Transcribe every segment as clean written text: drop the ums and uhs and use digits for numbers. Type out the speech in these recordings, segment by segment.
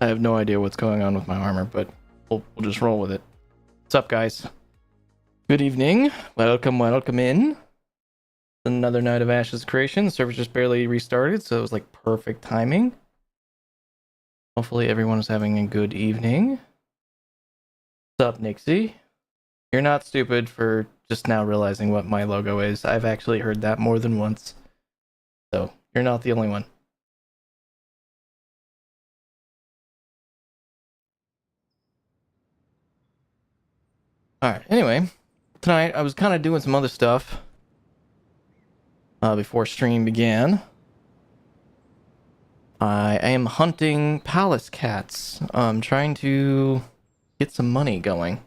I have no idea what's going on with my armor, but we'll just roll with it. What's up, guys? Good evening. Welcome in. Another night of Ash's creation. The server just barely restarted, so it was like perfect timing. Hopefully everyone is having a good evening. What's up, Nixie? You're not stupid for just now realizing what my logo is. I've actually heard that more than once. So, you're not the only one. Alright, anyway. Tonight, I was kind of doing some other stuff before stream began. I am hunting palace cats. I'm trying to get some money going.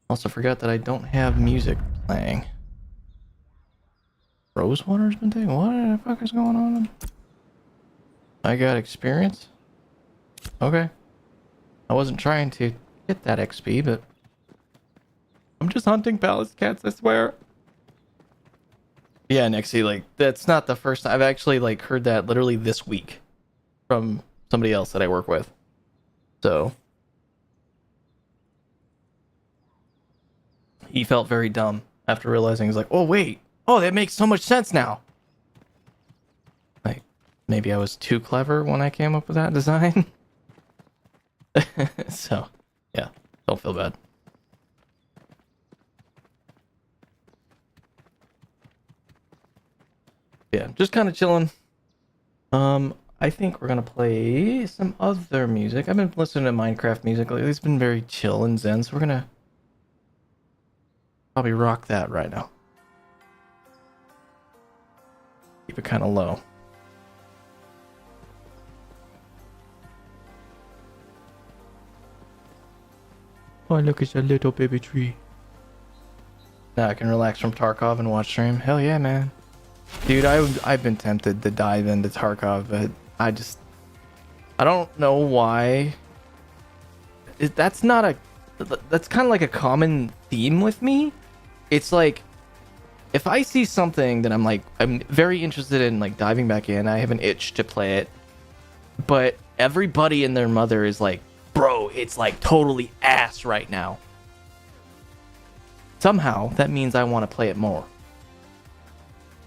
Also forgot that I don't have music playing. Rosewater's been taken? What the fuck is going on? I got experience? Okay. I wasn't trying to get that XP, but I'm just hunting palace cats, I swear. Yeah, Nixie, like, that's not the first time. I've actually, like, heard that literally this week from somebody else that I work with. So he felt very dumb after realizing, he's like, oh, wait. Oh, that makes so much sense now. Like, maybe I was too clever when I came up with that design. So, yeah, don't feel bad. Yeah, just kind of chilling. I think we're gonna play some other music. I've been listening to Minecraft music lately. It's been very chill and zen, so we're gonna probably rock that right now. Keep it kind of low. Oh, look, it's a little baby tree. Now I can relax from Tarkov and watch stream. Hell yeah, man. Dude, I've been tempted to dive into Tarkov, but I don't know why. That's kind of like a common theme with me. It's like, if I see something that I'm very interested in, like, diving back in, I have an itch to play it, but everybody and their mother is like, bro, it's like totally ass right now. Somehow, that means I want to play it more.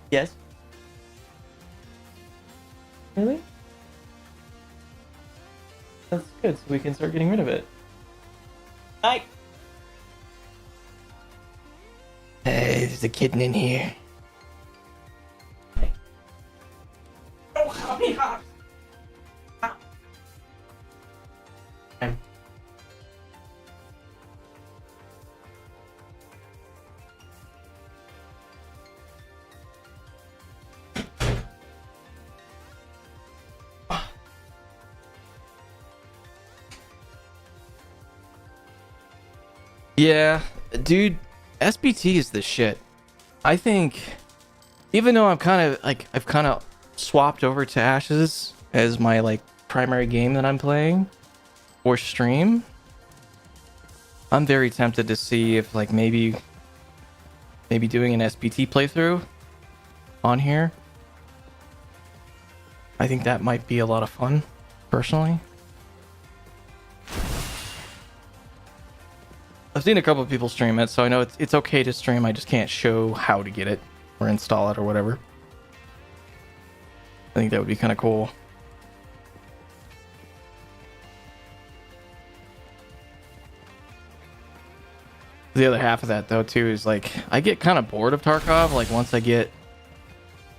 Yes? Really? That's good, so we can start getting rid of it. Hi! Hey, there's a kitten in here. Hey. Oh, help me up! Yeah, dude, SBT is the shit. I think, even though I've kind of swapped over to Ashes as my, like, primary game that I'm playing or stream, I'm very tempted to see if, like, maybe doing an SBT playthrough on here. I think that might be a lot of fun, personally. I've seen a couple of people stream it, so I know it's okay to stream. I just can't show how to get it or install it or whatever. I think that would be kind of cool. The other half of that, though, too, is like, I get kind of bored of Tarkov. Like, once I get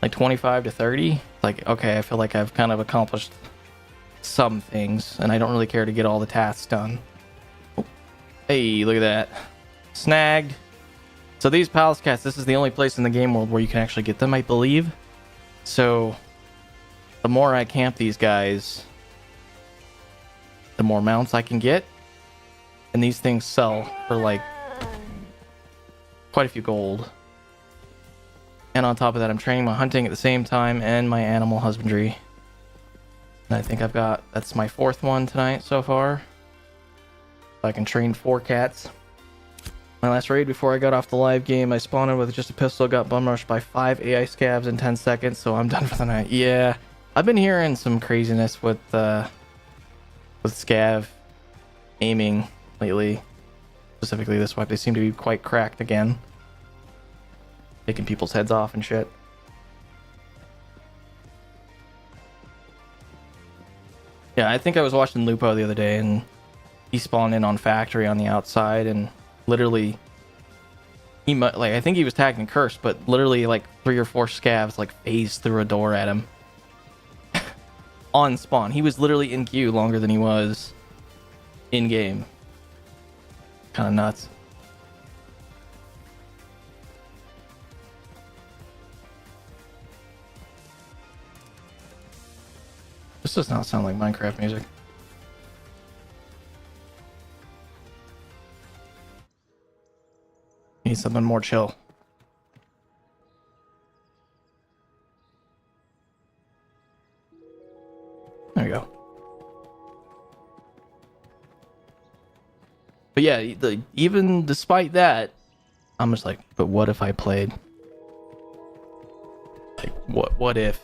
like 25 to 30, like, okay, I feel like I've kind of accomplished some things, and I don't really care to get all the tasks done. Hey, look at that. Snagged. So these palace cats, this is the only place in the game world where you can actually get them, I believe. So the more I camp these guys, the more mounts I can get. And these things sell for, like, quite a few gold. And on top of that, I'm training my hunting at the same time and my animal husbandry. And I think that's my 4th one tonight so far. I can train 4 cats. My last raid before I got off the live game, I spawned in with just a pistol, got bum rushed by 5 AI scavs in 10 seconds, so I'm done for the night. Yeah, I've been hearing some craziness with Scav aiming lately. Specifically this wipe, they seem to be quite cracked again. Taking people's heads off and shit. Yeah, I think I was watching Lupo the other day and he spawned in on factory on the outside and literally I think he was tagged and cursed, but literally like 3 or 4 scavs like phased through a door at him. On spawn. He was literally in queue longer than he was in game. Kind of nuts. This does not sound like Minecraft music. Need something more chill. There we go. But yeah, even despite that, I'm just like, but what if I played? Like, what if?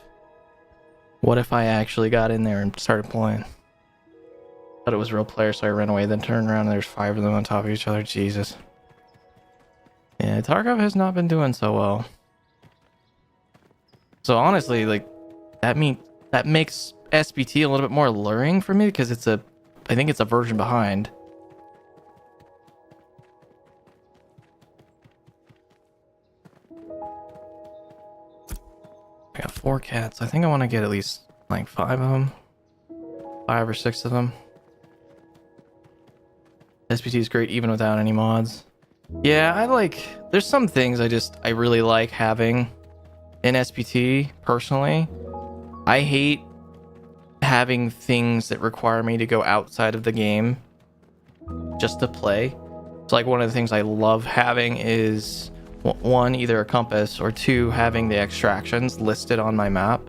What if I actually got in there and started playing? Thought it was real players, so I ran away, then turned around and there's 5 of them on top of each other. Jesus. Yeah, Tarkov has not been doing so well. So honestly, like, that makes SBT a little bit more alluring for me because I think it's a version behind. I got 4 cats. I think I want to get at least like 5 of them. 5 or 6 of them. SBT is great even without any mods. Yeah, there's some things I really like having in SBT personally. I hate having things that require me to go outside of the game just to play. So like one of the things I love having is 1, either a compass, or 2, having the extractions listed on my map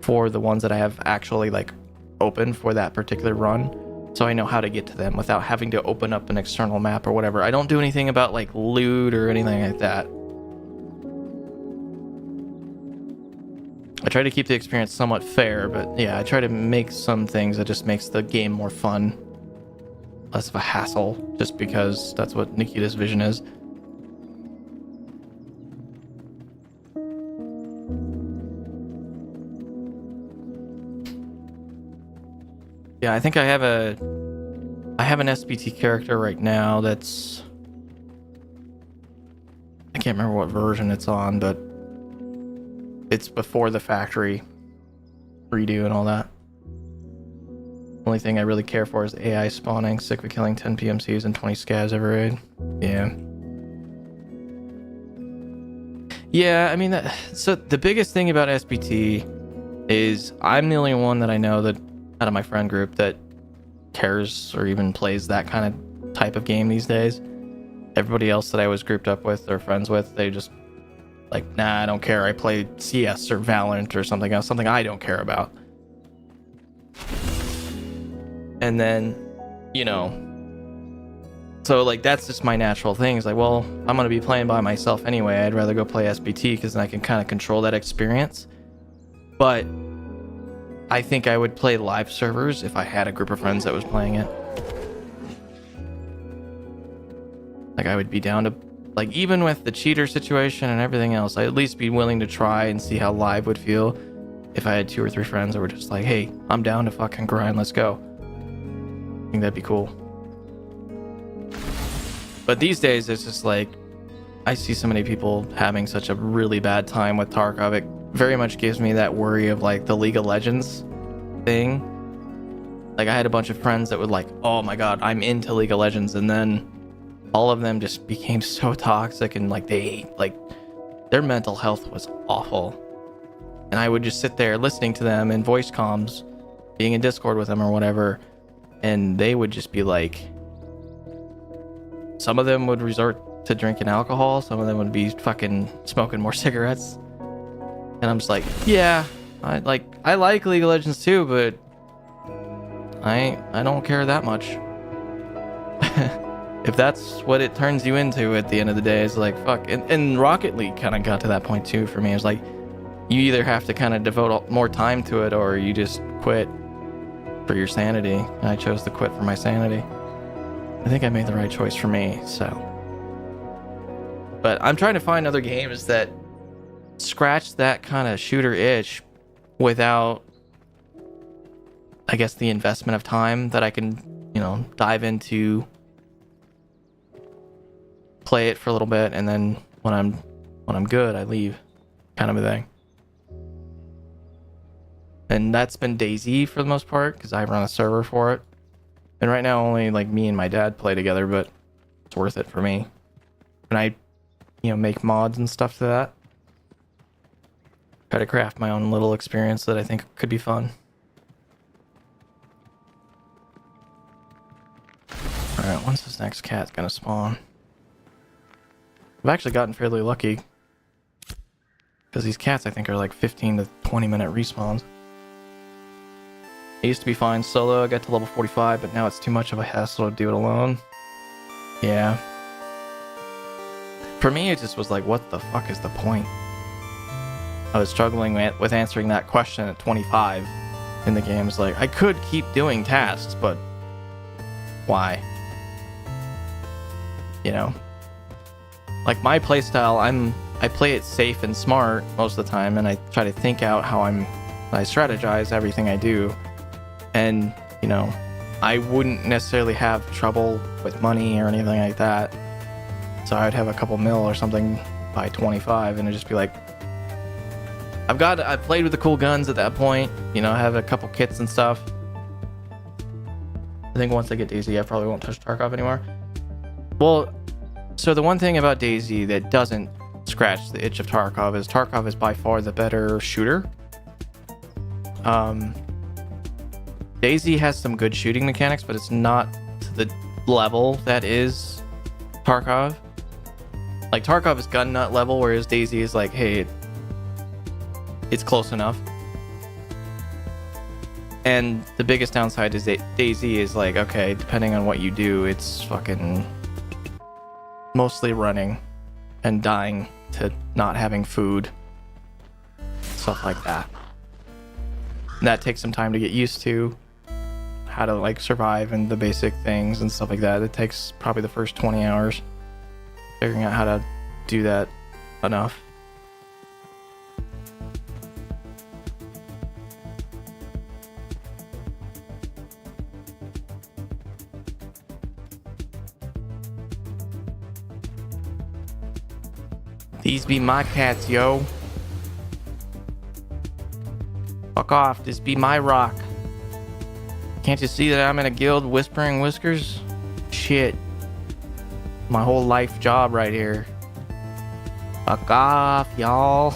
for the ones that I have actually like open for that particular run, so I know how to get to them without having to open up an external map or whatever. I don't do anything about like loot or anything like that. I try to keep the experience somewhat fair, but yeah, I try to make some things that just makes the game more fun, less of a hassle, just because that's what Nikita's vision is. Yeah, I think I have an SBT character right now that's, I can't remember what version it's on, but it's before the factory redo and all that. Only thing I really care for is AI spawning. Sick of killing 10 PMCs and 20 scavs every raid. Yeah. Yeah, I mean, so the biggest thing about SBT is I'm the only one that I know that out of my friend group that cares or even plays that kind of type of game these days. Everybody else that I was grouped up with or friends with, they just like, nah, I don't care. I play CS or Valorant or something else, something I don't care about. And then, you know, so like that's just my natural thing. It's like, well, I'm gonna be playing by myself anyway. I'd rather go play SBT because then I can kind of control that experience. But I think I would play live servers if I had a group of friends that was playing it. Like I would be down to, like, even with the cheater situation and everything else, I'd at least be willing to try and see how live would feel if I had 2 or 3 friends that were just like, hey, I'm down to fucking grind, let's go. I think that'd be cool. But these days, it's just like, I see so many people having such a really bad time with Tarkov. It very much gives me that worry of like the League of Legends thing. Like I had a bunch of friends that would like, oh my god, I'm into League of Legends, and then all of them just became so toxic and like their mental health was awful. And I would just sit there listening to them in voice comms, being in Discord with them or whatever, and they would just be like, some of them would resort to drinking alcohol, some of them would be fucking smoking more cigarettes. And I'm just like, yeah, I like League of Legends too, but I don't care that much. If that's what it turns you into at the end of the day, it's like, fuck. And Rocket League kind of got to that point too for me. It's like, you either have to kind of devote more time to it or you just quit for your sanity. And I chose to quit for my sanity. I think I made the right choice for me, so. But I'm trying to find other games that scratch that kind of shooter itch without, I guess, the investment of time that I can, you know, dive into, play it for a little bit, and then when I'm good, I leave, kind of a thing. And that's been DayZ for the most part, because I run a server for it. And right now only like me and my dad play together, but it's worth it for me. And I, you know, make mods and stuff to that. Try to craft my own little experience that I think could be fun. Alright, when's this next cat gonna spawn? I've actually gotten fairly lucky, because these cats I think are like 15 to 20 minute respawns. It used to be fine solo, I got to level 45, but now it's too much of a hassle to do it alone. Yeah. For me, it just was like, what the fuck is the point? I was struggling with answering that question at 25 in the game. It's like, I could keep doing tasks, but why? You know? Like my playstyle, I play it safe and smart most of the time, and I try to think out how I strategize everything I do. And, you know, I wouldn't necessarily have trouble with money or anything like that. So I'd have a couple mil or something by 25, and it'd just be like, I've played with the cool guns at that point. You know, I have a couple kits and stuff. I think once I get DayZ, I probably won't touch Tarkov anymore. Well, so the one thing about DayZ that doesn't scratch the itch of Tarkov is by far the better shooter. DayZ has some good shooting mechanics, but it's not to the level that is Tarkov. Like, Tarkov is gun nut level, whereas DayZ is like, hey, it's close enough. And the biggest downside is that DayZ is like, okay, depending on what you do, it's fucking mostly running and dying to not having food. Stuff like that. And that takes some time to get used to. How to like survive and the basic things and stuff like that. It takes probably the first 20 hours figuring out how to do that enough. These be my cats, yo. Fuck off, this be my rock. Can't you see that I'm in a guild whispering whiskers? Shit. My whole life job right here. Fuck off, y'all.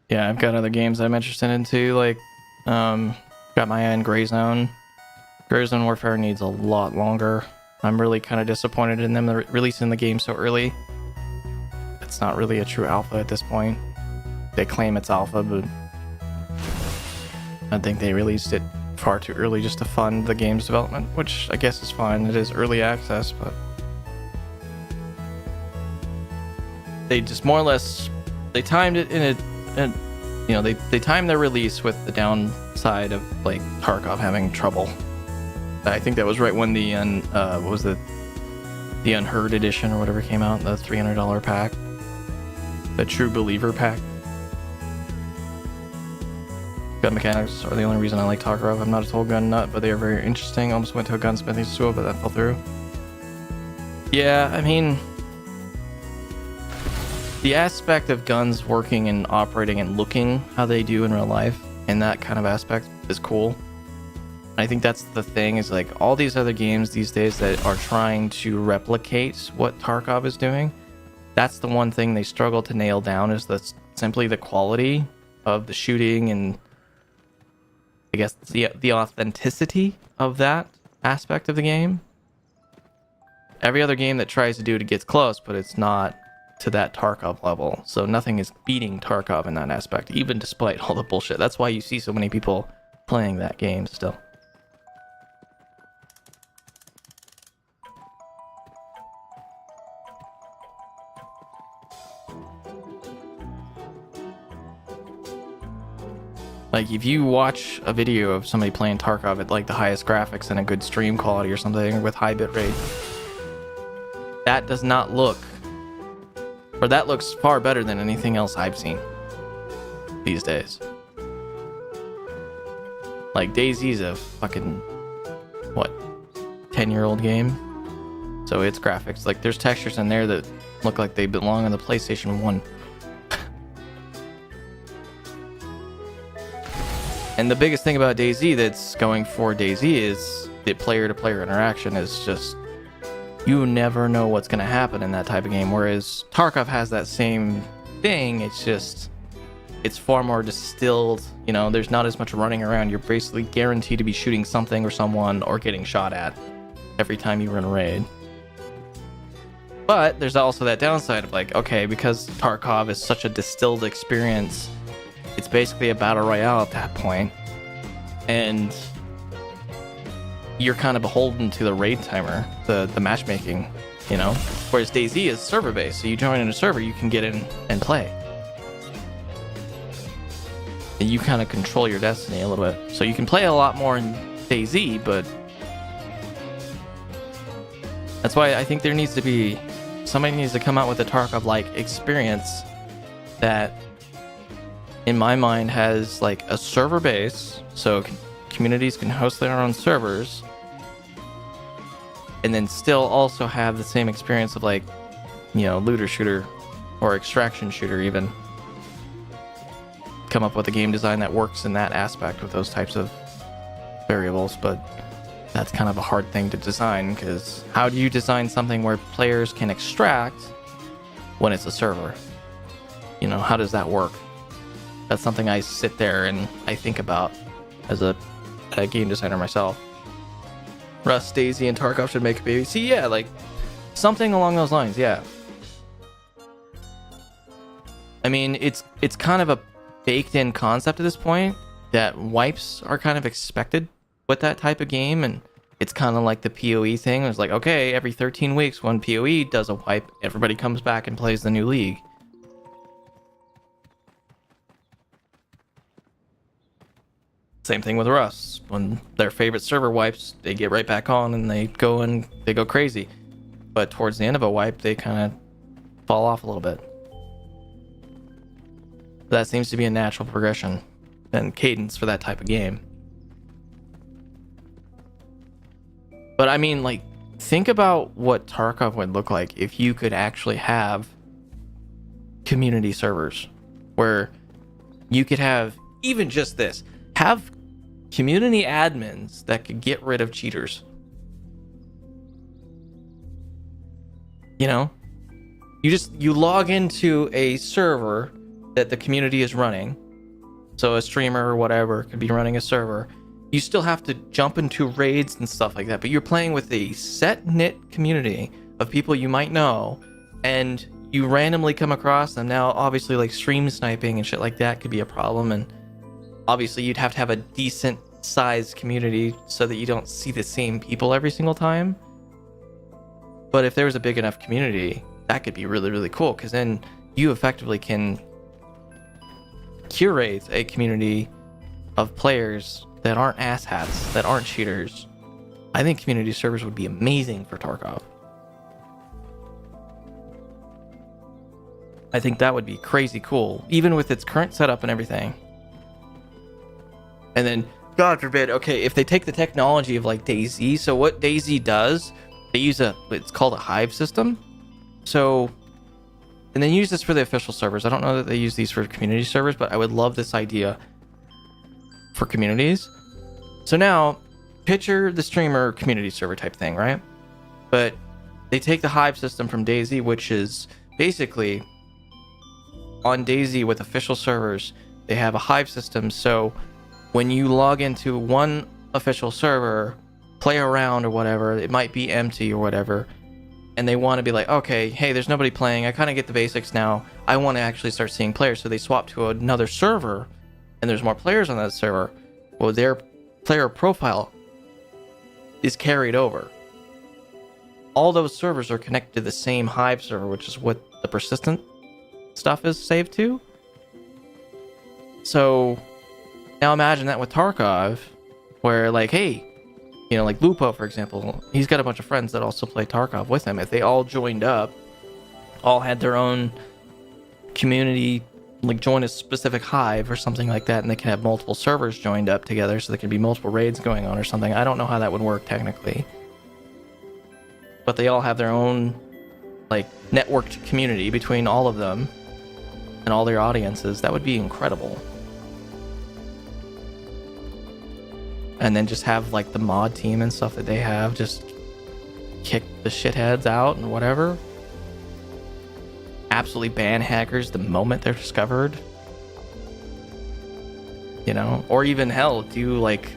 Yeah, I've got other games I'm interested in too, like, got my eye on Gray Zone. Gray Zone Warfare needs a lot longer. I'm really kind of disappointed in them releasing the game so early. It's not really a true alpha at this point. They claim it's alpha, but I think they released it far too early just to fund the game's development, which I guess is fine. It is early access, but they just more or less, they timed it in a, and you know, they timed their release with the downside of like Tarkov having trouble. I think that was right when the what was the Unheard edition or whatever came out, the $300 pack, the True Believer pack. Gun mechanics are the only reason I like Tarkov. I'm not a total gun nut, but they are very interesting. Almost went to a gunsmithing school, but that fell through. Yeah, I mean, the aspect of guns working and operating and looking how they do in real life, and that kind of aspect is cool. I think that's the thing, is like all these other games these days that are trying to replicate what Tarkov is doing, that's the one thing they struggle to nail down, is simply the quality of the shooting and I guess the authenticity of that aspect of the game. Every other game that tries to do it gets close, but it's not to that Tarkov level. So nothing is beating Tarkov in that aspect, even despite all the bullshit. That's why you see so many people playing that game still. Like, if you watch a video of somebody playing Tarkov at like the highest graphics and a good stream quality or something with high bitrate, that does not look, or that looks far better than anything else I've seen these days. Like, DayZ's a fucking, what, 10-year-old game? So its graphics, like, there's textures in there that look like they belong on the PlayStation 1. And the biggest thing about DayZ that's going for DayZ is the player-to-player interaction is just, you never know what's going to happen in that type of game. Whereas Tarkov has that same thing. It's just, it's far more distilled. You know, there's not as much running around. You're basically guaranteed to be shooting something or someone or getting shot at every time you run a raid. But there's also that downside of like, okay, because Tarkov is such a distilled experience, it's basically a battle royale at that point, and you're kind of beholden to the raid timer, the matchmaking, you know? Whereas DayZ is server-based, so you join in a server, you can get in and play. And you kind of control your destiny a little bit. So you can play a lot more in DayZ, but that's why I think there needs to be, somebody needs to come out with a Tarkov-like experience that, in my mind, has like a server base, so communities can host their own servers, and then still also have the same experience of like, you know, looter shooter or extraction shooter even. Come up with a game design that works in that aspect with those types of variables, but that's kind of a hard thing to design, because how do you design something where players can extract when it's a server? You know, how does that work? That's something I sit there and I think about as a game designer myself. Rust, DayZ, and Tarkov should make a baby. See, yeah, like something along those lines, yeah. I mean, it's kind of a baked-in concept at this point that wipes are kind of expected with that type of game, and it's kind of like the PoE thing. It's like, okay, every 13 weeks when PoE does a wipe, everybody comes back and plays the new league. Same thing with Rust. When their favorite server wipes, they get right back on and they go crazy. But towards the end of a wipe, they kind of fall off a little bit. That seems to be a natural progression and cadence for that type of game. But I mean, like, think about what Tarkov would look like if you could actually have community servers where you could have even just this. Have community admins that could get rid of cheaters. You know, you log into a server that the community is running. So a streamer or whatever could be running a server. You still have to jump into raids and stuff like that, but you're playing with a set knit community of people you might know, and you randomly come across them. Now, obviously, like stream sniping and shit like that could be a problem, and obviously you'd have to have a decent sized community so that you don't see the same people every single time. But if there was a big enough community, that could be really, really cool, because then you effectively can curate a community of players that aren't asshats, that aren't cheaters. I think community servers would be amazing for Tarkov. I think that would be crazy cool, even with its current setup and everything. And then, God forbid, okay, if they take the technology of like DayZ, so what DayZ does, they use it's called a hive system. So, and they use this for the official servers. I don't know that they use these for community servers, but I would love this idea for communities. So now, picture the streamer community server type thing, right? But they take the hive system from DayZ, which is basically on DayZ with official servers, they have a hive system. So when you log into one official server, play around or whatever, it might be empty or whatever, and they want to be like, okay, hey, there's nobody playing. I kind of get the basics now. I want to actually start seeing players. So they swap to another server, and there's more players on that server. Well, their player profile is carried over. All those servers are connected to the same Hive server, which is what the persistent stuff is saved to. So now imagine that with Tarkov, where like, hey, you know, like Lupo, for example, he's got a bunch of friends that also play Tarkov with him. If they all joined up, all had their own community, like join a specific Hive or something like that, and they can have multiple servers joined up together, so there can be multiple raids going on or something. I don't know how that would work technically, but they all have their own like networked community between all of them and all their audiences. That would be incredible. And then just have like the mod team and stuff that they have just kick the shitheads out and whatever. Absolutely ban hackers the moment they're discovered. You know, or even hell, do like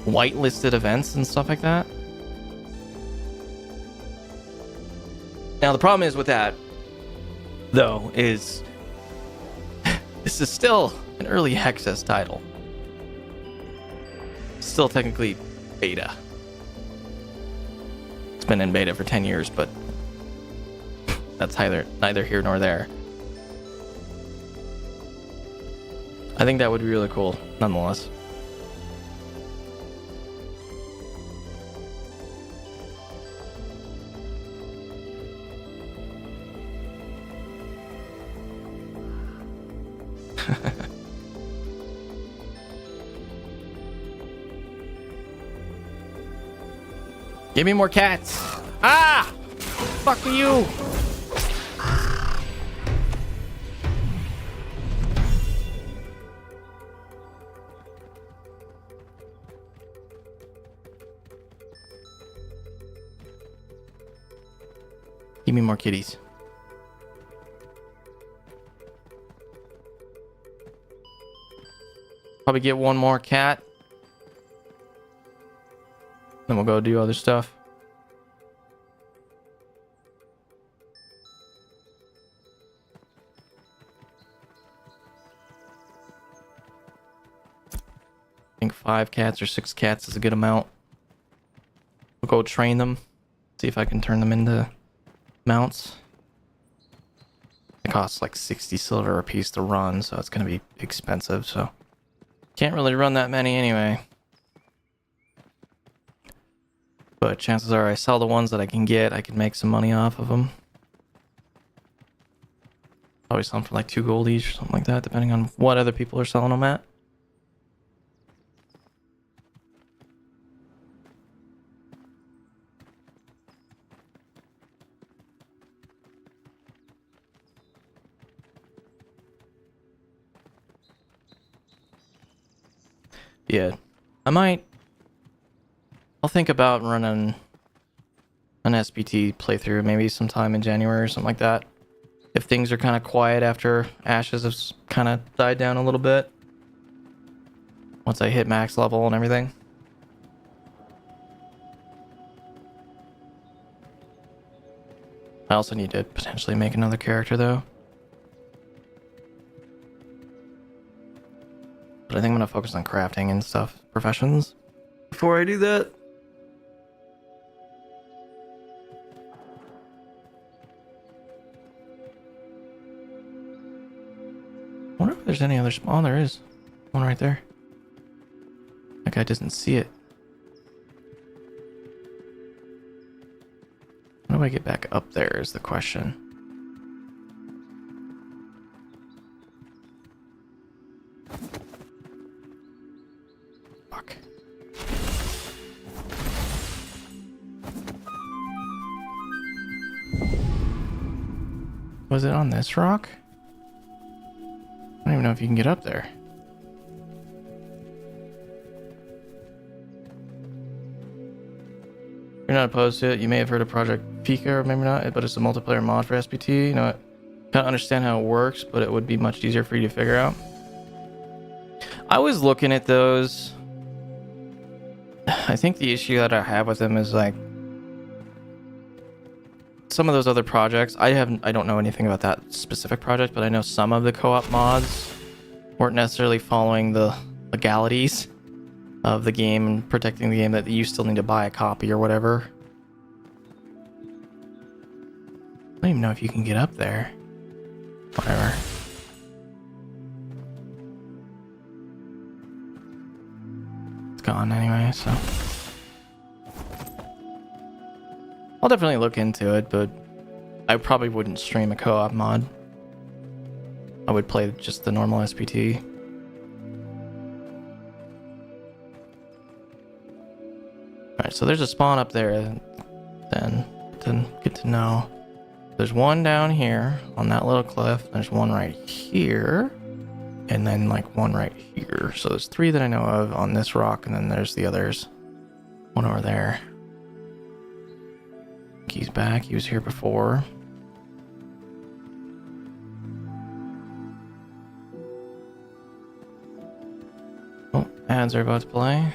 whitelisted events and stuff like that. Now the problem is with that, though, is this is still an early access title. Still technically beta. It's been in beta for 10 years, but that's neither here nor there. I think that would be really cool, nonetheless. Give me more cats. Ah! Fuck you! Give me more kitties. Probably get one more cat. Then we'll go do other stuff. I think 5 cats or 6 cats is a good amount. We'll go train them. See if I can turn them into mounts. It costs like 60 silver a piece to run, so it's going to be expensive. So can't really run that many anyway. But chances are I sell the ones that I can get, I can make some money off of them. Probably sell them for like 2 gold each or something like that, depending on what other people are selling them at. Yeah, I'll think about running an SBT playthrough maybe sometime in January or something like that. If things are kind of quiet after Ashes have kind of died down a little bit. Once I hit max level and everything. I also need to potentially make another character though. But I think I'm going to focus on crafting and stuff, professions, before I do that. I wonder if there's any other spawn. There is one right there. That guy doesn't see it. How do I get back up there is the question. Fuck. Was it on this rock? I don't even know if you can get up there. If you're not opposed to it, you may have heard of Project Pika, or maybe not, but it's a multiplayer mod for SBT. You know, I can't understand how it works, but it would be much easier for you to figure out. I was looking at those. I think the issue that I have with them is like some of those other projects, I don't know anything about that specific project, but I know some of the co-op mods weren't necessarily following the legalities of the game and protecting the game, that you still need to buy a copy or whatever. I don't even know if you can get up there. Whatever. It's gone anyway, so I'll definitely look into it, but I probably wouldn't stream a co-op mod. I would play just the normal SPT. Alright, so there's a spawn up there then. Good to know. There's one down here on that little cliff. There's one right here. And then like one right here. So there's 3 that I know of on this rock, and then there's the others. One over there. He's back. He was here before. Oh, ads are about to play.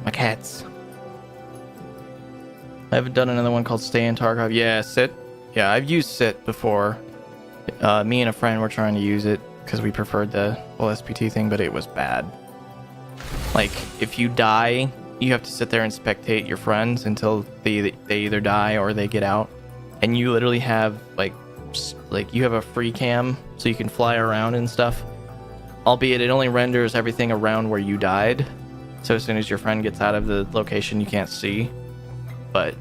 My cats. I haven't done another one called Stay in Tarkov. Yeah, Sit. Yeah, I've used Sit before. Me and a friend were trying to use it because we preferred the whole SPT thing, but it was bad. Like, if you die, you have to sit there and spectate your friends until they either die or they get out. And you literally have, like you have a free cam, so you can fly around and stuff. Albeit, it only renders everything around where you died. So as soon as your friend gets out of the location, you can't see. But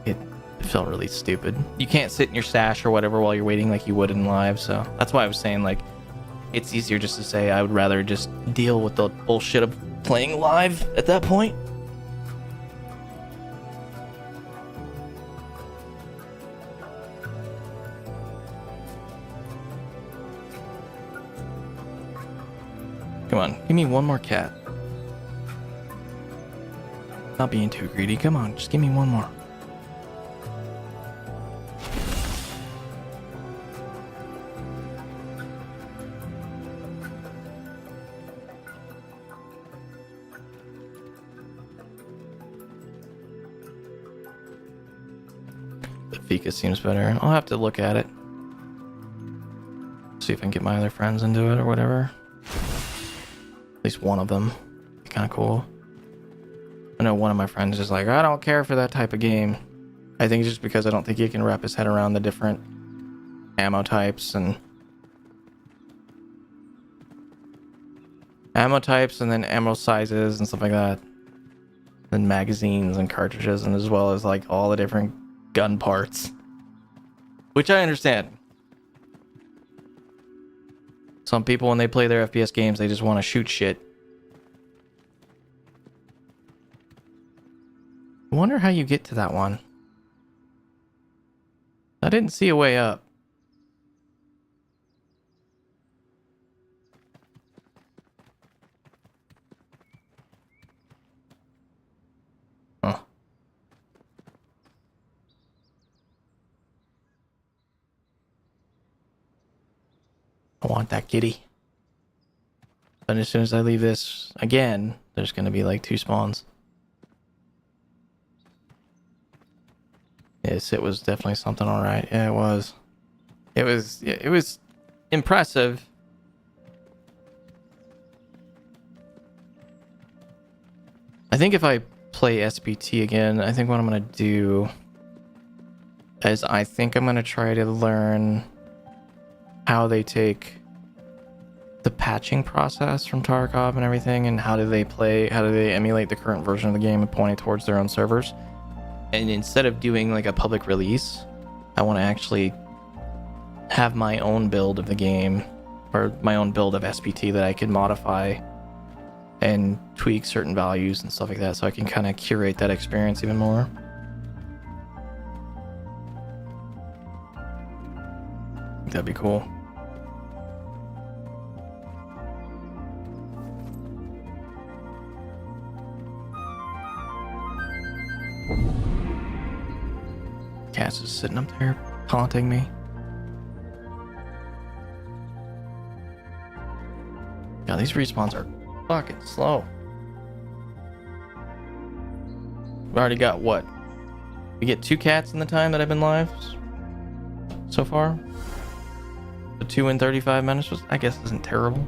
it felt really stupid. You can't sit in your stash or whatever while you're waiting like you would in live. So that's why I was saying, like, it's easier just to say I would rather just deal with the bullshit of playing live at that point. Come on, give me one more cat. Not being too greedy. Come on, just give me one more. The Fika seems better. I'll have to look at it. See if I can get my other friends into it or whatever. At least one of them. Be kind of cool. I know one of my friends is like, I don't care for that type of game. I think it's just because I don't think he can wrap his head around the different ammo types and then ammo sizes and stuff like that. Then magazines and cartridges, and as well as like all the different gun parts. Which I understand. Some people, when they play their FPS games, they just want to shoot shit. I wonder how you get to that one. I didn't see a way up. Huh. I want that kitty. But as soon as I leave this again, there's going to be like 2 spawns. Yes, it was definitely something alright. Yeah, it was. It was impressive. I think if I play SPT again, I think what I'm going to do is I think I'm going to try to learn how they take the patching process from Tarkov and everything, and how do they emulate the current version of the game and point it towards their own servers. And instead of doing like a public release, I want to actually have my own build of the game, or my own build of SPT that I can modify and tweak certain values and stuff like that, so I can kind of curate that experience even more. That'd be cool. Cat's just sitting up there taunting me. Yeah, these respawns are fucking slow. We've already got what? We get 2 cats in the time that I've been live so far. The 2 in 35 minutes, was, I guess, isn't terrible.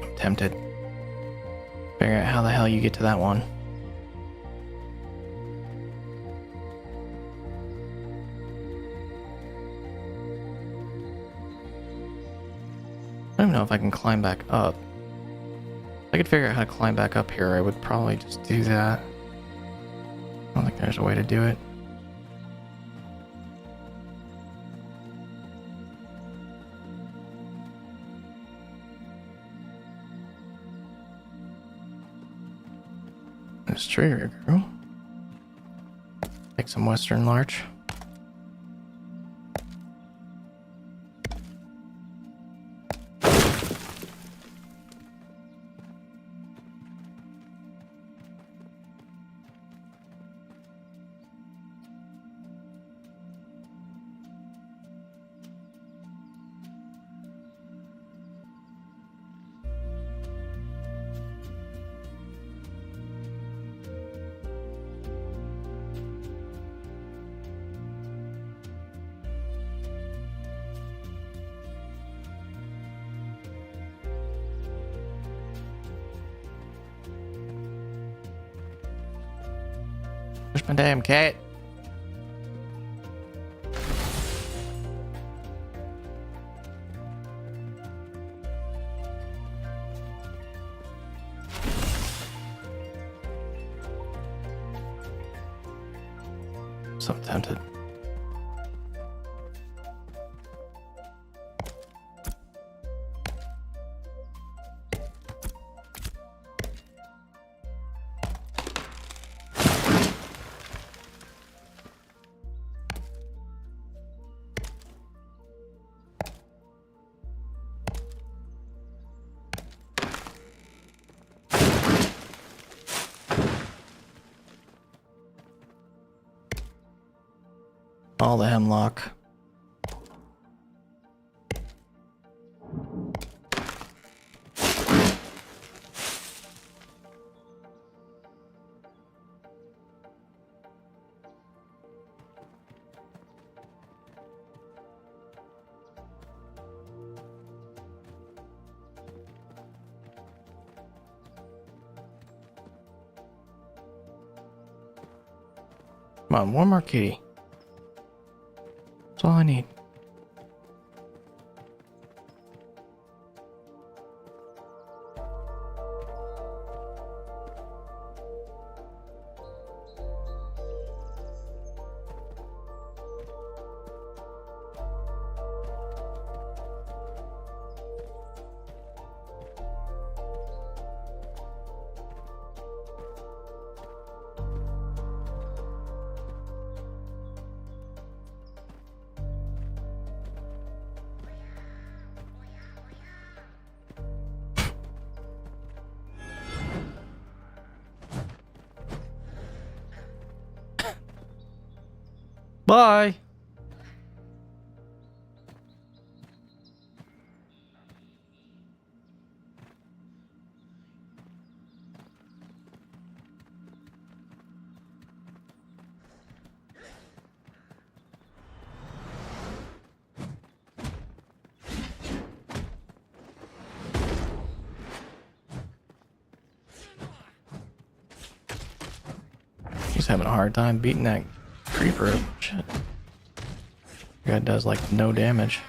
I'm tempted. Figure out how the hell you get to that one. I don't even know if I can climb back up. If I could figure out how to climb back up here, I would probably just do that. I don't think there's a way to do it. This trigger grew. Take some Western Larch. Where's my damn cat? So tempted. All the hemlock. Come on, one more kitty. That's all I need. Bye. He's having a hard time beating that creeper up. Shit. Guy does like no damage.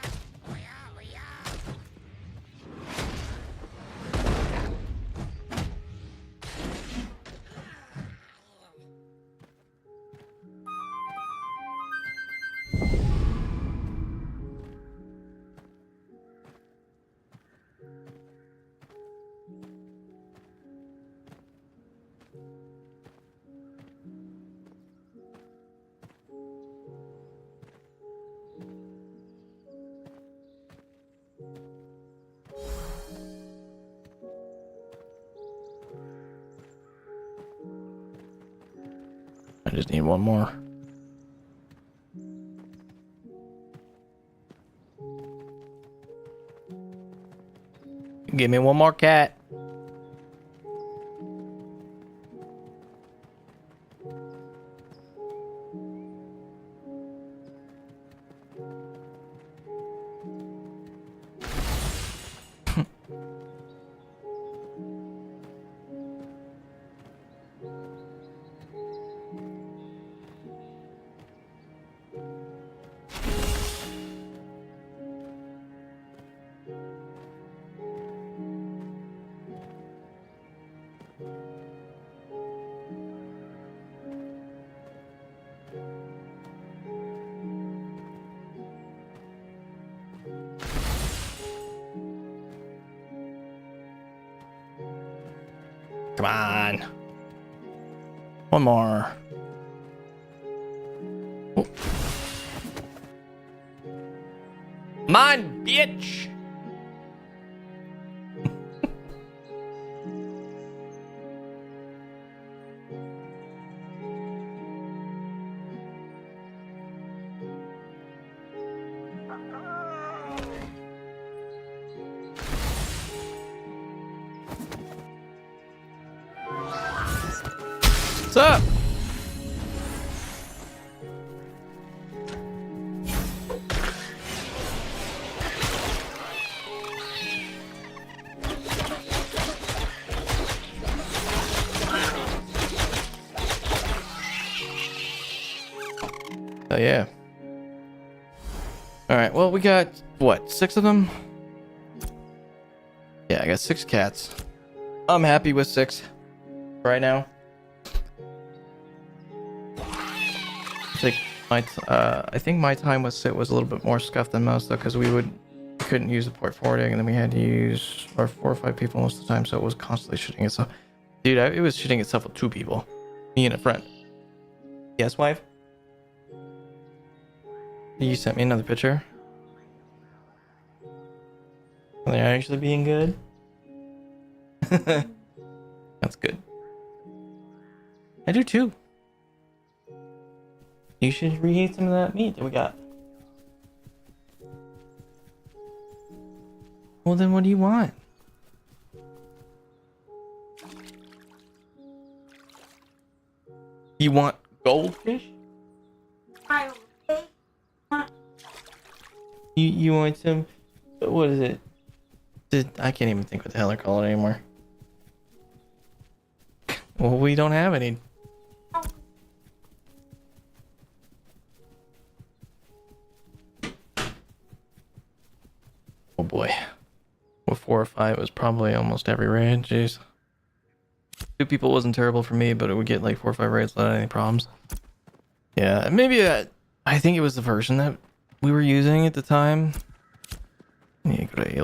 I just need one more. Give me one more cat. Come on. One more. Oh. Come on, bitch. What's up? Oh yeah. All right. Well, we got what? 6 of them? Yeah, I got 6 cats. I'm happy with 6 right now. I think my time with Sit was a little bit more scuffed than most though, because we couldn't use the port forwarding, and then we had to use our 4 or 5 people most of the time, so it was constantly shooting itself. Dude, it was shooting itself with 2 people, me and a friend. Yes, wife. You sent me another picture. Are they actually being good? That's good. I do too. You should reheat some of that meat that we got. Well, then what do you want? You want goldfish? You want some? What is it? I can't even think what the hell they're called anymore. Well, we don't have any. Oh boy. With 4 or 5, it was probably almost every raid. Jeez. 2 people wasn't terrible for me, but it would get like 4 or 5 raids without any problems. Yeah, maybe I think it was the version that we were using at the time. Yeah, great.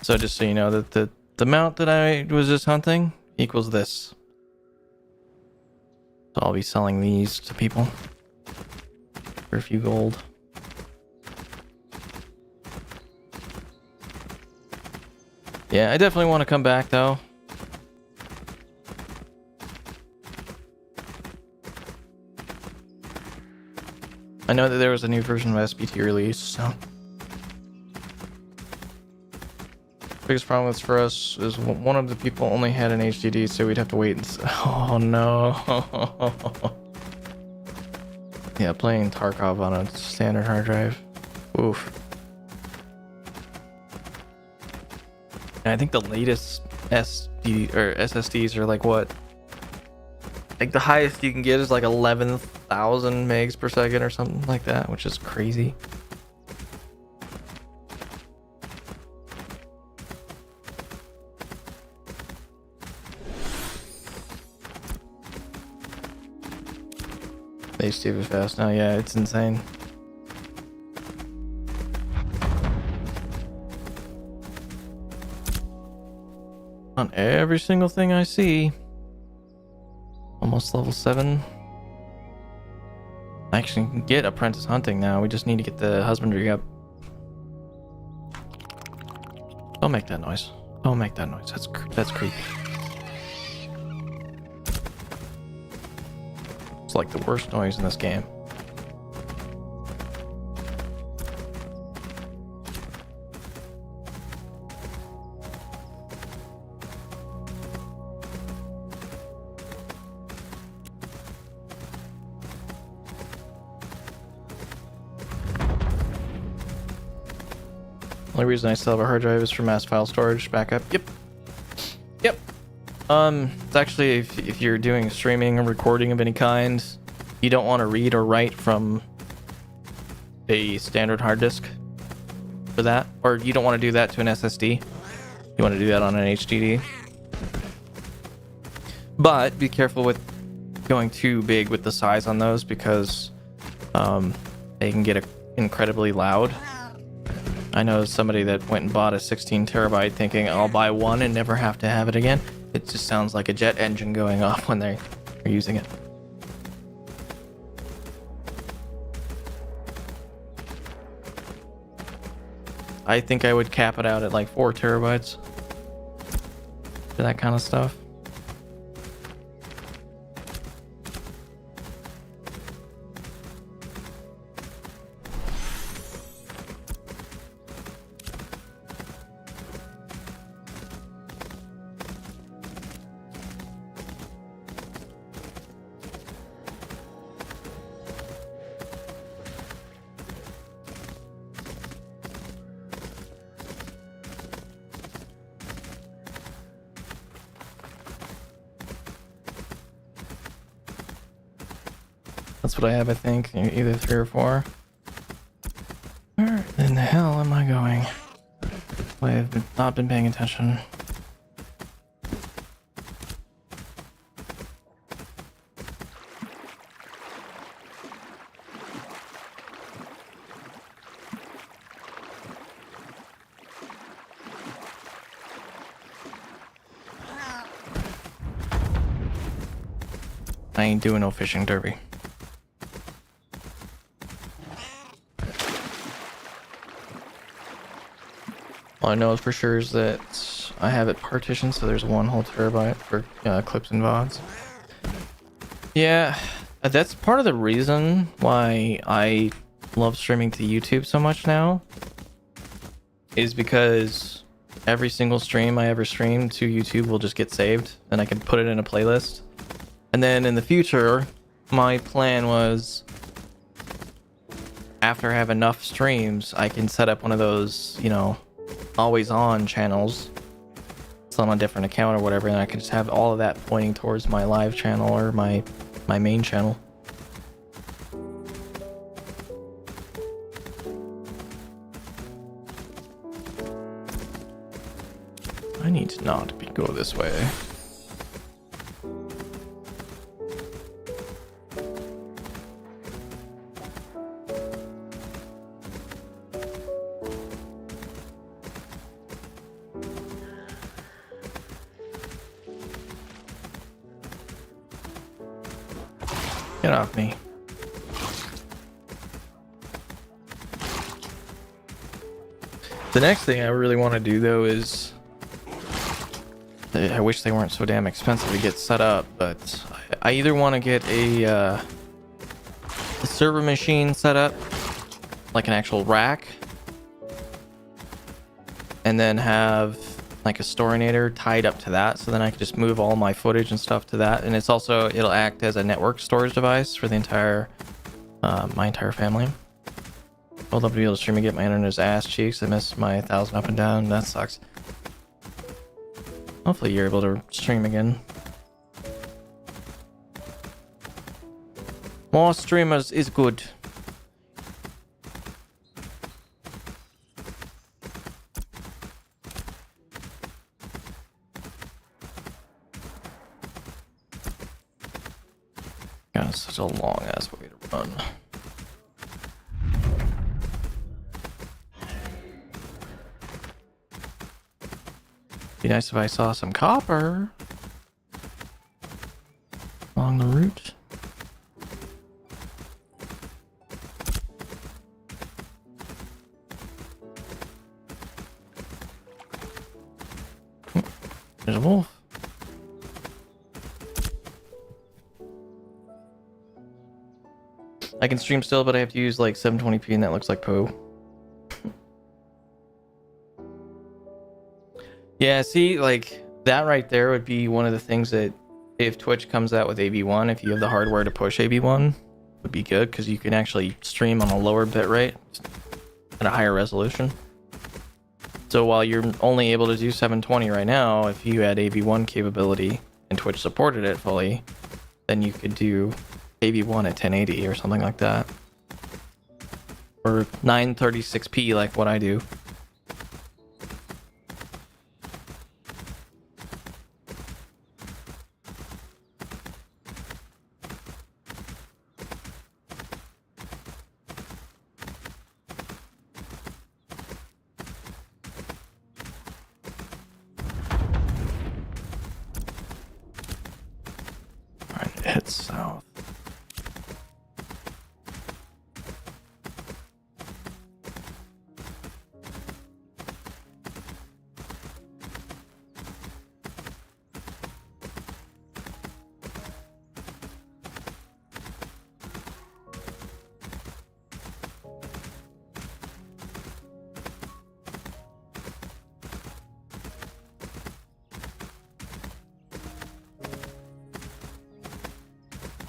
So just so you know, that the amount that I was just hunting equals this. So I'll be selling these to people for a few gold. Yeah, I definitely want to come back though. I know that there was a new version of SBT released, so. Biggest problem was for us is one of the people only had an HDD, so we'd have to wait and oh no. Yeah, playing Tarkov on a standard hard drive. Oof. And I think the latest SD or SSDs are like what? Like the highest you can get is like 11,000 megs per second or something like that, which is crazy. They stupid fast now, yeah, it's insane. On every single thing I see. Almost level 7. I actually can get apprentice hunting now. We just need to get the husbandry up. Don't make that noise. Don't make that noise. That's creepy. It's like the worst noise in this game. Only reason I still have a hard drive is for mass file storage backup. Yep. Yep. It's actually if you're doing streaming or recording of any kind, you don't want to read or write from a standard hard disk for that, or you don't want to do that to an SSD. You want to do that on an HDD. But be careful with going too big with the size on those, because they can get incredibly loud. I know somebody that went and bought a 16 terabyte thinking I'll buy one and never have to have it again. It just sounds like a jet engine going off when they're using it. I think I would cap it out at like 4 terabytes for that kind of stuff. That's what I have, I think. Either 3 or 4. Where in the hell am I going? I have not been paying attention. I ain't doing no fishing derby. All I know for sure is that I have it partitioned, so there's 1 whole terabyte for clips and VODs. Yeah, that's part of the reason why I love streaming to YouTube so much now, is because every single stream I ever stream to YouTube will just get saved, and I can put it in a playlist. And then in the future, my plan was, after I have enough streams, I can set up one of those, always on channels. It's on a different account or whatever, and I can just have all of that pointing towards my live channel or my main channel. I need to not go this way. Get off me. The next thing I really want to do, though, is... I wish they weren't so damn expensive to get set up, but I either want to get a server machine set up, like an actual rack, and then have like a storinator tied up to that, so then I can just move all my footage and stuff to that. And it's also, it'll act as a network storage device for the entire my entire family. I'd love to be able to stream and get my internet's ass cheeks. I missed my 1,000 up and down. That sucks. Hopefully you're able to stream again. More streamers is good. God, it's such a long ass way to run. Be nice if I saw some copper along the route. There's a wolf. I can stream still, but I have to use like 720p, and that looks like poo. Yeah, see, like that right there would be one of the things that if Twitch comes out with AV1, if you have the hardware to push AV1, would be good because you can actually stream on a lower bitrate at a higher resolution. So while you're only able to do 720 right now, if you had AV1 capability and Twitch supported it fully, then you could do AV1 at 1080 or something like that. Or 936p like what I do. Head south.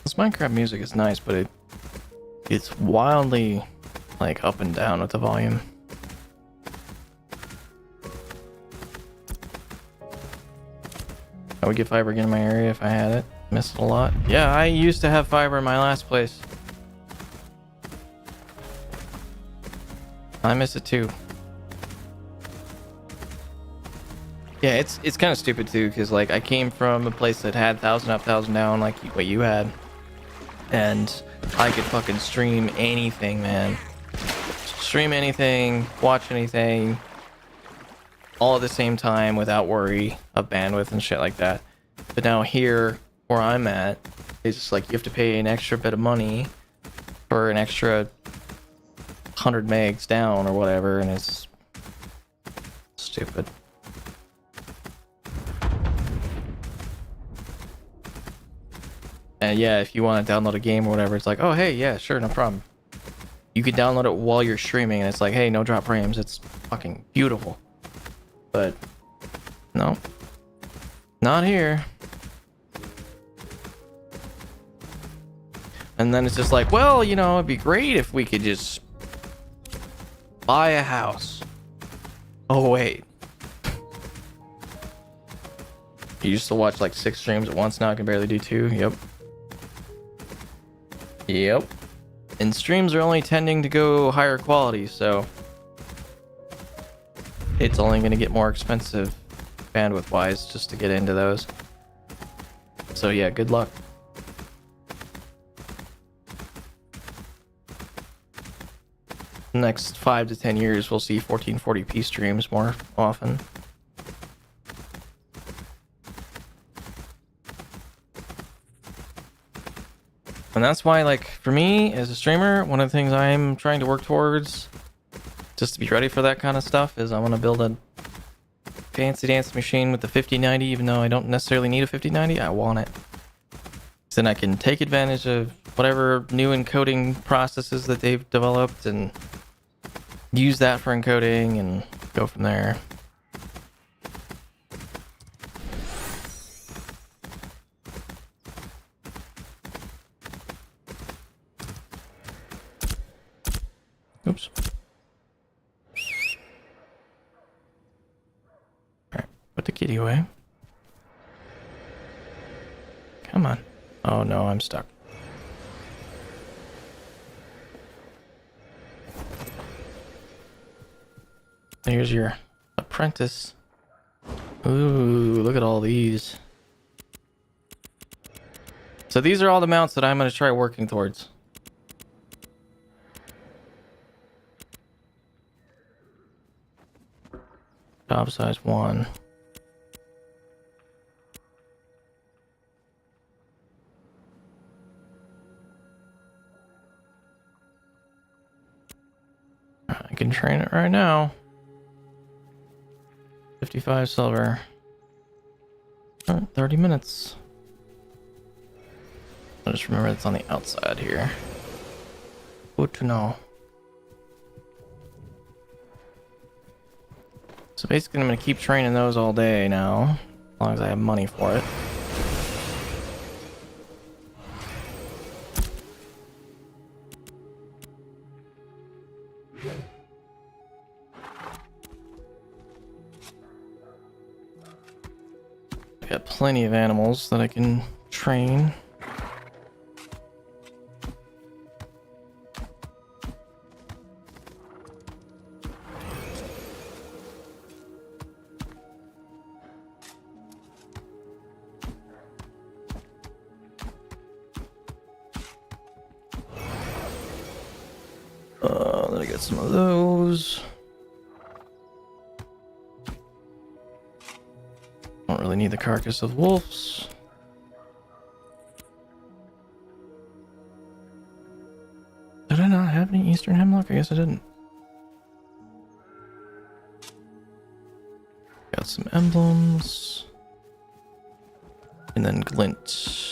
This Minecraft music is nice, but it's wildly like up and down with the volume. I would get fiber again in my area if I had it. Missed it a lot. Yeah, I used to have fiber in my last place. I miss it too. Yeah, it's kind of stupid too, because like I came from a place that had 1,000 up, 1,000 down, like what you had. And I could fucking stream anything, man. Stream anything, watch anything, all at the same time without worry of bandwidth and shit like that. But now here, where I'm at, it's just like you have to pay an extra bit of money for an extra 100 megs down or whatever, and it's stupid. And yeah, if you want to download a game or whatever, it's like, oh, hey, yeah, sure, no problem. You can download it while you're streaming, and it's like, hey, no drop frames. It's fucking beautiful. But, no. Not here. And then it's just like, well, you know, it'd be great if we could just buy a house. Oh, wait. You used to watch like 6 streams at once, now I can barely do 2. Yep. Yep. And streams are only tending to go higher quality, so it's only going to get more expensive bandwidth wise just to get into those. So yeah, good luck. Next 5 to 10 years we'll see 1440p streams more often. And that's why, like, for me as a streamer, one of the things I'm trying to work towards, just to be ready for that kind of stuff, is I want to build a fancy dance machine with the 5090, even though I don't necessarily need a 5090. I want it. So then I can take advantage of whatever new encoding processes that they've developed and use that for encoding and go from there. Oops. Alright, put the kitty away. Come on. Oh no, I'm stuck. Here's your apprentice. Ooh, look at all these. So these are all the mounts that I'm going to try working towards. Top size 1. I can train it right now. 55 silver. 30 minutes. I'll just remember it's on the outside here. Good to know. So basically I'm going to keep training those all day now, as long as I have money for it. I got plenty of animals that I can train. Then I got some of those. Don't really need the carcass of wolves. Did I not have any Eastern Hemlock? I guess I didn't. Got some emblems. And then glint.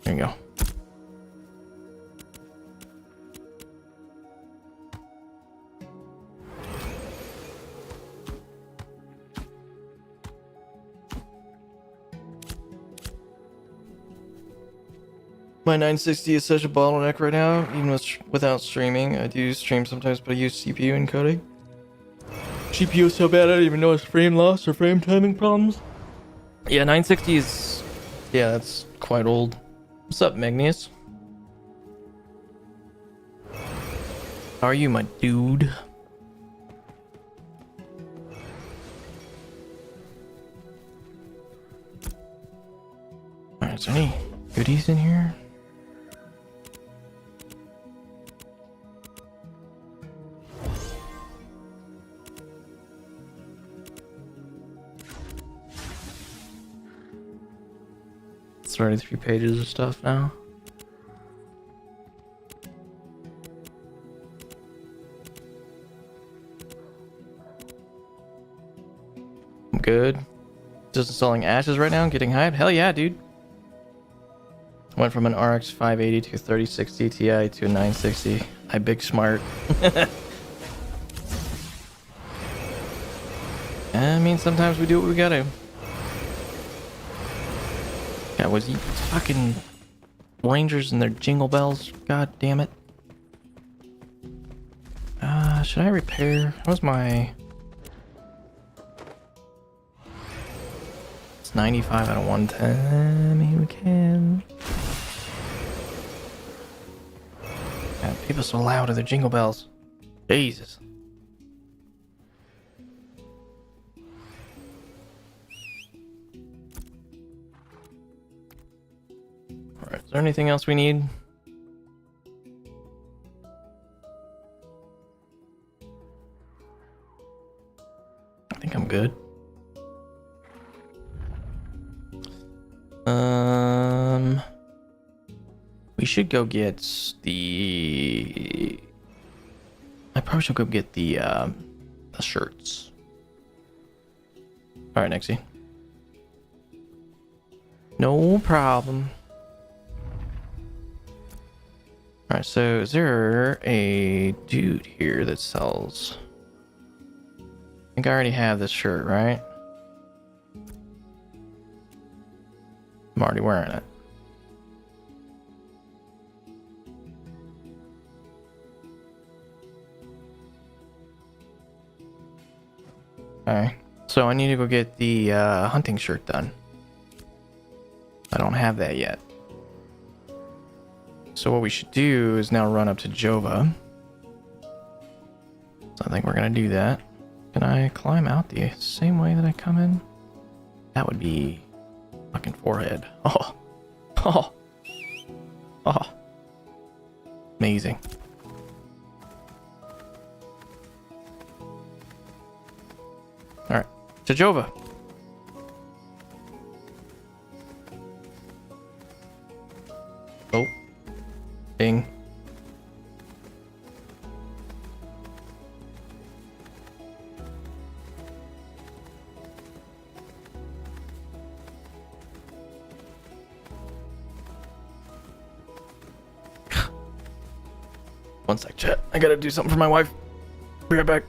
There you go. My 960 is such a bottleneck right now, even without streaming. I do stream sometimes, but I use CPU encoding. GPU is so bad I don't even know it's frame loss or frame timing problems. Yeah, 960 is... yeah, that's quite old. What's up, Magnus? How are you, my dude? Alright, is there any goodies in here? It's 33 pages of stuff now. I'm good. Just installing ashes right now, getting hyped. Hell yeah, dude. Went from an RX 580 to a 3060 Ti to a 960. I big smart. I mean, sometimes we do what we gotta. Yeah, was he fucking Rangers and their jingle bells? God damn it. Should I repair? How's my... It's 95 out of 110. Maybe we can. God, people so loud with their jingle bells. Jesus. Alright, is there anything else we need? I think I'm good. We should go get the... I probably should go get the shirts. Alright, Nexie. No problem. Alright, so is there a dude here that sells... I think I already have this shirt, right? I'm already wearing it. Alright, so I need to go get the hunting shirt done. I don't have that yet. So what we should do is now run up to Jova. So I think we're gonna do that. Can I climb out the same way that I come in? That would be fucking forehead. Oh. Oh. Oh. Amazing. Alright. To Jova. Oh. Ding. One sec, chat. I gotta do something for my wife. Be right back.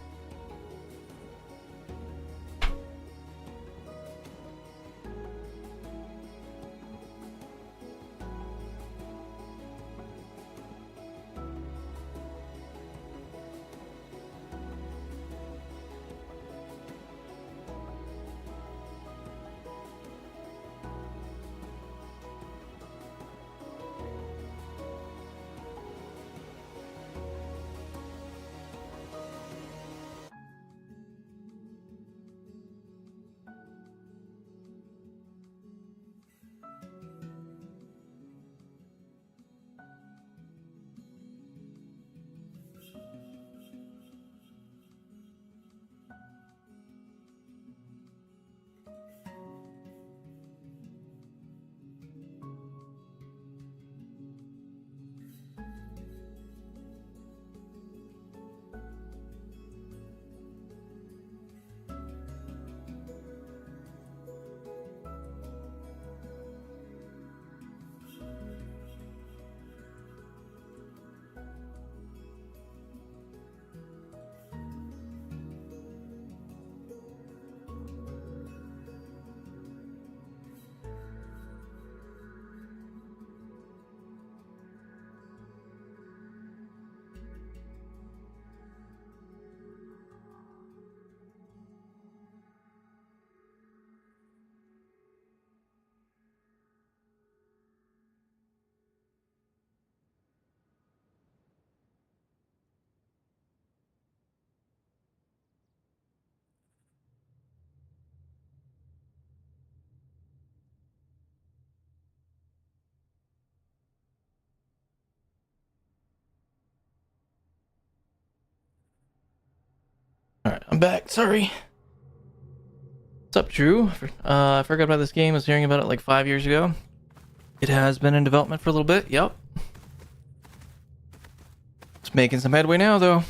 Alright, I'm back. Sorry. What's up, Drew? I forgot about this game. I was hearing about it like 5 years ago. It has been in development for a little bit. Yep. It's making some headway now, though.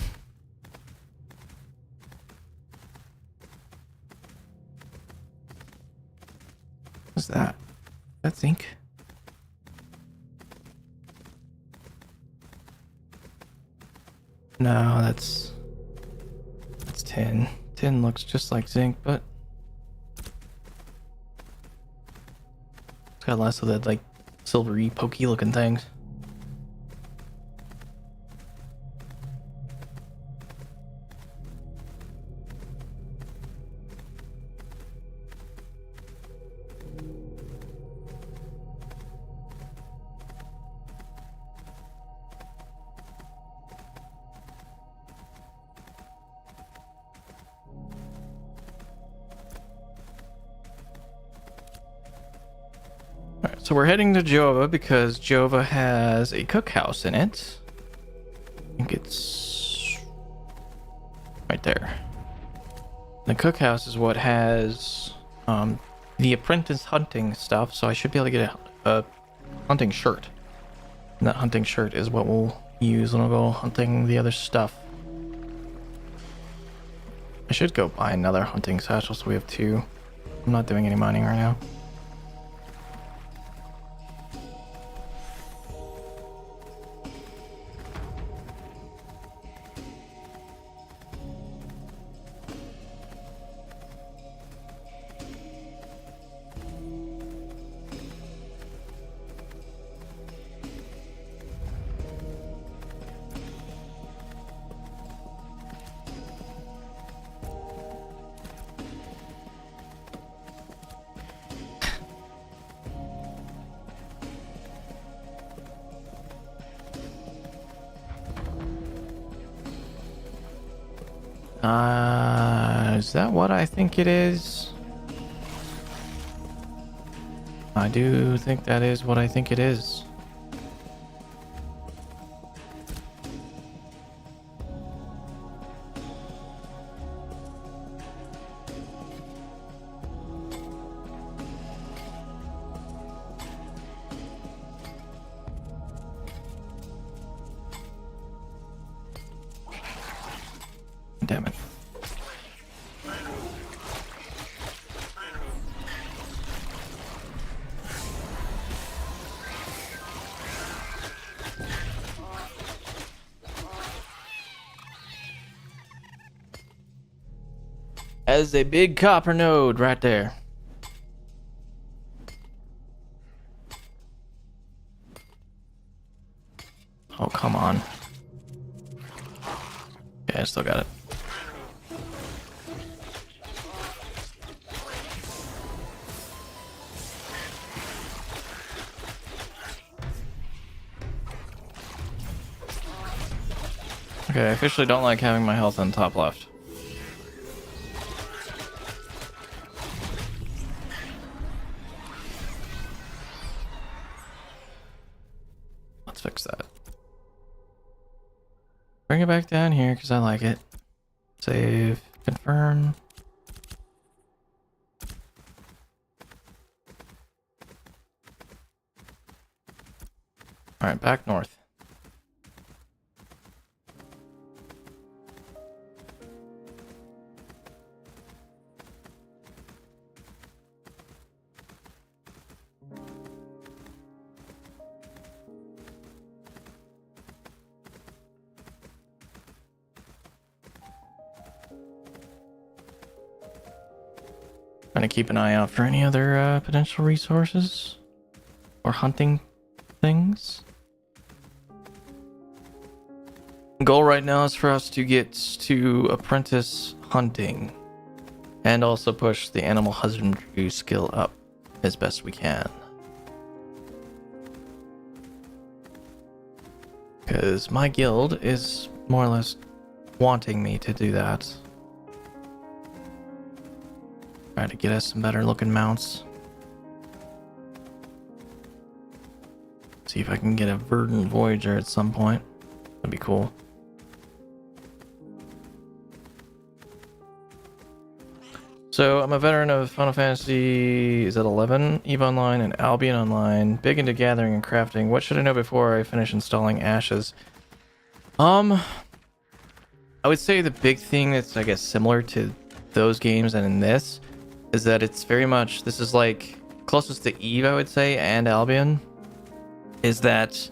What's that? That's ink. No, that's tin. Tin looks just like zinc, but it's got less of that like silvery, pokey looking things. Alright, so we're heading to Jova because Jova has a cookhouse in it. I think it's right there. The cookhouse is what has the apprentice hunting stuff, so I should be able to get a hunting shirt. And that hunting shirt is what we'll use when we'll go hunting the other stuff. I should go buy another hunting satchel so we have two. I'm not doing any mining right now. Is that what I think it is? I do think that is what I think it is. Damn it. As a big copper node right there. Oh, come on. Yeah, I still got it. Okay, I officially don't like having my health on top left. Let's fix that. Bring it back down here because I like it. Save. Confirm. Alright, back north. Trying to keep an eye out for any other potential resources or hunting things. Goal right now is for us to get to apprentice hunting and also push the animal husbandry skill up as best we can. Because my guild is more or less wanting me to do that. Try to get us some better looking mounts. See if I can get a Verdant Voyager at some point. That'd be cool. So I'm a veteran of Final Fantasy, is that 11? EVE Online and Albion Online. Big into gathering and crafting. What should I know before I finish installing ashes? I would say the big thing that's, I guess, similar to those games and in this is that it's very much, this is like closest to EVE, I would say, and Albion, is that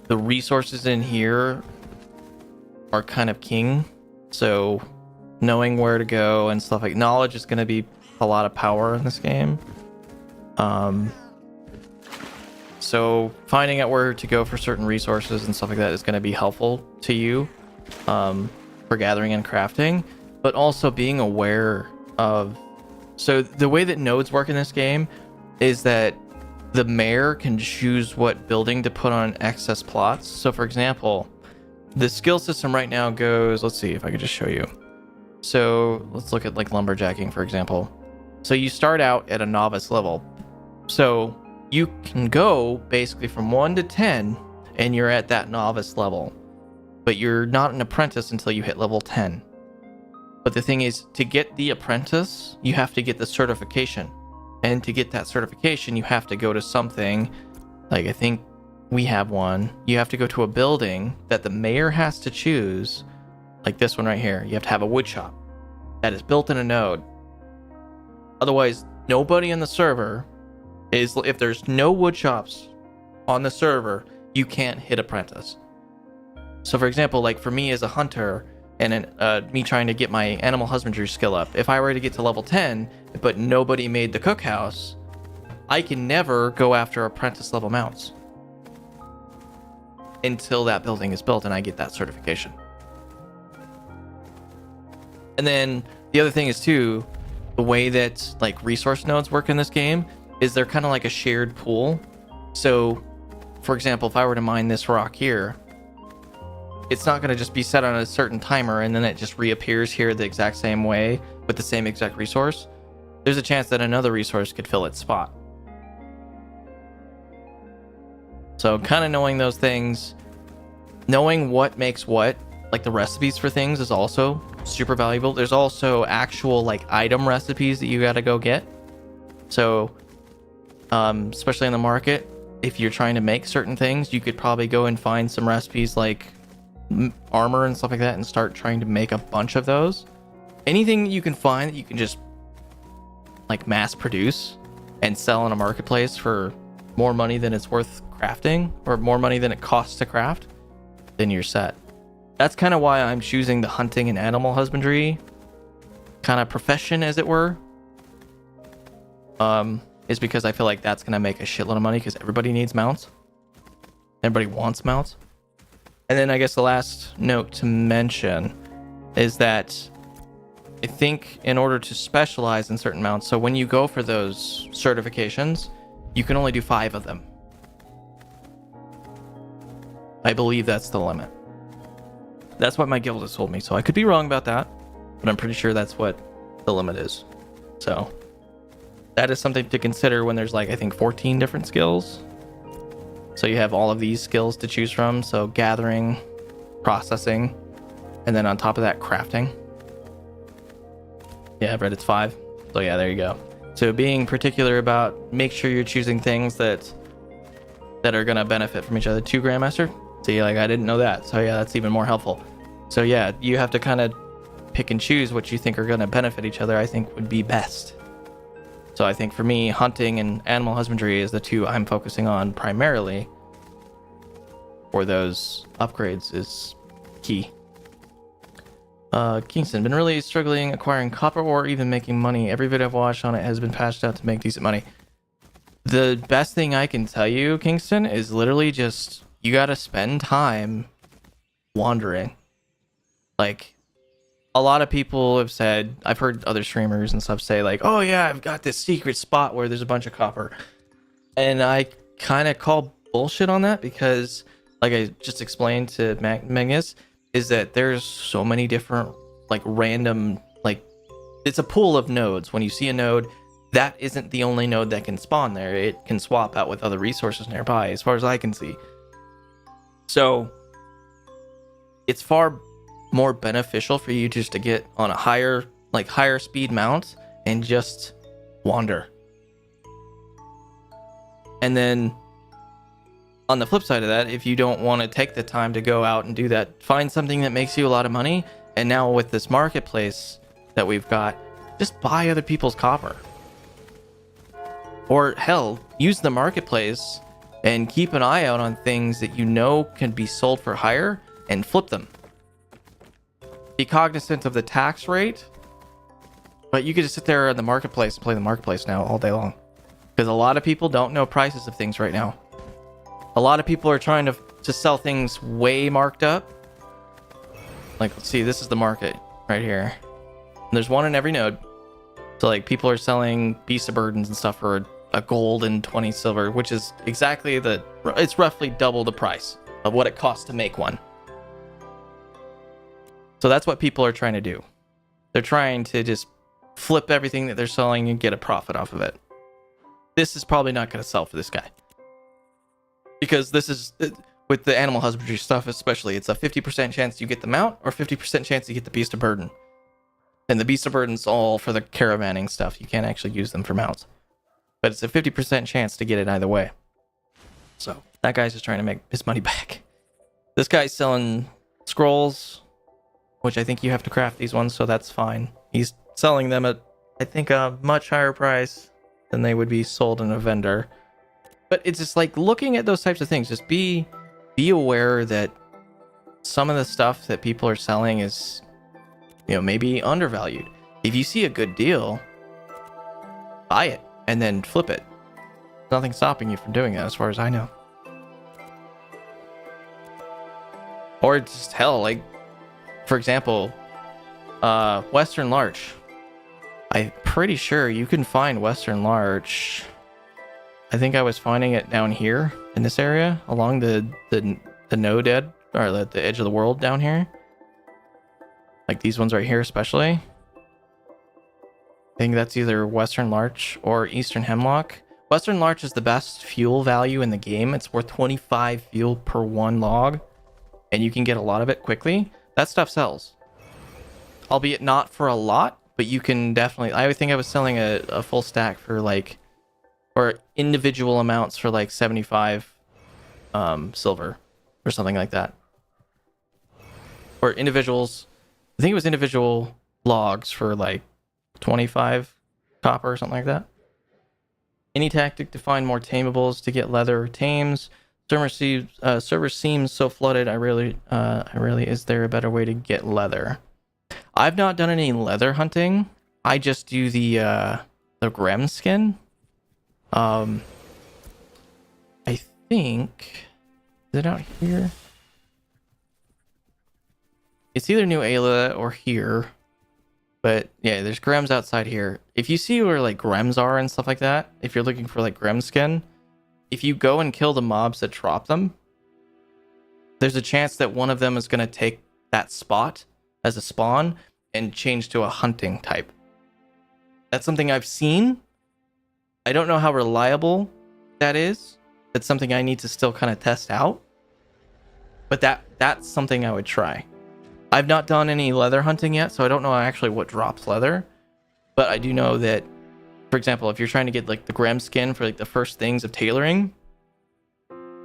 the resources in here are kind of king. So knowing where to go and stuff like knowledge is going to be a lot of power in this game. So finding out where to go for certain resources and stuff like that is going to be helpful to you for gathering and crafting, but also being aware of, so the way that nodes work in this game is that the mayor can choose what building to put on excess plots. So for example, the skill system right now goes, let's see if I could just show you. So let's look at like lumberjacking, for example. So you start out at a novice level. So you can go basically from 1 to 10 and you're at that novice level, but you're not an apprentice until you hit level 10. But the thing is, to get the apprentice, you have to get the certification. And to get that certification, you have to go to something, like I think we have one. You have to go to a building that the mayor has to choose, like this one right here. You have to have a wood shop that is built in a node. Otherwise, nobody on the server is, if there's no wood shops on the server, you can't hit apprentice. So for example, like for me as a hunter, and me trying to get my animal husbandry skill up, if I were to get to level 10, but nobody made the cookhouse, I can never go after apprentice level mounts until that building is built and I get that certification. And then the other thing is too, the way that like resource nodes work in this game is they're kind of like a shared pool. So for example, if I were to mine this rock here, it's not going to just be set on a certain timer and then it just reappears here the exact same way with the same exact resource. There's a chance that another resource could fill its spot. So kind of knowing those things, knowing what makes what, like the recipes for things is also super valuable. There's also actual like item recipes that you got to go get. So especially in the market, if you're trying to make certain things, you could probably go and find some recipes like armor and stuff like that and start trying to make a bunch of those. Anything that you can find that you can just like mass produce and sell in a marketplace for more money than it's worth crafting, or more money than it costs to craft, then you're set. That's kind of why I'm choosing the hunting and animal husbandry kind of profession, as it were, is because I feel like that's going to make a shitload of money because everybody needs mounts. Everybody wants mounts. And then I guess the last note to mention is that I think in order to specialize in certain mounts, so when you go for those certifications, you can only do 5 of them. I believe that's the limit. That's what my guild has told me, so I could be wrong about that, but I'm pretty sure that's what the limit is. So that is something to consider when there's like, I think 14 different skills. So you have all of these skills to choose from. So gathering, processing, and then on top of that, crafting. Yeah, I've read it's 5. So yeah, there you go. So being particular about, make sure you're choosing things that are going to benefit from each other. 2 Grandmaster? See, like, I didn't know that. So yeah, that's even more helpful. So yeah, you have to kind of pick and choose what you think are going to benefit each other, I think would be best. So I think for me, hunting and animal husbandry is the 2 I'm focusing on primarily for those upgrades is key. Kingston, been really struggling acquiring copper ore, even making money. Every video I've watched on it has been patched out to make decent money. The best thing I can tell you, Kingston, is literally just, you gotta spend time wandering. Like, a lot of people have said, I've heard other streamers and stuff say like, oh yeah, I've got this secret spot where there's a bunch of copper. And I kind of call bullshit on that because, like I just explained to Magnus, is that there's so many different, like, random, like, it's a pool of nodes. When you see a node, that isn't the only node that can spawn there. It can swap out with other resources nearby, as far as I can see. So it's far more beneficial for you just to get on a higher speed mount and just wander. And then on the flip side of that, if you don't want to take the time to go out and do that, find something that makes you a lot of money. And now with this marketplace that we've got, just buy other people's copper. Or hell, use the marketplace and keep an eye out on things that you know can be sold for higher and flip them. Be cognizant of the tax rate, but you could just sit there in the marketplace and play the marketplace now all day long. Because a lot of people don't know prices of things right now. A lot of people are trying to sell things way marked up. Like, let's see, this is the market right here. And there's one in every node. So like, people are selling beast of burdens and stuff for a gold and 20 silver, which is exactly it's roughly double the price of what it costs to make one. So that's what people are trying to do. They're trying to just flip everything that they're selling and get a profit off of it. This is probably not going to sell for this guy. Because this is, with the animal husbandry stuff especially, it's a 50% chance you get the mount or 50% chance you get the beast of burden. And the beast of burden's all for the caravanning stuff. You can't actually use them for mounts. But it's a 50% chance to get it either way. So that guy's just trying to make his money back. This guy's selling scrolls, which I think you have to craft these ones, so that's fine. He's selling them at, I think, a much higher price than they would be sold in a vendor. But it's just like, looking at those types of things, just be aware that some of the stuff that people are selling is, you know, maybe undervalued. If you see a good deal, buy it and then flip it. Nothing stopping you from doing that, as far as I know. Or just hell, like, for example, Western Larch. I'm pretty sure you can find Western Larch. I think I was finding it down here in this area, along the node edge, or the edge of the world down here. Like these ones right here, especially. I think that's either Western Larch or Eastern Hemlock. Western Larch is the best fuel value in the game. It's worth 25 fuel per 1 log, and you can get a lot of it quickly. That stuff sells. Albeit not for a lot, but you can definitely... I think I was selling a full stack for like... or individual amounts for like 75 silver or something like that. Or individuals... I think it was individual logs for like 25 copper or something like that. Any tactic to find more tamables to get leather tames. Server seems so flooded. I really is there a better way to get leather? I've not done any leather hunting. I just do the Grem skin. I think, is it out here? It's either New Ayla or here. But yeah, there's Grems outside here. If you see where like Grems are and stuff like that, if you're looking for like Grem skin, if you go and kill the mobs that drop them, there's a chance that one of them is going to take that spot as a spawn and change to a hunting type. That's something I've seen. I don't know how reliable that is. That's something I need to still kind of test out. But that's something I would try. I've not done any leather hunting yet, so I don't know actually what drops leather. But I do know that, for example, if you're trying to get like the Grem skin for like the first things of tailoring,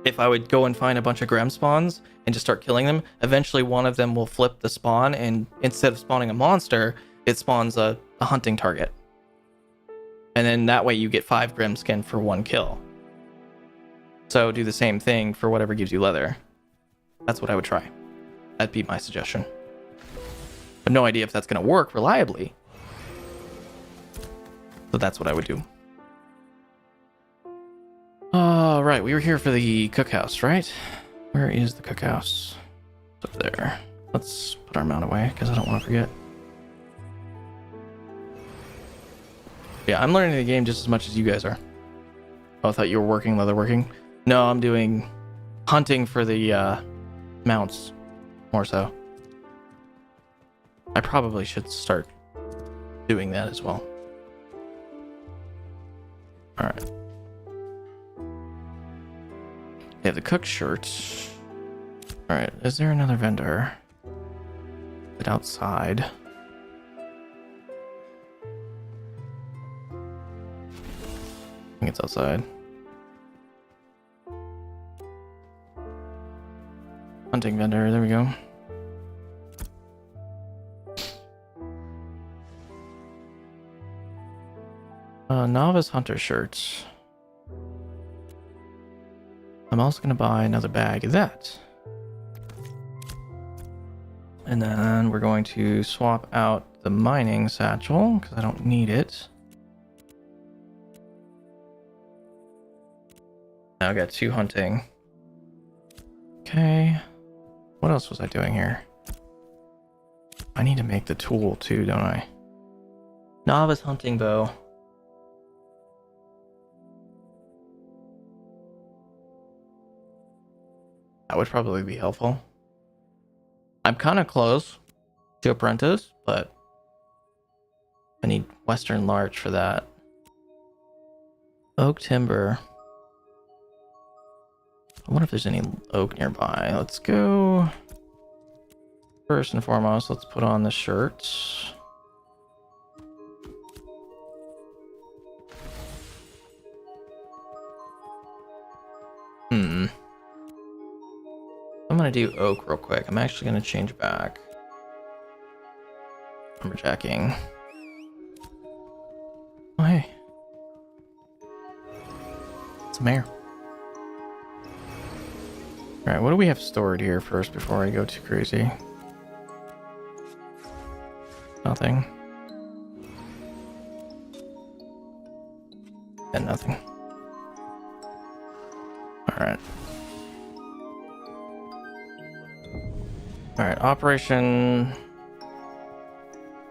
if I would go and find a bunch of Grem spawns and just start killing them, eventually one of them will flip the spawn, and instead of spawning a monster, it spawns a hunting target. And then that way you get 5 Grem skin for 1 kill. So do the same thing for whatever gives you leather. That's what I would try. That'd be my suggestion. But no idea if that's going to work reliably. So that's what I would do. Right, we were here for the cookhouse, right? Where is the cookhouse? It's up there. Let's put our mount away, because I don't want to forget. Yeah, I'm learning the game just as much as you guys are. Oh, I thought you were working, leatherworking. No, I'm doing hunting for the mounts, more so. I probably should start doing that as well. Alright. They have the cook shirt. Alright, is there another vendor? Is it outside? I think it's outside. Hunting vendor, there we go. Novice hunter shirts. I'm also going to buy another bag of that. And then we're going to swap out the mining satchel because I don't need it. Now I got 2 hunting. Okay. What else was I doing here? I need to make the tool too, don't I? Novice hunting bow. That would probably be helpful. I'm kind of close to apprentice, but I need Western larch for that. Oak timber. I wonder if there's any oak nearby. Let's go. First and foremost, let's put on the shirts. I'm gonna do oak real quick. I'm actually gonna change back. Lumberjacking. Oh hey. It's a mare. Alright, what do we have stored here first before I go too crazy? Nothing. And nothing. Alright. Alright, operation.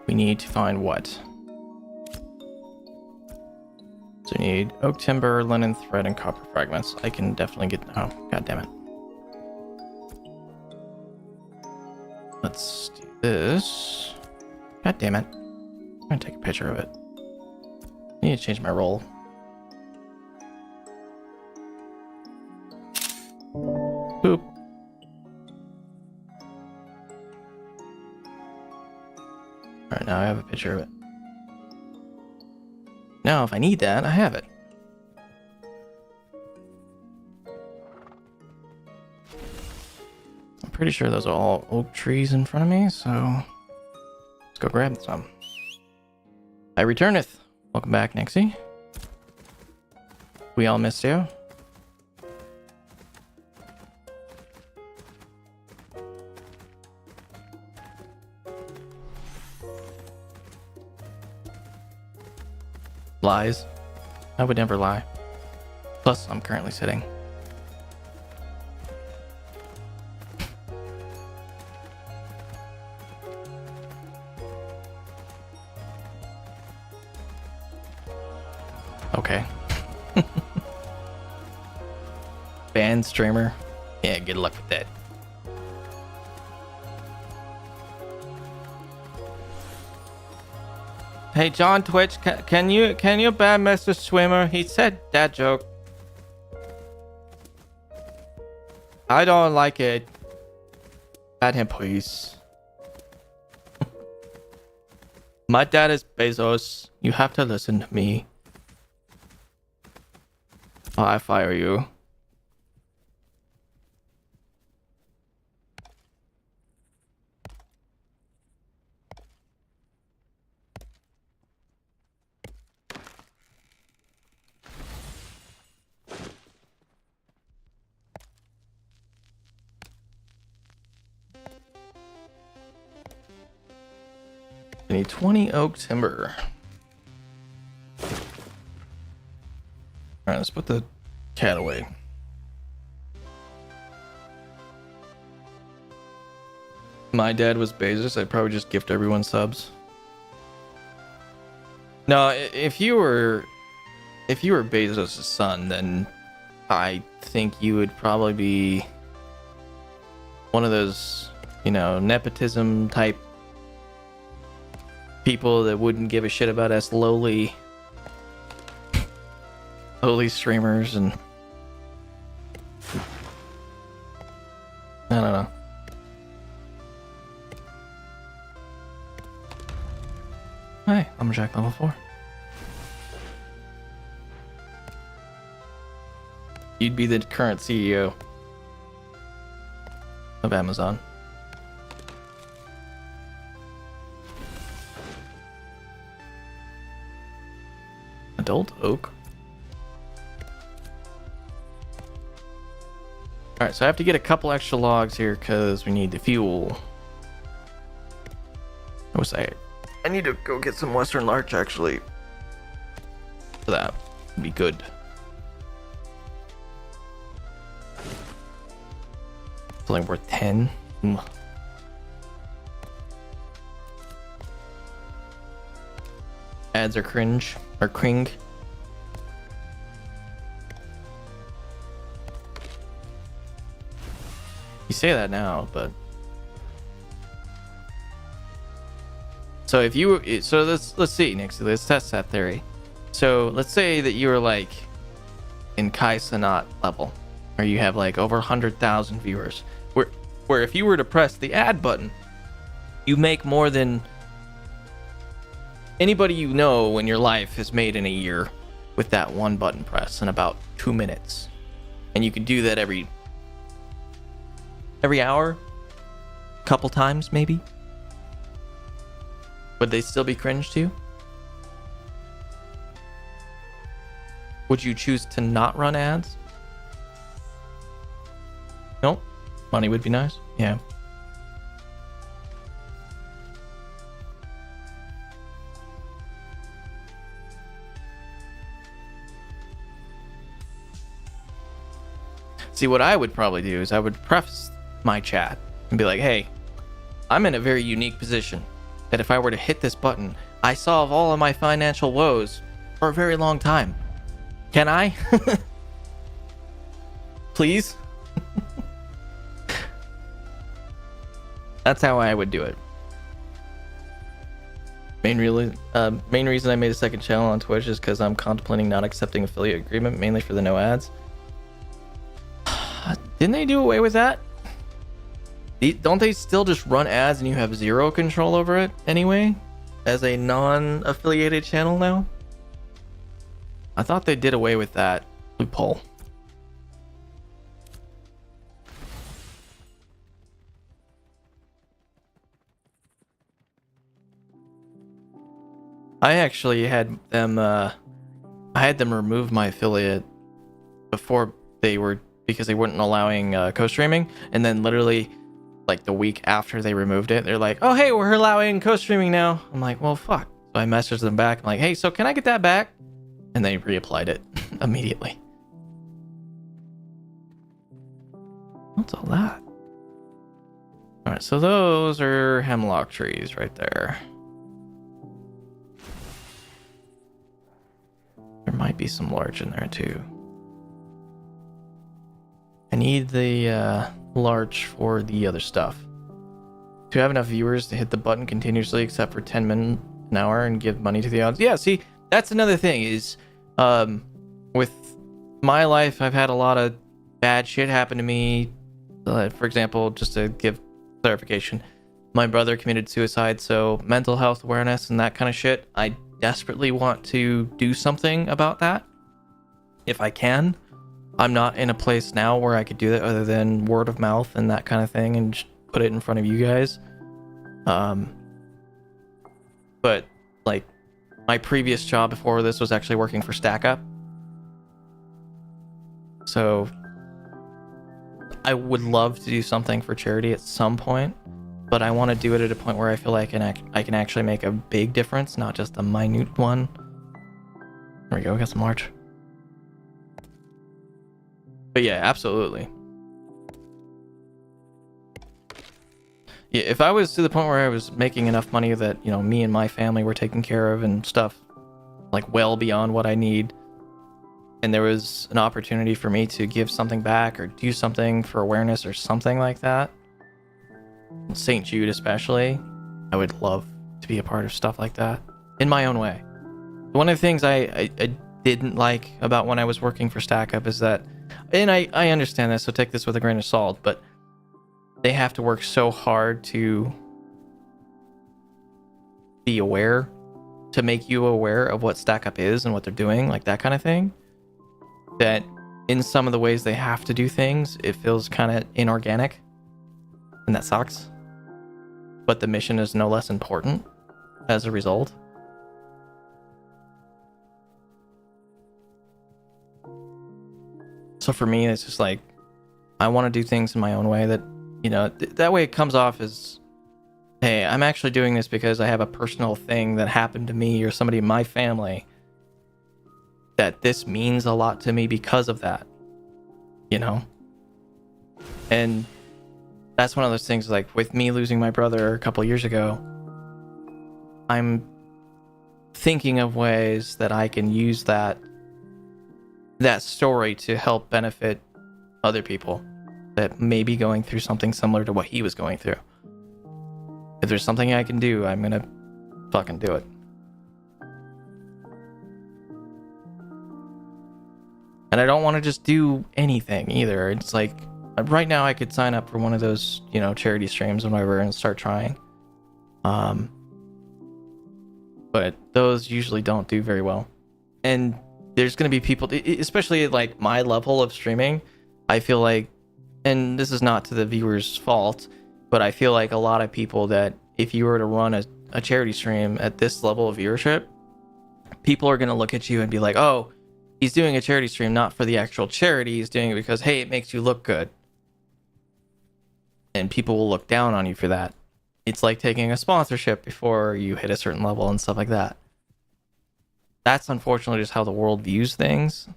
We need to find what? So we need oak timber, linen thread, and copper fragments. I can definitely get. Oh, god damn it. Let's do this. God damn it. I'm gonna take a picture of it. I need to change my roll. Boop. Alright, now I have a picture of it. Now, if I need that, I have it. I'm pretty sure those are all oak trees in front of me, so let's go grab some. I returneth. Welcome back, Nixie. We all missed you. Lies. I would never lie. Plus, I'm currently sitting. Okay. Band streamer. Yeah, good luck with that. Hey, John Twitch, can you ban Mr. Swimmer? He said that joke. I don't like it. Ban him, please. My dad is Bezos. You have to listen to me. Oh, I fire you. I need 20 oak timber. Alright, let's put the cat away. My dad was Bezos, I'd probably just gift everyone subs. No, if you were Bezos' son, then I think you would probably be one of those, you know, nepotism type people that wouldn't give a shit about us lowly streamers, and I don't know. Hey, Lumberjack level 4. You'd be the current CEO of Amazon. Adult oak. Alright, so I have to get a couple extra logs here because we need the fuel. I need to go get some Western Larch actually. So that would be good. It's only worth 10. Ads are cringe. Or cring. You say that now, but so if you let's see, Nixie, let's test that theory. So let's say that you were like in Kai Sanat level, or you have like over 100,000 viewers, where if you were to press the add button, you make more than anybody you know in your life has made in a year with that one button press in about 2 minutes. And you can do that every hour, couple times maybe. Would they still be cringe to you? Would you choose to not run ads? Nope. Money would be nice. Yeah. See, what I would probably do is I would preface my chat and be like, hey, I'm in a very unique position that if I were to hit this button, I solve all of my financial woes for a very long time. Can I? Please? That's how I would do it. Main reason I made a second channel on Twitch is because I'm contemplating not accepting affiliate agreement, mainly for the no ads. Didn't they do away with that? Don't they still just run ads and you have zero control over it anyway? As a non-affiliated channel now? I thought they did away with that loophole. I actually had them remove my affiliate before because they weren't allowing co-streaming, and then literally like the week after they removed it, they're like, oh hey, we're allowing co-streaming now. I'm like, well fuck. So I messaged them back. I'm like, hey, so can I get that back? and they reapplied it immediately. What's all that? All right, so those are hemlock trees right there. There might be some larch in there too. I need the larch for the other stuff. To have enough viewers to hit the button continuously except for 10 minutes an hour and give money to the audience. Yeah, see, that's another thing is with my life, I've had a lot of bad shit happen to me. For example, just to give clarification, my brother committed suicide, so mental health awareness and that kind of shit, I desperately want to do something about that if I can. I'm not in a place now where I could do that other than word of mouth and that kind of thing and just put it in front of you guys. But like my previous job before this was actually working for Stack Up. So I would love to do something for charity at some point, but I want to do it at a point where I feel like I can actually make a big difference, not just a minute one. There we go, we got some larch. But yeah, absolutely. Yeah, if I was to the point where I was making enough money that, you know, me and my family were taken care of and stuff, like well beyond what I need, and there was an opportunity for me to give something back or do something for awareness or something like that, St. Jude especially, I would love to be a part of stuff like that in my own way. One of the things I didn't like about when I was working for Stack Up is that, and I understand this, so take this with a grain of salt, but they have to work so hard to be aware, to make you aware of what Stack Up is and what they're doing, like that kind of thing, that in some of the ways they have to do things, it feels kind of inorganic, and that sucks. But the mission is no less important as a result. So for me, it's just like, I want to do things in my own way that, you know, that way it comes off as, hey, I'm actually doing this because I have a personal thing that happened to me or somebody in my family that this means a lot to me because of that, you know? And that's one of those things, like with me losing my brother a couple years ago, I'm thinking of ways that I can use that story to help benefit other people that may be going through something similar to what he was going through. If there's something I can do, I'm gonna fucking do it. And I don't want to just do anything either. It's like, right now I could sign up for one of those, you know, charity streams or whatever and start trying. But those usually don't do very well. And there's going to be people, especially at like my level of streaming, I feel like, and this is not to the viewers' fault, but I feel like a lot of people that if you were to run a charity stream at this level of viewership, people are going to look at you and be like, oh, he's doing a charity stream not for the actual charity, he's doing it because, hey, it makes you look good. And people will look down on you for that. It's like taking a sponsorship before you hit a certain level and stuff like that. That's unfortunately just how the world views things.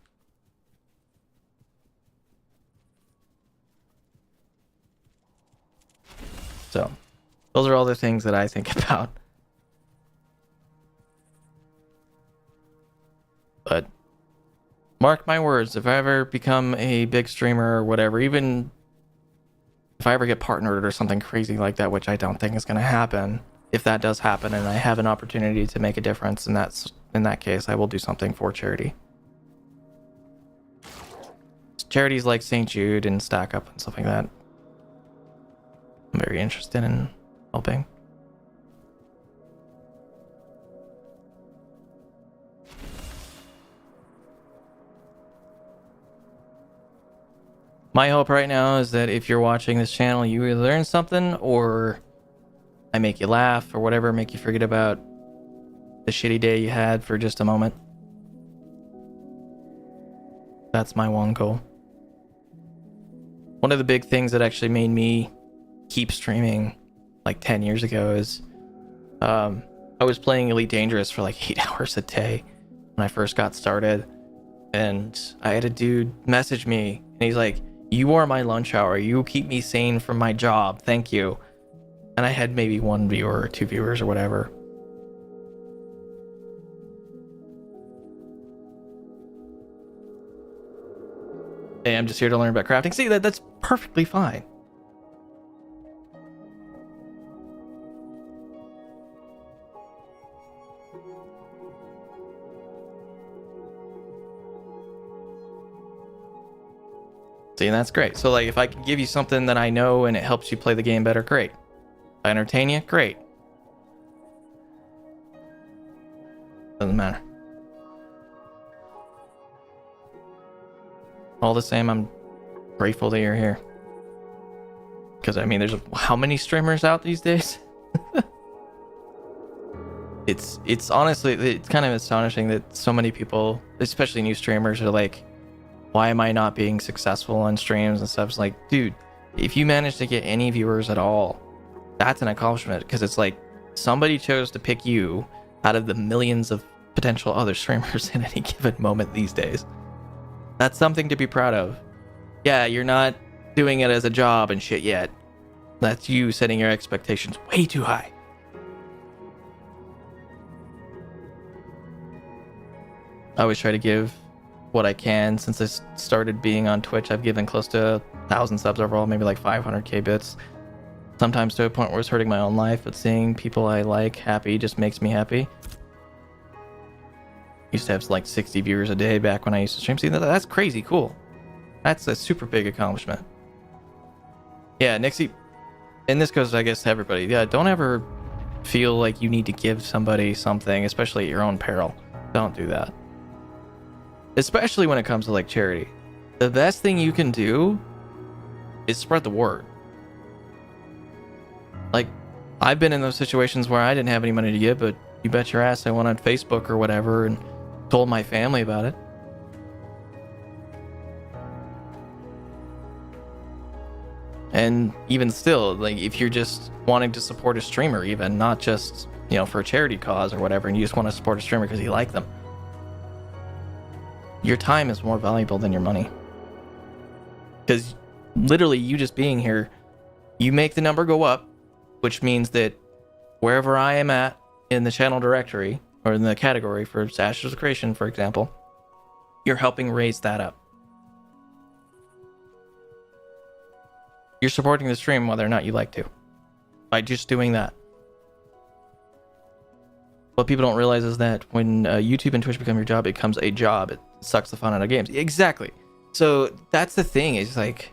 So, those are all the things that I think about. But mark my words, if I ever become a big streamer or whatever, even if I ever get partnered or something crazy like that, which I don't think is going to happen, if that does happen and I have an opportunity to make a difference, and that's in that case, I will do something for charity. Charities like St. Jude and Stack Up and stuff like that, I'm very interested in helping. My hope right now is that if you're watching this channel, you either learn something or I make you laugh or whatever, make you forget about the shitty day you had for just a moment. That's my one goal. One of the big things that actually made me keep streaming like 10 years ago is I was playing Elite Dangerous for like 8 hours a day. when I first got started, and I had a dude message me, and he's like, "You are my lunch hour. You keep me sane from my job. Thank you." And I had maybe 1 viewer or 2 viewers or whatever. Hey, I'm just here to learn about crafting. See, that's perfectly fine. See, and that's great. So, like, if I can give you something that I know and it helps you play the game better, great. If I entertain you, great. Doesn't matter. All the same, I'm grateful that you're here. Because, I mean, there's how many streamers out these days? It's honestly, it's kind of astonishing that so many people, especially new streamers, are like, why am I not being successful on streams and stuff? It's like, dude, if you manage to get any viewers at all, that's an accomplishment. Because it's like, somebody chose to pick you out of the millions of potential other streamers in any given moment these days. That's something to be proud of. Yeah, you're not doing it as a job and shit yet. That's you setting your expectations way too high. I always try to give what I can. Since I started being on Twitch, I've given close to 1,000 subs overall, maybe like 500k bits. Sometimes to a point where it's hurting my own life, but seeing people I like happy just makes me happy. Used to have like 60 viewers a day back when I used to stream. See, that's crazy cool. That's a super big accomplishment. Yeah, Nixie, and this goes, I guess, to everybody. Yeah, don't ever feel like you need to give somebody something, especially at your own peril. Don't do that. Especially when it comes to like charity. The best thing you can do is spread the word. Like, I've been in those situations where I didn't have any money to give, but you bet your ass I went on Facebook or whatever and told my family about it. And even still, like, if you're just wanting to support a streamer, even not just, you know, for a charity cause or whatever, and you just want to support a streamer because you like them, your time is more valuable than your money. Because literally, you just being here, you make the number go up, which means that wherever I am at in the channel directory, or in the category for Ashes of Creation, for example, you're helping raise that up. You're supporting the stream whether or not you like to, by just doing that. What people don't realize is that when YouTube and Twitch become your job, it becomes a job. It sucks the fun out of games. Exactly. So that's the thing, is like,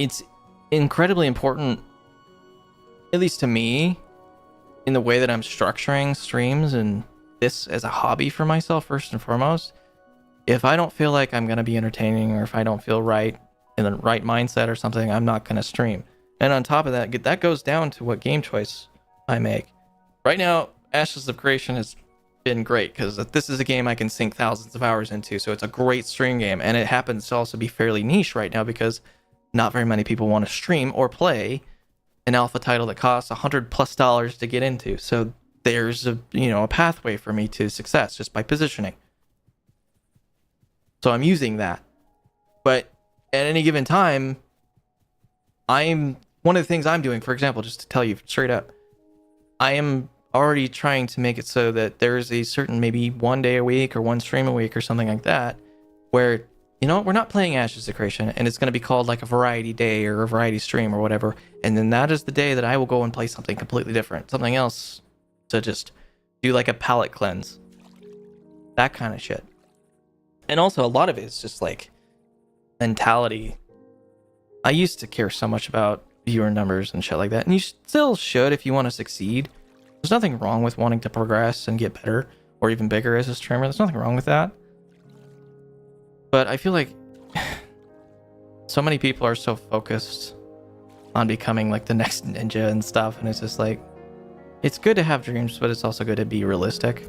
it's incredibly important, at least to me, in the way that I'm structuring streams and this as a hobby for myself, first and foremost. If I don't feel like I'm going to be entertaining, or if I don't feel right in the right mindset or something, I'm not going to stream. And on top of that, that goes down to what game choice I make. Right now, Ashes of Creation has been great because this is a game I can sink thousands of hours into, so it's a great stream game. And it happens to also be fairly niche right now because not very many people want to stream or play an alpha title that costs $100+ to get into. So there's a pathway for me to success just by positioning. So I'm using that. But at any given time, one of the things I'm doing, for example, just to tell you straight up, I am already trying to make it so that there's a certain, maybe 1 day a week or 1 stream a week or something like that, where, we're not playing Ashes of Creation, and it's going to be called like a variety day or a variety stream or whatever. And then that is the day that I will go and play something completely different, something else, to just do like a palate cleanse, that kind of shit. And also a lot of it is just like mentality. I used to care so much about viewer numbers and shit like that, and you still should if you want to succeed. There's nothing wrong with wanting to progress and get better or even bigger as a streamer. There's nothing wrong with that. But I feel like so many people are so focused on becoming like the next ninja and stuff, and it's just like, it's good to have dreams, but it's also good to be realistic.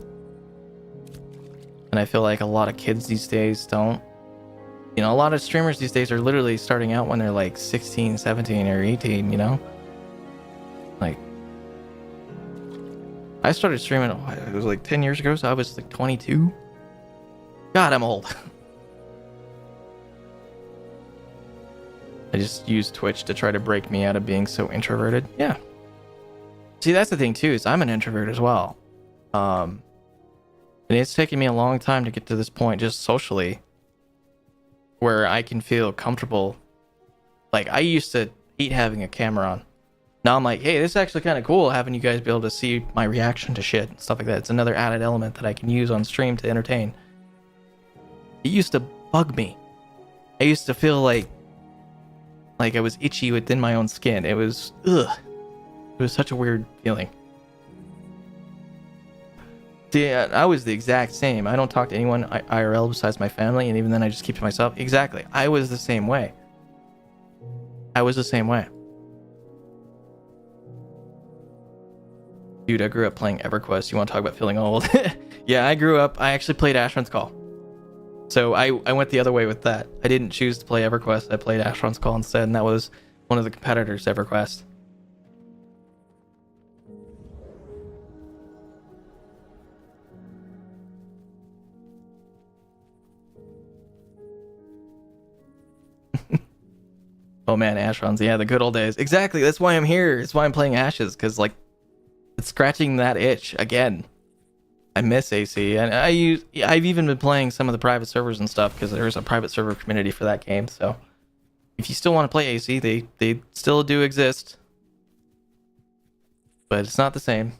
And I feel like a lot of kids these days don't. A lot of streamers these days are literally starting out when they're like 16, 17, or 18, Like, I started streaming, it was like 10 years ago, so I was like 22. God, I'm old. I just use Twitch to try to break me out of being so introverted. Yeah. See, that's the thing too, is I'm an introvert as well. And it's taken me a long time to get to this point just socially where I can feel comfortable. Like, I used to hate having a camera on. Now I'm like, hey, this is actually kind of cool having you guys be able to see my reaction to shit and stuff like that. It's another added element that I can use on stream to entertain. It used to bug me. I used to feel like I was itchy within my own skin. It was, ugh. It was such a weird feeling. See, I was the exact same. I don't talk to anyone IRL besides my family, and even then I just keep to myself. Exactly. I was the same way. Dude, I grew up playing EverQuest. You want to talk about feeling old? Yeah, I actually played Ashran's Call. So I went the other way with that. I didn't choose to play EverQuest. I played Ashran's Call instead, and that was one of the competitors to EverQuest. Oh man, Ashran's, yeah, the good old days. Exactly, that's why I'm here. That's why I'm playing Ashes, because like it's scratching that itch again. I miss AC, and I've even been playing some of the private servers and stuff because there's a private server community for that game. So if you still want to play AC, they still do exist, but it's not the same.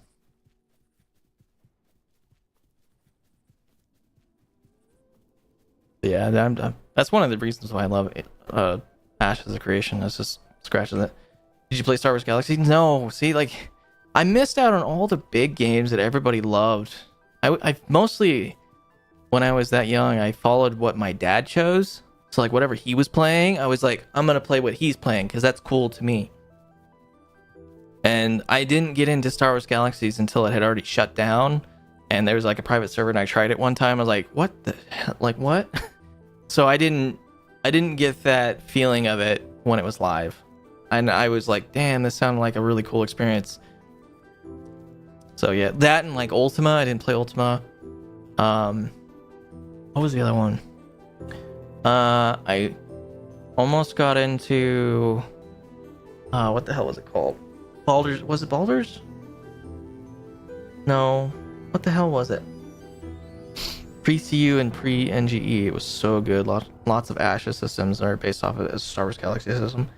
Yeah, that's one of the reasons why I love it. Ash as a creation. That's just scratching it. Did you play Star Wars Galaxy? No. See, like, I missed out on all the big games that everybody loved. I mostly, when I was that young, I followed what my dad chose. So like whatever he was playing, I was like, I'm gonna play what he's playing because that's cool to me. And I didn't get into Star Wars Galaxies until it had already shut down. And there was like a private server, and I tried it one time. I was like, what the hell? Like, what? So I didn't get that feeling of it when it was live. And I was like, damn, this sounded like a really cool experience. So yeah, that and like Ultima. I didn't play Ultima. What was the other one? I almost got into what the hell was it called? Baldur's, was it Baldur's? No. What the hell was it? Pre-CU and pre-NGE. It was so good. Lots of Ashes systems are based off of a Star Wars Galaxy system.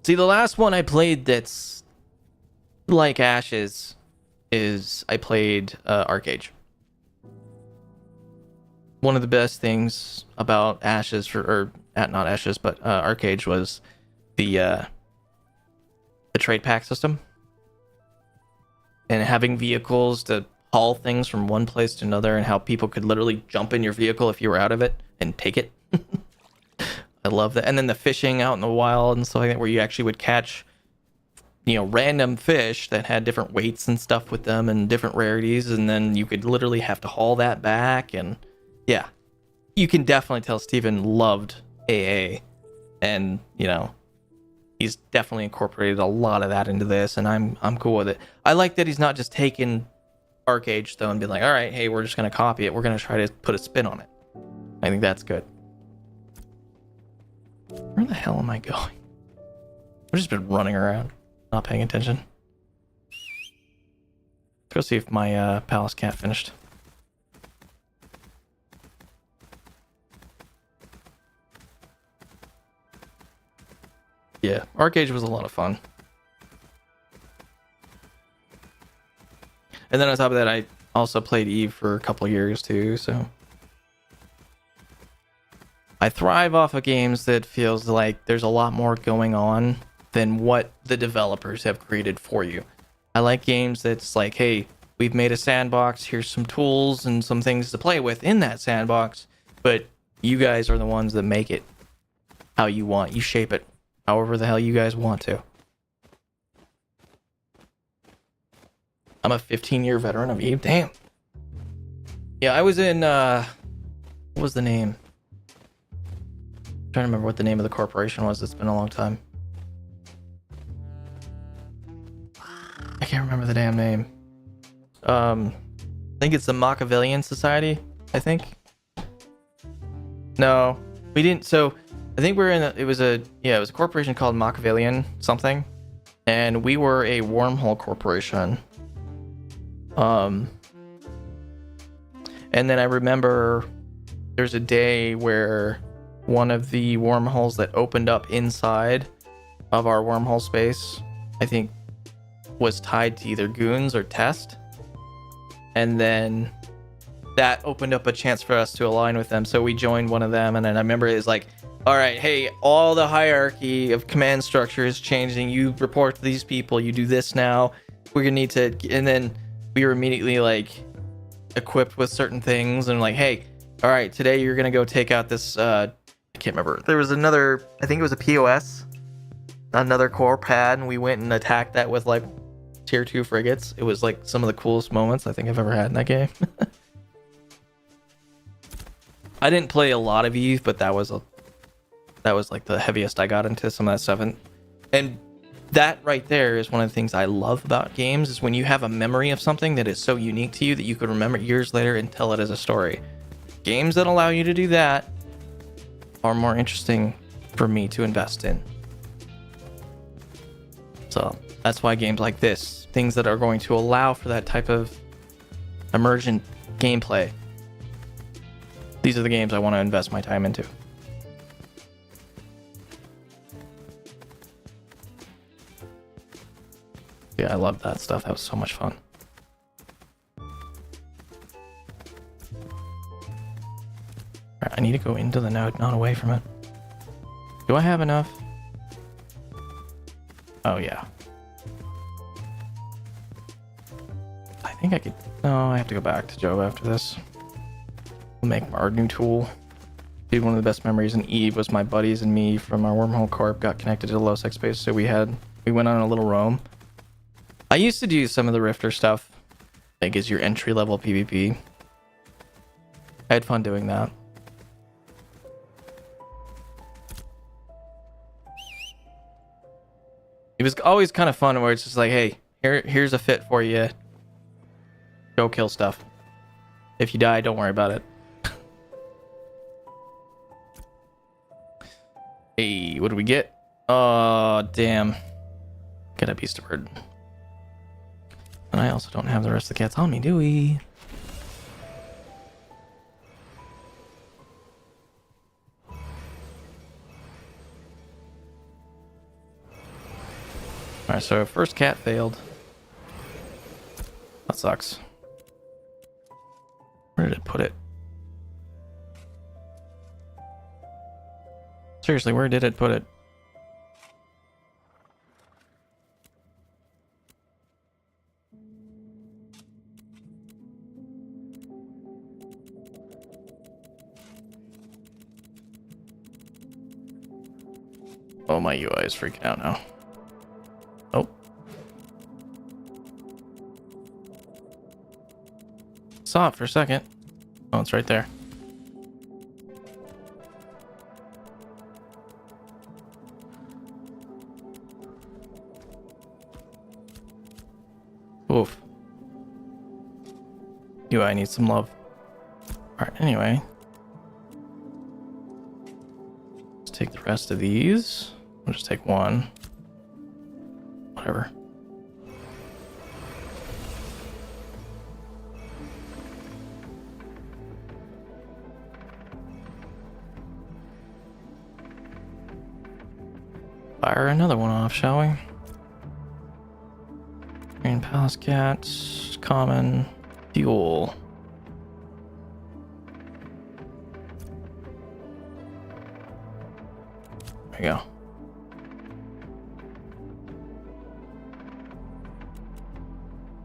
See, the last one I played that's like Ashes is I played Arcade. One of the best things about Ashes not Ashes, but Arcade was the trade pack system and having vehicles to haul things from one place to another, and how people could literally jump in your vehicle if you were out of it and take it. I love that. And then the fishing out in the wild and stuff like that, where you actually would catch, random fish that had different weights and stuff with them and different rarities, and then you could literally have to haul that back. And yeah, you can definitely tell Steven loved AA, and he's definitely incorporated a lot of that into this, and I'm cool with it. I like that he's not just taking Arcade though and being like, all right, hey, we're just gonna copy it, we're gonna try to put a spin on it. I think that's good. Where the hell am I going? I've just been running around, not paying attention. Let's go see if my palace cat finished. Yeah, Arcade was a lot of fun. And then on top of that, I also played Eve for a couple years too, so I thrive off of games that feels like there's a lot more going on than what the developers have created for you. I like games that's like, hey, we've made a sandbox, here's some tools and some things to play with in that sandbox, but you guys are the ones that make it how you want. You shape it however the hell you guys want to. I'm a 15-year veteran of Eve. Damn. Yeah, I was in, what was the name? I'm trying to remember what the name of the corporation was. It's been a long time. I can't remember the damn name. I think it's the Machiavellian Society, I think. No, we didn't. So I think we're in. It was a corporation called Machiavellian something, and we were a wormhole corporation. And then I remember there's a day where one of the wormholes that opened up inside of our wormhole space, I think, was tied to either goons or test, and then that opened up a chance for us to align with them, so we joined one of them. And then I remember it was like, all right, hey, all the hierarchy of command structure is changing, you report to these people, you do this now, we're gonna need to. And then we were immediately like equipped with certain things, and like, hey, all right, today you're gonna go take out this I can't remember, there was another, I think it was a POS, another core pad, and we went and attacked that with like tier 2 frigates. It was like some of the coolest moments I think I've ever had in that game. I didn't play a lot of Eve, but that was like the heaviest I got into some of that stuff. And that right there is one of the things I love about games, is when you have a memory of something that is so unique to you that you could remember it years later and tell it as a story. Games that allow you to do that are more interesting for me to invest in. So that's why games like this, things that are going to allow for that type of emergent gameplay, these are the games I want to invest my time into. Yeah, I love that stuff. That was so much fun. Alright, I need to go into the node, not away from it. Do I have enough? Oh, yeah. I think I could... No, I have to go back to Joe after this. We'll make our new tool. Dude, one of the best memories in Eve was my buddies and me from our wormhole corp got connected to the low sec space, so we went on a little roam. I used to do some of the Rifter stuff, like as your entry level PvP. I had fun doing that. It was always kind of fun where it's just like, hey, here's a fit for you. Go kill stuff. If you die, don't worry about it. Hey, what do we get? Oh, damn. Get a beast of bird. And I also don't have the rest of the cats on me, do we? Alright, so first cat failed. That sucks. Where did it put it? Seriously, where did it put it? Oh, my UI is freaking out now. Oh. Saw it for a second. Oh, it's right there. Oof. UI needs some love. Alright, anyway. Let's take the rest of these. I'll just take one. Whatever. Fire another one off, shall we? Green Palace Cat, common, fuel. There you go.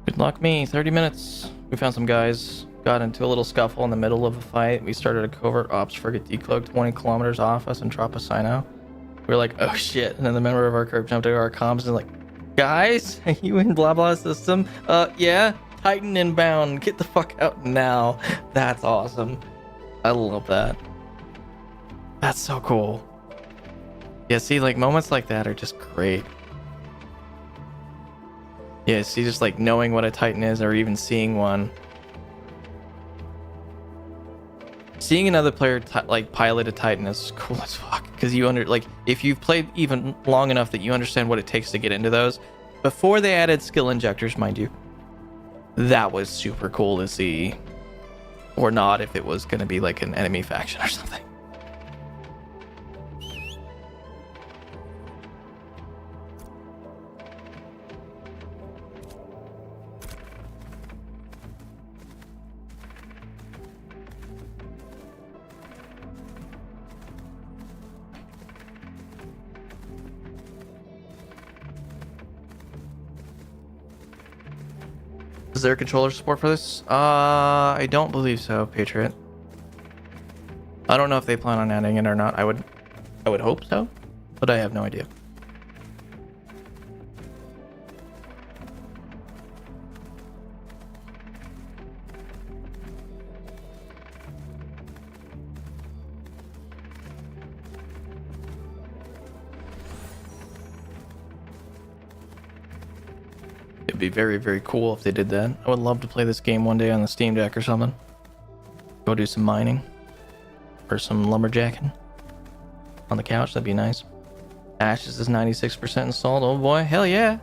Good luck me, 30 minutes. We found some guys, got into a little scuffle in the middle of a fight. We started a covert ops frigate decloaked 20 kilometers off us in Tropicino. We were like, oh shit. And then the member of our group jumped into our comms and like, guys, are you in blah blah system? Yeah, Titan inbound, get the fuck out now. That's awesome. I love that. That's so cool. Yeah, see, like moments like that are just great. Yeah, see, just like knowing what a Titan is or even seeing one. seeing another player like pilot a Titan is cool as fuck, because you like if you've played even long enough that you understand what it takes to get into those. Before they added skill injectors, mind you, that was super cool to see, or not if it was going to be like an enemy faction or something. Is there controller support for this? I don't believe so, Patriot. I don't know if they plan on adding it or not. I would hope so, but I have no idea. It'd be very, very cool if they did that. I would love to play this game one day on the Steam Deck or something. Go do some mining. Or some lumberjacking. On the couch, that'd be nice. Ashes is 96% installed. Oh boy, hell yeah.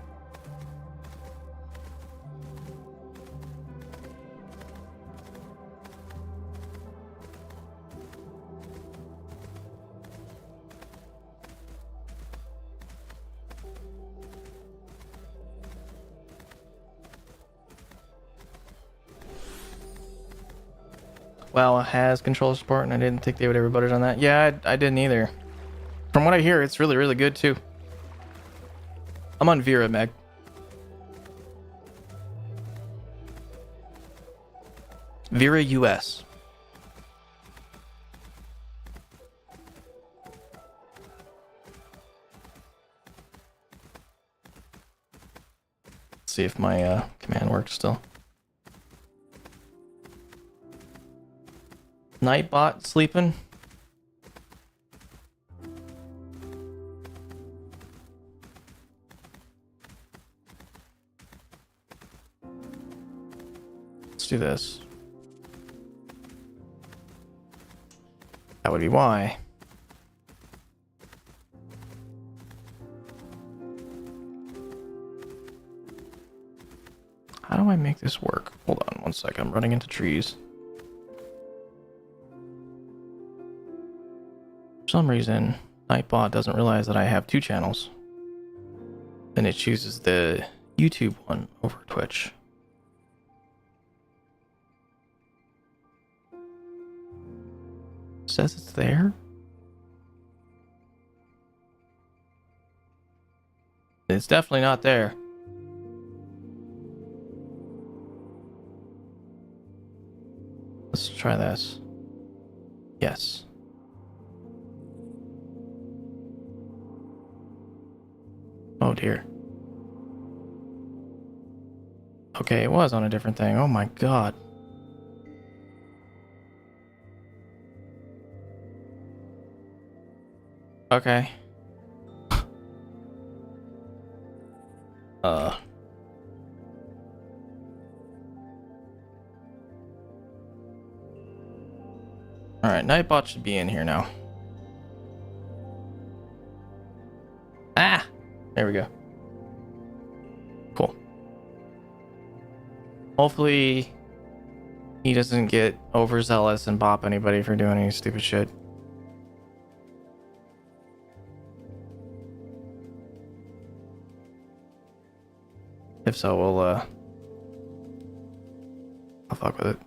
WoW has controller support, and I didn't think they would ever butter on that. Yeah, I didn't either. From what I hear, it's really, really good too. I'm on Vera, Meg. Vera US. Let's see if my command works still. Nightbot sleeping. Let's do this. That would be why. How do I make this work? Hold on one second. I'm running into trees. For some reason, Nightbot doesn't realize that I have two channels. Then it chooses the YouTube one over Twitch. Says it's there? It's definitely not there. Let's try this. Yes. Oh dear. Okay, it was on a different thing. Oh my god. Okay. Alright, Nightbot should be in here now. Ah! There we go. Cool. Hopefully he doesn't get overzealous and bop anybody for doing any stupid shit. If so, we'll I'll fuck with it.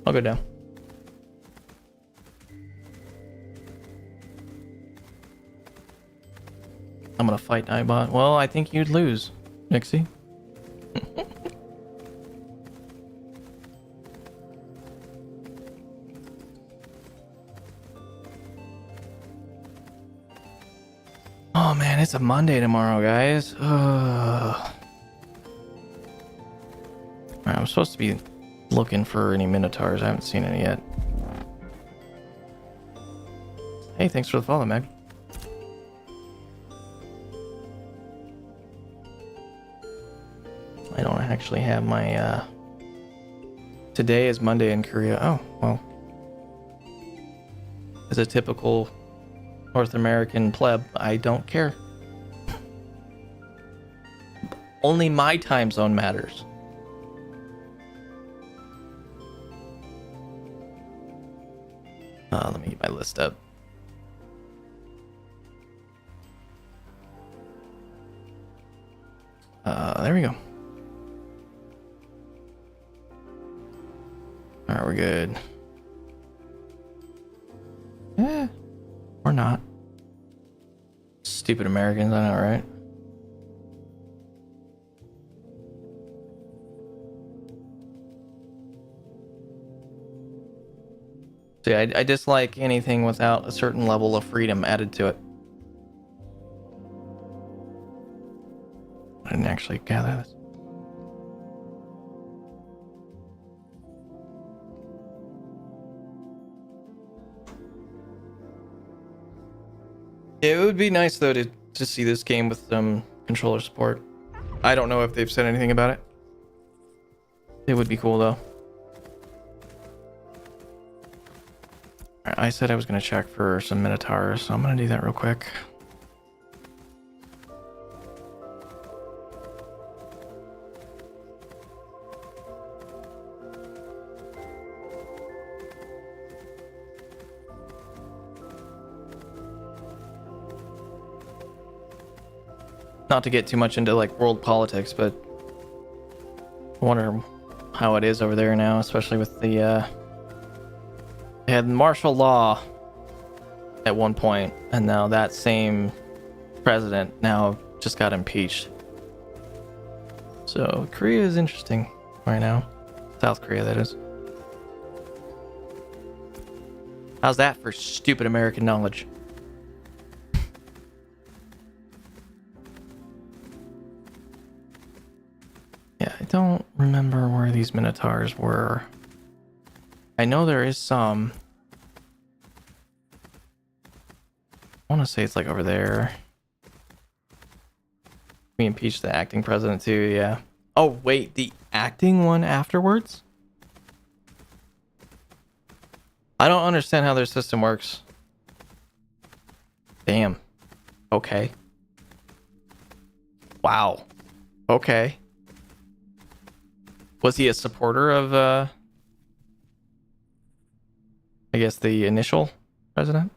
I'll go down. I'm gonna fight Nightbot. Well, I think you'd lose, Nixie. Oh man, it's a Monday tomorrow, guys. Alright, I'm supposed to be looking for any Minotaurs. I haven't seen any yet. Hey, thanks for the follow, Meg. I don't actually have my Today is Monday in Korea. Oh, well. As a typical North American pleb, I don't care. Only my time zone matters. Let me get my list up. There we go. Alright, we're good. Eh, or not. Stupid Americans, I know, right? See, I dislike anything without a certain level of freedom added to it. I didn't actually gather this. It would be nice though to see this game with some controller support. I don't know if they've said anything about it. It would be cool though. Alright, I said I was going to check for some Minotaurs, so I'm going to do that real quick. Not to get too much into like world politics, but I wonder how it is over there now, especially with the they had martial law at one point, and now that same president now just got impeached. So Korea is interesting right now. South Korea, that is. How's that for stupid American knowledge? Yeah, I don't remember where these Minotaurs were. I know there is some. I want to say it's like over there. We impeached the acting president too, yeah. Oh, wait, the acting one afterwards? I don't understand how their system works. Damn. Okay. Wow. Okay. Was he a supporter of, I guess the initial president?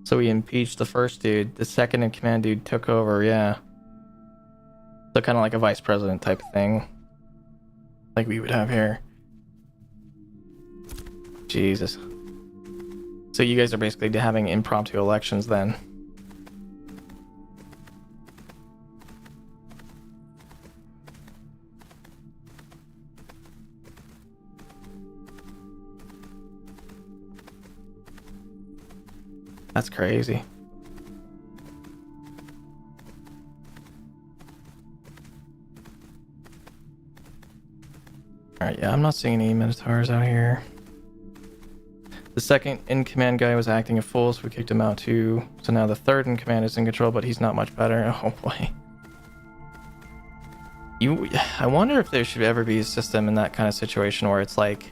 So we impeached the first dude. The second in command dude took over, yeah. So kind of like a vice president type of thing. Like we would have here. Jesus. So you guys are basically having impromptu elections then. That's crazy. Alright, yeah, I'm not seeing any Minotaurs out here. The second in command guy was acting a fool, so we kicked him out too. So now the third in command is in control, but he's not much better. Oh boy. I wonder if there should ever be a system in that kind of situation where it's like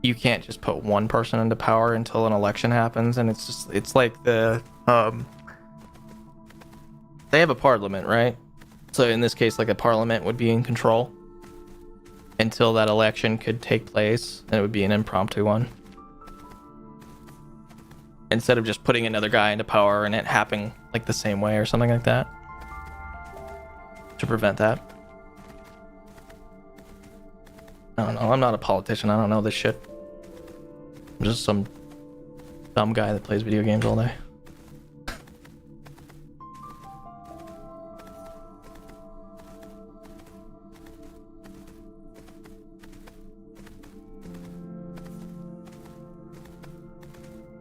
you can't just put one person into power until an election happens, and it's like the they have a parliament, right? So in this case, like a parliament would be in control until that election could take place, and it would be an impromptu one. Instead of just putting another guy into power and it happening like the same way or something like that. To prevent that. I don't know. I'm not a politician. I don't know this shit. I'm just some dumb guy that plays video games all day.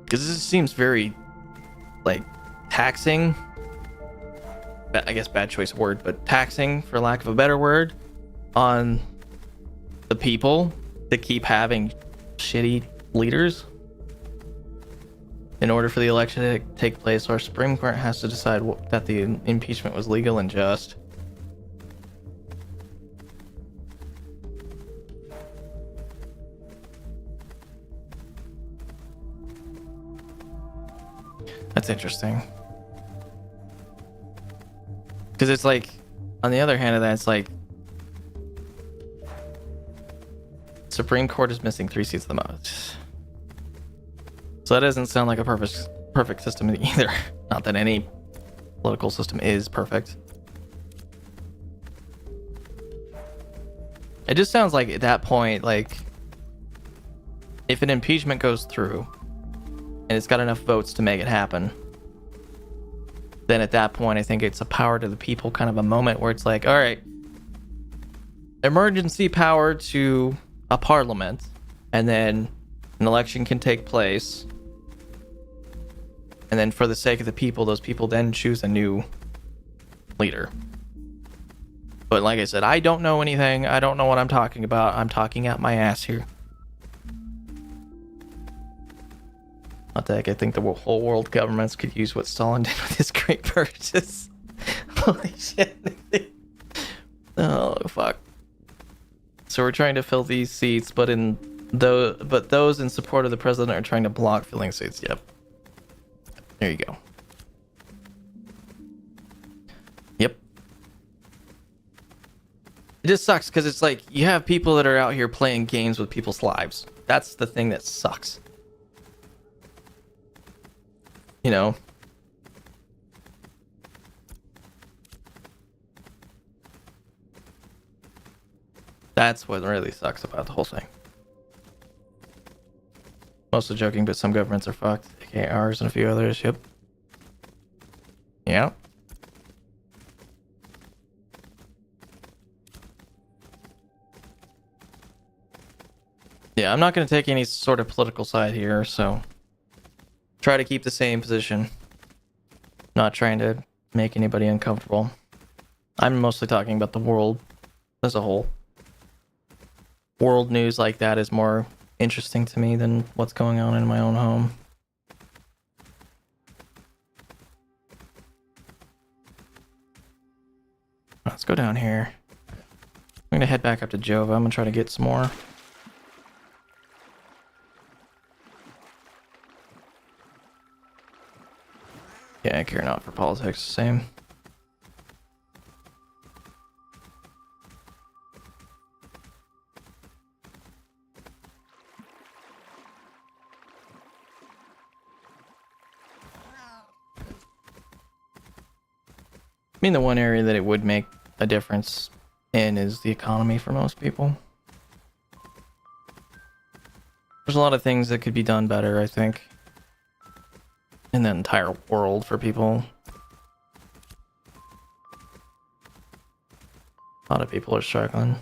Because this seems very, like, taxing. I guess bad choice of word, but taxing, for lack of a better word, on the people to keep having shitty leaders. In order for the election to take place, our Supreme Court has to decide that the impeachment was legal and just. That's interesting. Because it's like, on the other hand of that, it's like Supreme Court is missing 3 seats the most. So that doesn't sound like a perfect system either. Not that any political system is perfect. It just sounds like at that point, like, if an impeachment goes through and it's got enough votes to make it happen, then at that point I think it's a power to the people kind of a moment where it's like, all right, emergency power to a parliament, and then an election can take place, and then for the sake of the people, those people then choose a new leader. But like I said, I don't know anything. I don't know what I'm talking about. I'm talking out my ass here. What the heck? I think the whole world governments could use what Stalin did with his great purchase. Holy shit. Oh, fuck. So we're trying to fill these seats, but those in support of the president are trying to block filling seats. Yep. There you go. Yep. It just sucks because it's like you have people that are out here playing games with people's lives. That's the thing that sucks. You know? That's what really sucks about the whole thing. Mostly joking, but some governments are fucked. aka ours and a few others. Yep. Yeah. Yeah, I'm not going to take any sort of political side here, so try to keep the same position. Not trying to make anybody uncomfortable. I'm mostly talking about the world as a whole. World news like that is more interesting to me than what's going on in my own home. Let's go down here. I'm going to head back up to Jova. I'm going to try to get some more. Yeah, I care not for politics, same. I mean, the one area that it would make a difference in is the economy for most people. There's a lot of things that could be done better, I think, in the entire world for people. A lot of people are struggling.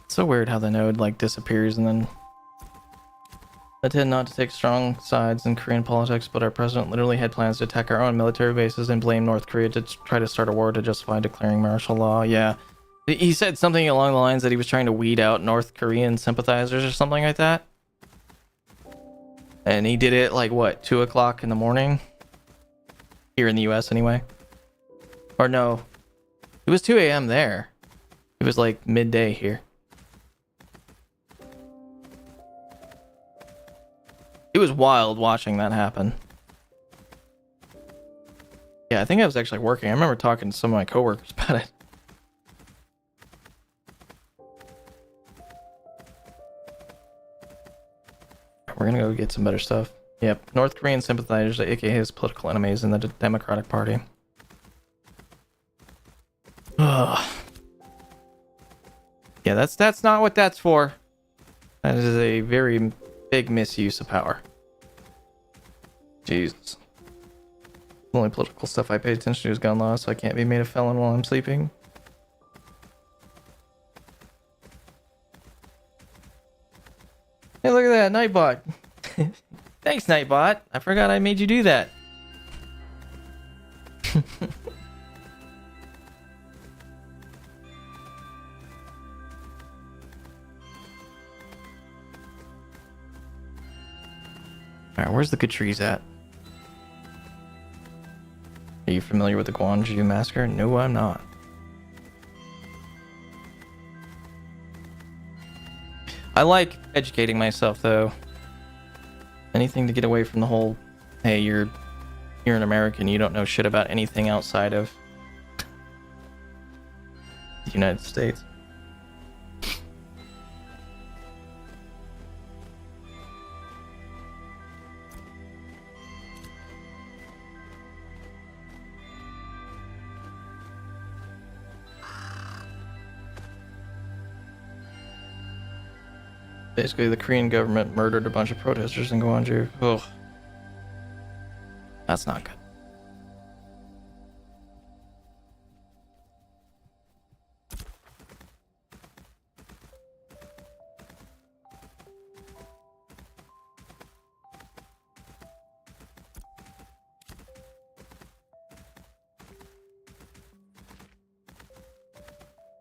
It's so weird how the node like disappears and then I tend not to take strong sides in Korean politics, but our president literally had plans to attack our own military bases and blame North Korea to try to start a war to justify declaring martial law. Yeah. He said something along the lines that he was trying to weed out North Korean sympathizers or something like that. And he did it like, what, 2 o'clock in the morning? Here in the US anyway. Or no. It was 2 a.m. there. It was like midday here. It was wild watching that happen. Yeah, I think I was actually working. I remember talking to some of my coworkers about it. We're gonna go get some better stuff. Yep, North Korean sympathizers, aka his political enemies in the Democratic Party. Ugh. Yeah, that's not what that's for. That is a very big misuse of power. Jesus. The only political stuff I pay attention to is gun laws, so I can't be made a felon while I'm sleeping. Hey, look at that, Nightbot. Thanks, Nightbot. I forgot I made you do that. Alright, where's the good trees at? Are you familiar with the Gwangju massacre? No, I'm not. I like educating myself, though. Anything to get away from the whole, hey, you're an American, you don't know shit about anything outside of the United States. Basically, the Korean government murdered a bunch of protesters in Gwangju. Ugh. That's not good.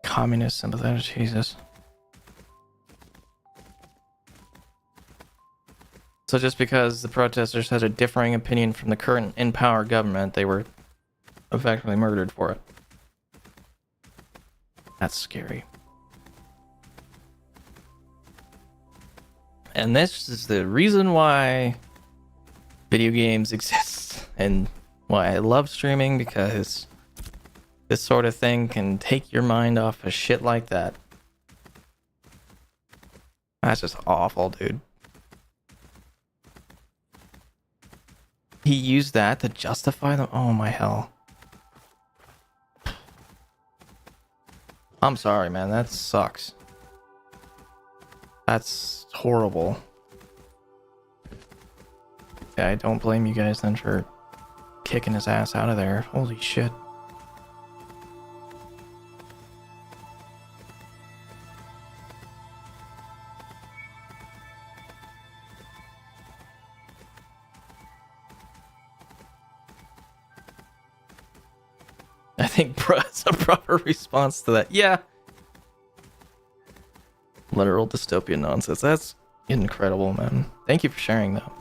Communist sympathetic, Jesus. So just because the protesters had a differing opinion from the current in-power government, they were effectively murdered for it. That's scary. And this is the reason why video games exist and why I love streaming, because this sort of thing can take your mind off of shit like that. That's just awful, dude. He used that to justify them? Oh my hell. I'm sorry, man. That sucks. That's horrible. Yeah, I don't blame you guys then for kicking his ass out of there. Holy shit. I think that's a proper response to that. Yeah. Literal dystopian nonsense. That's incredible, man. Thank you for sharing that.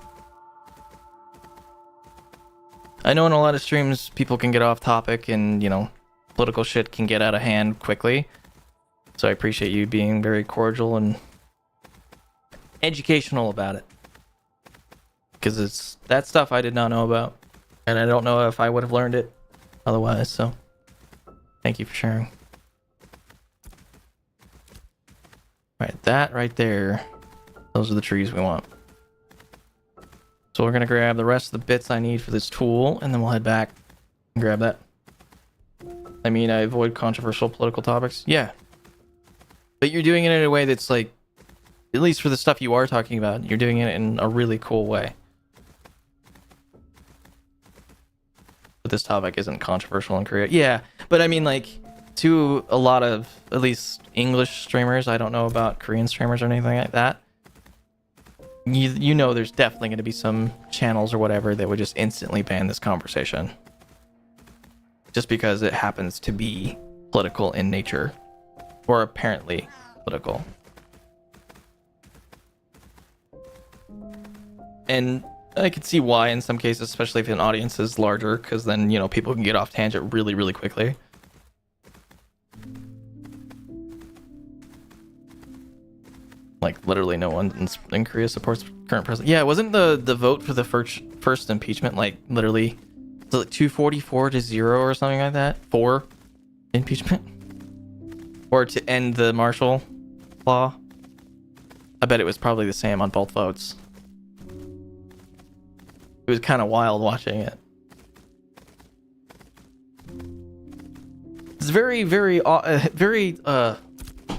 I know in a lot of streams, people can get off topic and, you know, political shit can get out of hand quickly. So I appreciate you being very cordial and educational about it. Because it's that stuff I did not know about. And I don't know if I would have learned it otherwise, so thank you for sharing. Right, that right there, those are the trees we want. So we're gonna grab the rest of the bits I need for this tool, and then we'll head back and grab that. I mean, I avoid controversial political topics. Yeah. But you're doing it in a way that's like, at least for the stuff you are talking about, you're doing it in a really cool way. But this topic isn't controversial in Korea. Yeah, but I mean, like, to a lot of, at least English streamers, I don't know about Korean streamers or anything like that. You know there's definitely going to be some channels or whatever that would just instantly ban this conversation. Just because it happens to be political in nature. Or apparently political. And I could see why in some cases, especially if an audience is larger, because then, you know, people can get off tangent really, really quickly. Like, literally no one in Korea supports current president. Yeah, wasn't the vote for the first impeachment, like, literally, was it like 244 to 0 or something like that? For impeachment? Or to end the martial law? I bet it was probably the same on both votes. It was kind of wild watching it. It's very, very, what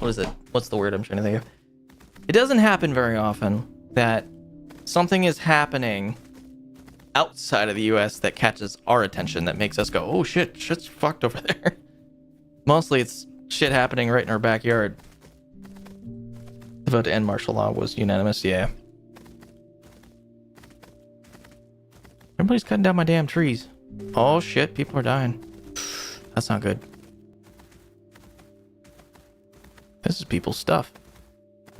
is it? What's the word I'm trying to think of? It doesn't happen very often that something is happening outside of the US that catches our attention, that makes us go, oh shit, shit's fucked over there. Mostly it's shit happening right in our backyard. The vote to end martial law was unanimous, yeah. Everybody's cutting down my damn trees. Oh shit, people are dying. That's not good. This is people's stuff.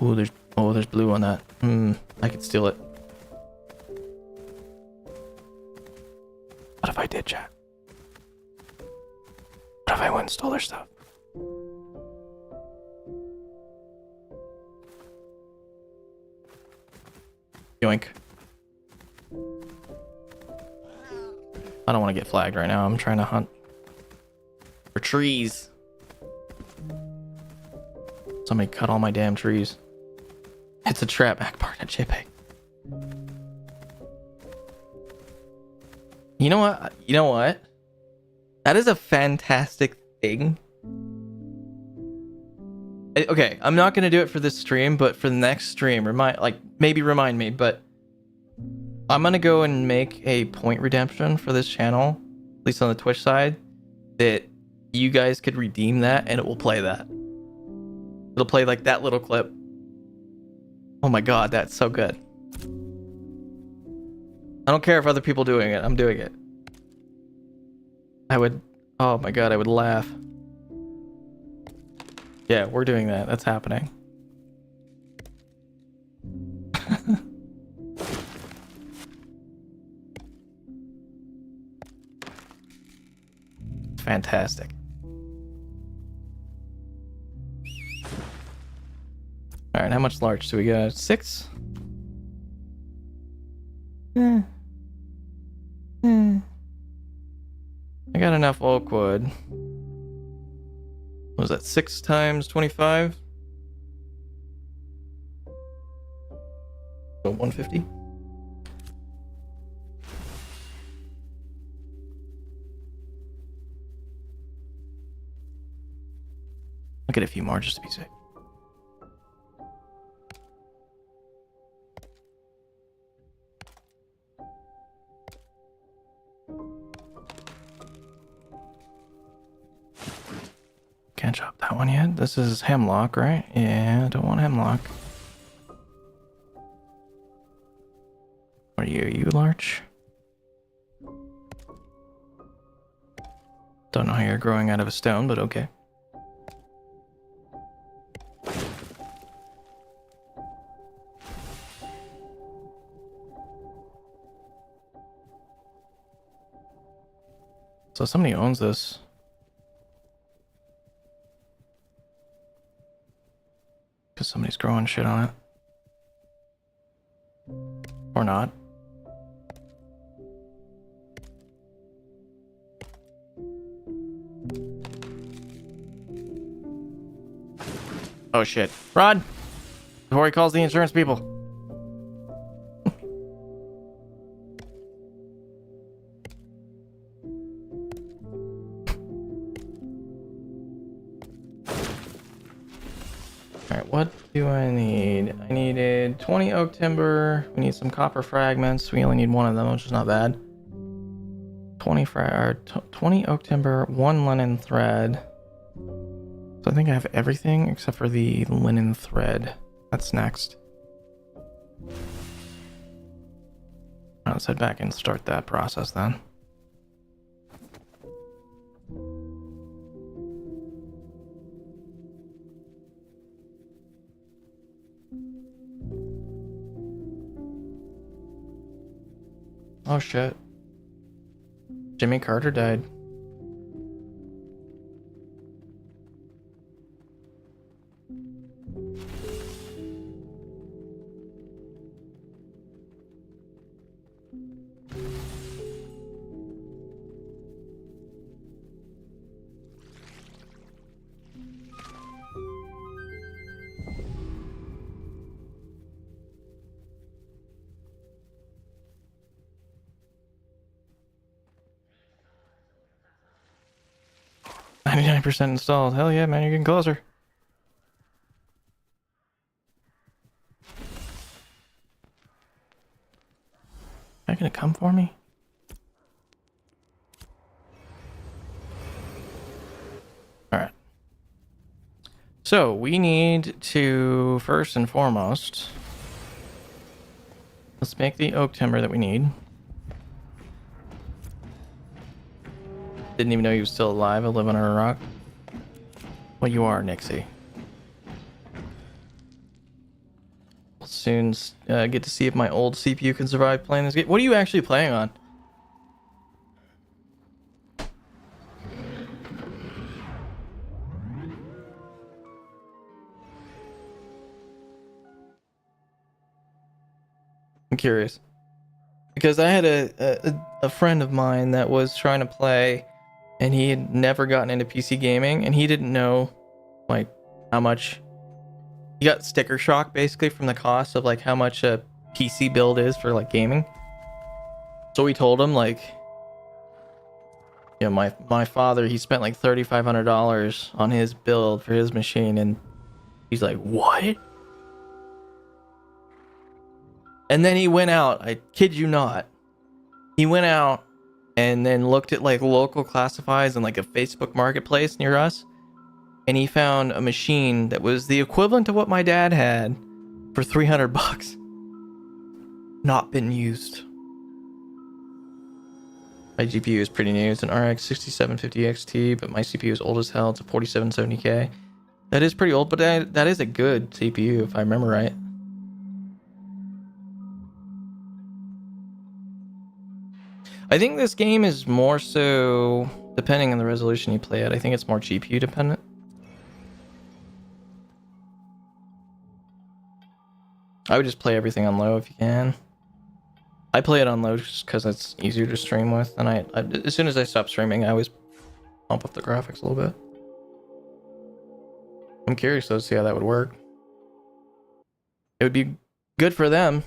Ooh, there's blue on that. I could steal it. What if I did, chat? if I went and stole their stuff. Yoink. I don't want to get flagged right now. I'm trying to hunt for trees. Somebody cut all my damn trees. It's a trap, BARD at JPEG. You know what? You know what? That is a fantastic thing. Okay, I'm not gonna do it for this stream, but for the next stream, maybe remind me. But I'm gonna go and make a point redemption for this channel, at least on the Twitch side, that you guys could redeem that, and it will play that. It'll play like that little clip. Oh my god, that's so good. I don't care if other people doing it. I'm doing it. I would. Oh my god, I would laugh. Yeah, we're doing that. That's happening. It's fantastic. All right, how much larch do we got? 6? I got enough oak wood. What was that? 6 times 25? So 150? I'll get a few more just to be safe. Can't chop that one yet. This is hemlock, right? Yeah, I don't want hemlock. What are you? Are you larch? Don't know how you're growing out of a stone, but okay. So somebody owns this. Because somebody's growing shit on it. Or not. Oh shit. Rod! Before he calls the insurance people. Alright, what do I need? I needed 20 oak timber. We need some copper fragments. We only need one of them, which is not bad. 20 oak timber, 1 linen thread. So I think I have everything except for the linen thread. That's next. Let's head back and start that process then. Oh shit. Jimmy Carter died. %, installed. Hell yeah, man, you're getting closer. Are you gonna come for me? Alright. So, we need to, first and foremost, let's make the oak timber that we need. Didn't even know he was still alive. I live under a rock. Well, you are, Nixie. We'll soon get to see if my old CPU can survive playing this game. What are you actually playing on? I'm curious. Because I had a friend of mine that was trying to play, and he had never gotten into PC gaming, and he didn't know, like, how much... He got sticker shock, basically, from the cost of, like, how much a PC build is for, like, gaming. So we told him, like... You know, my father, he spent, like, $3,500 on his build for his machine, and he's like, what? And then he went out, I kid you not. He went out and then looked at like local classifieds and like a Facebook marketplace near us. And he found a machine that was the equivalent to what my dad had for $300. Not been used. My GPU is pretty new. It's an RX 6750 XT, but my CPU is old as hell. It's a 4770K. That is pretty old, but that is a good CPU if I remember right. I think this game is more so, depending on the resolution you play at, I think it's more GPU dependent. I would just play everything on low if you can. I play it on low just because it's easier to stream with, and I as soon as I stop streaming, I always bump up the graphics a little bit. I'm curious though to see how that would work. It would be good for them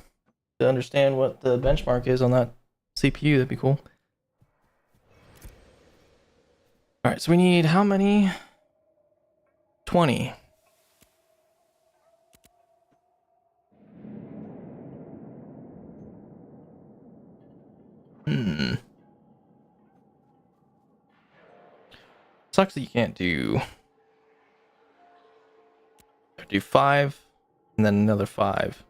to understand what the benchmark is on that CPU. That'd be cool. All right, so we need how many? 20. Sucks that you can't do 5 and then another 5.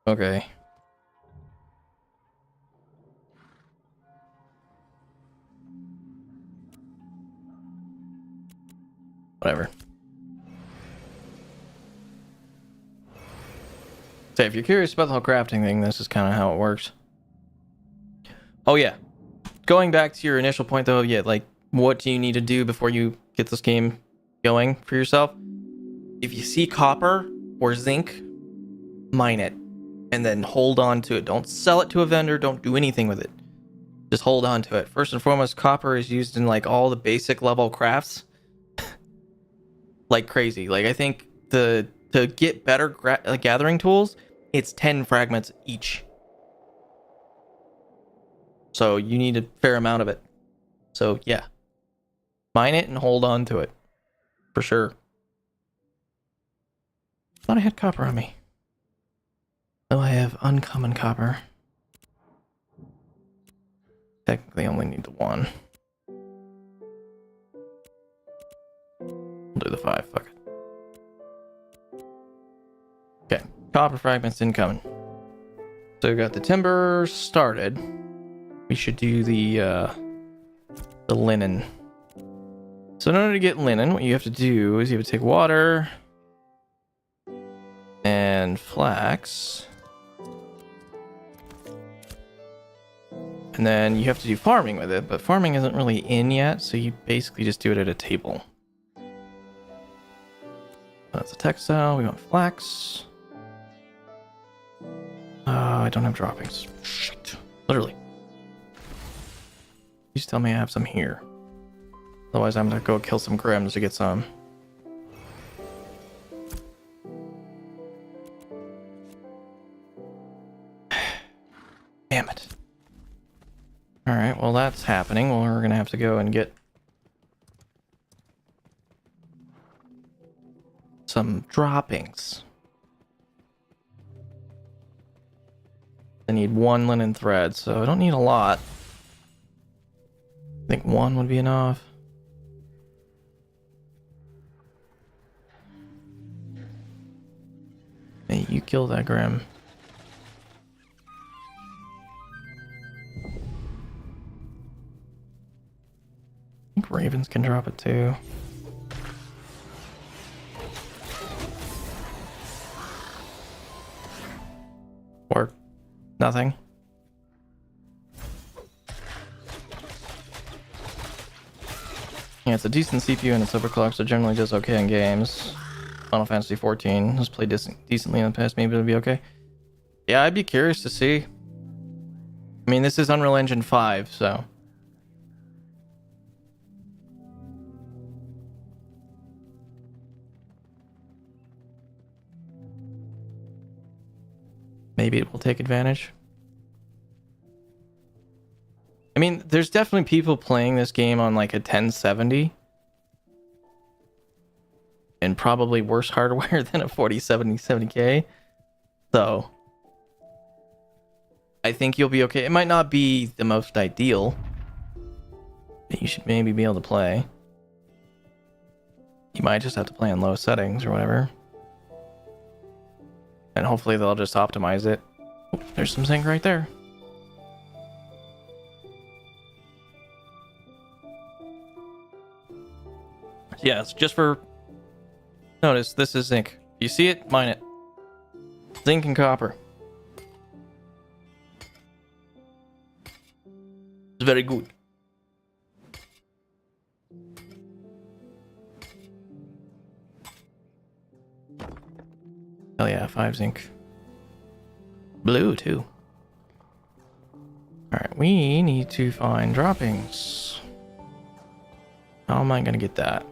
Okay. Whatever. So if you're curious about the whole crafting thing, this is kind of how it works. Oh yeah. Going back to your initial point though, yeah, like what do you need to do before you get this game going for yourself? If you see copper or zinc, mine it and then hold on to it. Don't sell it to a vendor, don't do anything with it. Just hold on to it. First and foremost, copper is used in like all the basic level crafts. Like crazy. Like I think to get better gathering tools, it's 10 fragments each. So you need a fair amount of it. So yeah, mine it and hold on to it for sure. Thought I had copper on me. Oh, I have uncommon copper. Technically, I only need the 1. I'll do the 5. Fuck it. Okay, copper fragments incoming. So we got the timber started. We should do the linen. So in order to get linen, what you have to do is you have to take water and flax. And then you have to do farming with it, but farming isn't really in yet, so you basically just do it at a table. That's a textile. We want flax. I don't have droppings. Shit. Literally. Please tell me I have some here. Otherwise, I'm gonna go kill some grims to get some. Damn it. Alright, well that's happening. Well, we're gonna have to go and get some droppings. I need 1 linen thread, so I don't need a lot. I think 1 would be enough. Hey, you kill that grim. I think ravens can drop it too. Or nothing. Yeah, it's a decent CPU and it's overclocked, so generally does okay in games. Final Fantasy 14 has played decently in the past. Maybe it'll be okay. Yeah, I'd be curious to see. I mean, this is Unreal Engine 5, so... maybe it will take advantage. I mean, there's definitely people playing this game on like a 1070 and probably worse hardware than a 4070 So I think you'll be okay. It might not be the most ideal, but you should maybe be able to play. You might just have to play in low settings or whatever. And hopefully they'll just optimize it. Oh, there's some zinc right there. Yes, just for notice, this is zinc. You see it? Mine it. Zinc and copper. It's very good. Oh yeah, 5 zinc. Blue too. Alright, we need to find droppings. How am I gonna get that?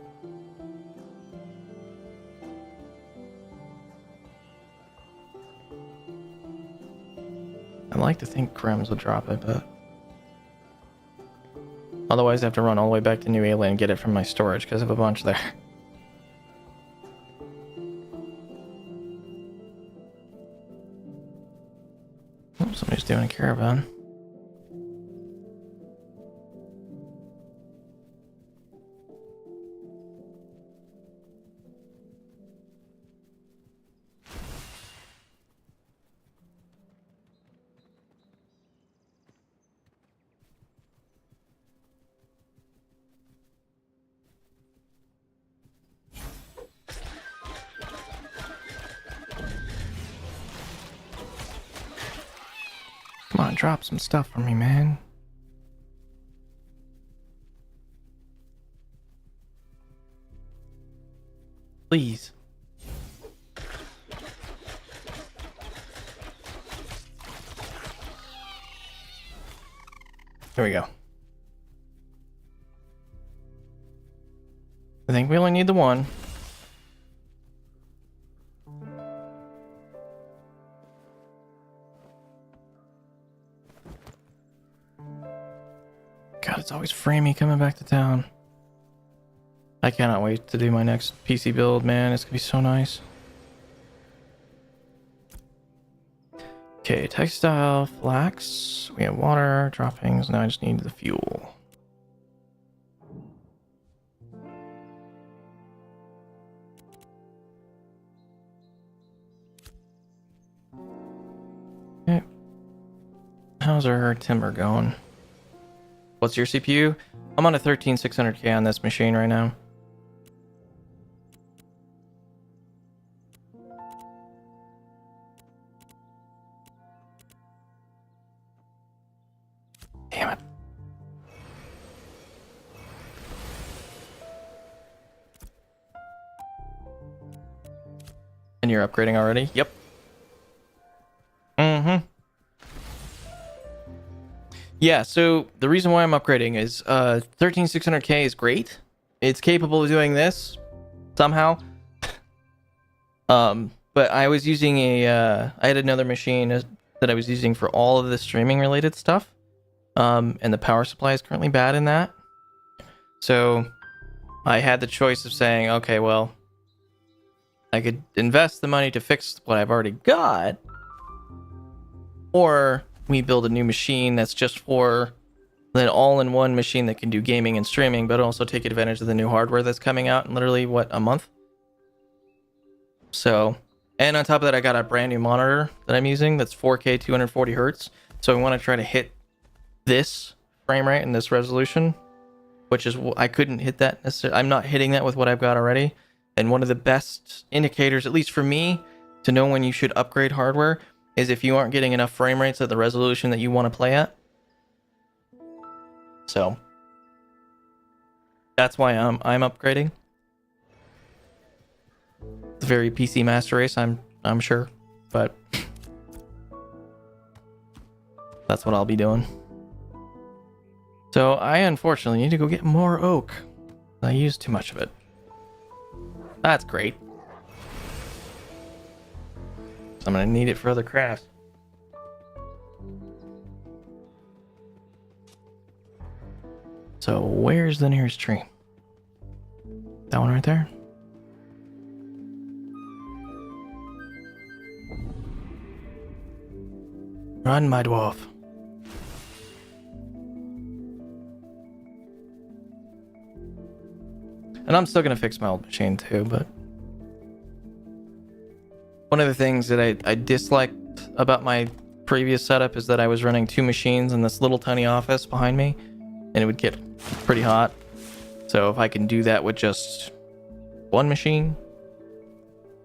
I like to think Krems will drop it, but... otherwise I have to run all the way back to New England and get it from my storage because I have a bunch there. Oh, somebody's doing a caravan. Come on, drop some stuff for me, man. Please. There we go. I think we only need the one. God, it's always Framey coming back to town. I cannot wait to do my next PC build, man. It's gonna be so nice. Okay, textile, flax. We have water, droppings. Now I just need the fuel. Okay. How's our timber going? What's your CPU? I'm on a 13600K on this machine right now. Damn it. And you're upgrading already? Yep. Mm-hmm. Yeah, so the reason why I'm upgrading is 13600K is great. It's capable of doing this somehow. But I was using I had another machine that I was using for all of the streaming related stuff. And the power supply is currently bad in that. So I had the choice of saying, okay, well, I could invest the money to fix what I've already got, or we build a new machine that's just for an all-in-one machine that can do gaming and streaming, but also take advantage of the new hardware that's coming out in literally, what, a month? So, and on top of that, I got a brand new monitor that I'm using that's 4K 240 hertz. So I want to try to hit this frame rate and this resolution, which is, I couldn't hit that necessarily. I'm not hitting that with what I've got already. And one of the best indicators, at least for me, to know when you should upgrade hardware is if you aren't getting enough frame rates at the resolution that you want to play at. So that's why I'm upgrading. The very PC Master Race, I'm sure, but that's what I'll be doing. So I unfortunately need to go get more oak. I used too much of it. That's great. So I'm gonna need it for other crafts. So where's the nearest tree? That one right there? Run, my dwarf. And I'm still gonna fix my old machine too, but one of the things that I disliked about my previous setup is that I was running 2 machines in this little tiny office behind me, and it would get pretty hot. So if I can do that with just 1 machine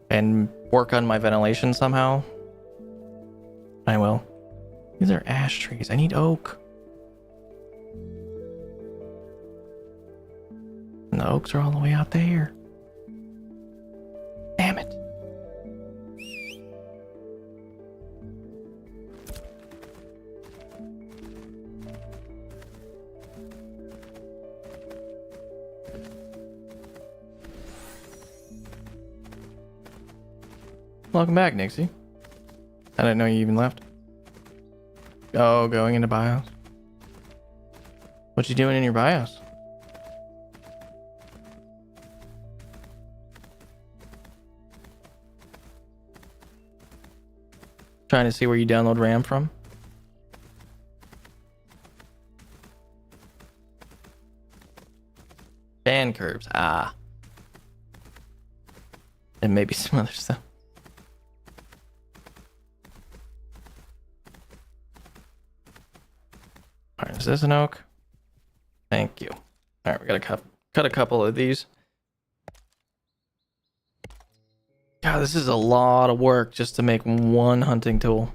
and work on my ventilation somehow, I will. These are ash trees. I need oak. And the oaks are all the way out there. Damn it. Welcome back, Nixie. I didn't know you even left. Oh, going into BIOS. What you doing in your BIOS? Trying to see where you download RAM from. Fan curves. Ah. And maybe some other stuff. Alright, is this an oak? Thank you. Alright, we gotta cut a couple of these. God, this is a lot of work just to make 1 hunting tool.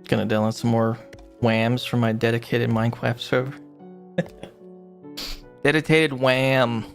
Gonna download some more whams from my dedicated Minecraft server. Dedicated wham.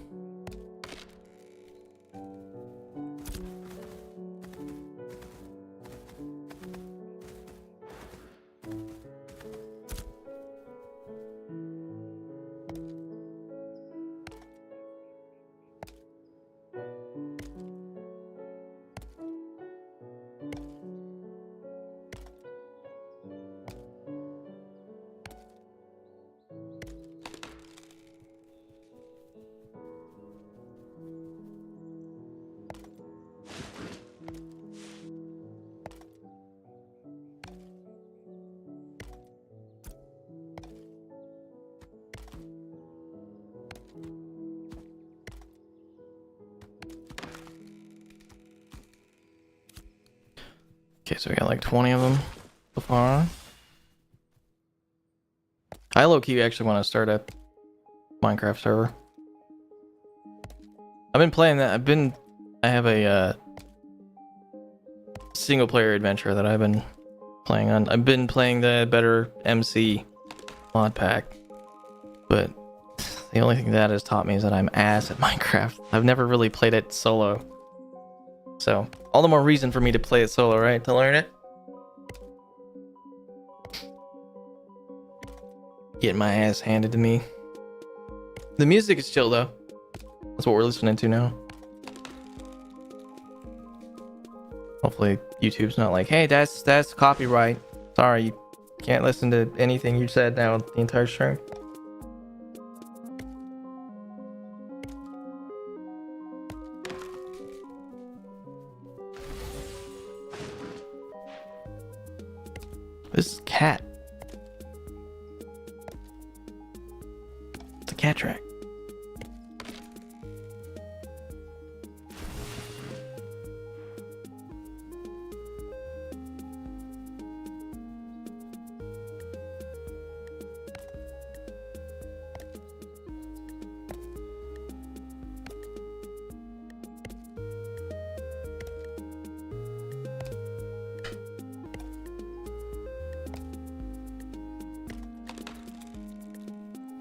Okay, so we got like 20 of them so far. I low-key actually want to start a Minecraft server. I've been playing that. I have a single player adventure that I've been playing on. I've been playing the Better MC mod pack, but the only thing that has taught me is that I'm ass at Minecraft. I've never really played it solo. So, all the more reason for me to play it solo, right? To learn it. Getting my ass handed to me. The music is chill though. That's what we're listening to now. Hopefully YouTube's not like, hey, that's copyright. Sorry, you can't listen to anything you said now the entire stream. This is cat. It's a cat track.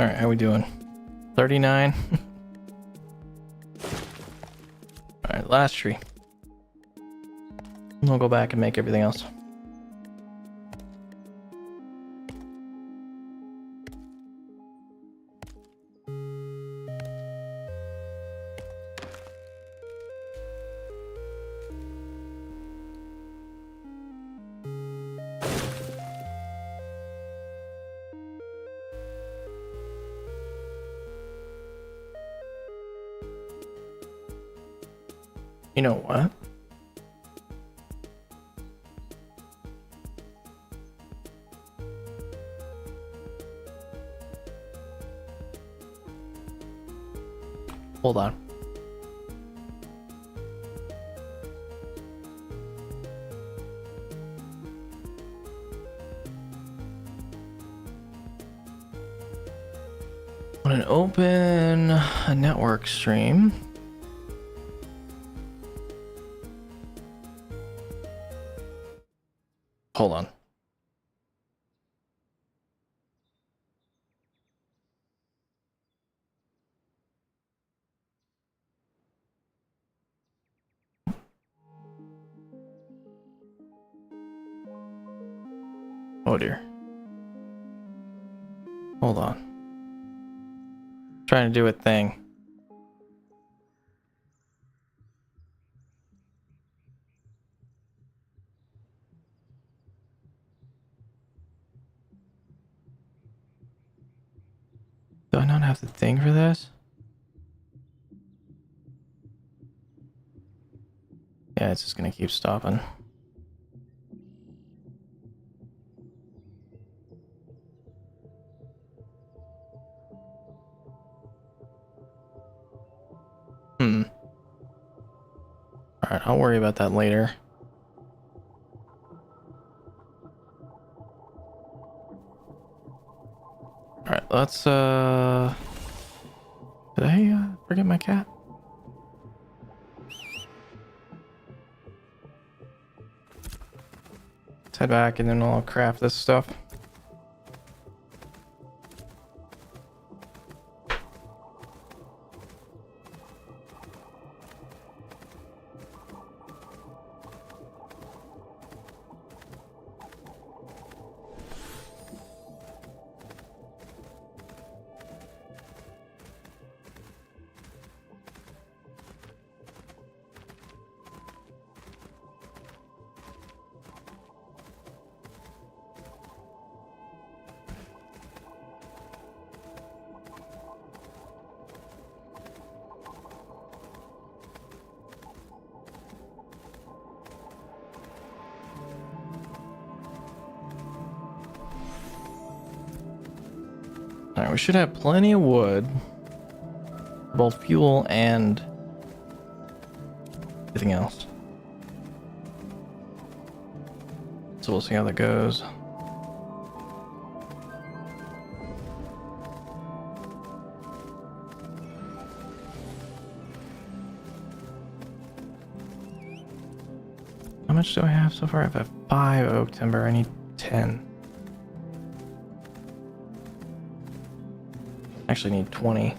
All right, how we doing? 39. All right, last tree. We'll go back and make everything else. You know what? Hold on. I'm gonna open a network stream. Hold on. Oh dear. Hold on. Trying to do a thing. Do I not have the thing for this? Yeah, it's just gonna keep stopping. Alright, I'll worry about that later. Alright, let's did I forget my cat? Let's head back and then I'll craft this stuff. Alright, we should have plenty of wood. Both fuel and everything else. So we'll see how that goes. How much do I have so far? I have 5 oak timber. I need 10. Actually need 20.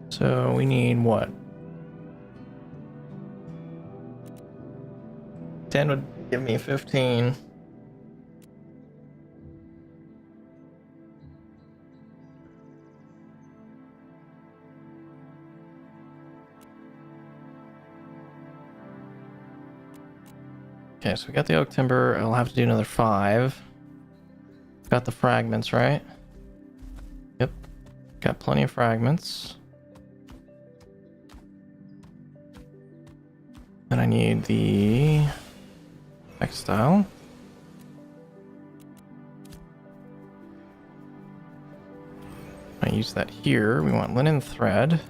So we need what? 10 would give me 15. Okay, so we got the oak timber. I'll have to do another 5. Got the fragments, right? Yep. Got plenty of fragments. Then I need the textile. I use that here. We want linen thread.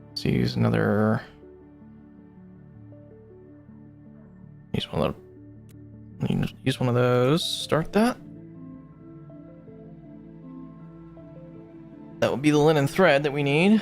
Let's use another. Use one of those. Start that. That would be the linen thread that we need.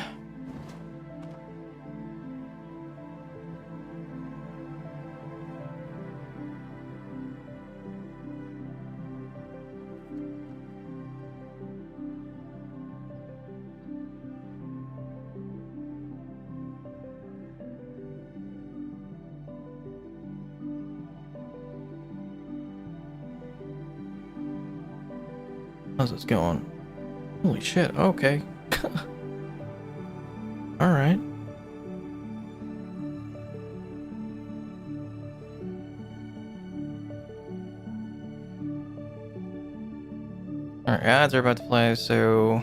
How's this going? Holy shit, okay. Alright. Alright, ads are about to play, so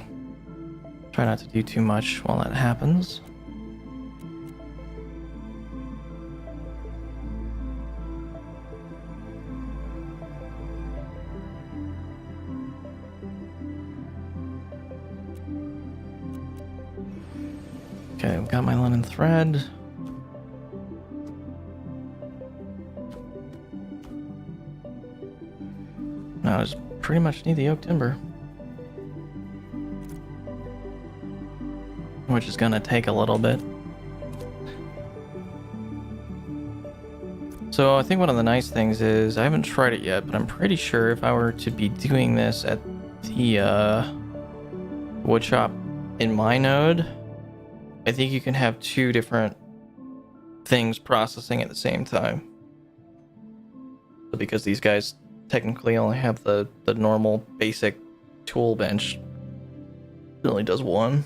try not to do too much while that happens. Okay, I've got my linen thread. Now I just pretty much need the oak timber, which is gonna take a little bit. So I think one of the nice things is, I haven't tried it yet, but I'm pretty sure if I were to be doing this at the wood shop in my node, I think you can have two different things processing at the same time. So because these guys technically only have the normal basic tool bench, it only does one.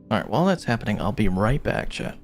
Alright, while that's happening, I'll be right back, chat.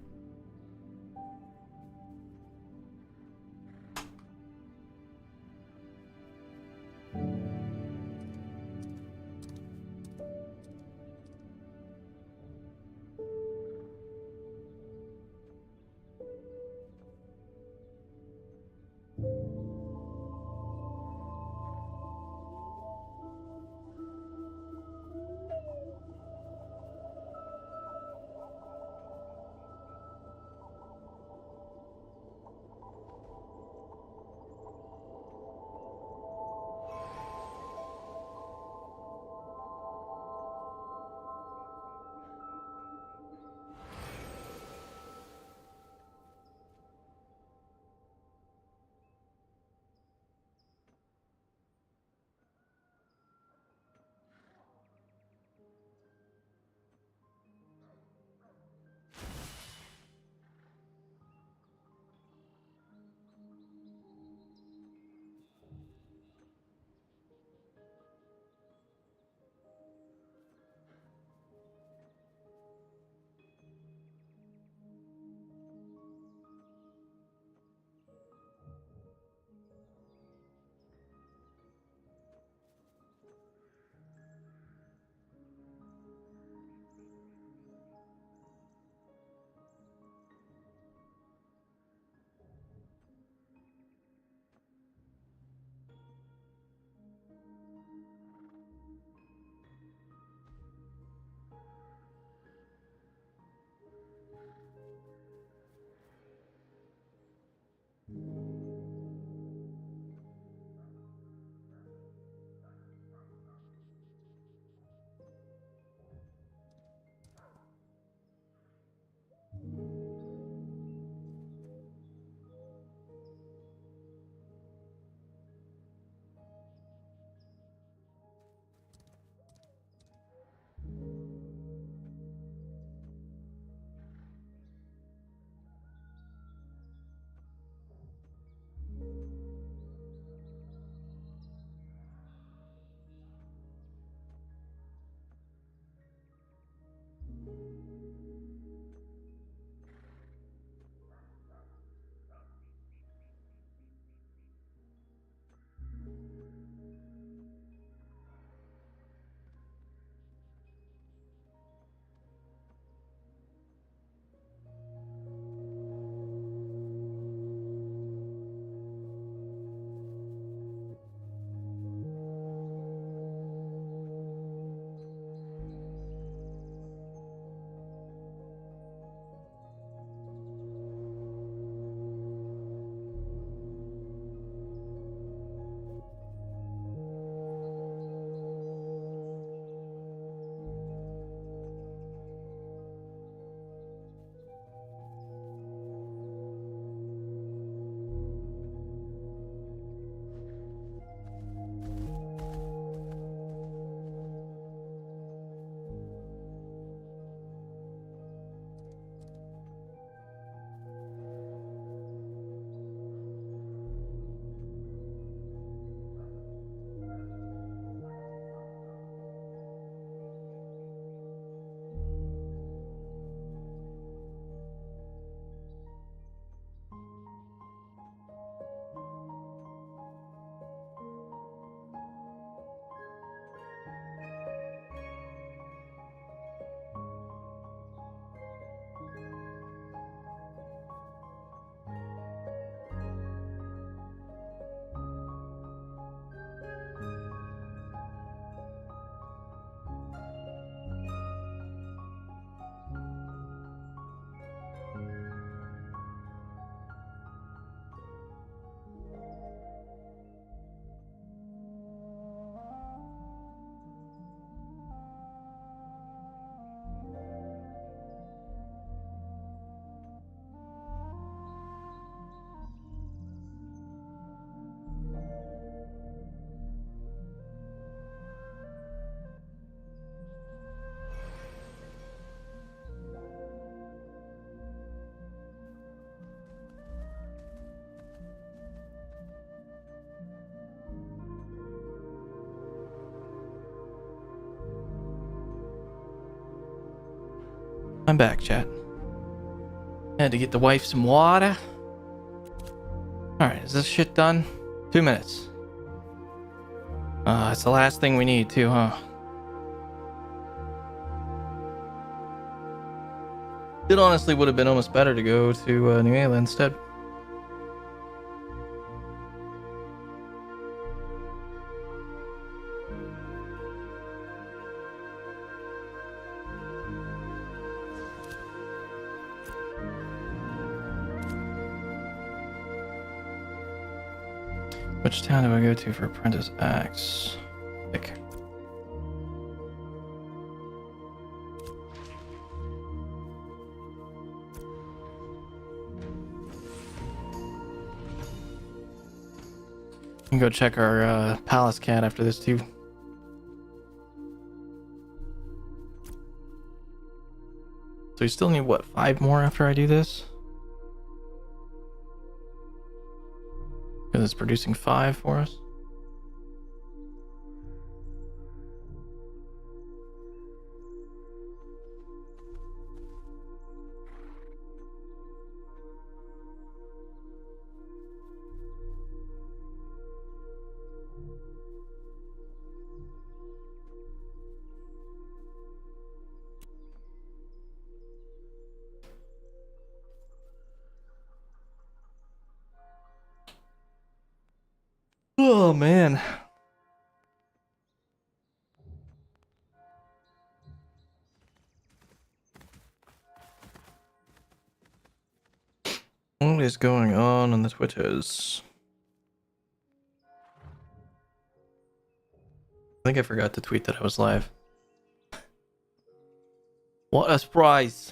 I'm back, chat. Had to get the wife some water. Alright, is this shit done? 2 minutes. It's the last thing we need too, huh? It honestly would have been almost better to go to New England instead. Which town do I go to for Apprentice Acts? Pick. We can go check our palace cat after this too. So we still need what, 5 more after I do this? Because it's producing 5 for us. Oh man. What is going on the Twitters? I think I forgot to tweet that I was live. What a surprise.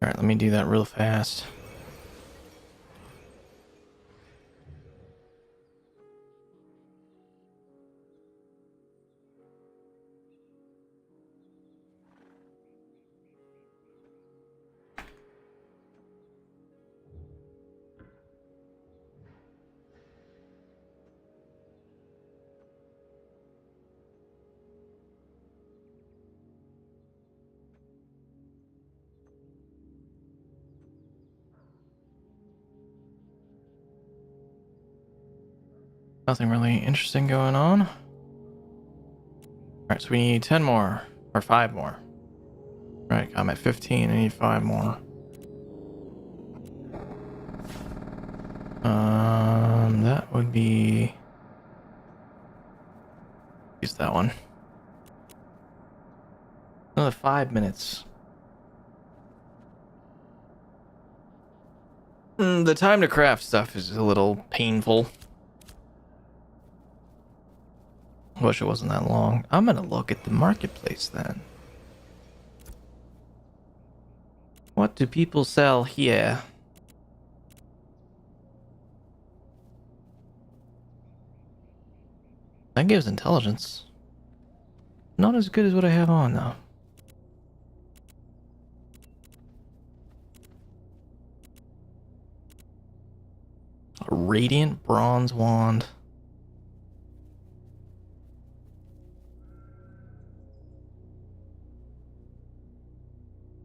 Alright, let me do that real fast. Nothing really interesting going on. Alright, so we need 10 more. Or 5 more. Right, I'm at 15. I need 5 more. That would be... Use that one. Another 5 minutes. The time to craft stuff is a little painful. Wish it wasn't that long. I'm gonna look at the marketplace then. What do people sell here? That gives intelligence. Not as good as what I have on though. A radiant bronze wand.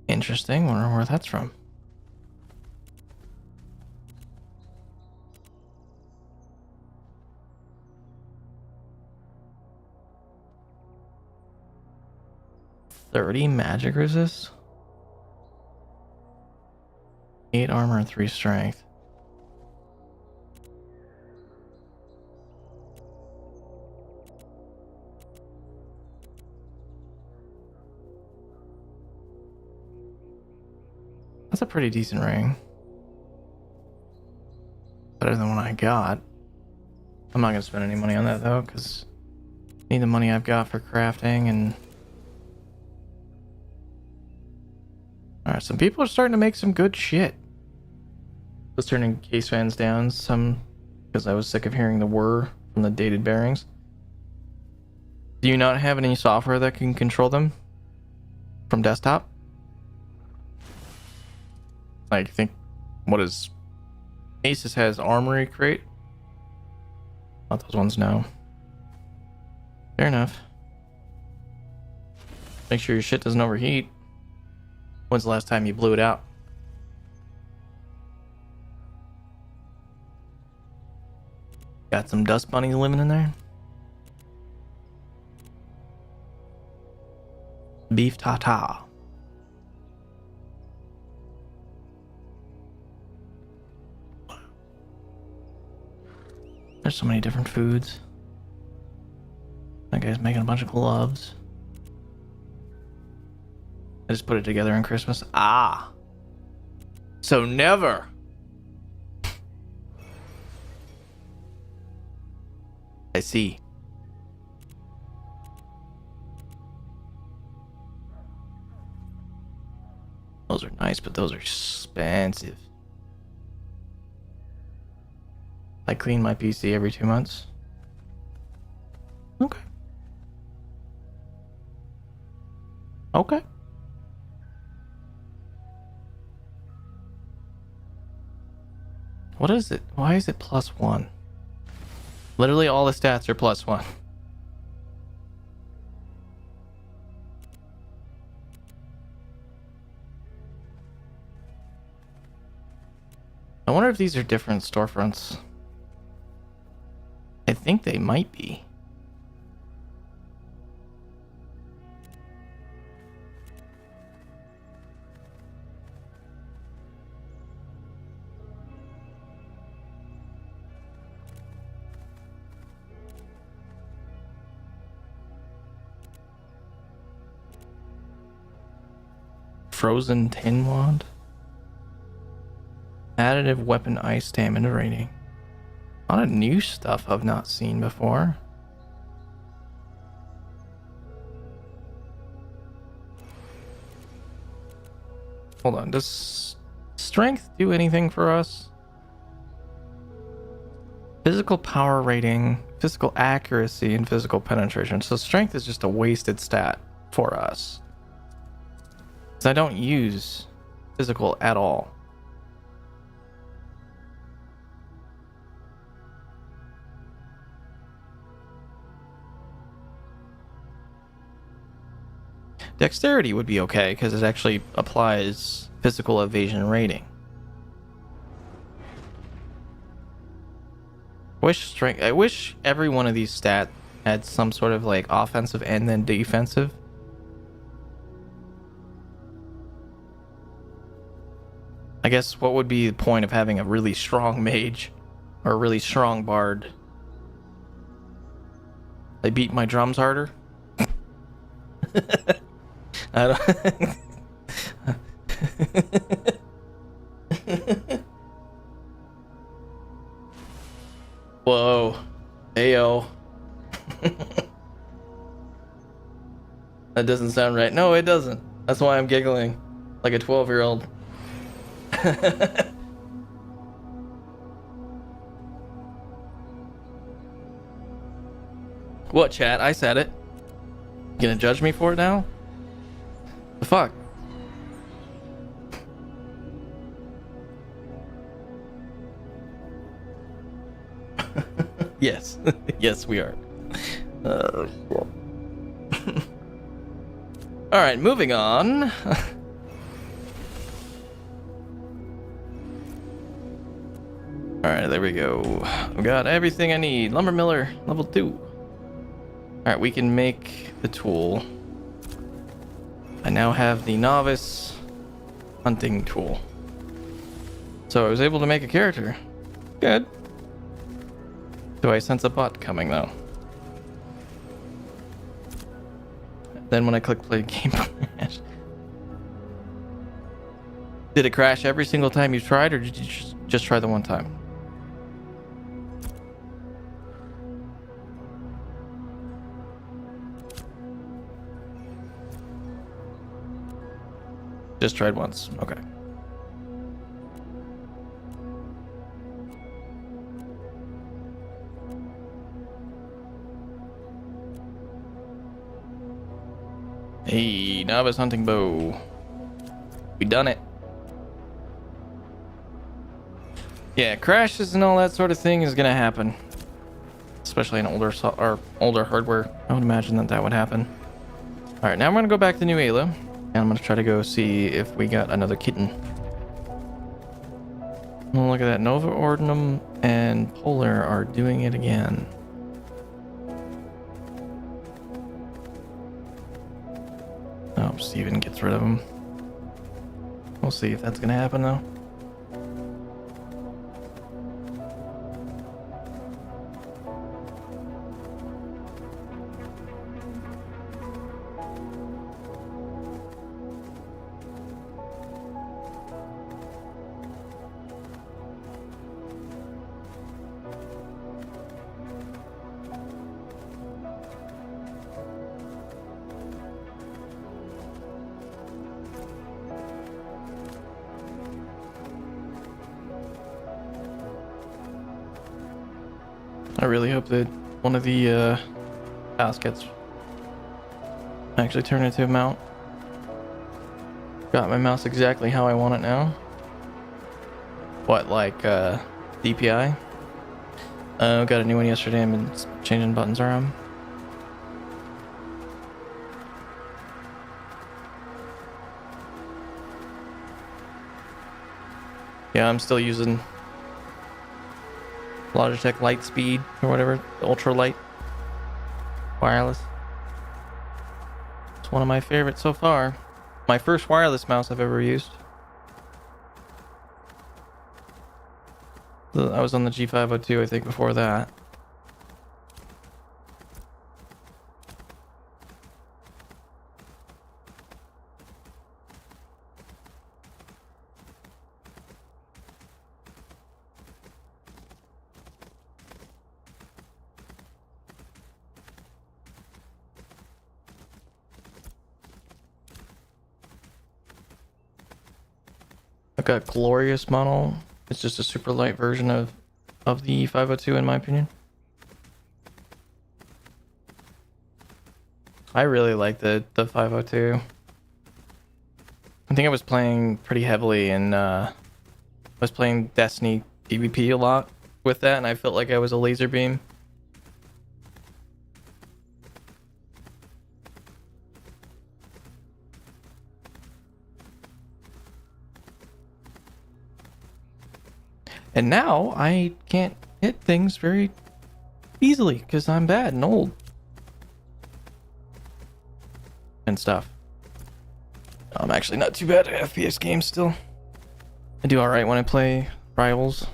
Interesting. Wonder where that's from. $30 magic resist. 8 armor and 3 strength. That's a pretty decent ring. Better than what I got. I'm not gonna spend any money on that though, because I need the money I've got for crafting and... Alright, some people are starting to make some good shit. Was turning case fans down some because I was sick of hearing the whir from the dated bearings. Do you not have any software that can control them from desktop? I think, what is... Asus has Armory Crate? Not those ones, no. Fair enough. Make sure your shit doesn't overheat. When's the last time you blew it out? Got some dust bunnies living in there. Beef tartare. There's so many different foods. That guy's making a bunch of gloves. I just put it together on Christmas. Ah. So never. I see. Those are nice, but those are expensive. I clean my PC every 2 months. Okay. Okay. What is it? Why is it +1? Literally all the stats are +1. I wonder if these are different storefronts. I think they might be. Frozen tin wand. Additive weapon ice stamina rating. A lot of new stuff I've not seen before. Hold on, does strength do anything for us? Physical power rating, physical accuracy, and physical penetration. So strength is just a wasted stat for us. Because I don't use physical at all. Dexterity would be okay because it actually applies physical evasion rating. I wish every one of these stats had some sort of like offensive and then defensive. I guess what would be the point of having a really strong mage or a really strong bard? They beat my drums harder? I don't. Whoa. Ayo. That doesn't sound right. No, it doesn't. That's why I'm giggling like a 12-year-old. What, chat? I said it. You gonna judge me for it now? The fuck? Yes. Yes, we are. Alright, moving on. Alright, there we go. I've got everything I need. Lumber Miller, level 2. Alright, we can make the tool. I now have the novice hunting tool. So I was able to make a character. Good. Do I sense a bot coming though? Then when I click play game crash. Did it crash every single time you tried, or did you just try the one time? Just tried once. Okay. Hey, novice hunting bow. We done it. Yeah, crashes and all that sort of thing is gonna happen, especially in older hardware. I would imagine that would happen. All right, now I'm gonna go back to New Ayla. And I'm gonna try to go see if we got another kitten. Oh, look at that. Nova Ordinum and Polar are doing it again. Oh, Steven gets rid of him. We'll see if that's gonna happen though. I really hope that one of the baskets actually turn into a mount. Got my mouse exactly how I want it now. What, like DPI? Got a new one yesterday. I've been changing buttons around. Yeah, I'm still using Logitech Lightspeed or whatever, ultra light wireless. It's one of my favorites so far. My first wireless mouse I've ever used. I was on the G502, I think, before that. I've got Glorious model. It's just a super light version of the 502 in my opinion. I really like the 502. I think I was playing pretty heavily and I was playing Destiny PvP a lot with that, and I felt like I was a laser beam. And now I can't hit things very easily because I'm bad and old. And stuff. I'm actually not too bad at FPS games still. I do alright when I play Rivals.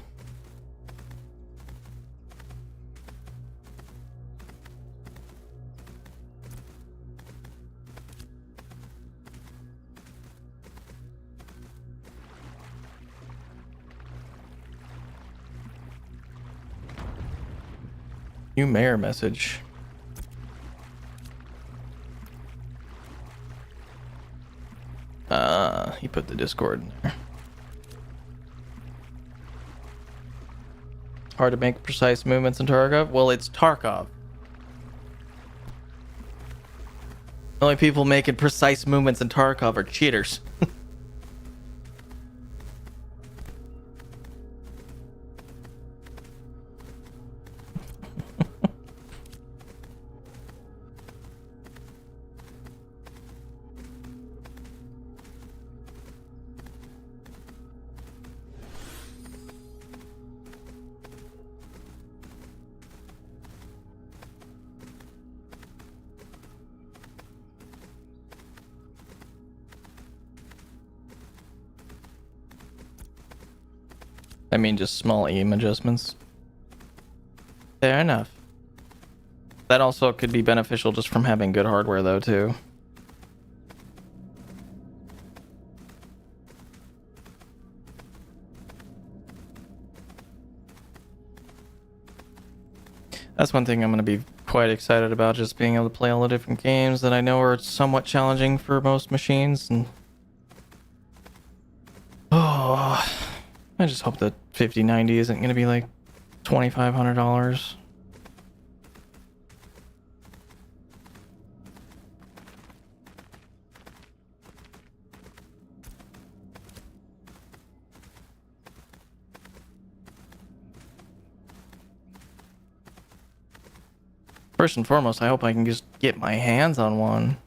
New mayor message. He put the Discord in there. Hard to make precise movements in Tarkov? Well, it's Tarkov. The only people making precise movements in Tarkov are cheaters. I mean, just small aim adjustments. Fair enough. That also could be beneficial just from having good hardware, though, too. That's one thing I'm going to be quite excited about, just being able to play all the different games that I know are somewhat challenging for most machines. And oh, I just hope that 5090 isn't going to be like $2,500. First and foremost, I hope I can just get my hands on one.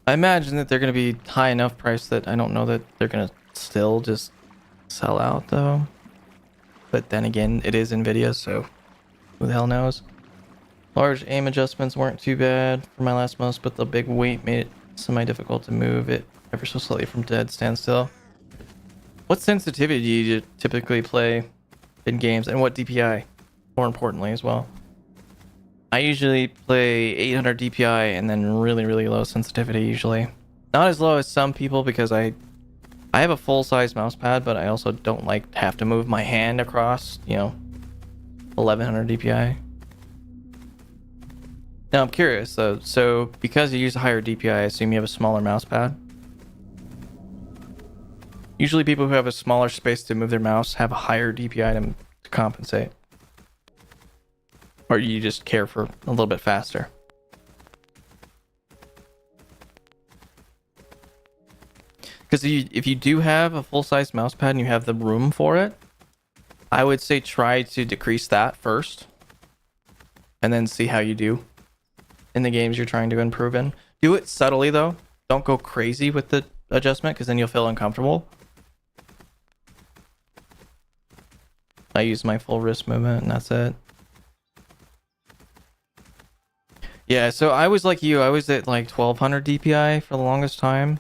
I imagine that they're going to be high enough price that I don't know that they're going to still just sell out though. But then again, it is Nvidia, so who the hell knows? Large aim adjustments weren't too bad for my last mouse, but the big weight made it semi-difficult to move it ever so slightly from dead standstill. What sensitivity do you typically play in games, and what DPI, more importantly as well? I usually play 800 DPI and then really, really low sensitivity usually. Not as low as some people because I have a full-size mouse pad, but I also don't like to have to move my hand across, 1100 DPI. Now I'm curious though, so because you use a higher DPI, I assume you have a smaller mouse pad? Usually people who have a smaller space to move their mouse have a higher DPI to compensate. Or you just care for a little bit faster. Because if you do have a full-size mouse pad and you have the room for it, I would say try to decrease that first. And then see how you do in the games you're trying to improve in. Do it subtly though. Don't go crazy with the adjustment because then you'll feel uncomfortable. I use my full wrist movement and that's it. Yeah, so I was like you. I was at like 1200 DPI for the longest time.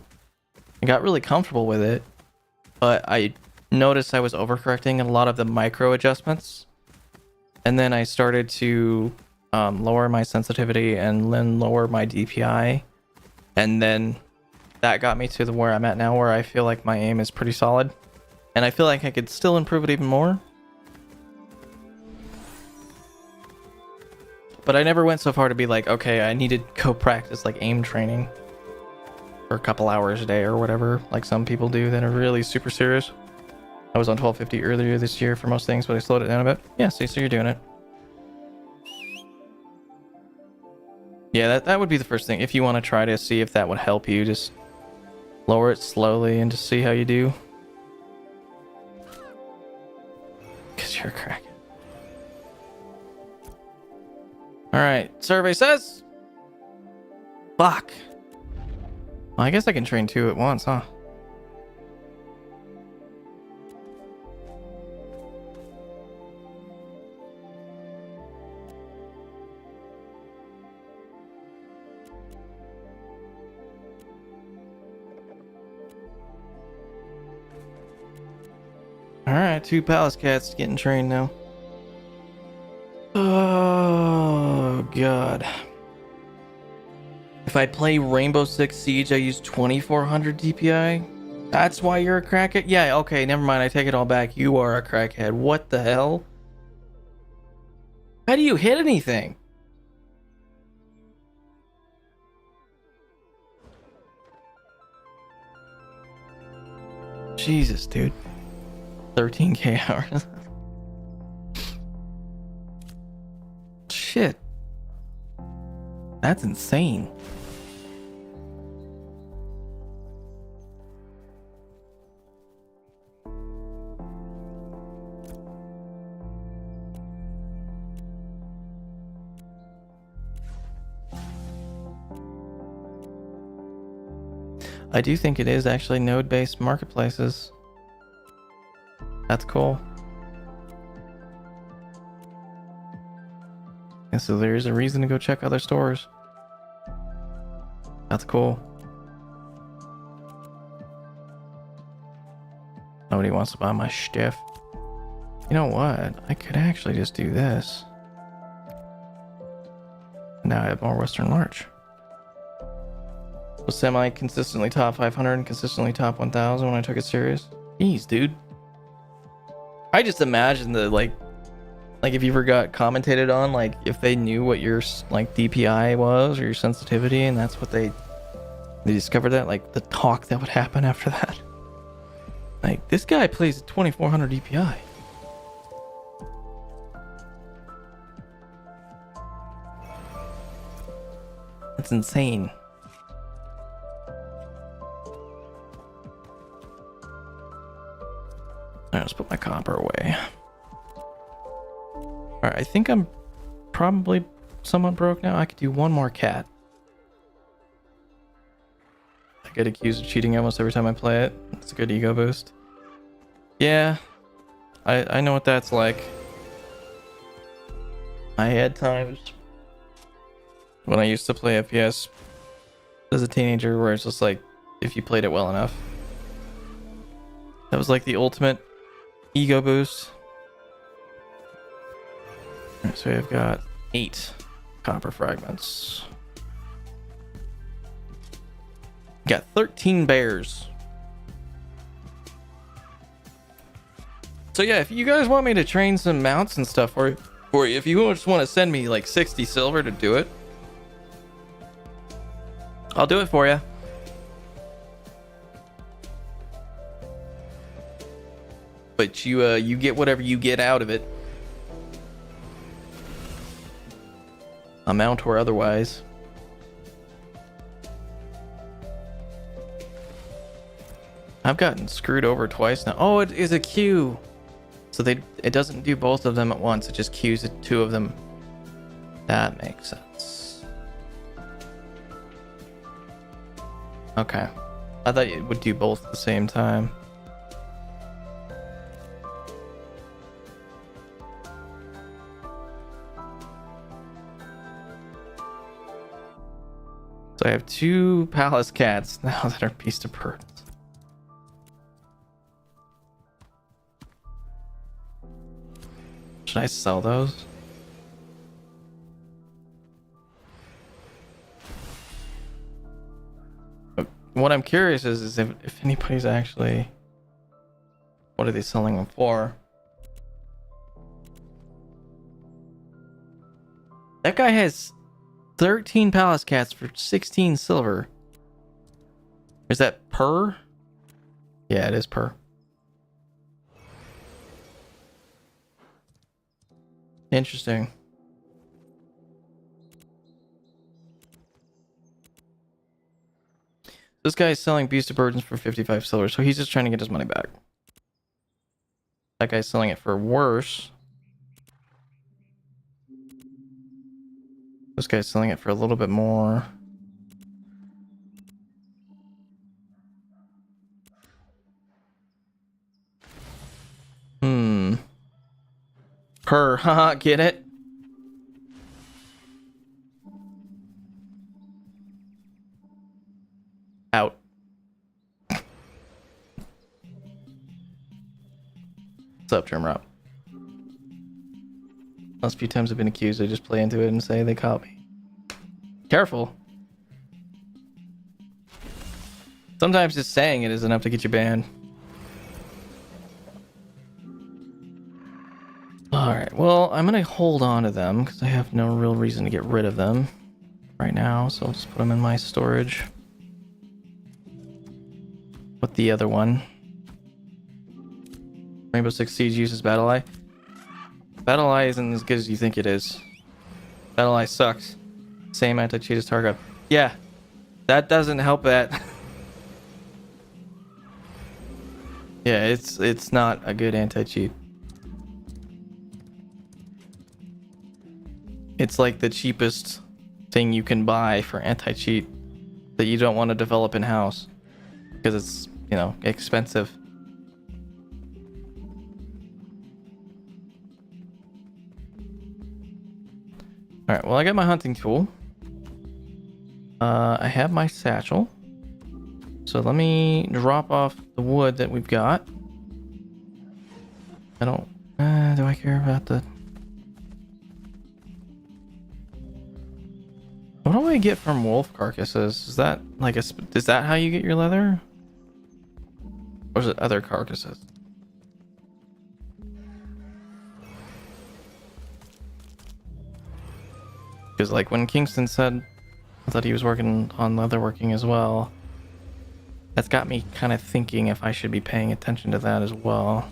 I got really comfortable with it, but I noticed I was overcorrecting in a lot of the micro adjustments. And then I started to lower my sensitivity and then lower my DPI. And then that got me to where I'm at now, where I feel like my aim is pretty solid. And I feel like I could still improve it even more. But I never went so far to be like, okay, I need to go practice like aim training for a couple hours a day or whatever, like some people do that are really super serious. I was on 1250 earlier this year for most things, but I slowed it down a bit. Yeah, see, so you're doing it. Yeah, that would be the first thing. If you want to try to see if that would help you, just lower it slowly and just see how you do. Because you're a crack. Alright, survey says... Fuck. Well, I guess I can train two at once, huh? Alright, two palace cats getting trained now. Oh, God. If I play Rainbow Six Siege, I use 2400 DPI? That's why you're a crackhead? Yeah, okay, never mind. I take it all back. You are a crackhead. What the hell? How do you hit anything? Jesus, dude. 13k hours. Shit. That's insane. I do think it is actually node-based marketplaces. That's cool. And so there's a reason to go check other stores. That's cool. Nobody wants to buy my stiff. You know what? I could actually just do this. Now I have more Western Larch. Was semi-consistently top 500 and consistently top 1000 when I took it serious. Jeez, dude. I just imagine the like if you ever got commentated on, like if they knew what your like DPI was or your sensitivity, and that's what they discovered, that like the talk that would happen after that. Like, this guy plays at 2400 DPI. That's insane. Alright, let's put my copper away. Alright, I think I'm probably somewhat broke now. I could do one more cat. I get accused of cheating almost every time I play it. It's a good ego boost. Yeah, I know what that's like. I had times when I used to play FPS as a teenager where it's just like, if you played it well enough, that was like the ultimate ego boost. Alright, so I've got 8 copper fragments. Got 13 bears. So yeah, if you guys want me to train some mounts and stuff for you, if you just want to send me like 60 silver to do it, I'll do it for you. But you get whatever you get out of it, amount or otherwise. I've gotten screwed over twice now. Oh, it is a queue. So it doesn't do both of them at once. It just queues 2 of them. That makes sense. Okay. I thought it would do both at the same time. So I have 2 palace cats now that are beast of burdens. Should I sell those? What I'm curious is if anybody's actually... What are they selling them for? That guy has 13 palace cats for 16 silver. Is that per? Yeah, it is per. Interesting. This guy is selling Beast of Burdens for 55 silver, so he's just trying to get his money back. That guy's selling it for worse. This guy's selling it for a little bit more. Per, haha, get it? Out. What's up, Germrop? Last few times I've been accused, I just play into it and say they caught me. Careful. Sometimes just saying it is enough to get you banned. Alright, well, I'm gonna hold on to them because I have no real reason to get rid of them right now, so I'll just put them in my storage. With the other one. Rainbow Six Siege uses Battle Eye. Battle Eye isn't as good as you think it is. Battle Eye sucks. Same anti-cheat as Tarkov. Yeah, that doesn't help that. Yeah, it's not a good anti-cheat. It's like the cheapest thing you can buy for anti-cheat that you don't want to develop in-house because it's, you know, expensive. Alright, well, I got my hunting tool. I have my satchel. So let me drop off the wood that we've got. I don't... do I care about the... What do I get from wolf carcasses? Is that like is that how you get your leather? Or is it other carcasses? Because like when Kingston said I thought he was working on leatherworking as well, that's got me kind of thinking if I should be paying attention to that as well.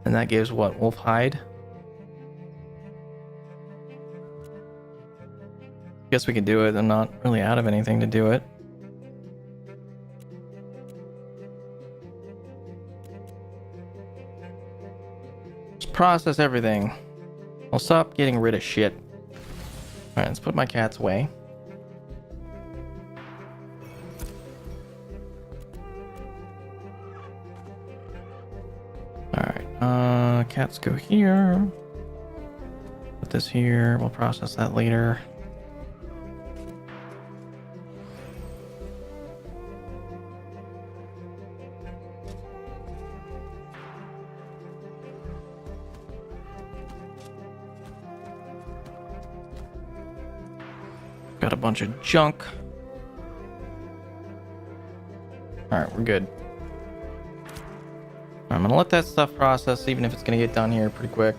And that gives what? Wolf hide? Guess we could do it. I'm not really out of anything to do it. Just process everything. I'll stop getting rid of shit. Alright, let's put my cats away. Alright, cats go here. Put this here. We'll process that later. Got a bunch of junk. Alright, we're good. I'm gonna let that stuff process, even if it's gonna get done here pretty quick.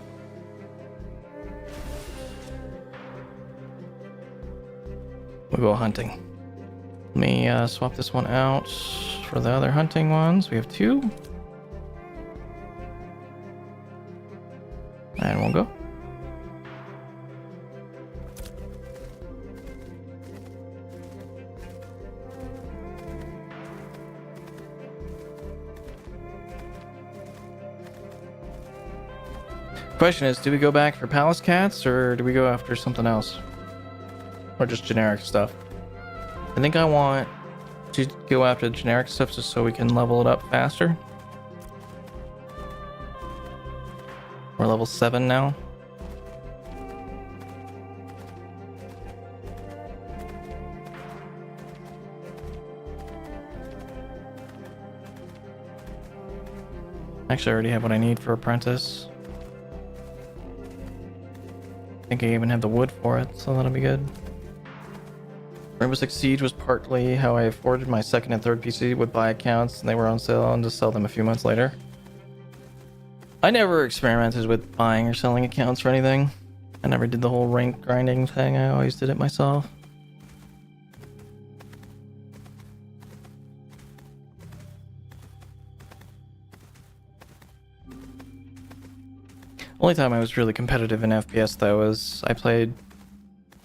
We'll go hunting. Let me swap this one out for the other hunting ones. We have 2. And we'll go. Question is, do we go back for palace cats or do we go after something else? Or just generic stuff? I think I want to go after the generic stuff just so we can level it up faster. We're level 7 now. Actually, I already have what I need for apprentice. I think I even have the wood for it, so that'll be good. Rainbow Six Siege was partly how I afforded my second and third PC with buy accounts, and they were on sale and just sell them a few months later. I never experimented with buying or selling accounts for anything. I never did the whole rank grinding thing. I always did it myself. Only time I was really competitive in FPS though was I played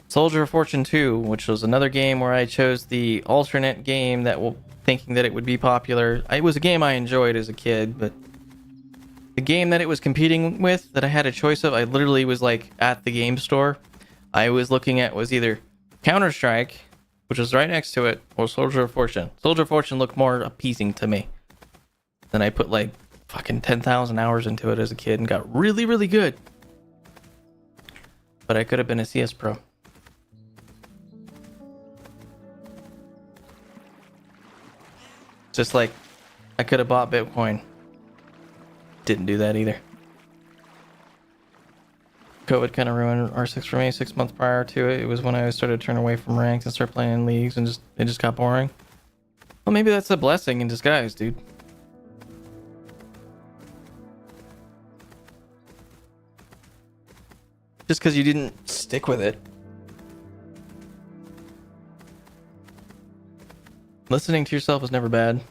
Soldier of Fortune 2, which was another game where I chose the alternate game that thinking that it would be popular. It was a game I enjoyed as a kid, but the game that it was competing with that I had a choice of, I literally was like at the game store. I was looking at was either Counter-Strike, which was right next to it, or Soldier of Fortune. Soldier of Fortune looked more appeasing to me. Then I put like fucking 10,000 hours into it as a kid and got really, really good. But I could have been a CS pro. Just like I could have bought Bitcoin. Didn't do that either. COVID kind of ruined R6 for me. 6 months prior to it, it was when I started to turn away from ranks and start playing in leagues and it just got boring. Well, maybe that's a blessing in disguise, dude. Just because you didn't stick with it. Listening to yourself was never bad.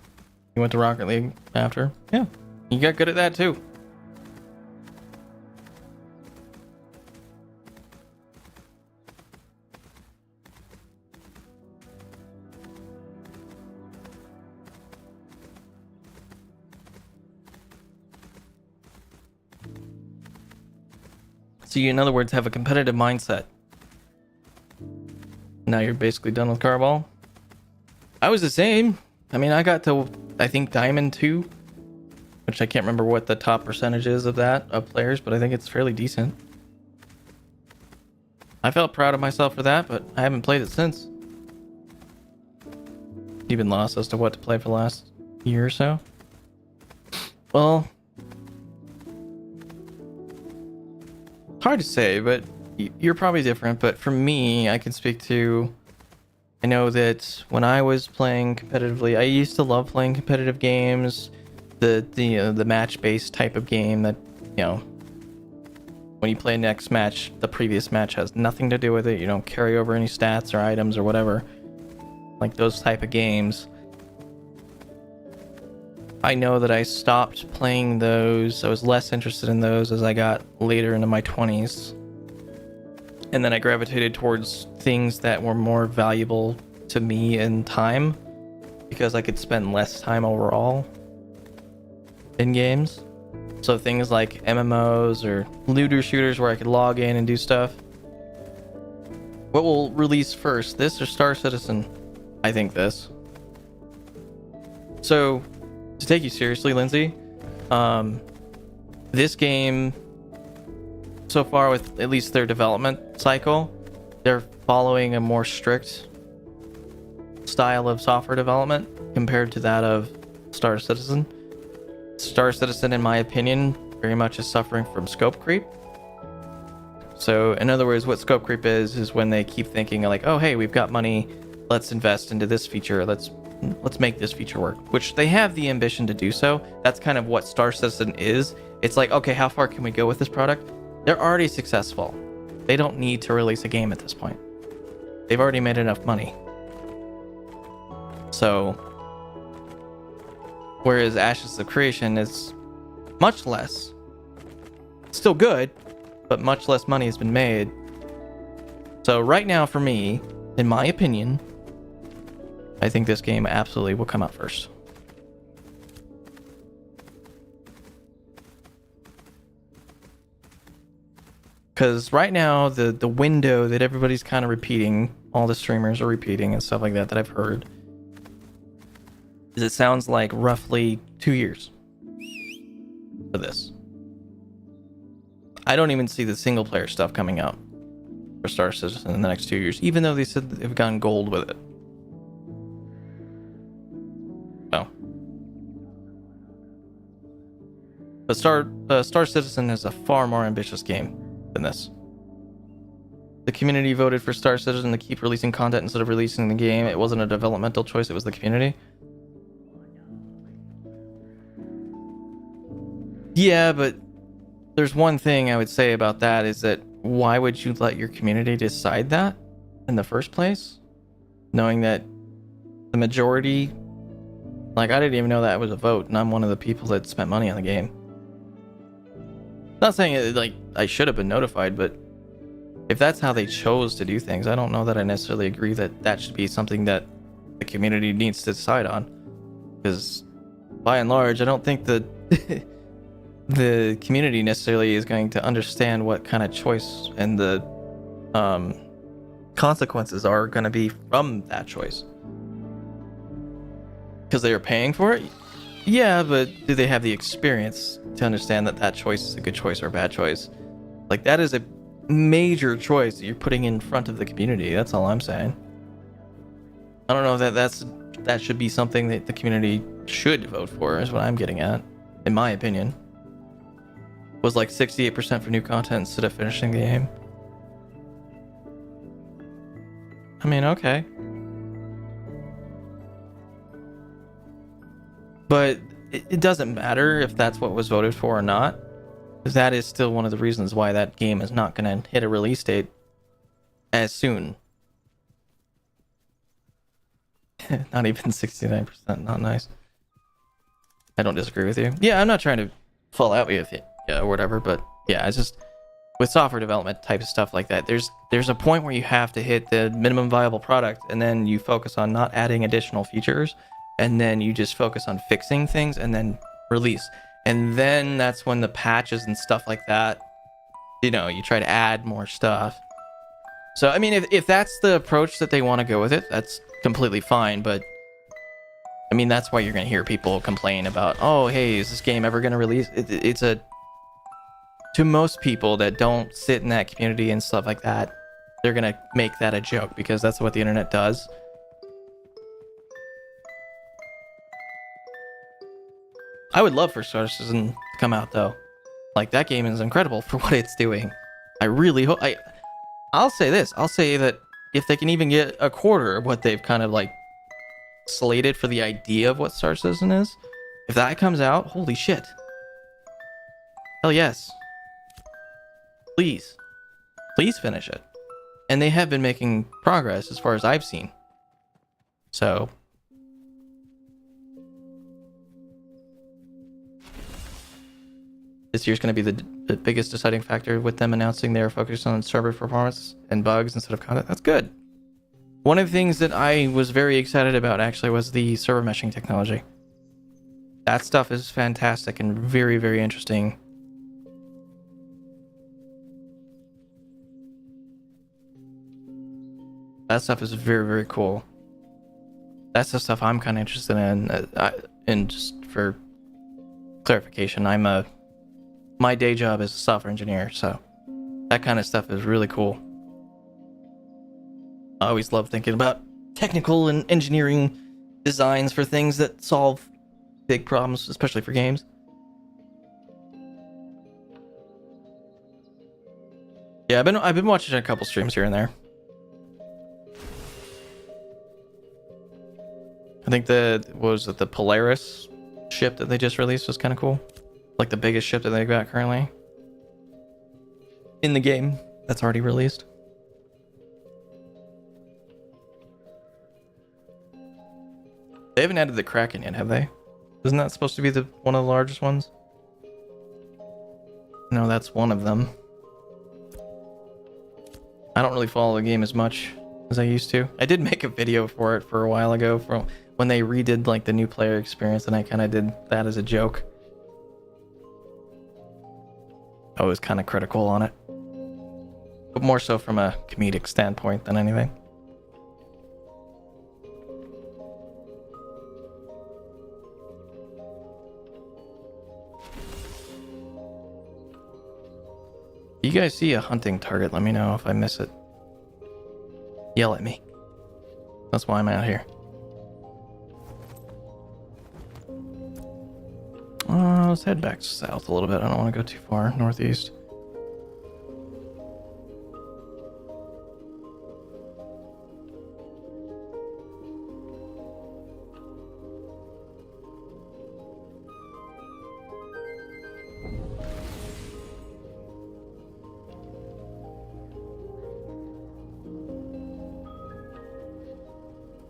You went to Rocket League after. Yeah, you got good at that too. So you, in other words, have a competitive mindset. Now you're basically done with Carball. I was the same. I mean, I got to, I think, Diamond 2, which I can't remember what the top percentage is of that, of players, but I think it's fairly decent. I felt proud of myself for that, but I haven't played it since. Even lost as to what to play for the last year or so. Well, hard to say, but you're probably different. But for me, I can speak to, I know that when I was playing competitively, I used to love playing competitive games, the match-based type of game that, you know, when you play next match, the previous match has nothing to do with it. You don't carry over any stats or items or whatever. Like those type of games. I know that I stopped playing those. I was less interested in those as I got later into my 20s. And then I gravitated towards things that were more valuable to me in time, because I could spend less time overall in games. So things like MMOs or looter shooters where I could log in and do stuff. What will release first, this or Star Citizen? I think this. So, to take you seriously, Lindsay, this game, so far with at least their development cycle, they're following a more strict style of software development compared to that of Star Citizen. Star Citizen, in my opinion, very much is suffering from scope creep. So, in other words, what scope creep is when they keep thinking like, oh, hey, we've got money, let's invest into this feature, let's make this feature work, which they have the ambition to do so. That's kind of what Star Citizen is. It's like, okay, how far can we go with this product? They're already successful. They don't need to release a game at this point. They've already made enough money. So, whereas Ashes of Creation is much less, still good, but much less money has been made. So right now, for me, in my opinion, I think this game absolutely will come out first. Because right now, the window that everybody's kind of repeating, all the streamers are repeating and stuff like that I've heard, is it sounds like roughly 2 years for this. I don't even see the single player stuff coming out for Star Citizen in the next 2 years, even though they said they've gone gold with it. So, but Star Citizen is a far more ambitious game than this. The community voted for Star Citizen to keep releasing content instead of releasing the game. It wasn't a developmental choice, it was the community. Yeah, but there's one thing I would say about that is that why would you let your community decide that in the first place? Knowing that the majority, like, I didn't even know that was a vote, and I'm one of the people that spent money on the game. Not saying it, like, I should have been notified, but if that's how they chose to do things, I don't know that I necessarily agree that that should be something that the community needs to decide on. Because by and large, I don't think that the community necessarily is going to understand what kind of choice and the consequences are going to be from that choice. Because they are paying for it? Yeah, but do they have the experience to understand that that choice is a good choice or a bad choice? Like, that is a major choice that you're putting in front of the community. That's all I'm saying. I don't know that that should be something that the community should vote for, is what I'm getting at, in my opinion. Was like 68% for new content instead of finishing the game. I mean, okay. But it doesn't matter if that's what was voted for or not, because that is still one of the reasons why that game is not going to hit a release date as soon. Not even 69%, not nice. I don't disagree with you. Yeah, I'm not trying to fall out with it, yeah, or whatever, but yeah, it's just with software development type of stuff like that, there's a point where you have to hit the minimum viable product, and then you focus on not adding additional features, and then you just focus on fixing things and then release. And then that's when the patches and stuff like that, you know, you try to add more stuff. So I mean, if that's the approach that they want to go with it, that's completely fine. But I mean, that's why you're going to hear people complain about, oh, hey, is this game ever going to release? It's a, to most people that don't sit in that community and stuff like that, they're going to make that a joke because that's what the internet does. I would love for Star Citizen to come out, though. Like, that game is incredible for what it's doing. I really hope... I'll say this. I'll say that if they can even get a quarter of what they've kind of, like, slated for the idea of what Star Citizen is, if that comes out, holy shit. Hell yes. Please. Please finish it. And they have been making progress as far as I've seen. So... this year's going to be the biggest deciding factor with them announcing they're focused on server performance and bugs instead of content. That's good. One of the things that I was very excited about actually was the server meshing technology. That stuff is fantastic and very, very interesting. That stuff is very, very cool. That's the stuff I'm kind of interested in. And just for clarification, my day job is a software engineer, so that kind of stuff is really cool. I always love thinking about technical and engineering designs for things that solve big problems, especially for games. Yeah, I've been watching a couple streams here and there. I think the Polaris ship that they just released was kind of cool. Like the biggest ship that they've got currently in the game that's already released. They haven't added the Kraken yet, have they? Isn't that supposed to be one of the largest ones? No, that's one of them. I don't really follow the game as much as I used to. I did make a video for it for a while ago from when they redid like the new player experience, and I kind of did that as a joke. I was kind of critical on it, but more so from a comedic standpoint than anything. You guys see a hunting target, let me know if I miss it. Yell at me. That's why I'm out here. Let's head back south a little bit. I don't want to go too far northeast.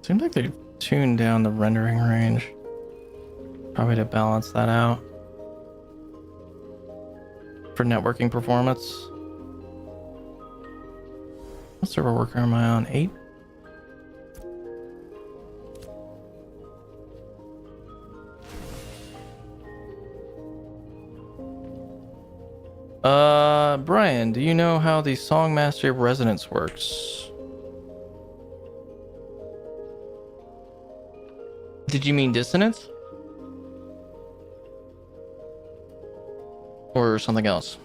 Seems like they tuned down the rendering range. Probably to balance that out. For networking performance. What server worker am I on? 8? Brian, do you know how the Song Mastery of Resonance works? Did you mean dissonance? Or something else?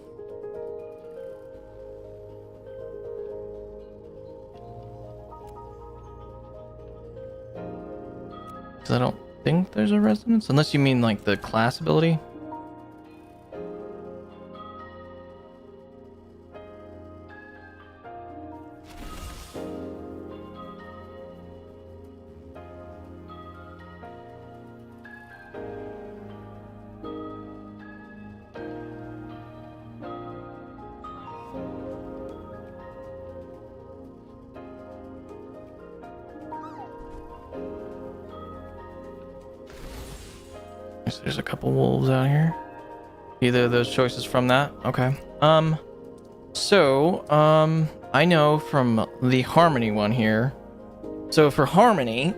Because I don't think there's a resonance, unless you mean like the class ability. There's a couple wolves out here. Either of those choices from that? Okay. I know from the Harmony one here. So for Harmony,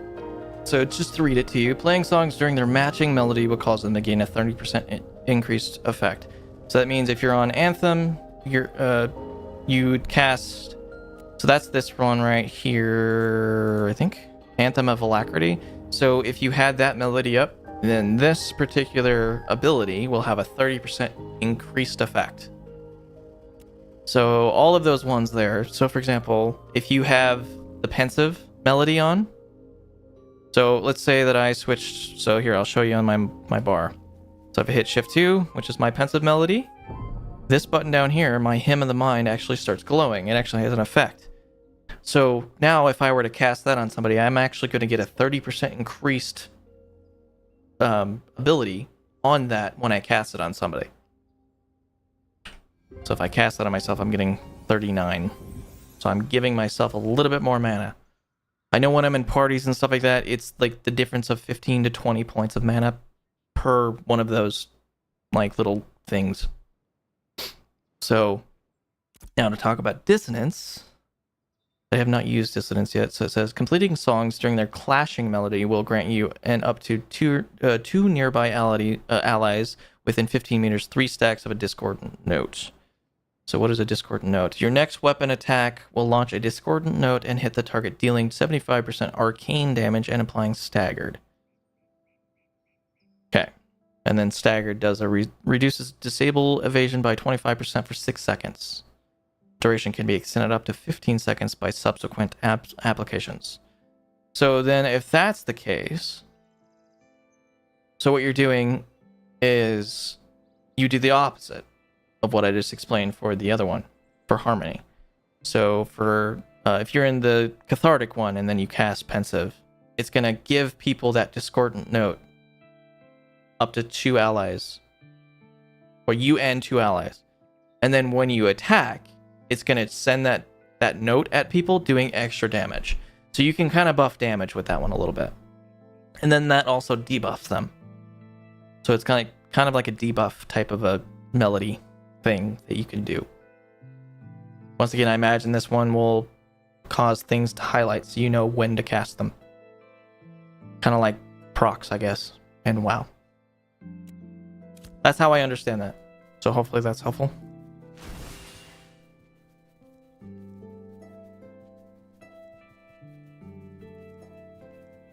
so just to read it to you, playing songs during their matching melody will cause them to gain a 30% increased effect. So that means if you're on Anthem, you'd cast, so that's this one right here, I think, Anthem of Alacrity. So if you had that melody up, then this particular ability will have a 30% increased effect. So all of those ones there. So for example, if you have the pensive melody on, so let's say that I switched, so here, I'll show you on my bar. So if I hit Shift 2, which is my pensive melody, this button down here, my Hymn of the Mind, actually starts glowing. It actually has an effect. So now if I were to cast that on somebody, I'm actually going to get a 30% increased ability on that when I cast it on somebody. So if I cast that on myself, I'm getting 39. So I'm giving myself a little bit more mana. I know when I'm in parties and stuff like that, it's like the difference of 15 to 20 points of mana per one of those like little things. So now to talk about dissonance. They have not used dissonance yet, so it says completing songs during their clashing melody will grant you and up to two nearby allies within 15 meters 3 stacks of a discordant note. So what is a discordant note? Your next weapon attack will launch a discordant note and hit the target, dealing 75% arcane damage and applying staggered. Okay. And then staggered does reduces disable evasion by 25% for 6 seconds. Duration can be extended up to 15 seconds by subsequent applications. So then if that's the case, so what you're doing is you do the opposite of what I just explained for the other one, for Harmony. So for if you're in the cathartic one and then you cast Pensive, it's going to give people that discordant note up to 2 allies, or you and 2 allies. And then when you attack, it's going to send that note at people doing extra damage. So you can kind of buff damage with that one a little bit. And then that also debuffs them. So it's kind of like a debuff type of a melody thing that you can do. Once again, I imagine this one will cause things to highlight so you know when to cast them. Kind of like procs, I guess, and WoW. That's how I understand that. So hopefully that's helpful.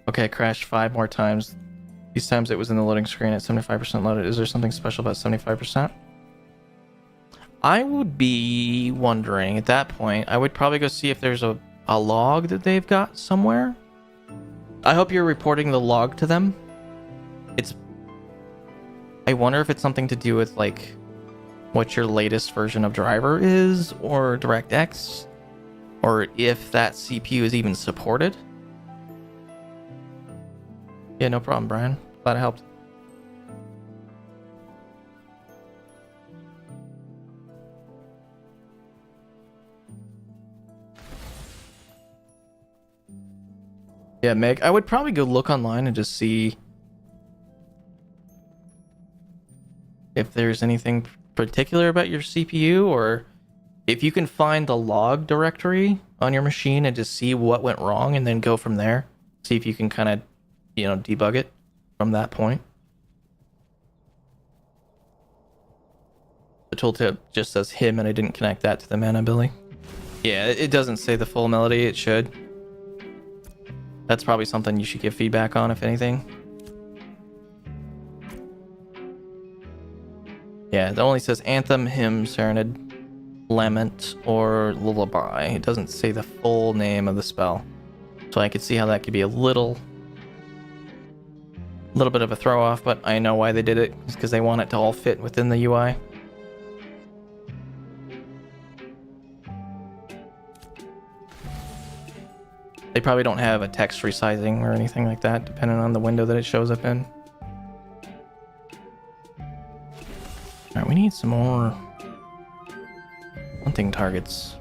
Okay, I crashed 5 more times. These times it was in the loading screen at 75% loaded. Is there something special about 75%? I would be wondering at that point. I would probably go see if there's a log that they've got somewhere. I hope you're reporting the log to them. I wonder if it's something to do with like what your latest version of driver is or DirectX, or if that CPU is even supported. Yeah, no problem, Brian. Glad I helped. Yeah, Meg, I would probably go look online and just see if there's anything particular about your CPU, or if you can find the log directory on your machine and just see what went wrong and then go from there. See if you can kind of, debug it from that point. The tooltip just says him, and I didn't connect that to the mana ability. Yeah, it doesn't say the full melody. It should. That's probably something you should give feedback on, if anything. Yeah, it only says anthem, hymn, serenade, lament, or lullaby. It doesn't say the full name of the spell. So I could see how that could be a little bit of a throw off, but I know why they did it. It's because they want it to all fit within the UI. They probably don't have a text resizing or anything like that, depending on the window that it shows up in. Alright, we need some more hunting targets.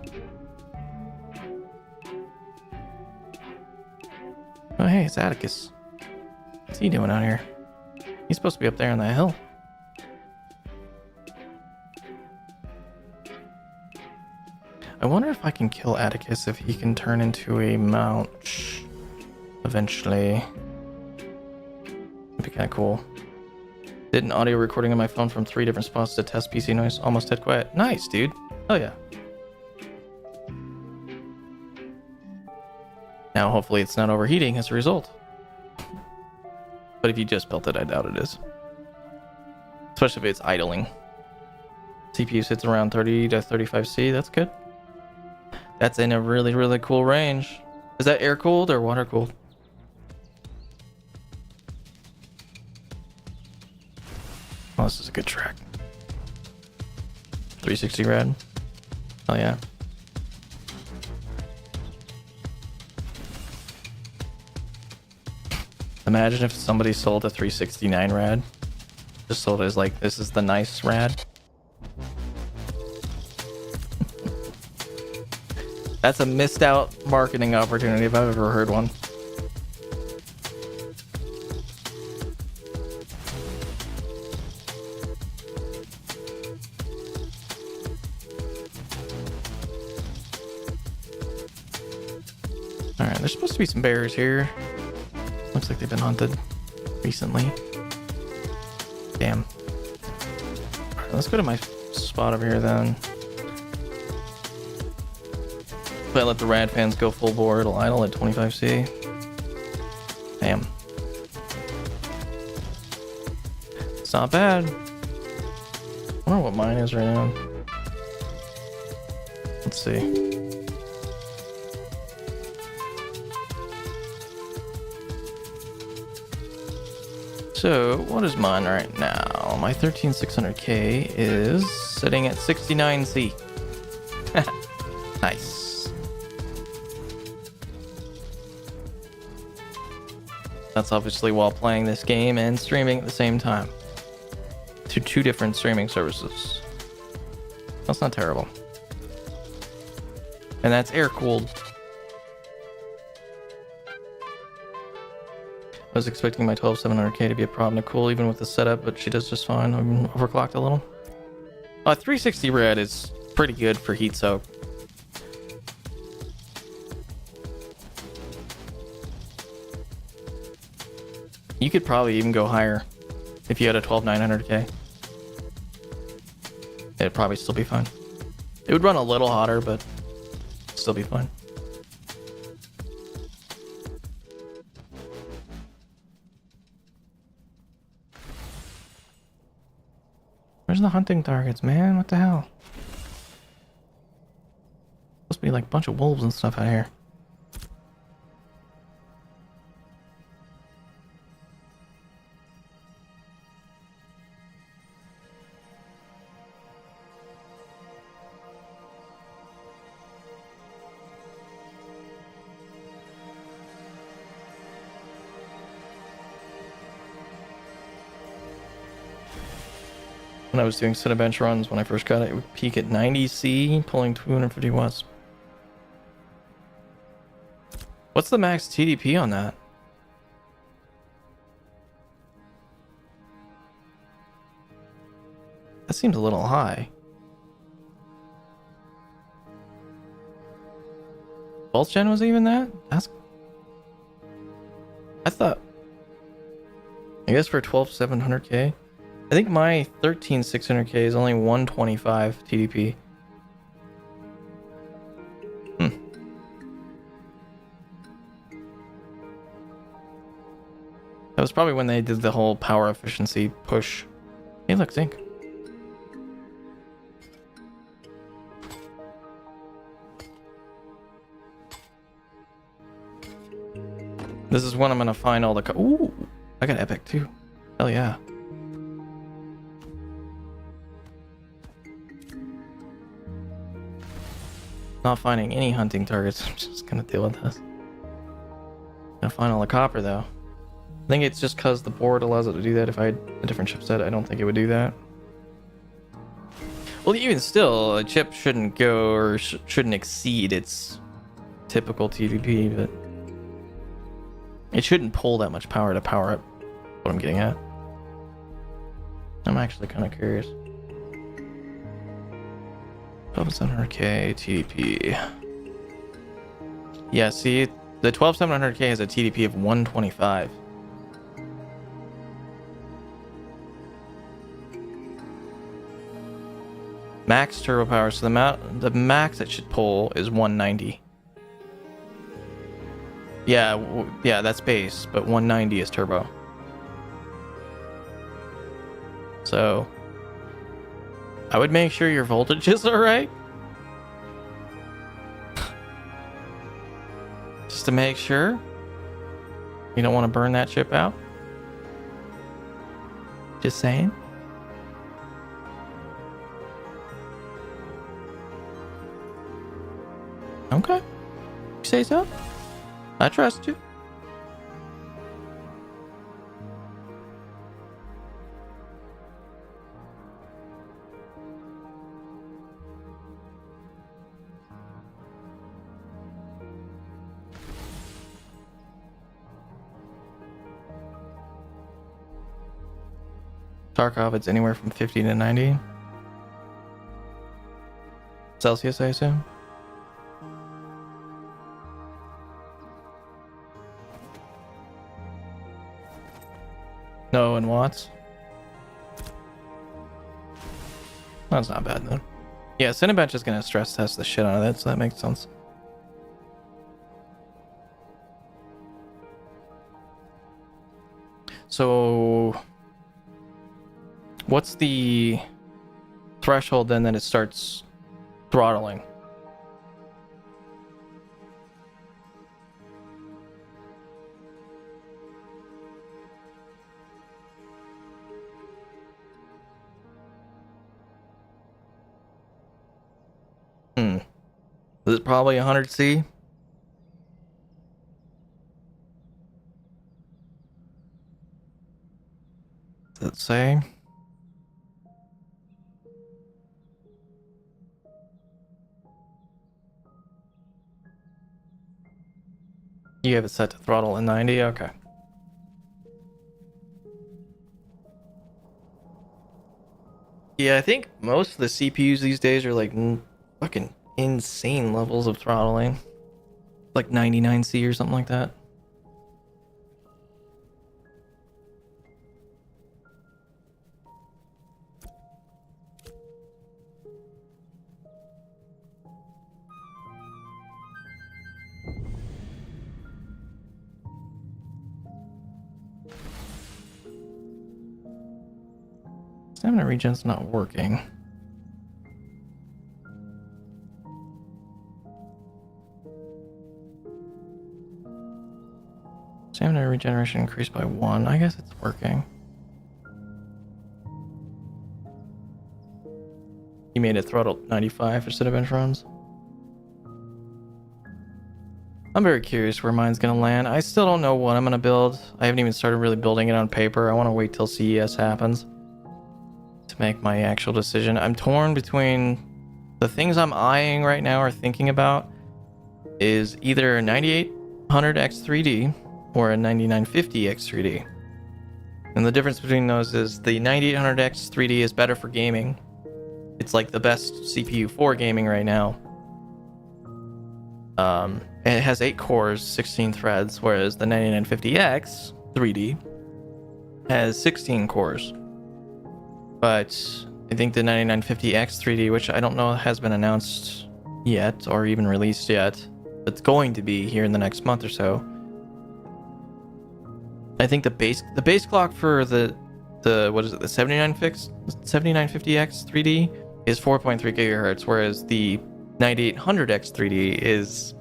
Oh, hey, it's Atticus. What's he doing out here? He's supposed to be up there on that hill. I wonder if I can kill Atticus if he can turn into a mouch eventually. That'd be kind of cool. Did an audio recording on my phone from 3 different spots to test PC noise. Almost dead quiet. Nice, dude. Oh yeah. Now hopefully it's not overheating as a result. But if you just built it, I doubt it is. Especially if it's idling. CPU sits around 30 to 35C. That's good. That's in a really, really cool range. Is that air cooled or water cooled? Oh, this is a good track. 360 rad. Oh yeah. Imagine if somebody sold a 369 rad. Just sold it as like, this is the nice rad. That's a missed out marketing opportunity if I've ever heard one. Alright, there's supposed to be some bears here. Looks like they've been hunted recently. Damn. Alright, let's go to my spot over here then. If I let the rad fans go full bore, it'll idle at 25C. Damn. It's not bad. I wonder what mine is right now. Let's see. So, what is mine right now? My 13600K is sitting at 69C. Nice. That's obviously while playing this game and streaming at the same time. To 2 different streaming services. That's not terrible. And that's air-cooled. I was expecting my 12700K to be a problem to cool even with the setup, but she does just fine. I'm overclocked a little. 360 red is pretty good for heat soak. You could probably even go higher if you had a 12900K. It'd probably still be fine. It would run a little hotter, but still be fine. Where's the hunting targets, man? What the hell? Supposed to be like a bunch of wolves and stuff out here. When I was doing Cinebench runs, when I first got it, it would peak at 90C, pulling 250 watts. What's the max TDP on that? That seems a little high. Pulse gen was even that? That's... I thought... I guess for 12700K? I think my 13600K is only 125 TDP. That was probably when they did the whole power efficiency push. Hey, look, zinc. This is when I'm gonna find all the... Ooh, I got epic too. Hell yeah. Not finding any hunting targets. I'm just gonna deal with this. Gonna find all the copper though. I think it's just because the board allows it to do that. If I had a different chipset, I don't think it would do that. Well, even still, a chip shouldn't go or shouldn't exceed its typical TDP, but it shouldn't pull that much power to power up what I'm getting at. I'm actually kind of curious. 12700K TDP. Yeah, see, the 12700K has a TDP of 125. Max turbo power, so the max it should pull is 190. Yeah, yeah, that's base, but 190 is turbo. So I would make sure your voltage is alright. Just to make sure. You don't want to burn that chip out. Just saying. Okay. You say so? I trust you. Tarkov, it's anywhere from 50 to 90. Celsius, I assume. Oh, in watts? That's not bad then. Yeah, Cinebench is gonna stress test the shit out of that, so that makes sense. So, what's the threshold then that it starts throttling? Is it probably 100C? Does it say? You have it set to throttle at 90? Okay. Yeah, I think most of the CPUs these days are like fucking insane levels of throttling. Like 99C or something like that. Stamina regen's not working. Stamina regeneration increased by 1. I guess it's working. You made it throttle 95 for Cinebench runs. I'm very curious where mine's gonna land. I still don't know what I'm gonna build. I haven't even started really building it on paper. I want to wait till CES happens to make my actual decision. I'm torn between the things I'm eyeing right now or thinking about is either a 9800X3D or a 9950X3D. And the difference between those is the 9800X3D is better for gaming. It's like the best CPU for gaming right now. And it has 8 cores, 16 threads, whereas the 9950X 3D has 16 cores. But I think the 9950X 3D, which I don't know has been announced yet or even released yet, but it's going to be here in the next month or so. I think the base clock for the what is it, the 7950X 3D is 4.3 gigahertz, whereas the 9800X 3D is,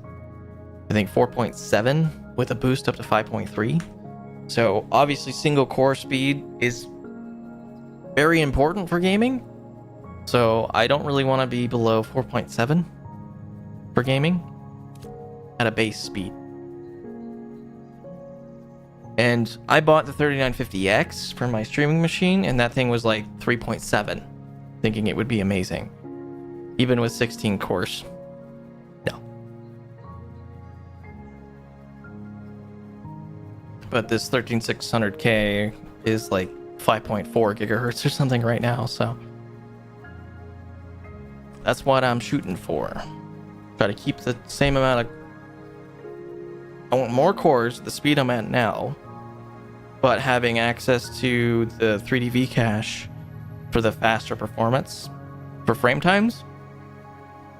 I think, 4.7 with a boost up to 5.3. So obviously single core speed is very important for gaming. So I don't really want to be below 4.7 for gaming at a base speed. And I bought the 3950X for my streaming machine, and that thing was like 3.7, thinking it would be amazing, even with 16 cores. No. But this 13600K is like 5.4 gigahertz or something right now, so that's what I'm shooting for. Try to keep the same amount of... I want more cores, the speed I'm at now, but having access to the 3D cache for the faster performance for frame times.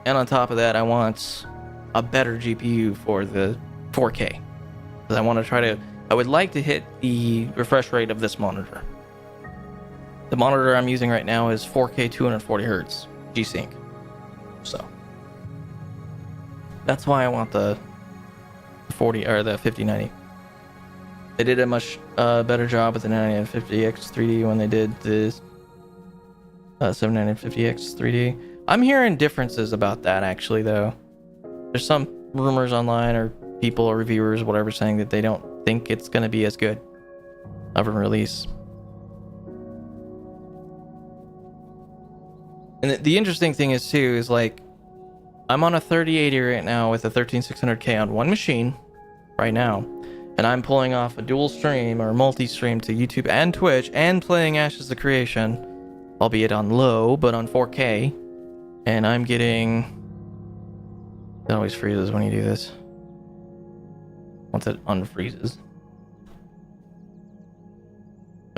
And on top of that, I want a better GPU for the 4K. Because I would like to hit the refresh rate of this monitor. The monitor I'm using right now is 4K 240 Hz G-Sync. So that's why I want the 40 or the 5090. They did a much better job with the 9950X 3D when they did this 7950X 3D. I'm hearing differences about that actually, though. There's some rumors online or people or reviewers, whatever, saying that they don't think it's going to be as good of a release. And the interesting thing is too is like I'm on a 3080 right now with a 13600K on one machine right now, and I'm pulling off a dual stream or multi-stream to YouTube and Twitch and playing Ashes of Creation, albeit on low but on 4K, and I'm getting... It always freezes when you do this once it unfreezes.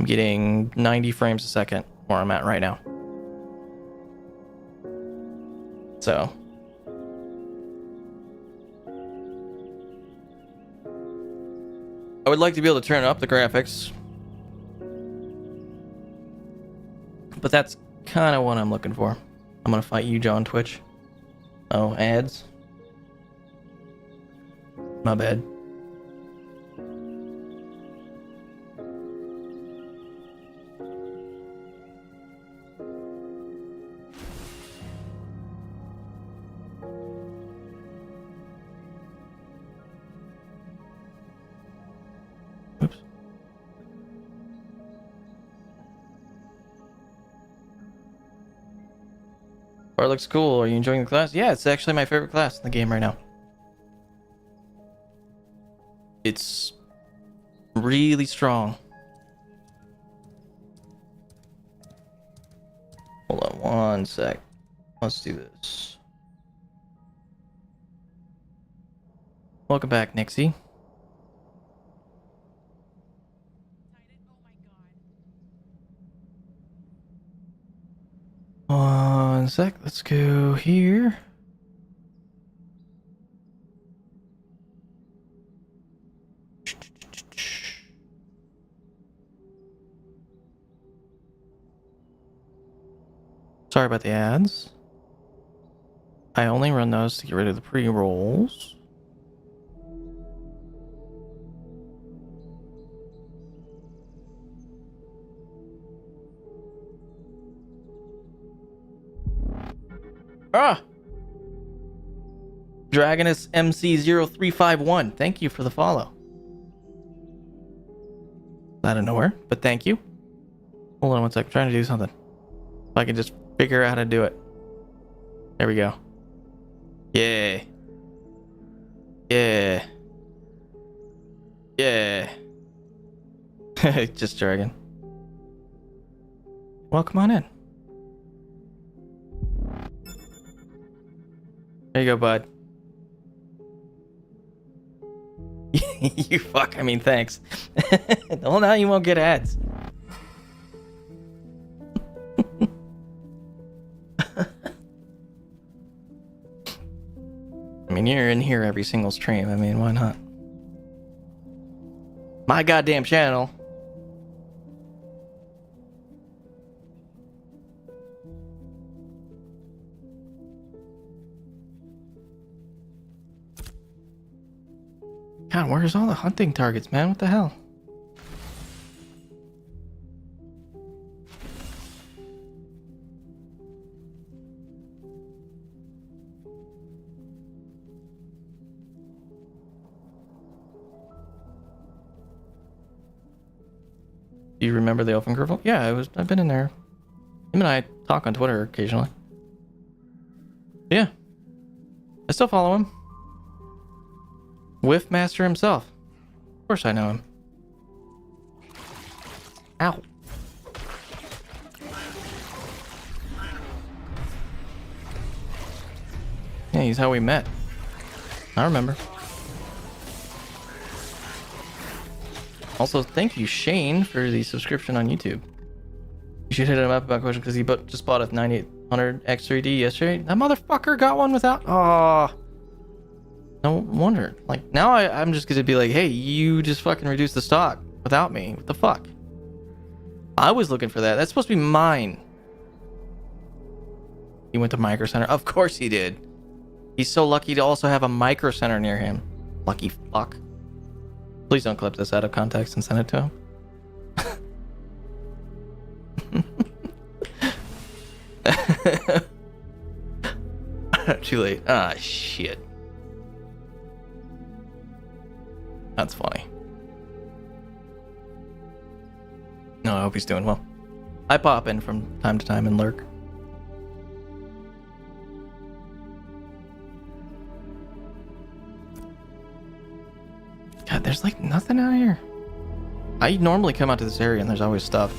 I'm getting 90 frames a second where I'm at right now. So I would like to be able to turn up the graphics, but that's kind of what I'm looking for. I'm gonna fight you, John Twitch. Oh, ads. My bad. Oops. Bar looks cool. Are you enjoying the class? Yeah, it's actually my favorite class in the game right now. It's really strong. Hold on one sec. Let's do this. Welcome back, Nixie. One sec. Let's go here. Sorry about the ads. I only run those to get rid of the pre-rolls. Ah! Dragonus MC0351. Thank you for the follow. Out of nowhere, but thank you. Hold on one sec. I'm trying to do something. If I can just figure out how to do it. There we go. Yeah. Yeah. Yeah. Just dragon. Well, come on in. There you go, bud. You fuck. I mean, thanks. Well, now you won't get ads. I mean, you're in here every single stream. I mean, why not? My goddamn channel. God, where's all the hunting targets, man? What the hell? Do you remember the Elfin Griffle? Yeah, I've been in there. Him and I talk on Twitter occasionally. Yeah. I still follow him. Whiff Master himself. Of course I know him. Ow. Yeah, he's how we met. I remember. Also, thank you, Shane, for the subscription on YouTube. You should hit him up about a question because he just bought a 9800 X3D yesterday. That motherfucker got one without... Oh. No wonder. Like, now I'm just gonna be like, hey, you just fucking reduced the stock without me. What the fuck? I was looking for that. That's supposed to be mine. He went to Micro Center. Of course he did. He's so lucky to also have a Micro Center near him. Lucky fuck. Please don't clip this out of context and send it to him. Too late. Ah, shit. That's funny. No, I hope he's doing well. I pop in from time to time and lurk. God, there's like nothing out here. I normally come out to this area and there's always stuff.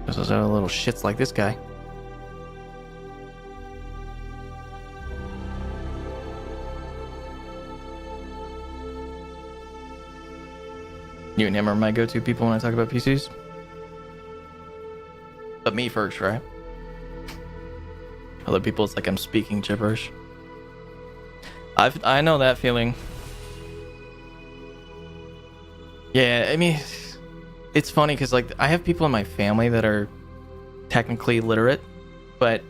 There's those other little shits like this guy. You and him are my go-to people when I talk about PCs. But me first, right? Other people, it's like I'm speaking gibberish. I know that feeling. Yeah, I mean, it's funny because like I have people in my family that are technically literate, but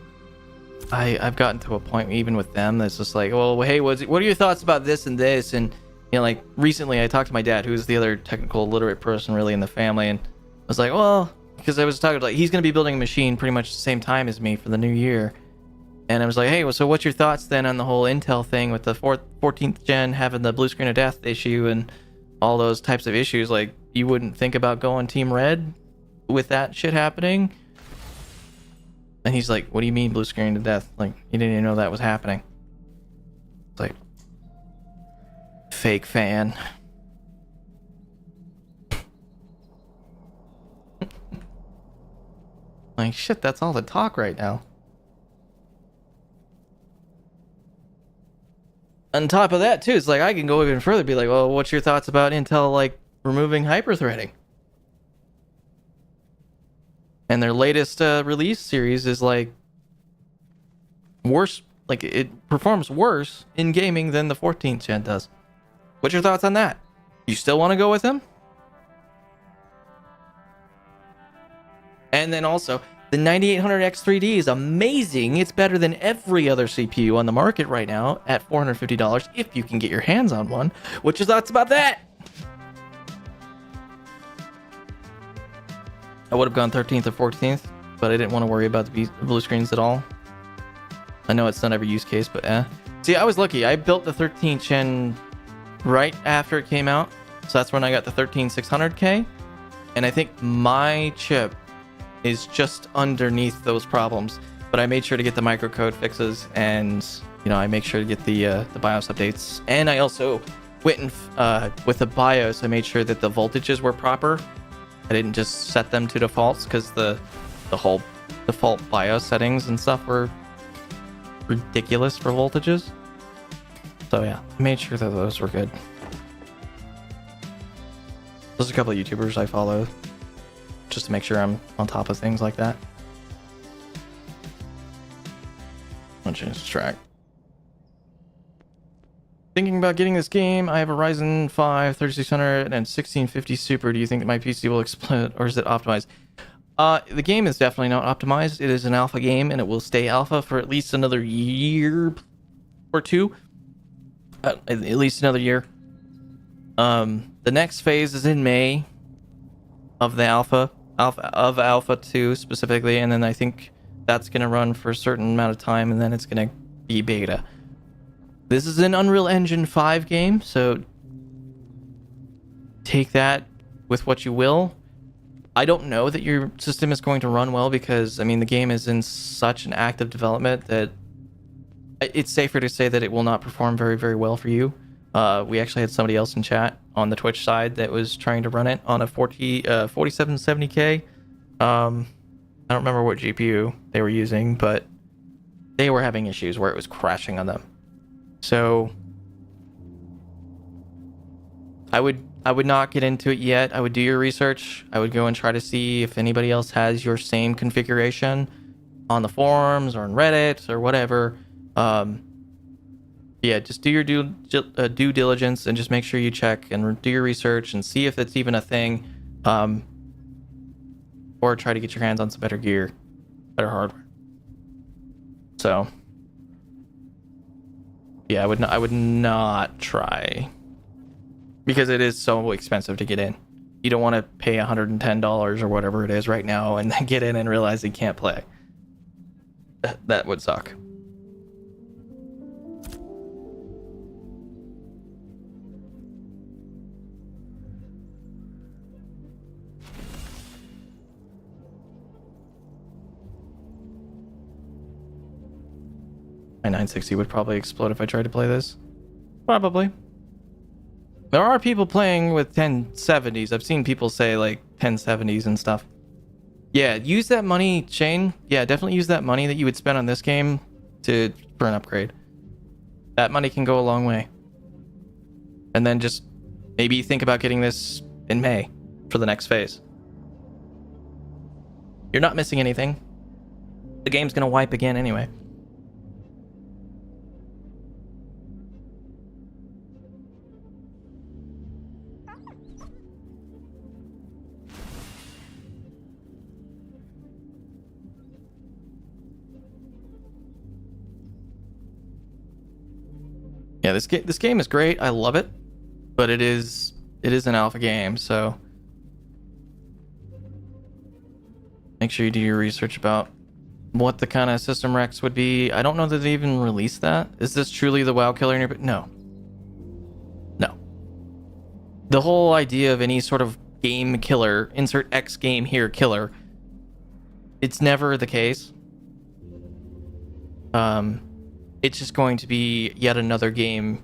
I've gotten to a point even with them that's just like, well, hey, what are your thoughts about this and this? And you know, like recently I talked to my dad, who's the other technical literate person really in the family, and I was like, well, because I was talking like he's going to be building a machine pretty much the same time as me for the new year. And I was like, hey, well, so what's your thoughts then on the whole Intel thing with the 14th gen having the blue screen of death issue and all those types of issues? Like, you wouldn't think about going Team Red with that shit happening? And he's like, what do you mean blue screen of death? Like, you didn't even know that was happening. It's like, fake fan. Like, shit, that's all the talk right now. On top of that, too, it's like I can go even further, be like, well, what's your thoughts about Intel, like, removing hyperthreading? And their latest release series is, like, worse. Like, it performs worse in gaming than the 14th gen does. What's your thoughts on that? You still want to go with them? And then also, the 9800X3D is amazing. It's better than every other CPU on the market right now at $450 if you can get your hands on one. What's your thoughts about that? I would have gone 13th or 14th, but I didn't want to worry about the blue screens at all. I know it's not every use case, but See, I was lucky. I built the 13th gen right after it came out. So that's when I got the 13600K. And I think my chip is just underneath those problems, but I made sure to get the microcode fixes, and you know, I make sure to get the BIOS updates. And I also went and with the BIOS, I made sure that the voltages were proper. I didn't just set them to defaults because the whole default BIOS settings and stuff were ridiculous for voltages. So yeah, I made sure that those were good. There's a couple of YouTubers I follow just to make sure I'm on top of things like that. I'll change this track. Thinking about getting this game. I have a Ryzen 5 3600 and 1650 Super. Do you think that my PC will explode, or is it optimized? The game is definitely not optimized. It is an alpha game, and it will stay alpha for at least another year or two. At least another year. The next phase is in May of the alpha of alpha 2 specifically, and then I think that's going to run for a certain amount of time, and then it's going to be beta. This is an Unreal Engine 5 game, so take that with what you will. I don't know that your system is going to run well because, I mean, the game is in such an active development that it's safer to say that it will not perform very, very well for you. We actually had somebody else in chat on the Twitch side that was trying to run it on a 4770K. I don't remember what GPU they were using, but they were having issues where it was crashing on them. So I would not get into it yet. I would do your research. I would go and try to see if anybody else has your same configuration on the forums or on Reddit or whatever. Yeah, just do your due diligence and just make sure you check and do your research and see if it's even a thing. Or try to get your hands on some better gear, better hardware. So yeah, I would not try, because it is so expensive to get in. You don't want to pay $110 or whatever it is right now and then get in and realize you can't play. That would suck. My 960 would probably explode if I tried to play this. Probably. There are people playing with 1070s. I've seen people say like 1070s and stuff. Yeah, use that money, Shane. Yeah, definitely use that money that you would spend on this game for an upgrade. That money can go a long way. And then just maybe think about getting this in May for the next phase. You're not missing anything. The game's gonna wipe again anyway. Yeah, this game is great. I love it, but it is an alpha game, so make sure you do your research about what the kind of system Rex would be. I don't know that they even released that. Is this truly the WoW killer? No. The whole idea of any sort of game killer, insert X game here killer, it's never the case. It's just going to be yet another game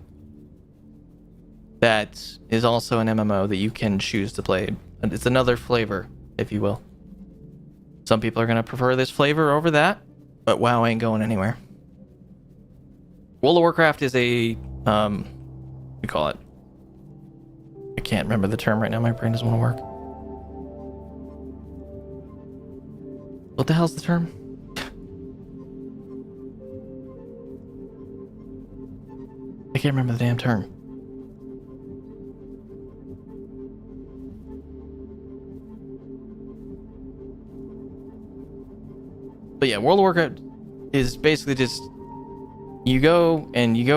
that is also an MMO that you can choose to play. It's another flavor, if you will. Some people are going to prefer this flavor over that, but WoW ain't going anywhere. World of Warcraft is a, what do you call it? I can't remember the term right now. My brain doesn't want to work. What the hell's the term? I can't remember the damn term. But yeah, World of Warcraft is basically just you go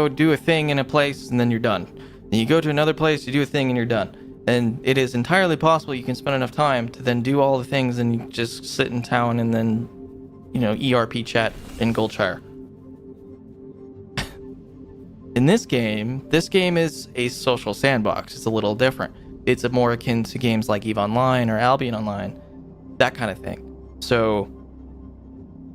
do a thing in a place and then you're done. Then you go to another place, you do a thing and you're done. And it is entirely possible you can spend enough time to then do all the things and you just sit in town and then, ERP chat in Goldshire. In this game is a social sandbox. It's a little different. It's more akin to games like EVE Online or Albion Online, that kind of thing. So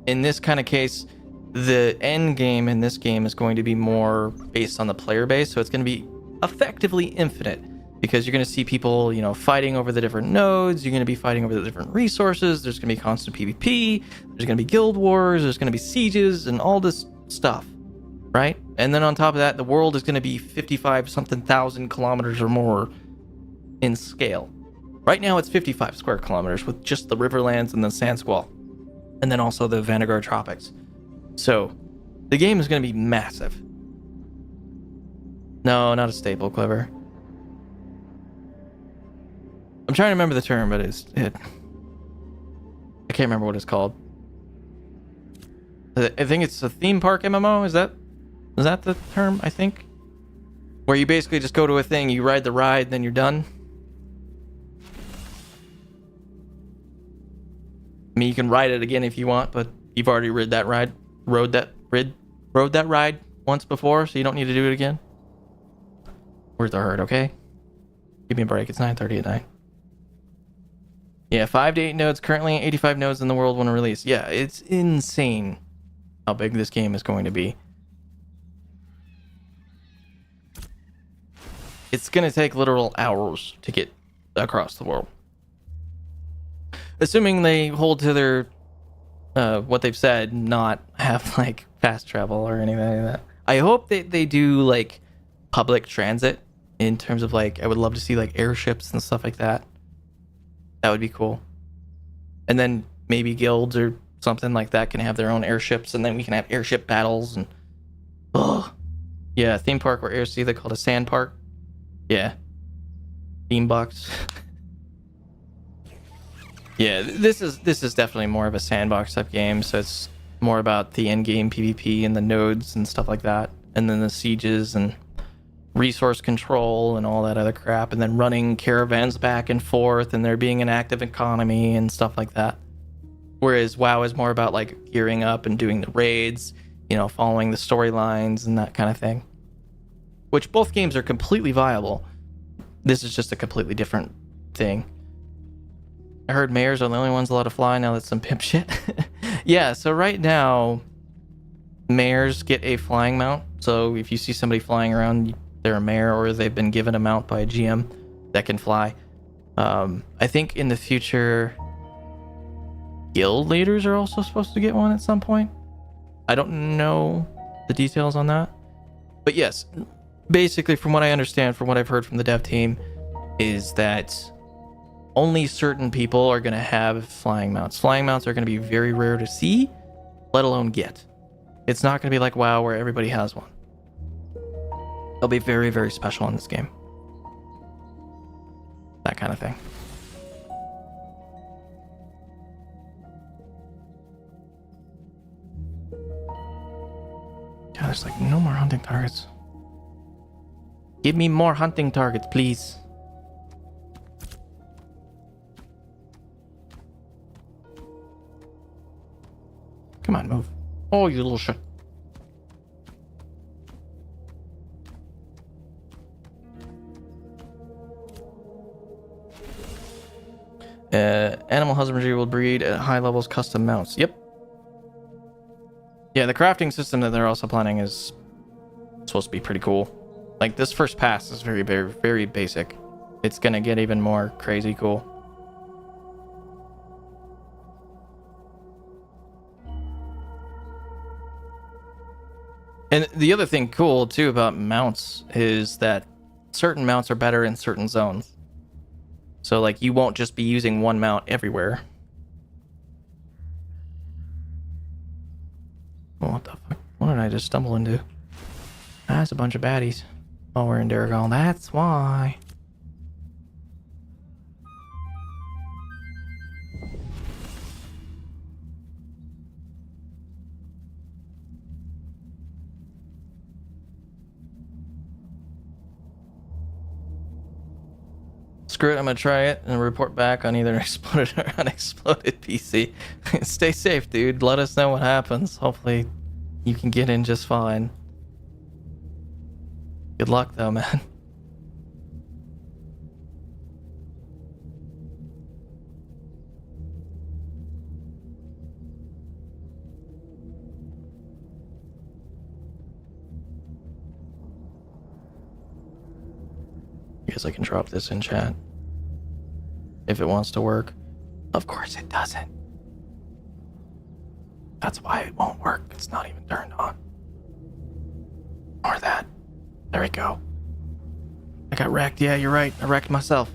in this kind of case, the end game in this game is going to be more based on the player base. So it's going to be effectively infinite because you're going to see people, fighting over the different nodes. You're going to be fighting over the different resources. There's going to be constant PvP. There's going to be guild wars. There's going to be sieges and all this stuff. Right? And then on top of that, the world is going to be 55-something thousand kilometers or more in scale. Right now, it's 55 square kilometers with just the Riverlands and the Sand Squall. And then also the Vanguard Tropics. So, the game is going to be massive. No, not a staple, Clever. I'm trying to remember the term, but I can't remember what it's called. I think it's a theme park MMO, is that the term, I think? Where you basically just go to a thing, you ride the ride, then you're done. I mean, you can ride it again if you want, but you've already rode that ride once before, so you don't need to do it again. Where's the herd, okay? Give me a break, it's 9:30 at night. Yeah, 5 to 8 nodes, currently 85 nodes in the world when released. Yeah, it's insane how big this game is going to be. It's going to take literal hours to get across the world. Assuming they hold to their, what they've said, not have, like, fast travel or anything like that. I hope they do, like, public transit in terms of, like, I would love to see, like, airships and stuff like that. That would be cool. And then maybe guilds or something like that can have their own airships, and then we can have airship battles and... Yeah, theme park or AirC, they call it a sand park. Yeah. Theme box. Yeah, this is definitely more of a sandbox type game, so it's more about the end game PvP and the nodes and stuff like that, and then the sieges and resource control and all that other crap, and then running caravans back and forth and there being an active economy and stuff like that. Whereas WoW is more about like gearing up and doing the raids, following the storylines and that kind of thing. Which both games are completely viable. This is just a completely different thing. I heard mayors are the only ones allowed to fly. Now that's some pimp shit. Yeah, so right now, mayors get a flying mount. So if you see somebody flying around, they're a mayor or they've been given a mount by a GM that can fly. I think in the future, guild leaders are also supposed to get one at some point. I don't know the details on that. But yes, basically from what I understand, from what I've heard from the dev team, is that only certain people are going to have flying mounts. Flying mounts are going to be very rare to see, let alone get. It's not going to be like WoW where everybody has one. They'll be very, very special in this game. That kind of thing. God, there's like no more hunting targets. Give me more hunting targets, please. Come on, move. Oh, you little shit. Animal husbandry will breed at high levels custom mounts. Yep. Yeah, the crafting system that they're also planning is supposed to be pretty cool. Like, this first pass is very, very, very basic. It's gonna get even more crazy cool. And the other thing cool, too, about mounts is that certain mounts are better in certain zones. So, like, you won't just be using one mount everywhere. Oh, what the fuck? What did I just stumble into? That's a bunch of baddies. Oh, we're in Daragon. That's why. Screw it, I'm gonna try it and report back on either exploded or unexploded PC. Stay safe, dude. Let us know what happens. Hopefully you can get in just fine. Good luck though, man. I guess I can drop this in chat if it wants to work. Of course it doesn't. That's why it won't work. It's not even turned on. Or that. There we go. I got wrecked. Yeah, you're right. I wrecked myself.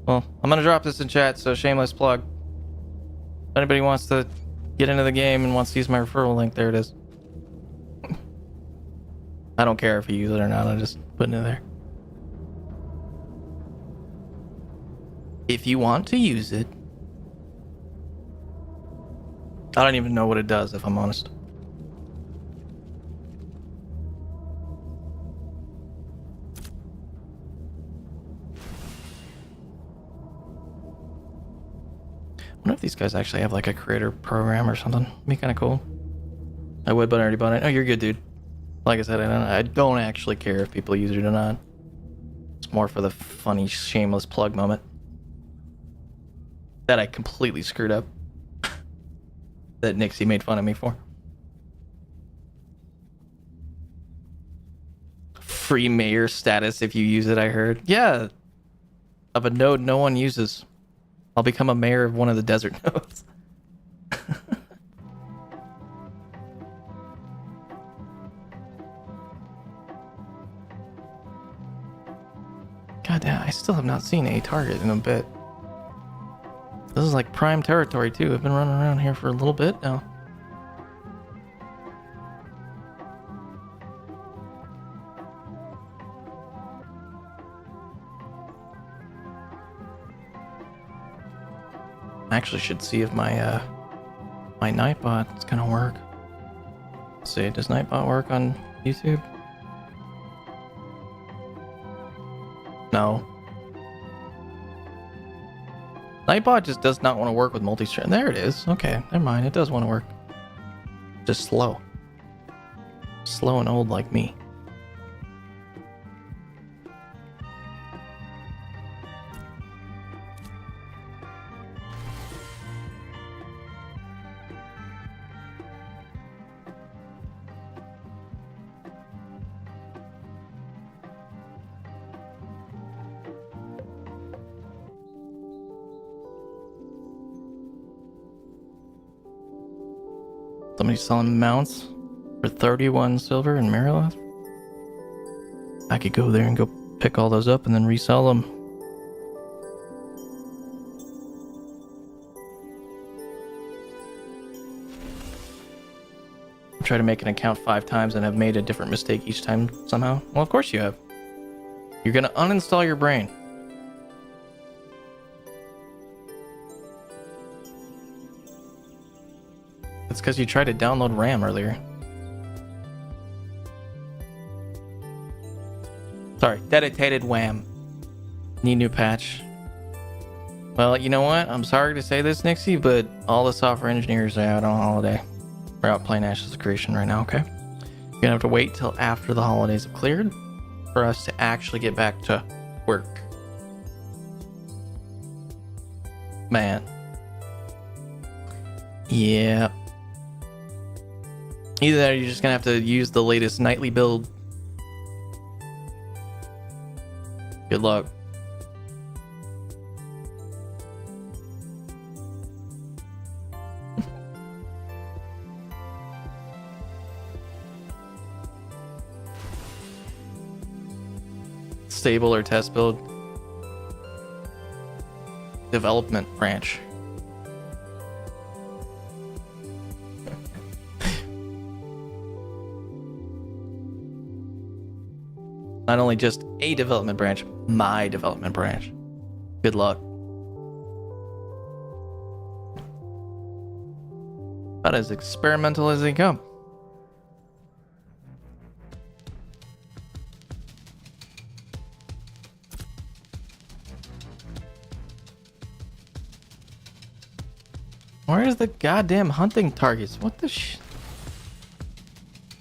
Well, I'm gonna drop this in chat, so shameless plug. If anybody wants to get into the game and wants to use my referral link, there it is. I don't care if you use it or not, I'm just putting it there. If you want to use it, I don't even know what it does, if I'm honest. I wonder if these guys actually have like a creator program or something. It'd be kind of cool. I would, but I already bought it. Oh, you're good, dude. Like I said, I don't actually care if people use it or not. It's more for the funny, shameless plug moment that I completely screwed up. That Nixie made fun of me for. Free mayor status if you use it, I heard. Yeah. Of a node no one uses. I'll become a mayor of one of the desert nodes. God damn, I still have not seen a target in a bit. This is like prime territory too. I've been running around here for a little bit now. I actually should see if my my Nightbot is gonna work. Let's see, does Nightbot work on YouTube? No. Nightbot just does not want to work with multi-strat. There it is. Okay, never mind. It does want to work. Just slow. Slow and old like me. Somebody's selling mounts for 31 silver in Maryland. I could go there and go pick all those up and then resell them. Try to make an account 5 times and have made a different mistake each time somehow. Well, of course you have. You're gonna uninstall your brain. It's because you tried to download RAM earlier. Sorry, dedicated WAM. Need new patch. Well, you know what? I'm sorry to say this, Nixie, but all the software engineers are out on holiday. We're out playing Ashes of Creation right now, okay? You're gonna have to wait till after the holidays have cleared for us to actually get back to work. Man. Yeah. Either that or you're just gonna have to use the latest nightly build. Good luck. Stable or test build. Development branch. Not only just a development branch, my development branch. Good luck. About as experimental as they come. Where's the goddamn hunting targets? What the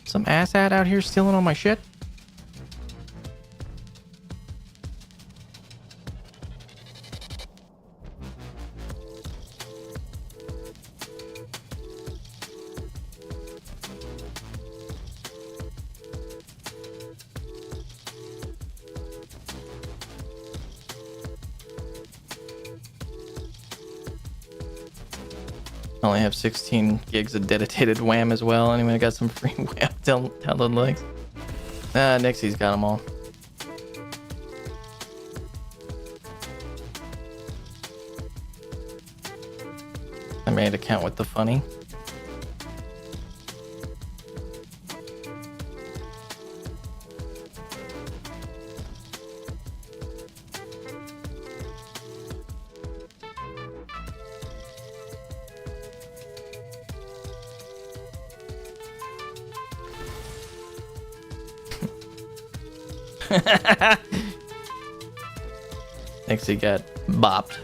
Some asshat out here stealing all my shit? I only have 16 gigs of dedicated WAM as well. Anyway, I got some free WAM download links. Nixie's got them all. I made an account with the funny. Nixie got bopped.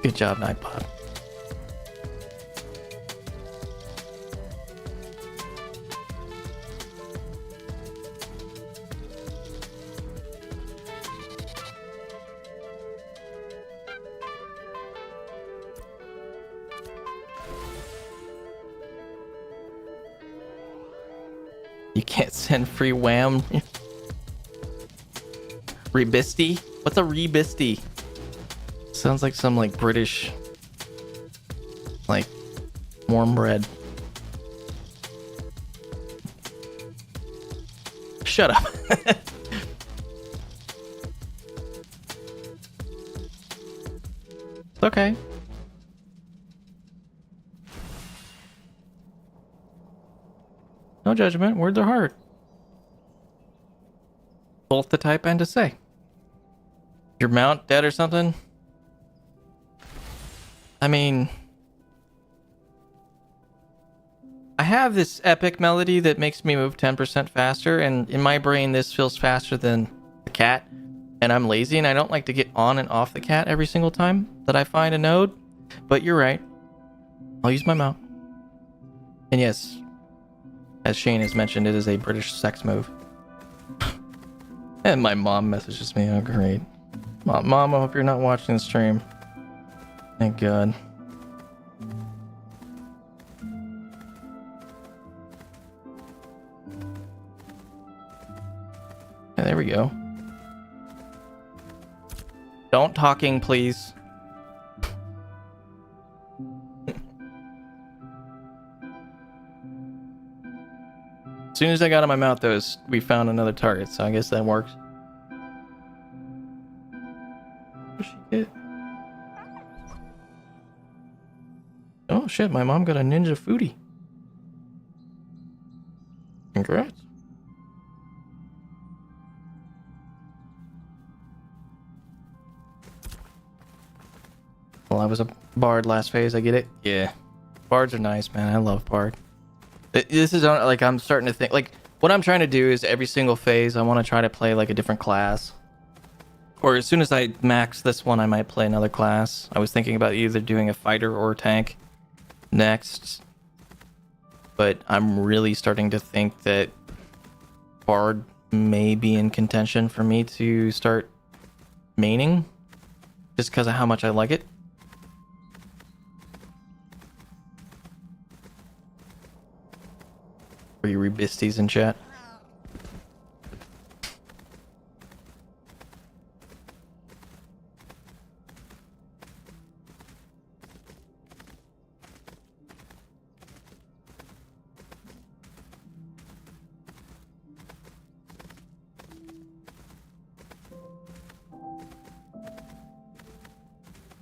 Good job, Nightbot. You can't send free WAM. Rebisty? What's a rebisty? Sounds like some like British like warm bread. Shut up. It's okay. No judgment, words are hard. Both to type and to say. Your mount dead or something? I mean, I have this epic melody that makes me move 10% faster, and in my brain this feels faster than the cat, and I'm lazy and I don't like to get on and off the cat every single time that I find a node. But you're right. I'll use my mount. And yes, as Shane has mentioned, it is a British sex move. And my mom messages me. Oh, great. Mom, I hope you're not watching the stream. Thank God. Yeah, there we go. Don't talking, please. As soon as I got in my mouth, we found another target, so I guess that works. What did she get? Oh shit, my mom got a ninja foodie. Congrats. Well, I was a bard last phase, I get it. Yeah. Bards are nice, man. I love bard. This is like, I'm starting to think, like, what I'm trying to do is every single phase, I want to try to play like a different class. Or as soon as I max this one, I might play another class. I was thinking about either doing a fighter or a tank next. But I'm really starting to think that bard may be in contention for me to start maining. Just because of how much I like it. Are you rebisties in chat?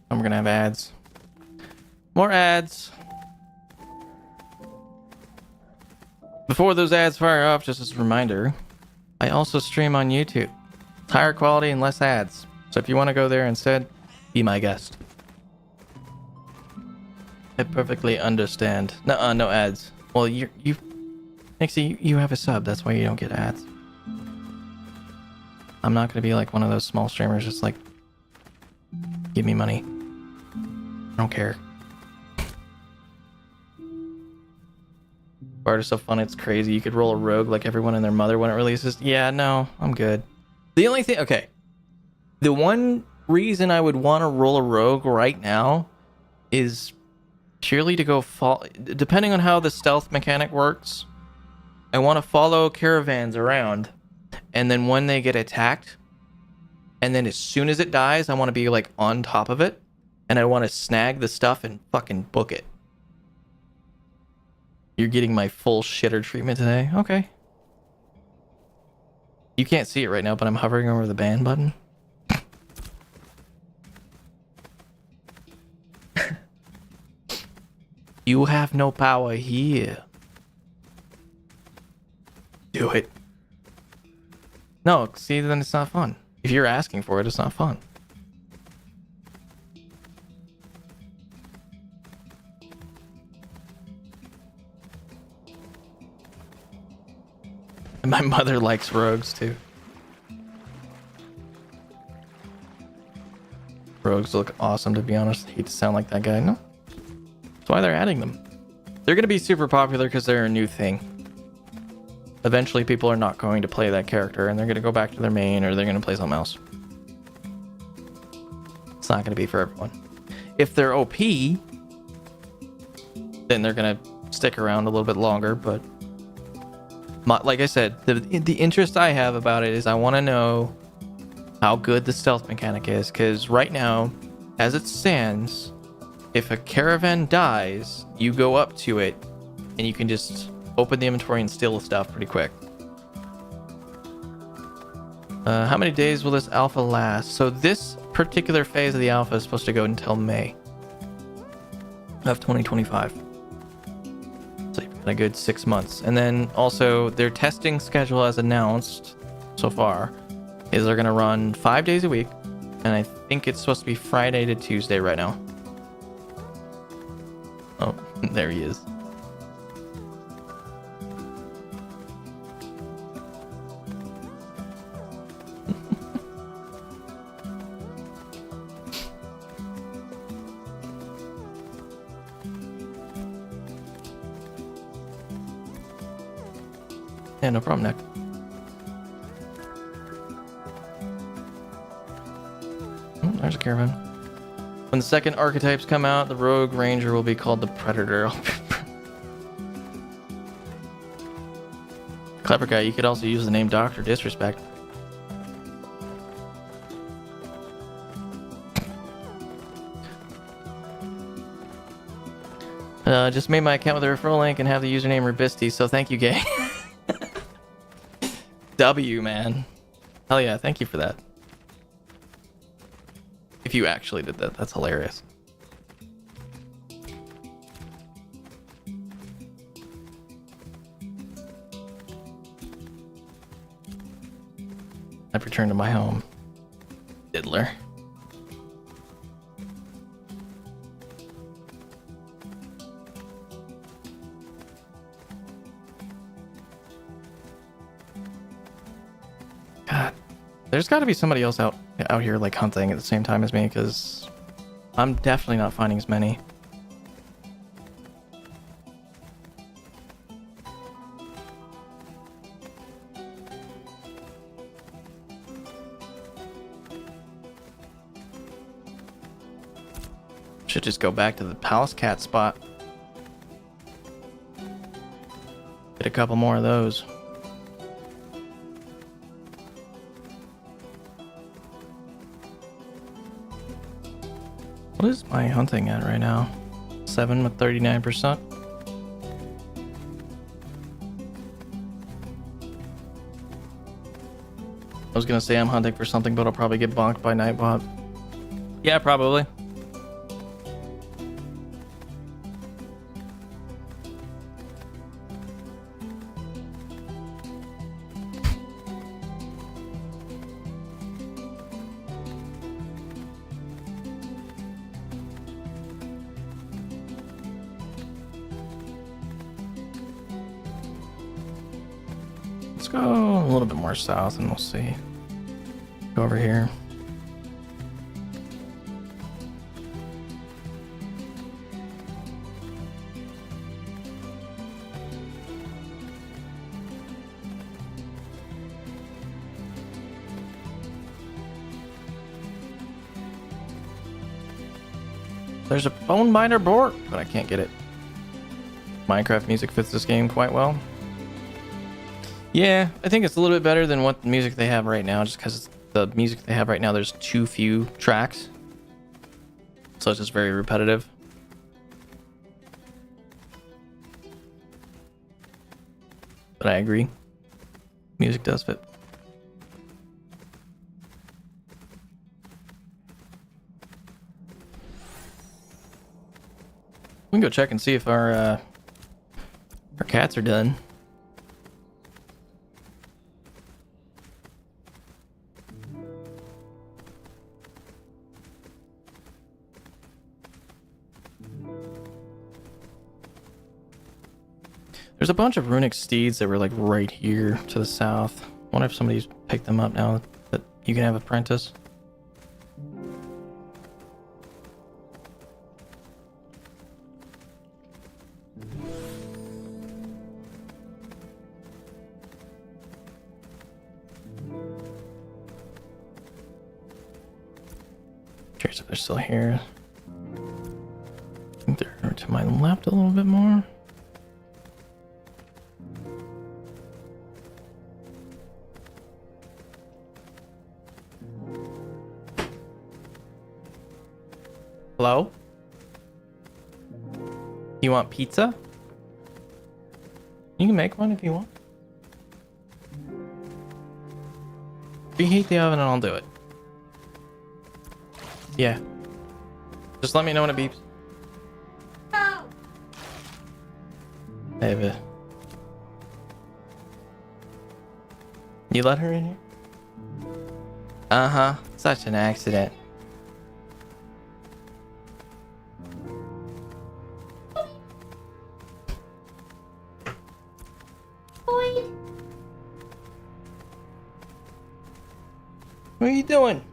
I'm gonna have ads. More ads. Before those ads fire off, just as a reminder, I also stream on YouTube. It's higher quality and less ads. So if you want to go there instead, be my guest. I perfectly understand. Nuh-uh, no ads. Well, Nixie, you have a sub. That's why you don't get ads. I'm not going to be like one of those small streamers just like, give me money. I don't care. Bard is so fun, it's crazy. You could roll a rogue like everyone and their mother when it releases. Yeah, no, I'm good. The only thing, okay. The one reason I would want to roll a rogue right now is purely to go depending on how the stealth mechanic works, I want to follow caravans around, and then when they get attacked, and then as soon as it dies, I want to be like on top of it, and I want to snag the stuff and fucking book it. You're getting my full shitter treatment today? Okay. You can't see it right now, but I'm hovering over the ban button. You have no power here. Do it. No, see, then it's not fun. If you're asking for it, it's not fun. And my mother likes rogues too. Rogues look awesome, to be honest. I hate to sound like that guy. No. That's why they're adding them. They're going to be super popular because they're a new thing. Eventually, people are not going to play that character, and they're going to go back to their main, or they're going to play something else. It's not going to be for everyone. If they're OP, then they're going to stick around a little bit longer, but like I said, the interest I have about it is I want to know how good the stealth mechanic is, because right now, as it stands, if a caravan dies, you go up to it, and you can just open the inventory and steal the stuff pretty quick. How many days will this alpha last? So this particular phase of the alpha is supposed to go until May of 2025. So you've got a good 6 months. And then also their testing schedule as announced so far is they're going to run 5 days a week. And I think it's supposed to be Friday to Tuesday right now. Oh, there he is. Yeah, no problem, Nick. Oh, there's a caravan. When the second archetypes come out, the Rogue Ranger will be called the Predator. Clever guy, you could also use the name Dr. Disrespect. Just made my account with a referral link and have the username Rubisty, so thank you, gay. W, man. Hell yeah, thank you for that. If you actually did that, that's hilarious. I've returned to my home. Diddler. God, there's got to be somebody else out here like hunting at the same time as me, because I'm definitely not finding as many. Should just go back to the palace cat spot. Get a couple more of those. What is my hunting at right now? 7 with 39%. I was gonna say I'm hunting for something, but I'll probably get bonked by Nightbot. Yeah, probably. Let's go a little bit more south and we'll see. Go over here. There's a bone binder board, but I can't get it. Minecraft music fits this game quite well. Yeah, I think it's a little bit better than what the music they have right now, just because the music they have right now, there's too few tracks. So it's just very repetitive. But I agree. Music does fit. We can go check and see if our cats are done. There's a bunch of runic steeds that were like right here to the south. Wonder if somebody's picked them up now that you can have apprentice. Curious if they're still here. I think they're to my left a little bit more. Hello? You want pizza? You can make one if you want. Reheat the oven and I'll do it. Yeah. Just let me know when it beeps. No. Hey, you let her in here? Uh-huh. Such an accident. What are you doing?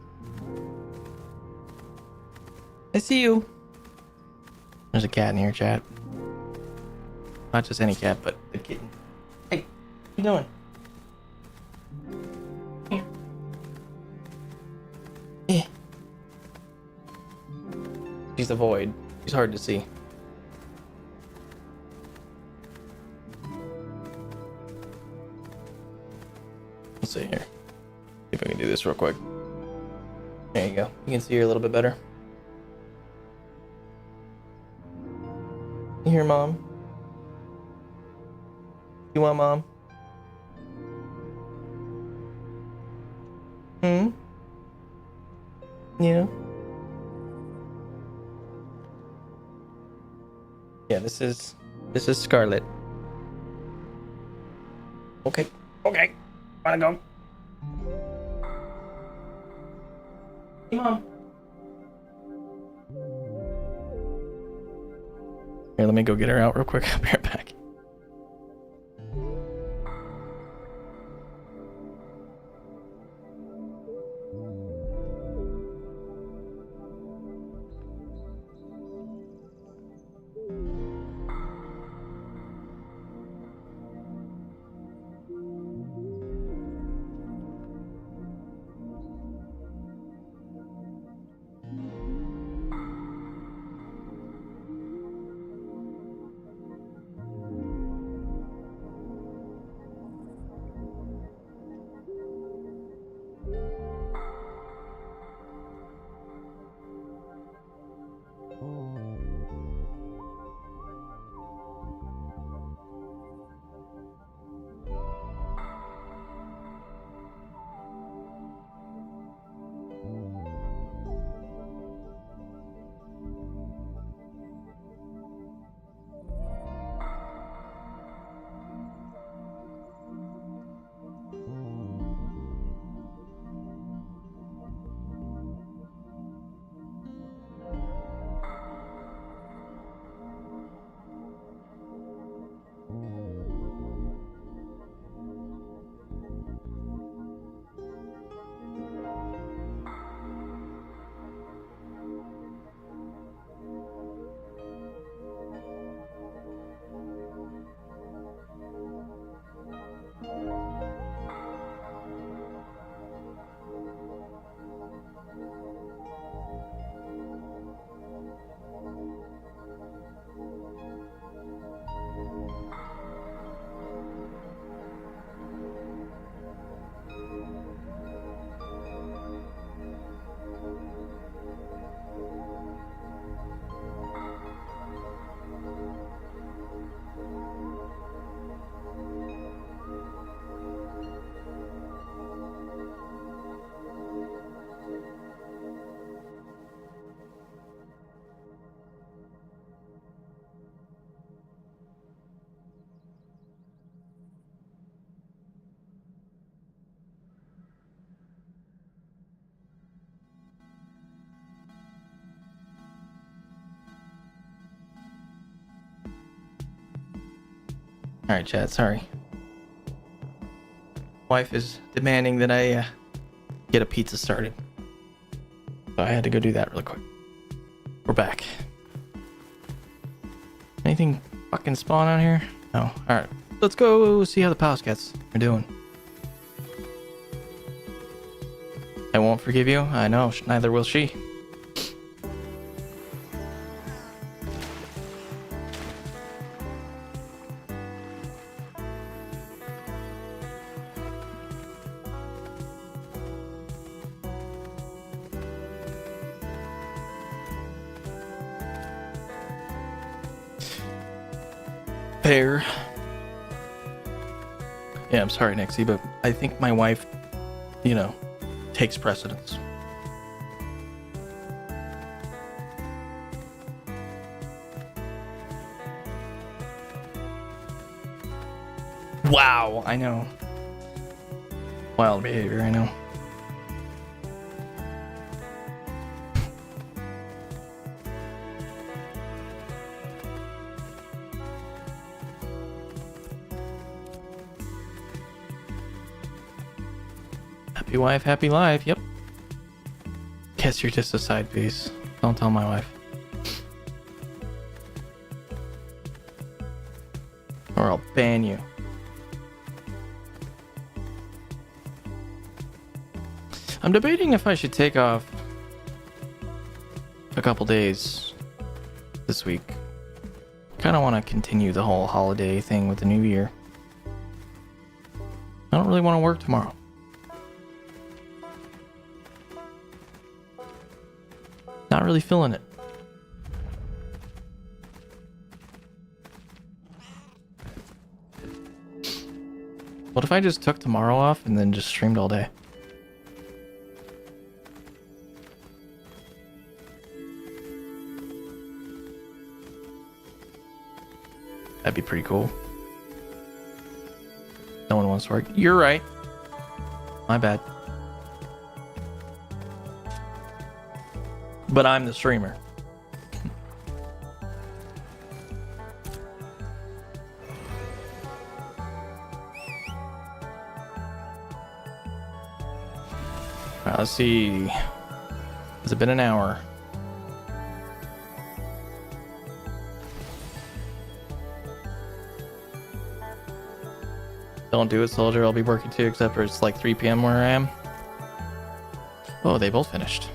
I see you. There's a cat in here, chat. Not just any cat, but the kitten. Hey, what you doing? Here. Yeah. She's a void. She's hard to see. Let's see here. See if I can do this real quick. There you go. You can see her a little bit better. You hear mom? You want mom? Hmm? Yeah. Yeah, this is Scarlet. Okay. Okay. Wanna go? Hey, Mom. Here, let me go get her out real quick. I'll be right back. All right, chat. Sorry. Wife is demanding that I get a pizza started, so I had to go do that really quick. We're back. Anything fucking spawn out here? No. All right. Let's go see how the Palace Cats are doing. I won't forgive you. I know. Neither will she. Fair. Yeah, I'm sorry, Nixie, but I think my wife, takes precedence. Wow, I know. Wild behavior, I know. Happy wife, happy life, yep. Guess you're just a side piece. Don't tell my wife. Or I'll ban you. I'm debating if I should take off a couple days this week. Kind of want to continue the whole holiday thing with the new year. I don't really want to work tomorrow. Not really feeling it. What if I just took tomorrow off and then just streamed all day? That'd be pretty cool. No one wants to work. You're right. My bad. But I'm the streamer. Alright, let's see. Has it been an hour? Don't do it, soldier. I'll be working too, except for it's like 3 p.m. where I am. Oh, they both finished.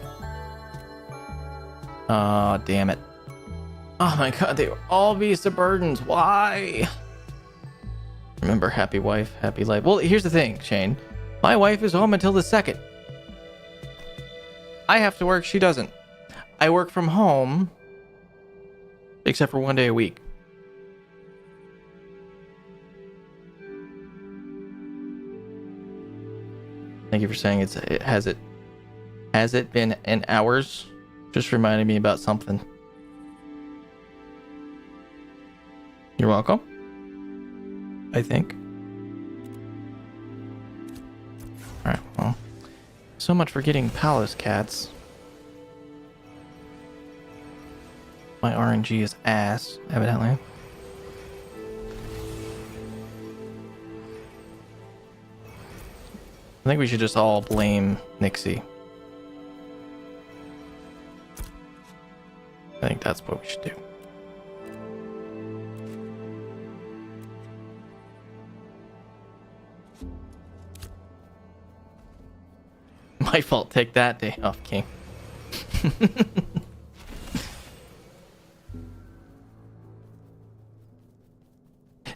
Oh, damn it. Oh my god, they were all beasts of burdens. Why? Remember, happy wife, happy life. Well, here's the thing, Shane. My wife is home until the 2nd. I have to work, she doesn't. I work from home, except for 1 day a week. Thank you for saying has it been an hours? Just reminded me about something. You're welcome. I think. Alright, well. So much for getting palace cats. My RNG is ass, evidently. I think we should just all blame Nixie. I think that's what we should do. My fault. Take that day off, King.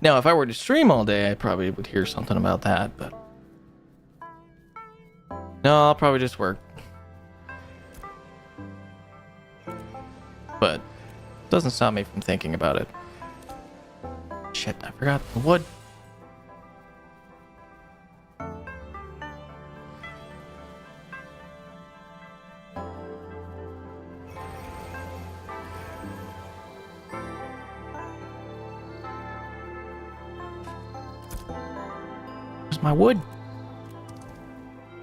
Now, if I were to stream all day, I probably would hear something about that, but... No, I'll probably just work. But doesn't stop me from thinking about it. Shit, I forgot the wood. Where's my wood?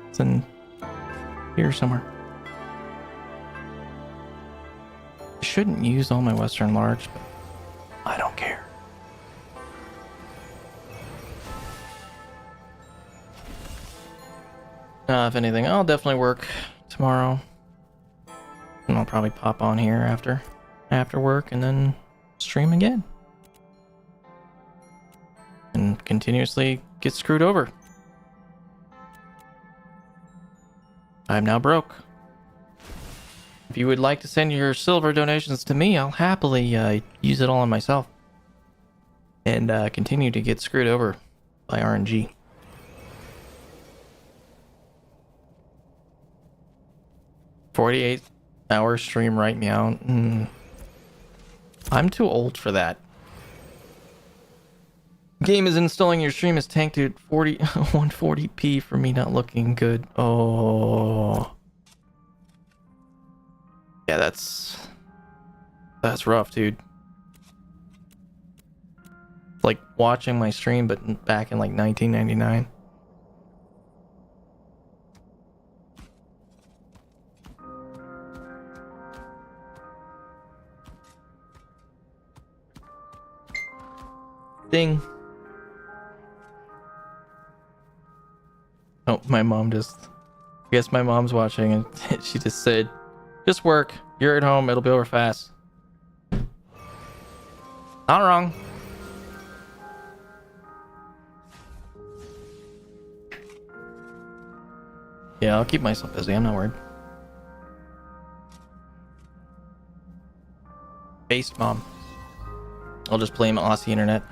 It's in here somewhere. I shouldn't use all my Western large, but I don't care. If anything, I'll definitely work tomorrow. And I'll probably pop on here after work and then stream again. And continuously get screwed over. I'm now broke. If you would like to send your silver donations to me, I'll happily use it all on myself. And continue to get screwed over by RNG. $48-hour stream right now. I'm too old for that. Game is installing your stream is tanked to 140p for me not looking good. Oh. Yeah, that's rough, dude. Like watching my stream, but back in like 1999. Ding. Oh, my mom just... I guess my mom's watching and she just said, just work. You're at home. It'll be over fast. Not wrong. Yeah, I'll keep myself busy. I'm not worried. Based mom. I'll just blame Aussie internet.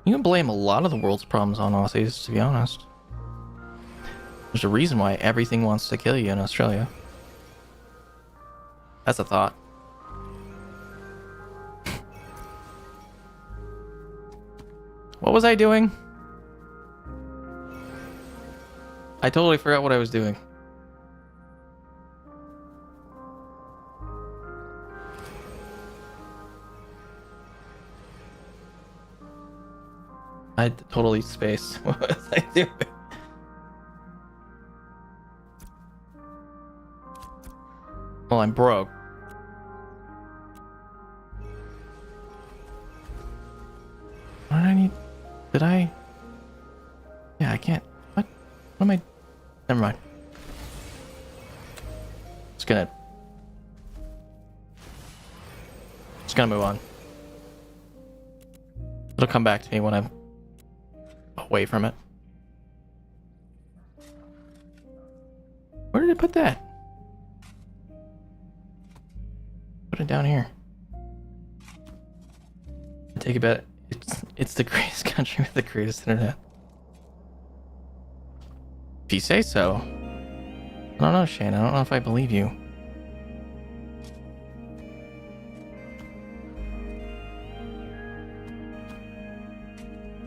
You can blame a lot of the world's problems on Aussies, to be honest. There's a reason why everything wants to kill you in Australia. That's a thought. What was I doing? I totally forgot what I was doing. I totally space. What was I doing? Well, I'm broke. What did I need? Did I? Yeah, I can't. What am I? Never mind. Just gonna move on. It'll come back to me when I'm away from it. Where did I put that? Put it down here. I take a bet. It's the greatest country with the greatest internet. If you say so. I don't know, Shane. I don't know if I believe you.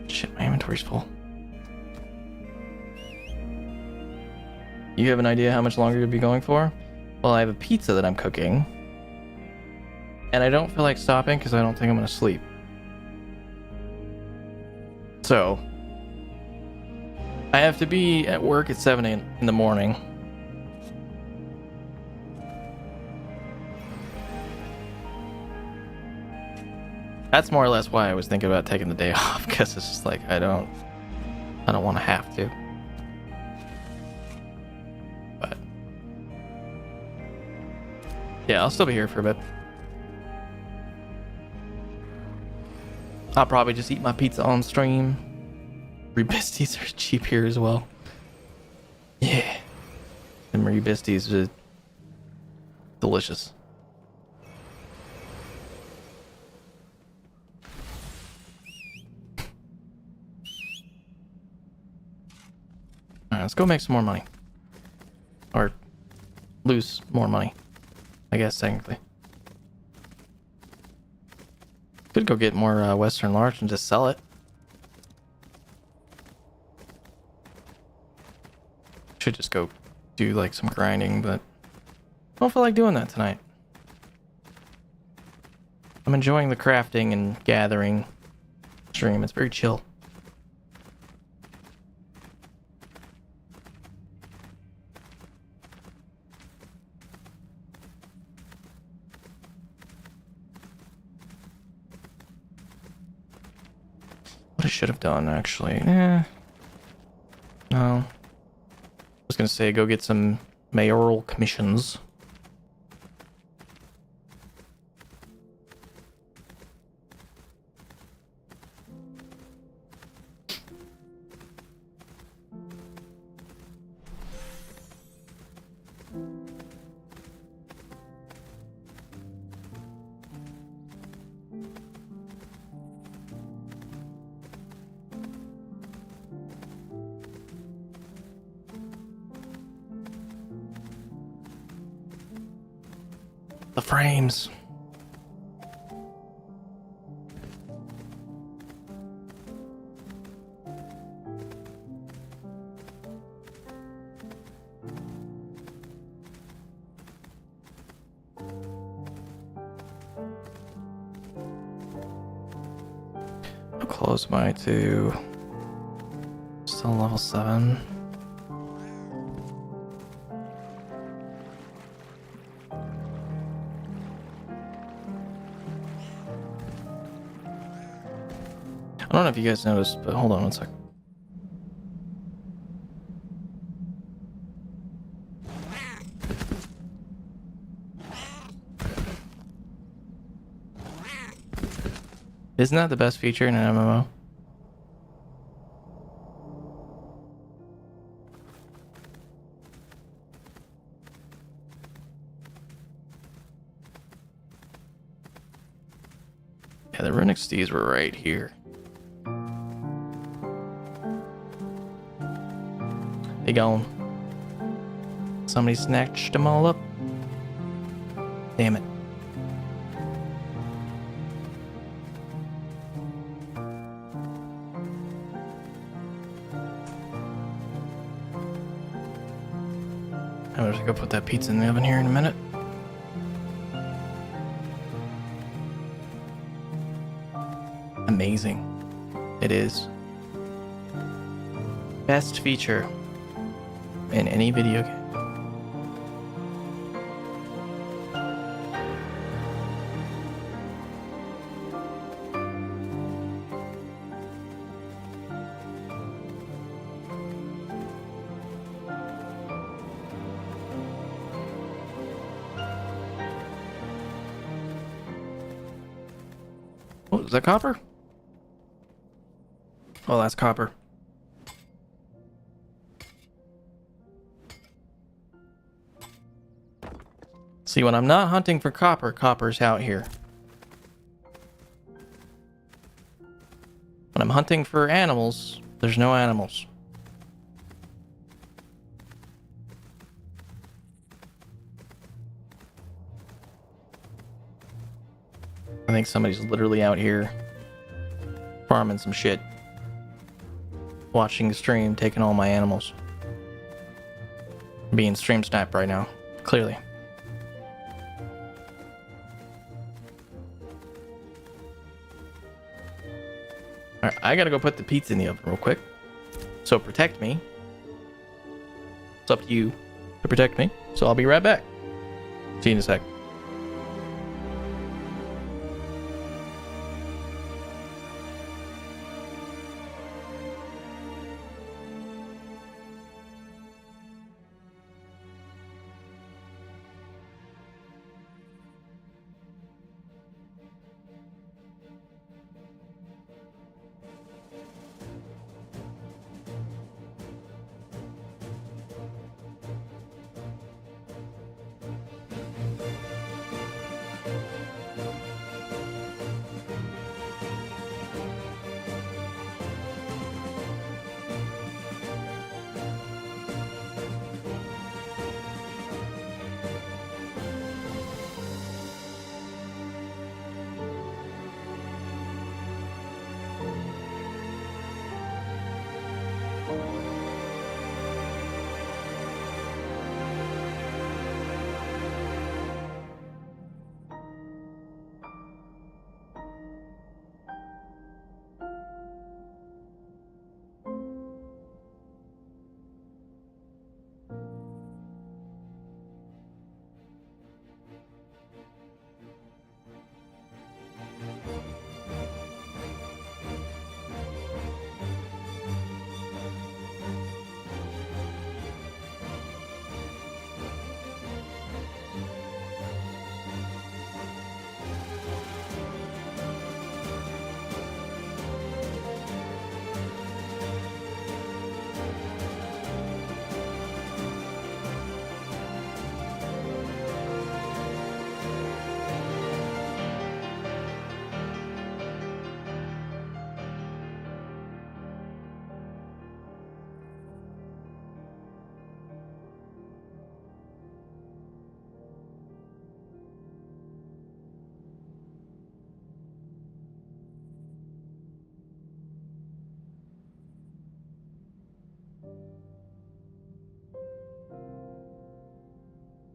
Shit, my inventory's full. You have an idea how much longer you'll be going for? Well, I have a pizza that I'm cooking. And I don't feel like stopping because I don't think I'm going to sleep. So, I have to be at work at 7 in the morning. That's more or less why I was thinking about taking the day off, because it's just like I don't want to have to. But yeah, I'll still be here for a bit. I'll probably just eat my pizza on stream. Ribisties are cheap here as well. Yeah, and ribisties are delicious. Alright, let's go make some more money. Or lose more money, I guess, technically. Could go get more Western Large and just sell it. Should just go do like some grinding, but I don't feel like doing that tonight. I'm enjoying the crafting and gathering stream. It's very chill. What I should have done, actually. No. I was gonna say go get some mayoral commissions. The frames. How close am I to still level 7? I don't know if you guys noticed, but hold on one sec. Isn't that the best feature in an MMO? Yeah, the runic steeds were right here. They gone. Somebody snatched them all up. Damn it. I'm gonna go put that pizza in the oven here in a minute. Amazing. It is. Best feature in any video game. Oh, is that copper? Oh, that's copper. See, when I'm not hunting for copper, copper's out here. When I'm hunting for animals, there's no animals. I think somebody's literally out here farming some shit. Watching the stream, taking all my animals. Being stream sniped right now, clearly. Alright, I gotta go put the pizza in the oven real quick. So protect me. It's up to you to protect me. So I'll be right back. See you in a sec.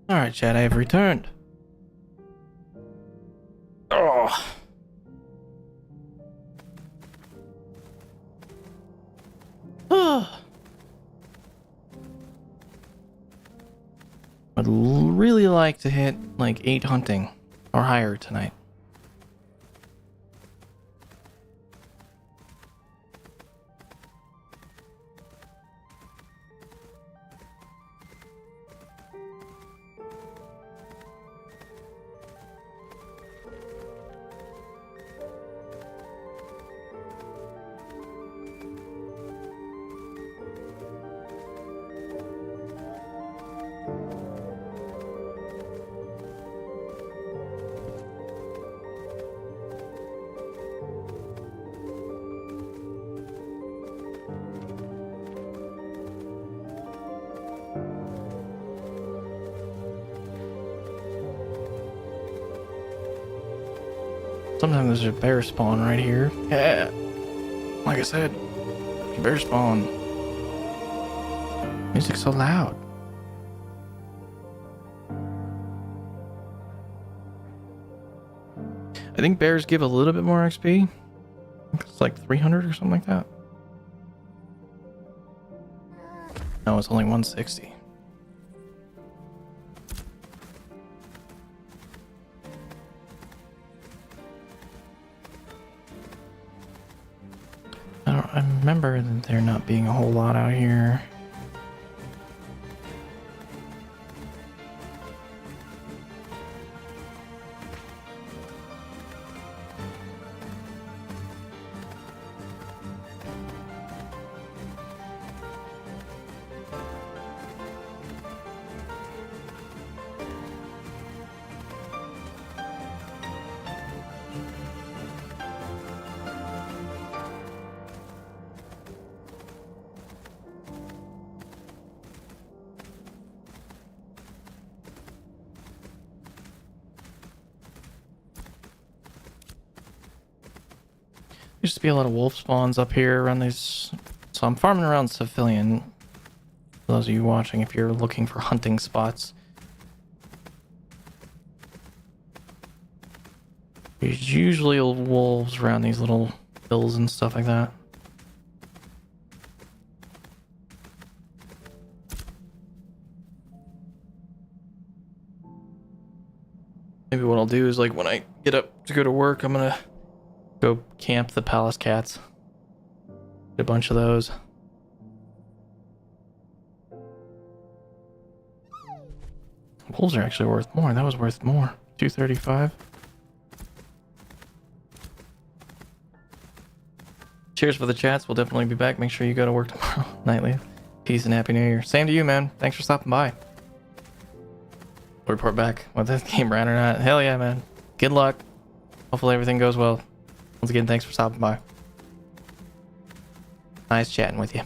Alright, chat, I have returned. Oh. I'd really like to hit like 8 hunting or higher tonight. Sometimes there's a bear spawn right here. Yeah. Like I said, bear spawn. Music's so loud. I think bears give a little bit more XP. It's like 300 or something like that. No, it's only 160. I remember there not being a whole lot out here. Used to be a lot of wolf spawns up here around these, so I'm farming around civilian. For those of you watching, if you're looking for hunting spots, there's usually wolves around these little hills and stuff like that. Maybe what I'll do is, like, when I get up to go to work, I'm gonna go camp the palace cats. Get a bunch of those. Wolves are actually worth more. That was worth more. 235. Cheers for the chats. We'll definitely be back. Make sure you go to work tomorrow. Nightleaf. Peace and Happy New Year. Same to you, man. Thanks for stopping by. We'll report back whether the game ran or not. Hell yeah, man. Good luck. Hopefully everything goes well. Once again, thanks for stopping by. Nice chatting with you.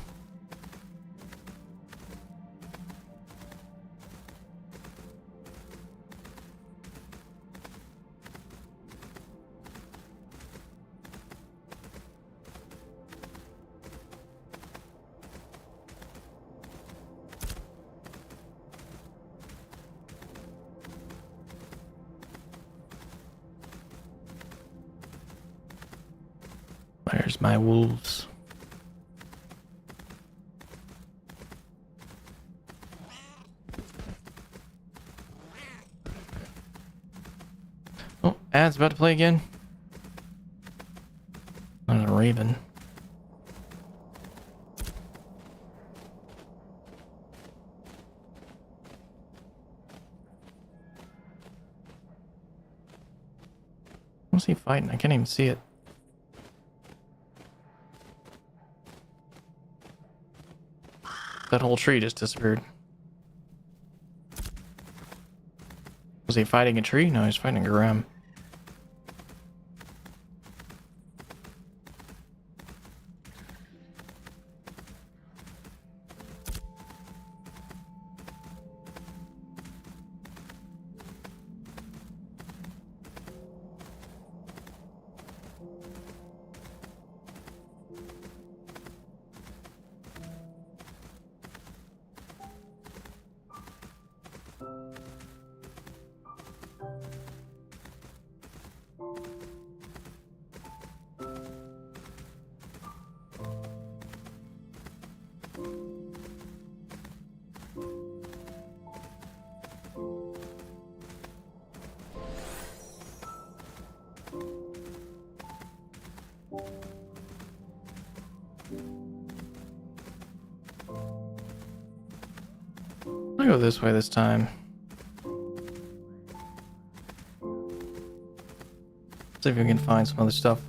Where's my wolves? Oh, ad's about to play again. Not a raven. What's he fighting? I can't even see it. That whole tree just disappeared. Was he fighting a tree? No, he's fighting a Graham. I'll go this way this time. See if we can find some other stuff.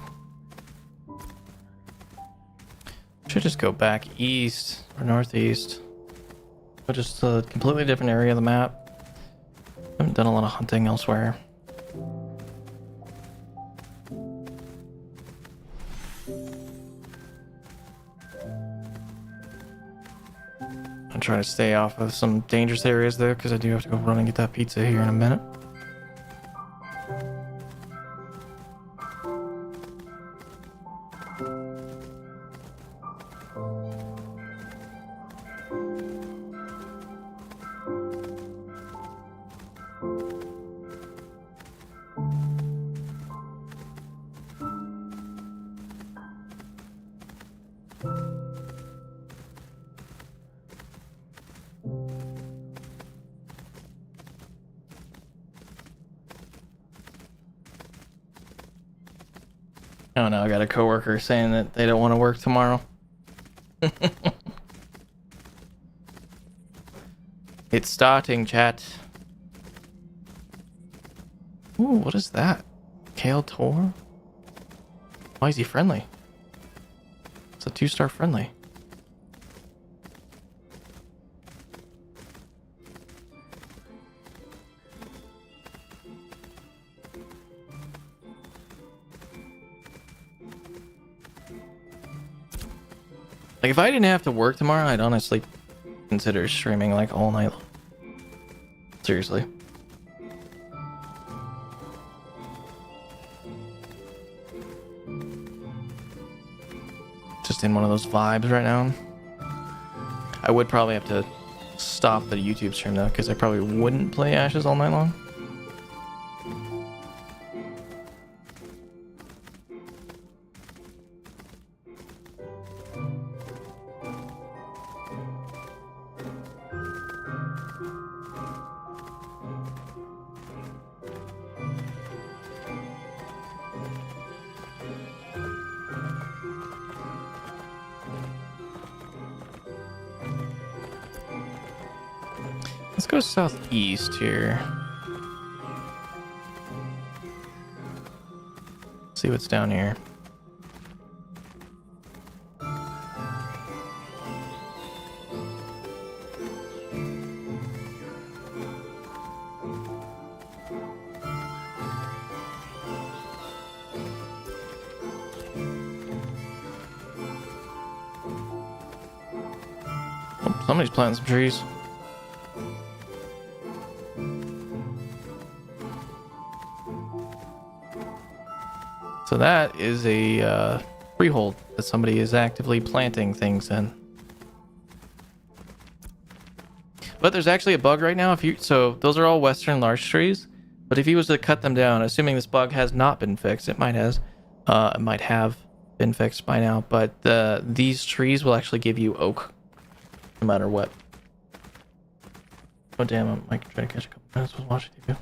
Should just go back east or northeast. But just a completely different area of the map. Haven't done a lot of hunting elsewhere. I'm trying to stay off of some dangerous areas though, because I do have to go run and get that pizza here in a minute. Oh no, I got a coworker saying that they don't want to work tomorrow. It's starting, chat. Ooh, what is that? Kale Tor? Why is he friendly? It's a 2-star friendly. Like, if I didn't have to work tomorrow, I'd honestly consider streaming like all night long. Seriously. Just in one of those vibes right now. I would probably have to stop the YouTube stream though, because I probably wouldn't play Ashes all night long. Let's go southeast here. See what's down here. Oh, somebody's planting some trees. So that is a freehold that somebody is actively planting things in. But there's actually a bug right now. So those are all western larch trees. But if he was to cut them down, assuming this bug has not been fixed, it might have been fixed by now. But these trees will actually give you oak, no matter what. Oh damn! I might try to catch a couple minutes with watching TV.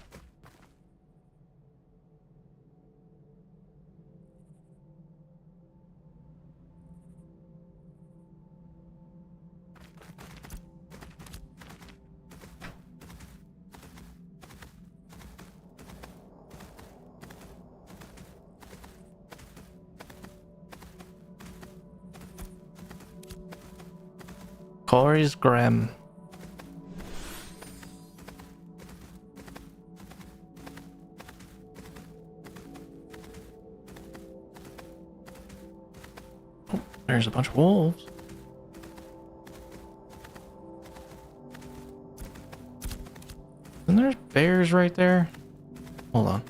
Corey's Graham. Oh, there's a bunch of wolves. And there's bears right there. Hold on.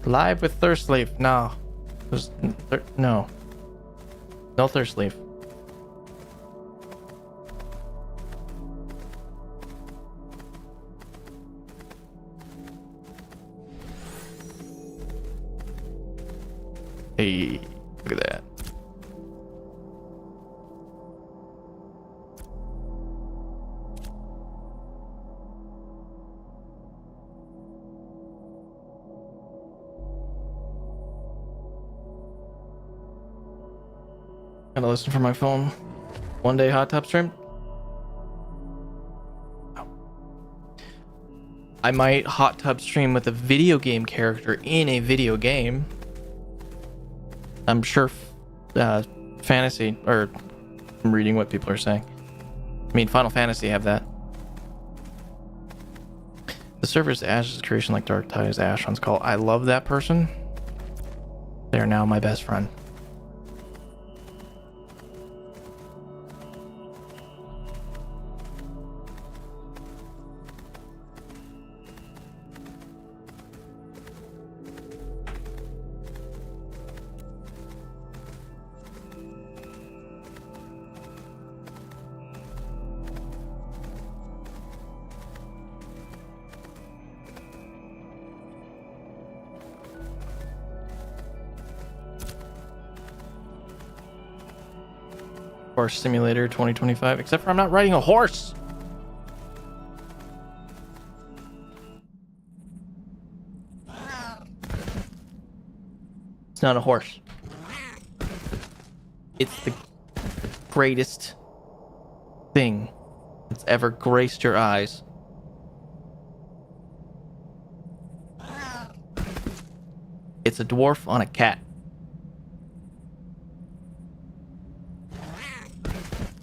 Live with Thirst Leaf. No. No. No Thirst Leaf. Hey, look at that. Gotta listen from my phone. One day hot tub stream. I might hot tub stream with a video game character in a video game. I'm sure fantasy, or I'm reading what people are saying. I mean, Final Fantasy have that. The server's Ash's creation like Dark Tide's Asheron's Call. I love that person. They are now my best friend. Horse Simulator 2025, except for I'm not riding a horse. It's not a horse. It's the greatest thing that's ever graced your eyes. It's a dwarf on a cat.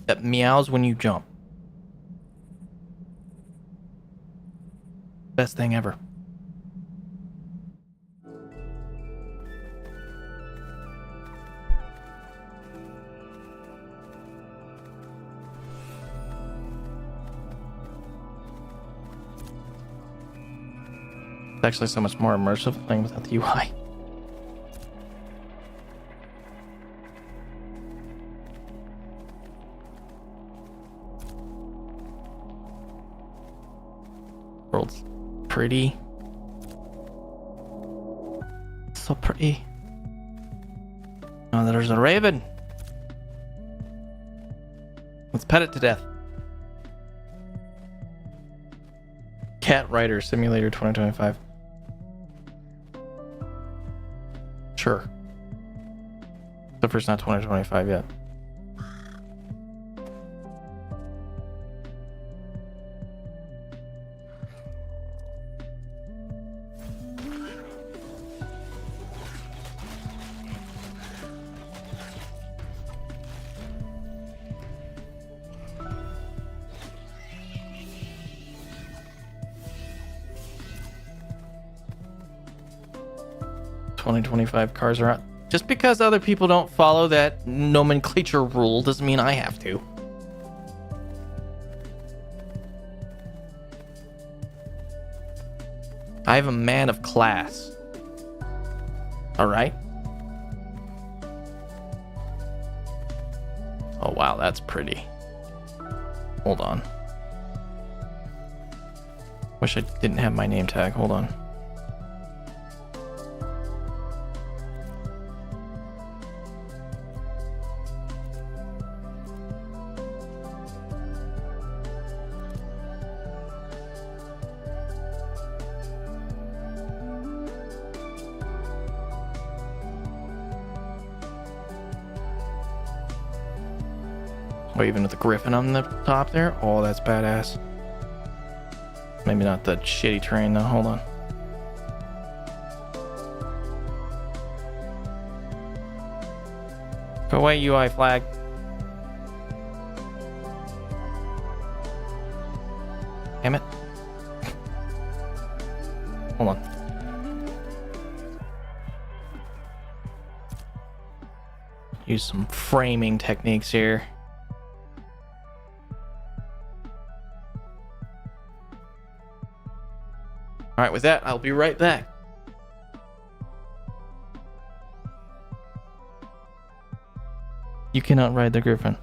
That meows when you jump. Best thing ever. It's actually so much more immersive playing without the UI. World's pretty. So pretty. Oh, there's a raven. Let's pet it to death. Cat Rider Simulator 2025. Sure. Except for it's not 2025 yet. $20.25 cars are out. Just because other people don't follow that nomenclature rule doesn't mean I have to. I am a man of class. Alright? Oh wow, that's pretty. Hold on. Wish I didn't have my name tag. Hold on. Oh, even with the griffin on the top there? Oh, that's badass. Maybe not the shitty terrain though. Hold on. Go away, UI flag. Damn it. Hold on. Use some framing techniques here. Alright, with that, I'll be right back. You cannot ride the griffin.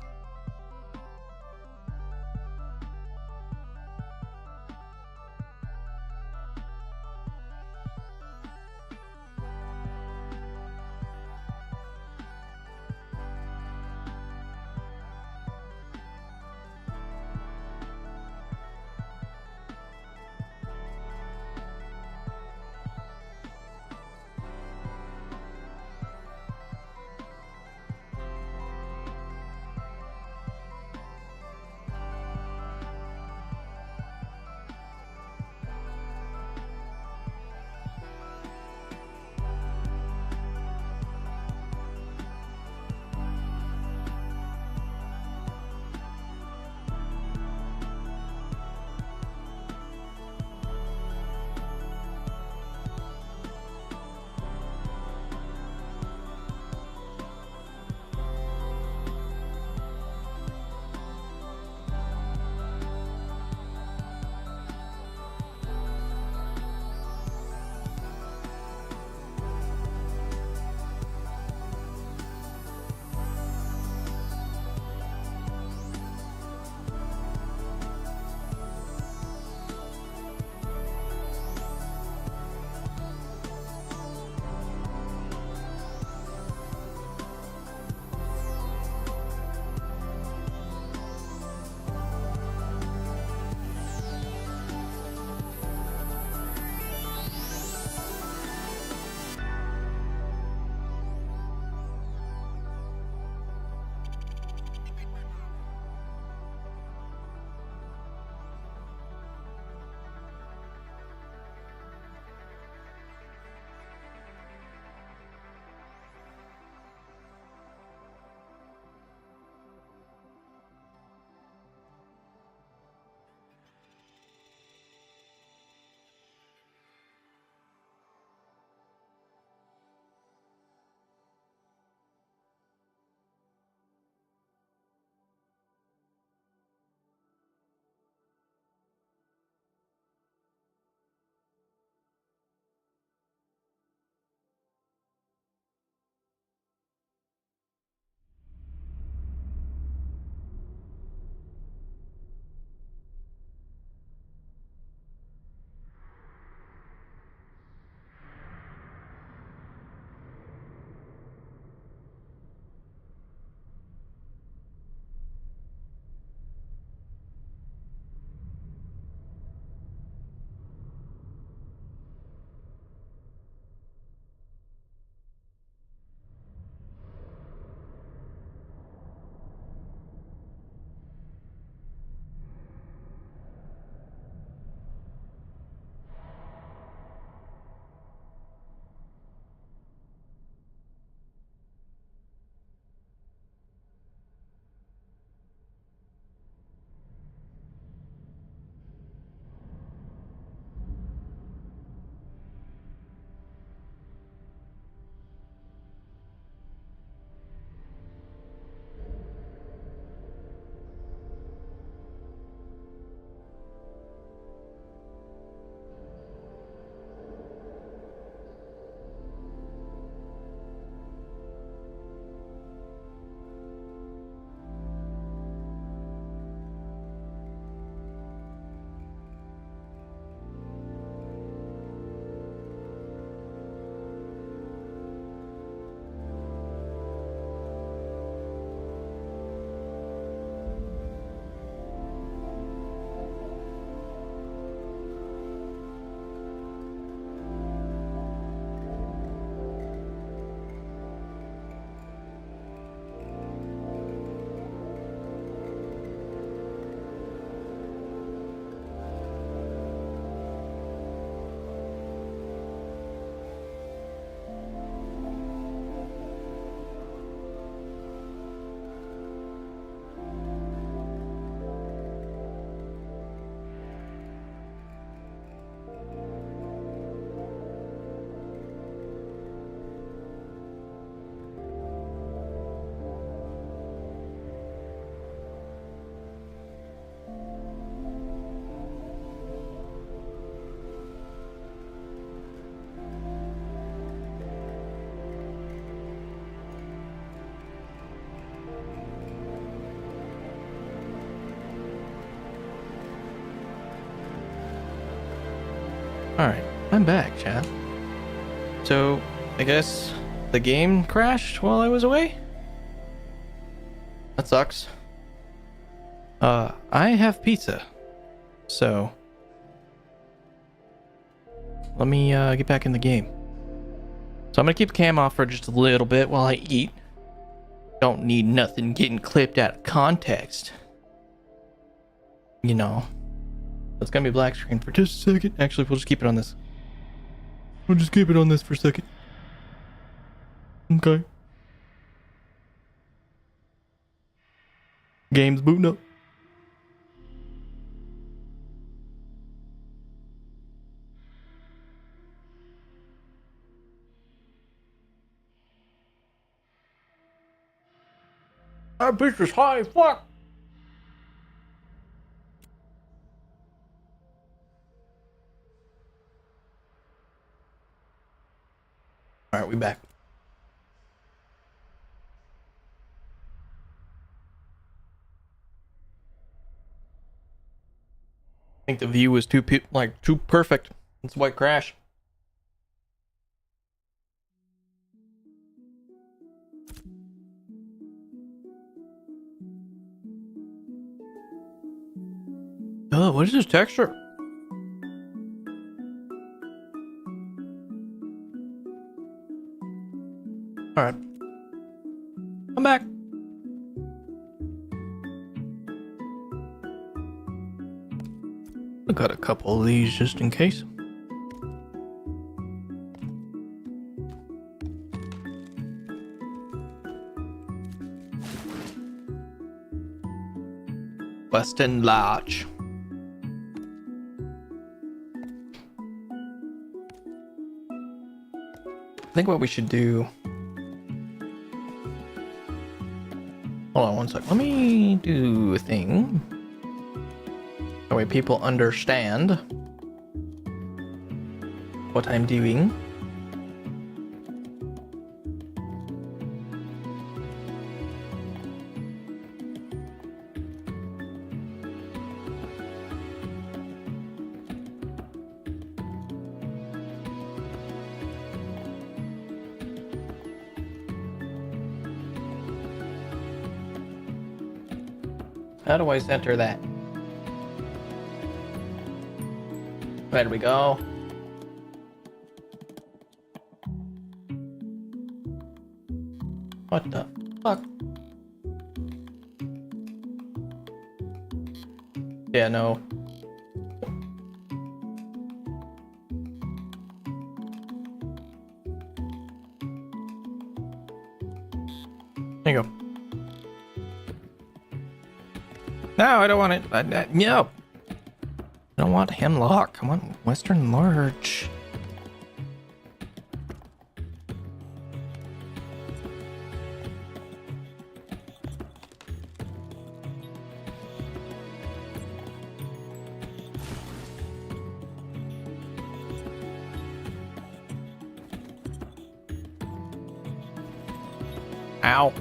Alright, I'm back, chat. So, I guess the game crashed while I was away? That sucks. I have pizza. So, let me get back in the game. So I'm gonna keep the cam off for just a little bit while I eat. Don't need nothing getting clipped out of context. You know. It's gonna be black screen for just a second. Actually, we'll just keep it on this. We'll just keep it on this for a second. Okay. Game's booting up. That bitch is high, fuck! Alright, we back. I think the view was too perfect. That's why it crashed. Oh, what is this texture? Alright. I'm back. I got a couple of these just in case. Western Large. I think what we should do... Hold on one sec. Let me do a thing. That way people understand what I'm doing. How do I center that? There we go. What the fuck? Yeah, no. There you go. No, I don't want it. No. I don't want hemlock. Come on, Western Large. Ow.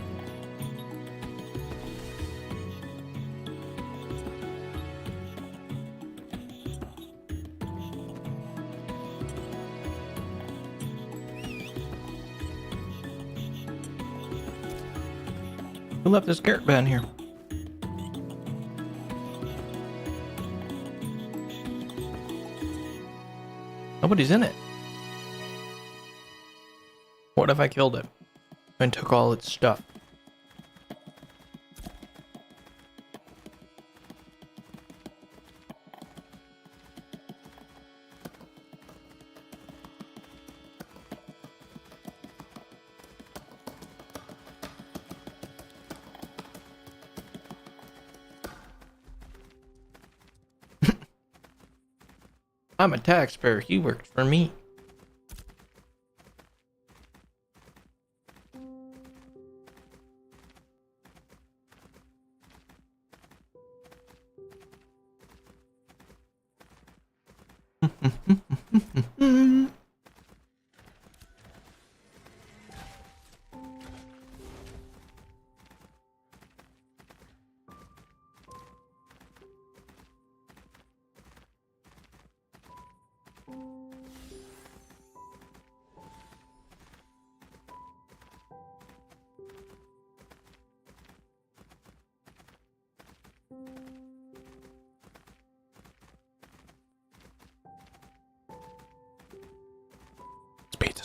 Who left this carrot down here? Nobody's in it. What if I killed it and took all its stuff? I'm a taxpayer. He worked for me.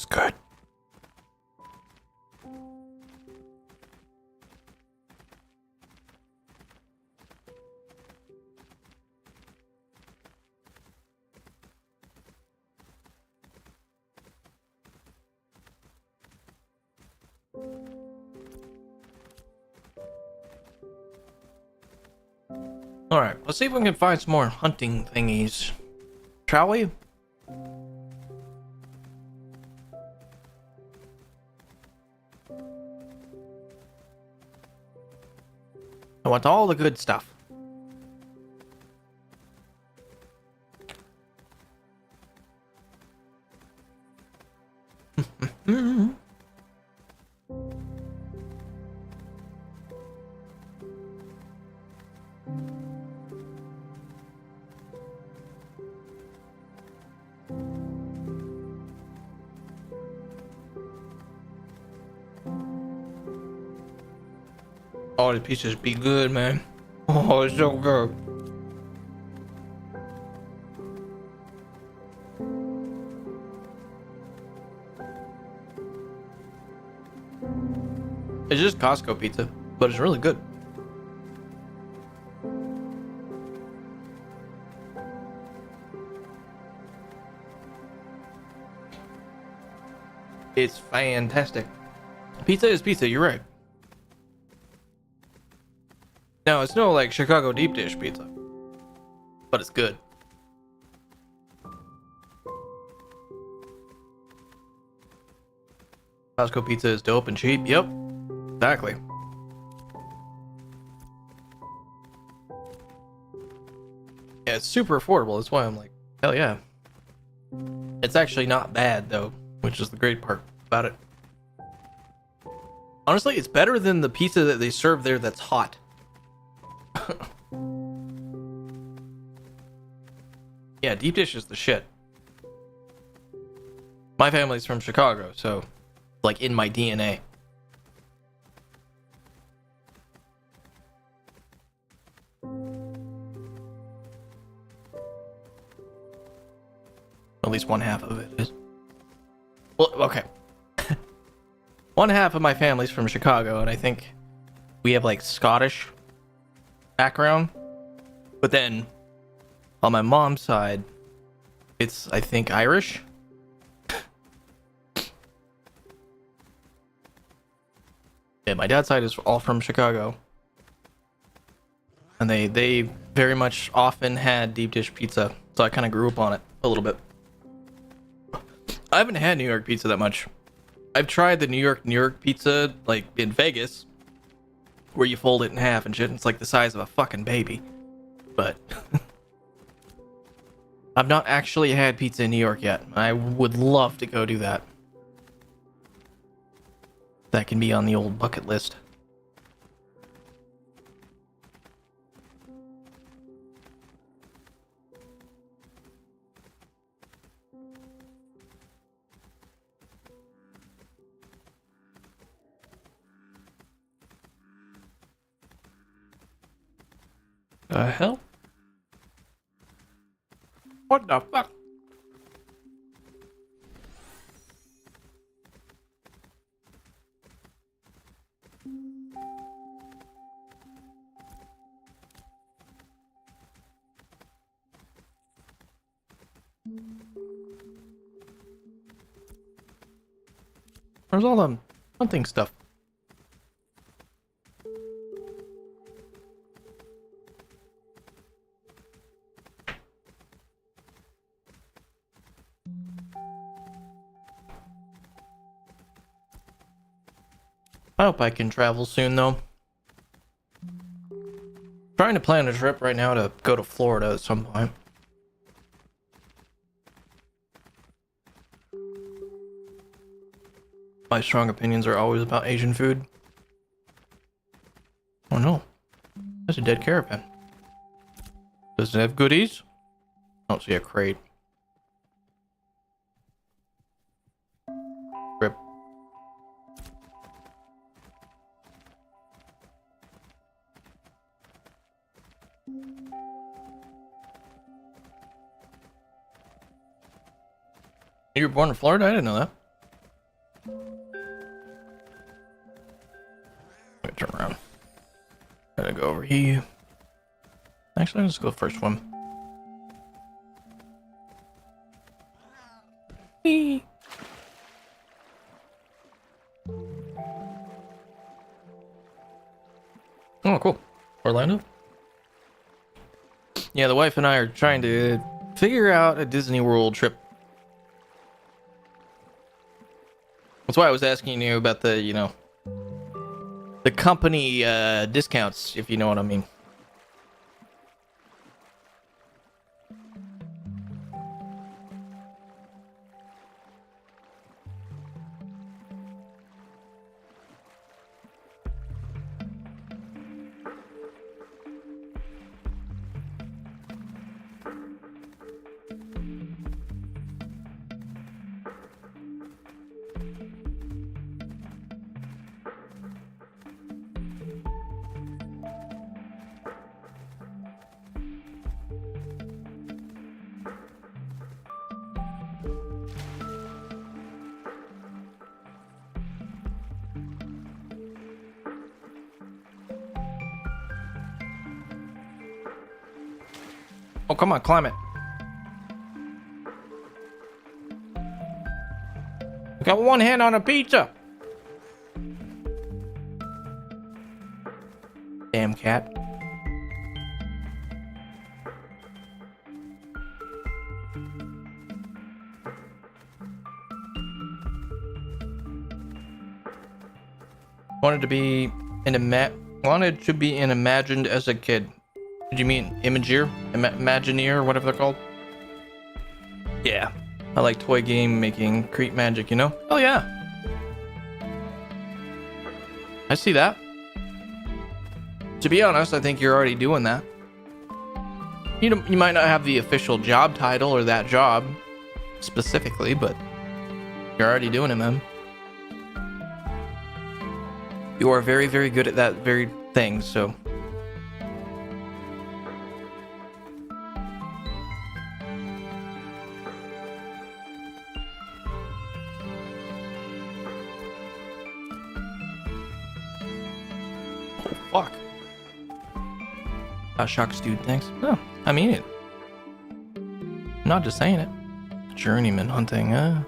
It's good. Alright, let's see if we can find some more hunting thingies. Shall we? I want all the good stuff. Oh, the pizzas be good, man. Oh, it's so good. It's just Costco pizza, but it's really good. It's fantastic. Pizza is pizza, you're right. No, it's no like Chicago deep dish pizza, but it's good. Costco pizza is dope and cheap. Yep, exactly. Yeah, it's super affordable. That's why I'm like, hell yeah. It's actually not bad though, which is the great part about it. Honestly, it's better than the pizza that they serve there that's hot. Yeah, deep dish is the shit. My family's from Chicago, so like in my DNA. At least one half of it is. Well, okay. One half of my family's from Chicago, and I think we have like Scottish background. But then on my mom's side, it's I think Irish. Yeah, my dad's side is all from Chicago. And they very much often had deep dish pizza. So I kind of grew up on it a little bit. I haven't had New York pizza that much. I've tried the New York pizza, like in Vegas, where you fold it in half and shit. And it's like the size of a fucking baby. But I've not actually had pizza in New York yet. I would love to go do that. That can be on the old bucket list. The hell? What the fuck? Where's all the hunting stuff? I hope I can travel soon, though. Trying to plan a trip right now to go to Florida at some point. My strong opinions are always about Asian food. Oh no. That's a dead caravan. Does it have goodies? I don't see a crate. Rip. You were born in Florida? I didn't know that. 3. Actually, let's go first one. Whee. Oh, cool. Orlando? Yeah, the wife and I are trying to figure out a Disney World trip. That's why I was asking you about the, you know, the company discounts, if you know what I mean. Oh, come on, climb it. I got one hand on a pizza. Damn cat. Wanted to be imagined as a kid. Did you mean Imagineer? Imagineer, whatever they're called? Yeah. I like toy game making, create magic, you know? Oh yeah. I see that. To be honest, I think you're already doing that. You might not have the official job title or that job specifically, but you're already doing it, man. You are very, very good at that very thing, so... Fuck. Shucks, dude, thanks. Oh, I mean it. I'm not just saying it. Journeyman hunting, I've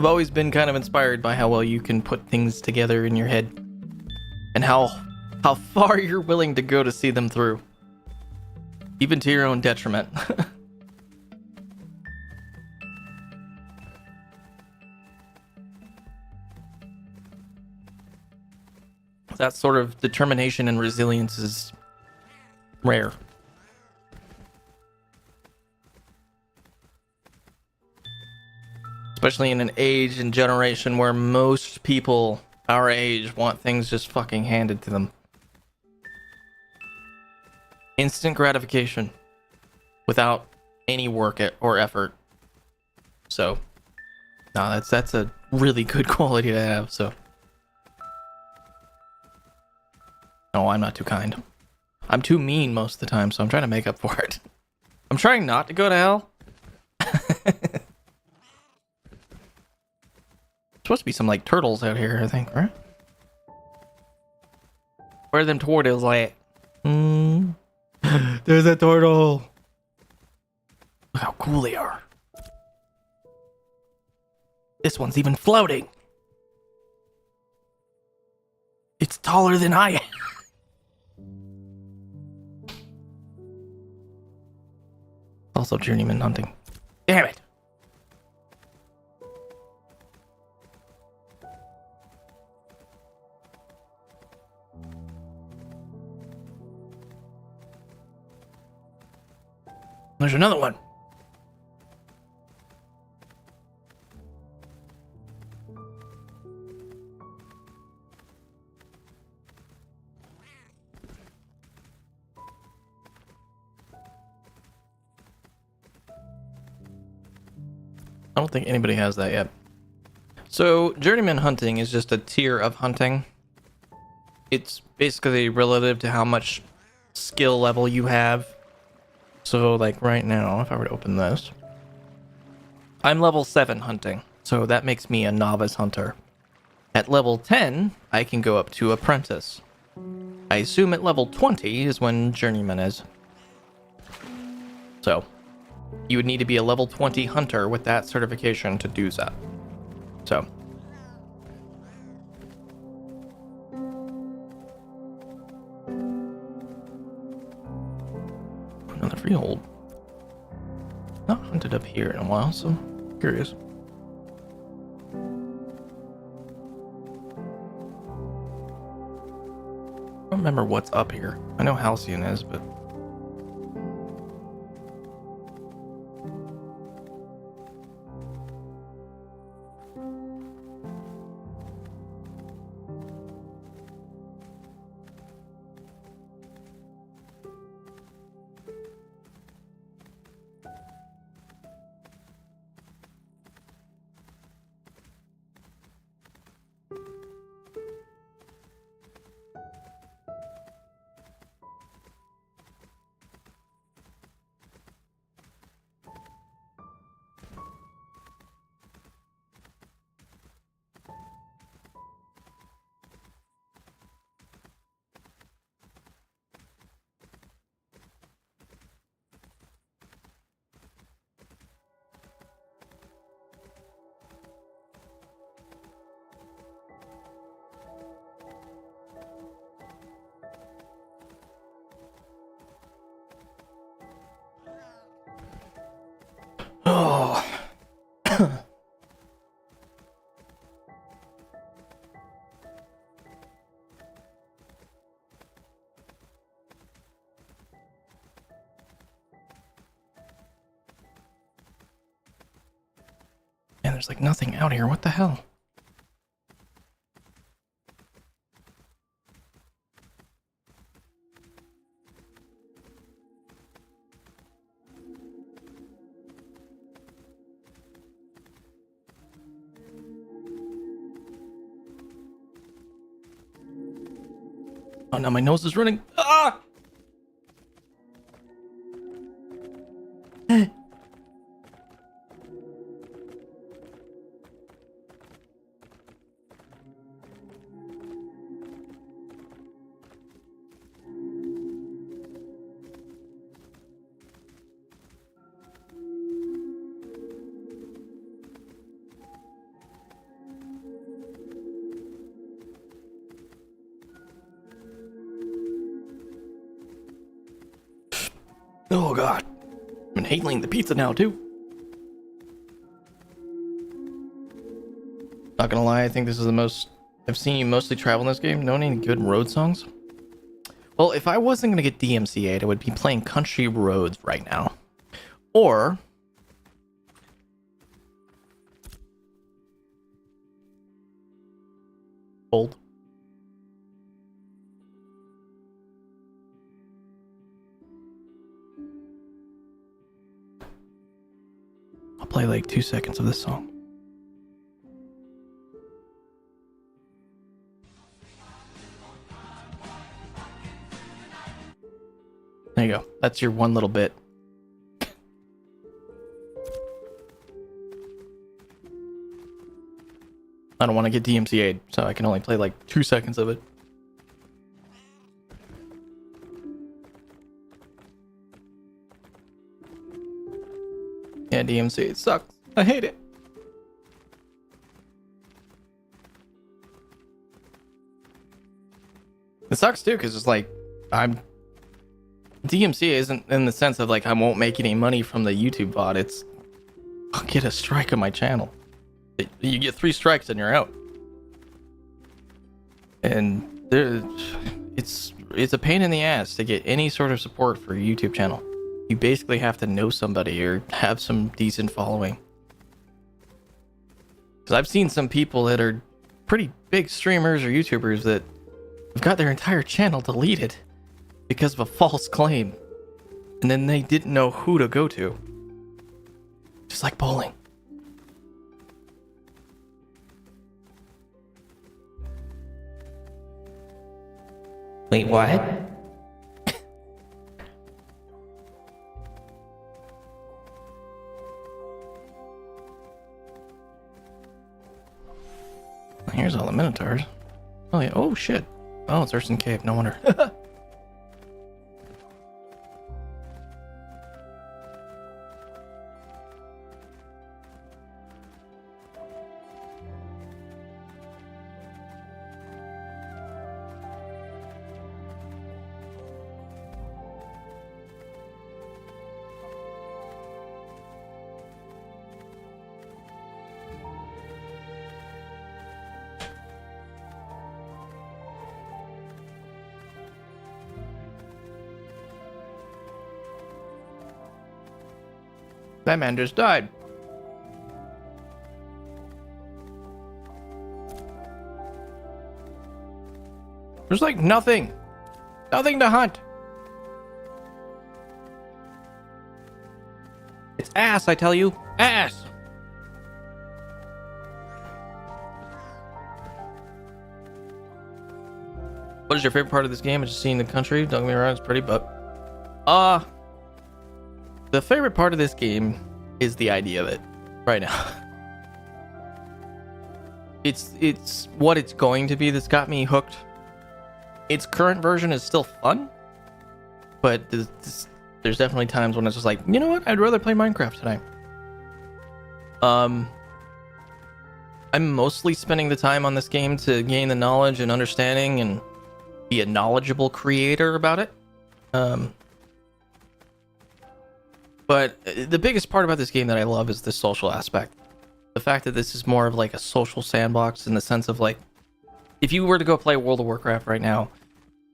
always been kind of inspired by how well you can put things together in your head. And how far you're willing to go to see them through. Even to your own detriment. That sort of determination and resilience is rare. Especially in an age and generation where most people our age want things just fucking handed to them. Instant gratification without any work or effort. So, no, that's a really good quality to have, so. No, I'm not too kind. I'm too mean most of the time, so I'm trying to make up for it. I'm trying not to go to hell. Supposed to be some, like, turtles out here, I think, right? Where are them turtles at? There's a turtle. Look how cool they are. This one's even floating. It's taller than I am. Also journeyman hunting. Damn it. There's another one. I don't think anybody has that yet. So, journeyman hunting is just a tier of hunting. It's basically relative to how much skill level you have. So, like, right now, if I were to open this, I'm level 7 hunting, so that makes me a novice hunter. At level 10, I can go up to apprentice. I assume at level 20 is when journeyman is. So, you would need to be a level 20 hunter with that certification to do that. So. Another freehold. Not hunted up here in a while, so curious. I don't remember what's up here. I know Halcyon is, but... Oh. Man, there's like nothing out here. What the hell? Oh, now my nose is running. Ah! Oh god. I'm inhaling the pizza now too. Not gonna lie, I think this is the most I've seen you mostly travel in this game. Know any good road songs? Well, if I wasn't gonna get DMCA'd, I would be playing Country Roads right now. Or Old. I'll play like 2 seconds of this song. There you go. That's your one little bit. I don't want to get DMCA'd, so I can only play like 2 seconds of it. Yeah, DMC, it sucks. I hate it. It sucks too, because it's like, DMC isn't in the sense of like I won't make any money from the YouTube VOD. It's I'll get a strike on my channel. You get 3 strikes and you're out. And it's a pain in the ass to get any sort of support for a YouTube channel. You basically have to know somebody or have some decent following. Because I've seen some people that are pretty big streamers or YouTubers that have got their entire channel deleted because of a false claim. And then they didn't know who to go to. Just like bowling. Wait, what? Here's all the Minotaurs. Oh yeah. Oh shit. Oh, it's Urson Cave. No wonder. That man just died. There's like nothing. Nothing to hunt. It's ass, I tell you. Ass. What is your favorite part of this game? It's just seeing the country. Don't get me wrong, it's pretty, but the favorite part of this game is the idea of it right now. It's what it's going to be that's got me hooked. Its current version is still fun, but there's definitely times when it's just like, you know what? I'd rather play Minecraft tonight. I'm mostly spending the time on this game to gain the knowledge and understanding and be a knowledgeable creator about it. But the biggest part about this game that I love is the social aspect. The fact that this is more of like a social sandbox in the sense of like, if you were to go play World of Warcraft right now,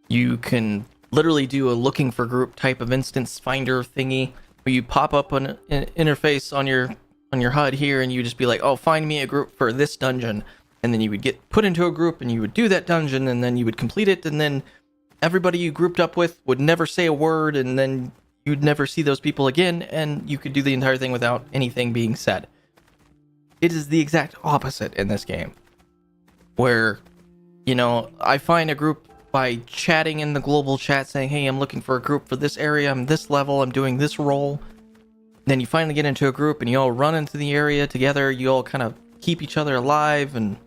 you can literally do a looking for group type of instance finder thingy where you pop up an interface on your HUD here and you just be like, oh, find me a group for this dungeon. And then you would get put into a group and you would do that dungeon and then you would complete it. And then everybody you grouped up with would never say a word and then you'd never see those people again, and you could do the entire thing without anything being said. It is the exact opposite in this game, where, you know, I find a group by chatting in the global chat saying, hey, I'm looking for a group for this area, I'm this level, I'm doing this role. Then you finally get into a group and you all run into the area together, you all kind of keep each other alive, and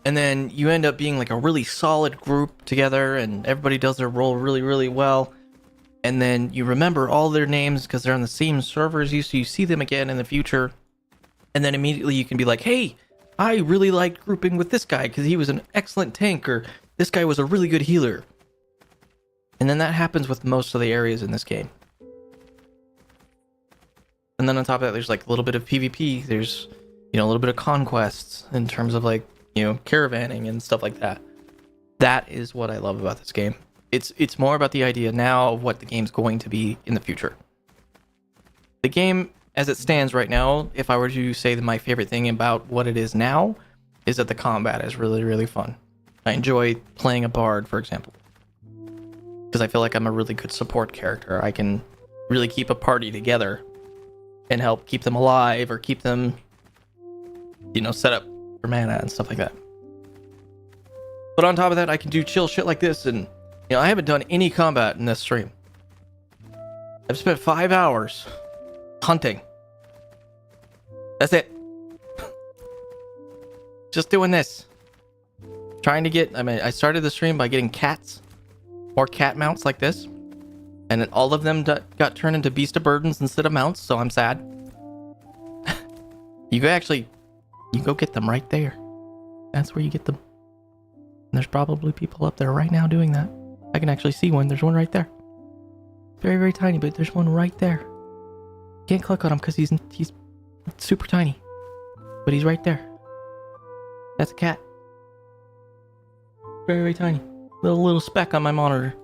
then you end up being like a really solid group together, and everybody does their role really, really well. And then you remember all their names because they're on the same server as you, so you see them again in the future. And then immediately you can be like, hey, I really liked grouping with this guy because he was an excellent tank, or this guy was a really good healer. And then that happens with most of the areas in this game. And then on top of that, there's like a little bit of PvP. There's, you know, a little bit of conquests in terms of like, you know, caravanning and stuff like that. That is what I love about this game. It's more about the idea now of what the game's going to be in the future. The game, as it stands right now, if I were to say that my favorite thing about what it is now, is that the combat is really, really fun. I enjoy playing a bard, for example, because I feel like I'm a really good support character. I can really keep a party together and help keep them alive or keep them, you know, set up for mana and stuff like that. But on top of that, I can do chill shit like this, and you know, I haven't done any combat in this stream. I've spent 5 hours hunting. That's it. Just doing this. Trying to get, I started the stream by getting cats. Or cat mounts like this. And then all of them got turned into beast of burdens instead of mounts, so I'm sad. You go get them right there. That's where you get them. And there's probably people up there right now doing that. I can actually see one. There's one right there. Very, very tiny, but there's one right there. Can't click on him because he's super tiny. But he's right there. That's a cat. Very, very tiny. Little speck on my monitor.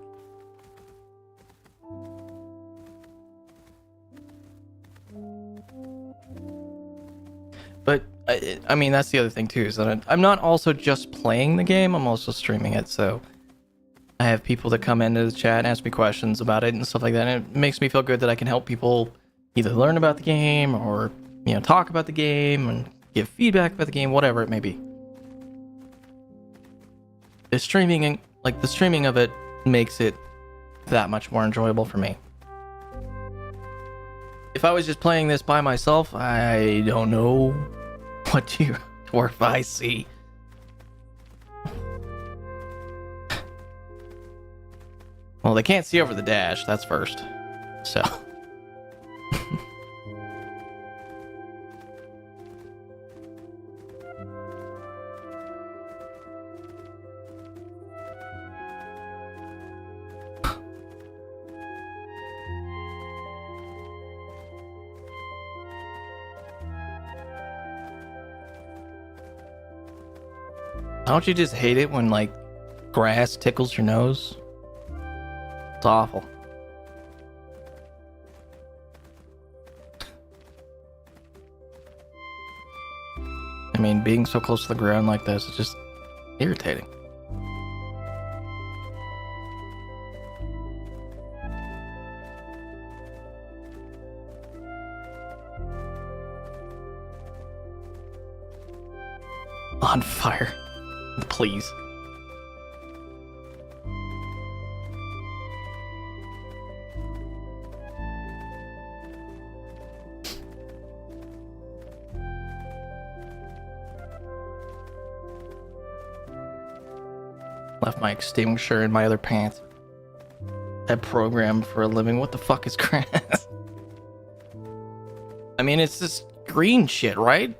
But, I mean, that's the other thing too, is that I'm not also just playing the game, I'm also streaming it, so I have people that come into the chat and ask me questions about it and stuff like that, and it makes me feel good that I can help people either learn about the game or, you know, talk about the game and give feedback about the game, whatever it may be. The streaming of it makes it that much more enjoyable for me. If I was just playing this by myself, I don't know what to or if I see Well, they can't see over the dash. That's first. So. Don't you just hate it when, like, grass tickles your nose? It's awful. I mean, being so close to the ground like this is just irritating. On fire. Please. Left my extinguisher in my other pants. That program for a living. What the fuck is grass? I mean, it's this green shit, right?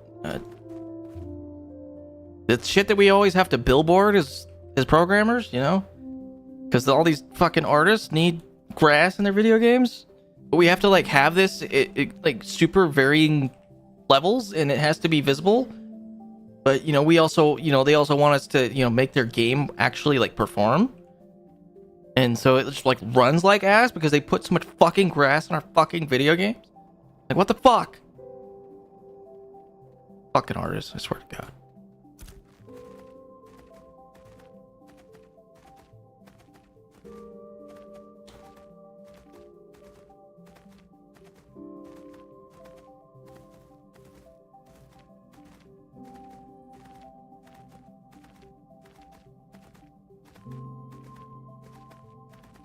The shit that we always have to billboard as programmers, you know? Because all these fucking artists need grass in their video games. But we have to, like, have this, like, super varying levels, and it has to be visible. But, you know, we also, you know, they also want us to, you know, make their game actually, like, perform. And so it just, like, runs like ass because they put so much fucking grass in our fucking video games. Like, what the fuck? Fucking artists, I swear to God.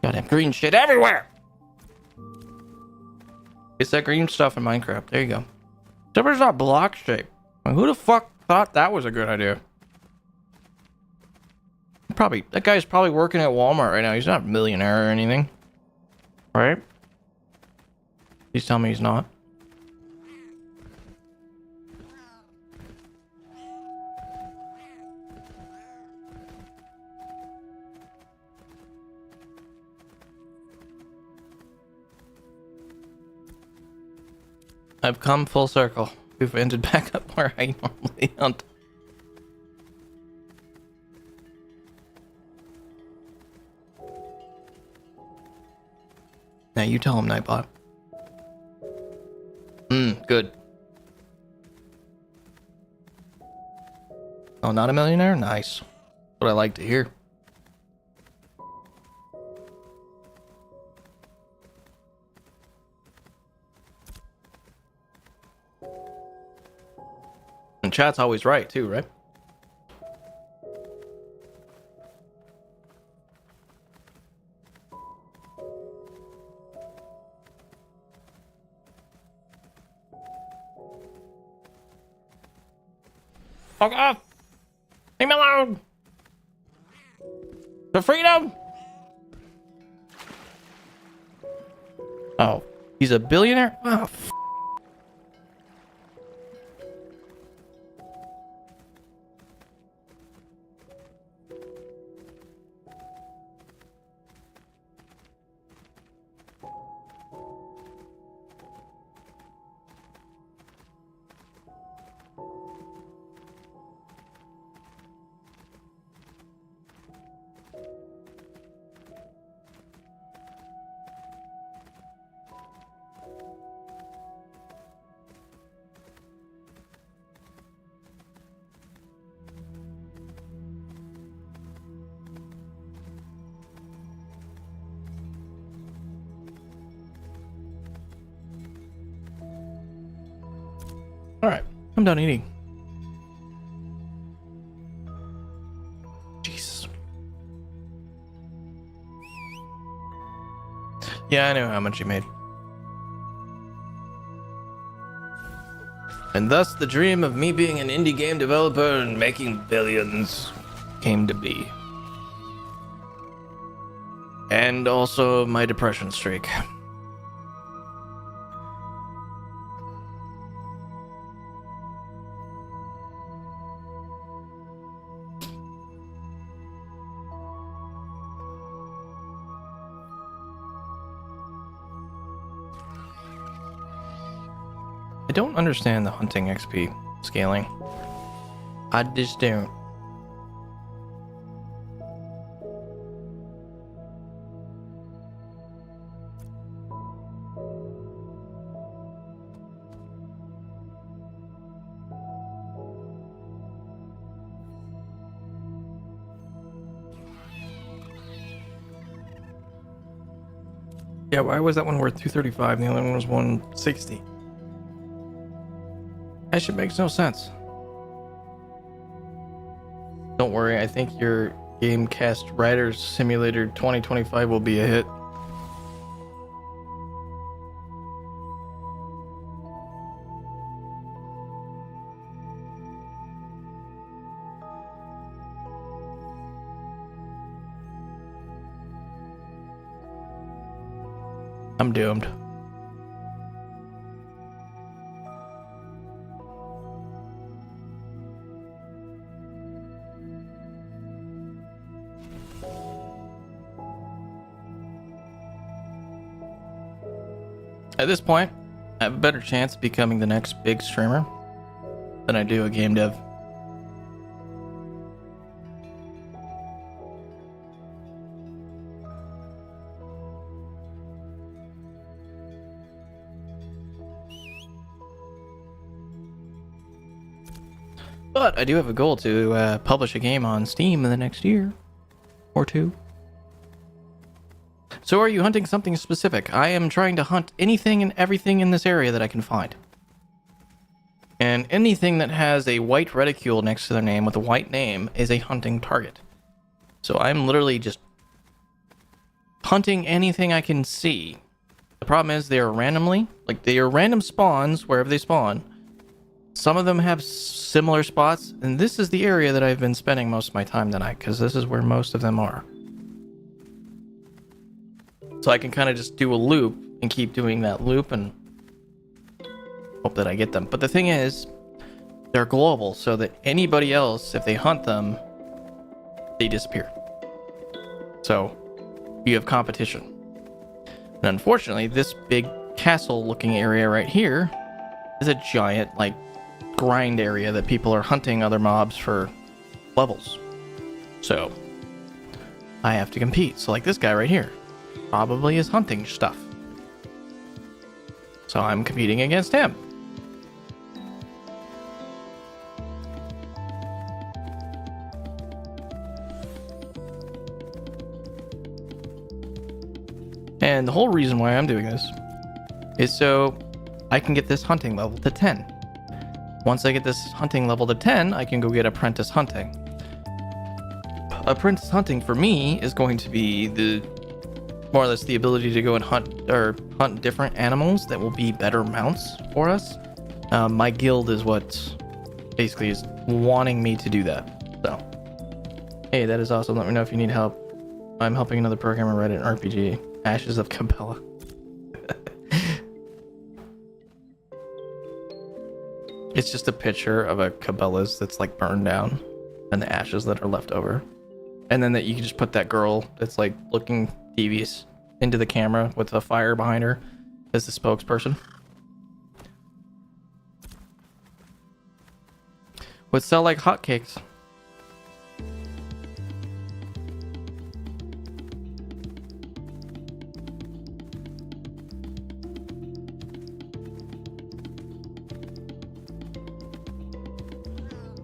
Goddamn green shit everywhere! It's that green stuff in Minecraft. There you go. Except it's not block shape. Like, who the fuck thought that was a good idea? Probably. That guy's probably working at Walmart right now. He's not a millionaire or anything. Right? Please tell me he's not. I've come full circle. We've ended back up where I normally hunt. Now you tell him, Nightbot. Good. Oh, not a millionaire? Nice. What I like to hear. And chat's always right, too, right? Fuck off! Leave me alone! For freedom! Oh, he's a billionaire? Oh, alright, I'm done eating. Jesus. Yeah, I know how much you made. And thus the dream of me being an indie game developer and making billions came to be. And also my depression streak. I don't understand the hunting XP scaling. I just don't. Yeah, why was that one worth 235 and the other one was 160? That shit makes no sense. Don't worry, I think your Gamecast Riders Simulator 2025 will be a hit. I'm doomed. At this point, I have a better chance of becoming the next big streamer than I do a game dev. But I do have a goal to publish a game on Steam in the next year or two. So are you hunting something specific? I am trying to hunt anything and everything in this area that I can find. And anything that has a white reticule next to their name with a white name is a hunting target. So I'm literally just hunting anything I can see. The problem is they are randomly, like they are random spawns wherever they spawn. Some of them have similar spots, and this is the area that I've been spending most of my time tonight, because this is where most of them are. So I can kind of just do a loop and keep doing that loop and hope that I get them. But the thing is, they're global, so that anybody else, if they hunt them, they disappear. So you have competition. And unfortunately, this big castle-looking area right here is a giant, like, grind area that people are hunting other mobs for levels. So I have to compete. So like this guy right here probably is hunting stuff. So I'm competing against him. And the whole reason why I'm doing this is so I can get this hunting level to 10. Once I get this hunting level to 10, I can go get apprentice hunting. Apprentice hunting for me is going to be the more or less the ability to go and hunt different animals that will be better mounts for us. My guild is what basically is wanting me to do that. So, hey, that is awesome. Let me know if you need help. I'm helping another programmer write an RPG. Ashes of Cabela. It's just a picture of a Cabela's that's like burned down and the ashes that are left over. And then that you can just put that girl that's like looking devious into the camera with a fire behind her as the spokesperson. Would sell like hotcakes.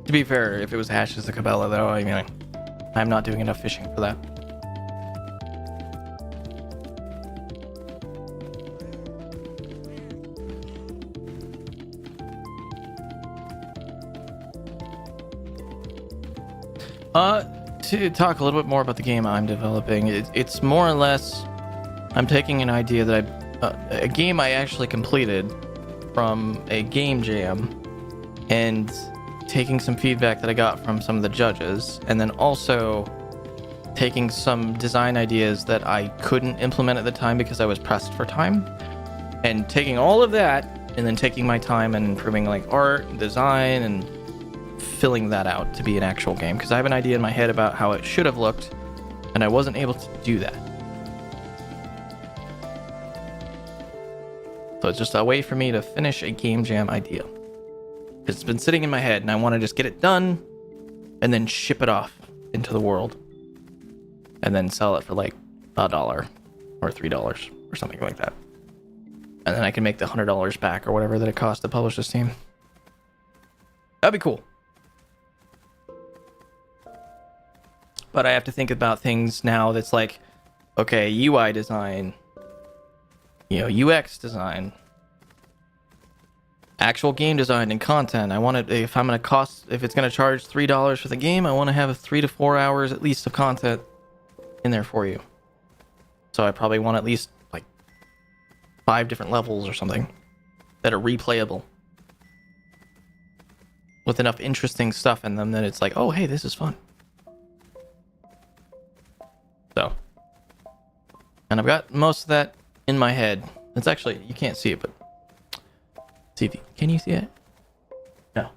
To be fair, if it was Ashes of Cabela, though, I mean, I'm not doing enough fishing for that. To talk a little bit more about the game I'm developing, it's more or less, I'm taking an idea that a game I actually completed from a game jam, and taking some feedback that I got from some of the judges, and then also taking some design ideas that I couldn't implement at the time because I was pressed for time, and taking all of that and then taking my time and improving like art and design and filling that out to be an actual game, because I have an idea in my head about how it should have looked and I wasn't able to do that. So it's just a way for me to finish a game jam idea. It's been sitting in my head and I want to just get it done and then ship it off into the world and then sell it for like $1 or $3 or something like that. And then I can make the $100 back or whatever that it cost to publish this team. That'd be cool. But I have to think about things now that's like, okay, UI design, UX design, actual game design and content. I want it, if it's going to charge $3 for the game, I want to have 3 to 4 hours at least of content in there for you. So I probably want at least like 5 different levels or something that are replayable with enough interesting stuff in them that it's like, oh, hey, this is fun. So, and I've got most of that in my head. It's actually, you can't see it, but see if can you see it? No.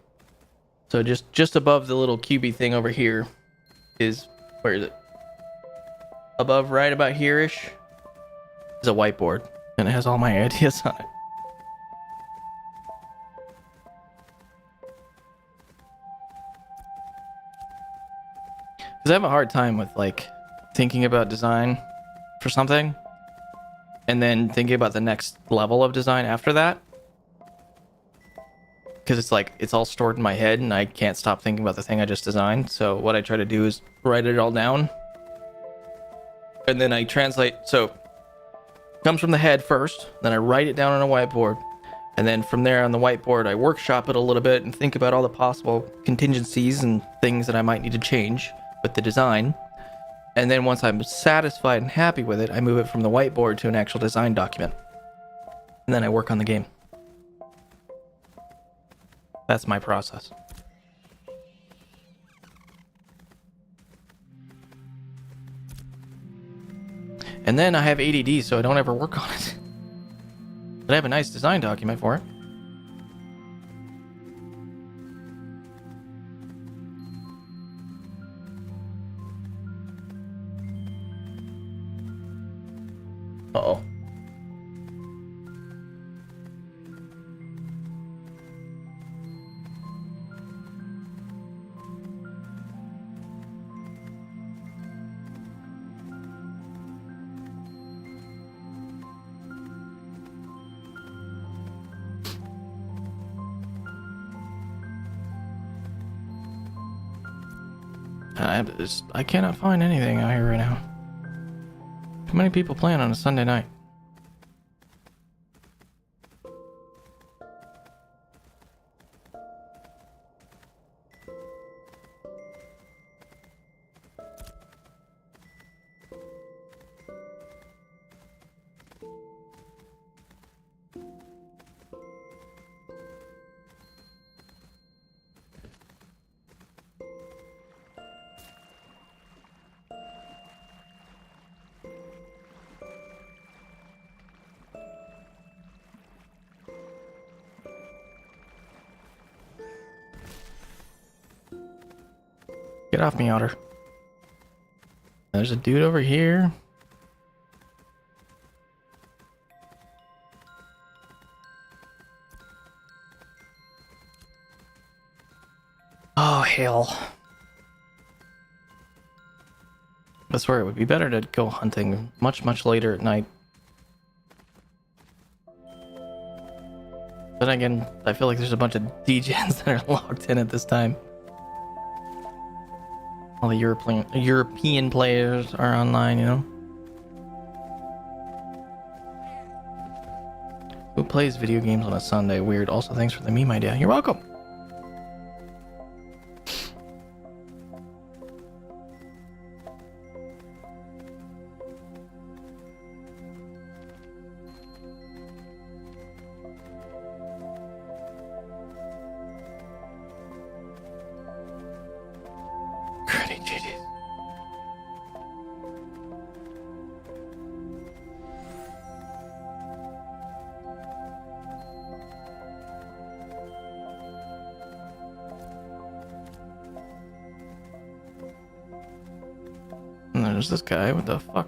So just above the little cubey thing over here is, where is it? Above, right about here-ish, is a whiteboard, and it has all my ideas on it. Because I have a hard time with like thinking about design for something and then thinking about the next level of design after that, because it's like it's all stored in my head and I can't stop thinking about the thing I just designed. So what I try to do is write it all down and then I translate. So it comes from the head first, then I write it down on a whiteboard, and then from there on the whiteboard I workshop it a little bit and think about all the possible contingencies and things that I might need to change with the design. And then once I'm satisfied and happy with it, I move it from the whiteboard to an actual design document. And then I work on the game. That's my process. And then I have ADD, so I don't ever work on it. But I have a nice design document for it. Uh-oh. I cannot find anything out here right now. Too many people playing on a Sunday night. Get off me, Otter. There's a dude over here. Oh, hell. I swear it would be better to go hunting much, much later at night. But again, I feel like there's a bunch of DJs that are logged in at this time. All the European players are online, you know? Who plays video games on a Sunday? Weird. Also, thanks for the meme idea. You're welcome. there's this guy. What the fuck?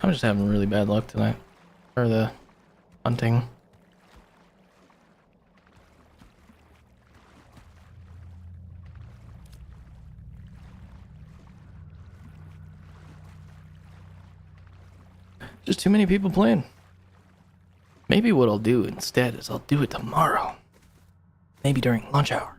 I'm just having really bad luck tonight. For the hunting. Just too many people playing. Maybe what I'll do instead is I'll do it tomorrow. Maybe during lunch hour.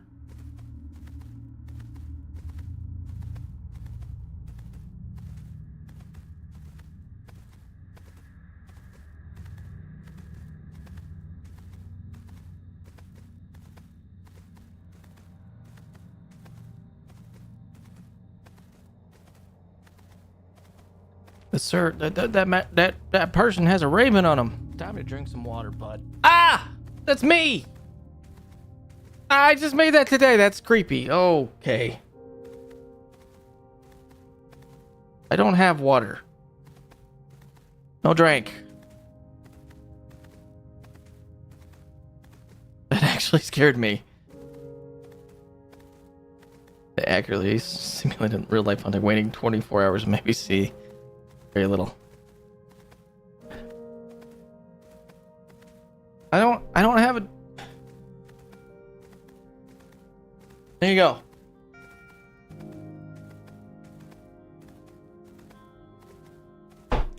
Sir, that person has a raven on him. Time to drink some water, bud. Ah! That's me! I just made that today. That's creepy. Okay. I don't have water. No drink. That actually scared me. Accurately simulated real-life hunting, waiting 24 hours, maybe see. Very little. I don't have a... There you go.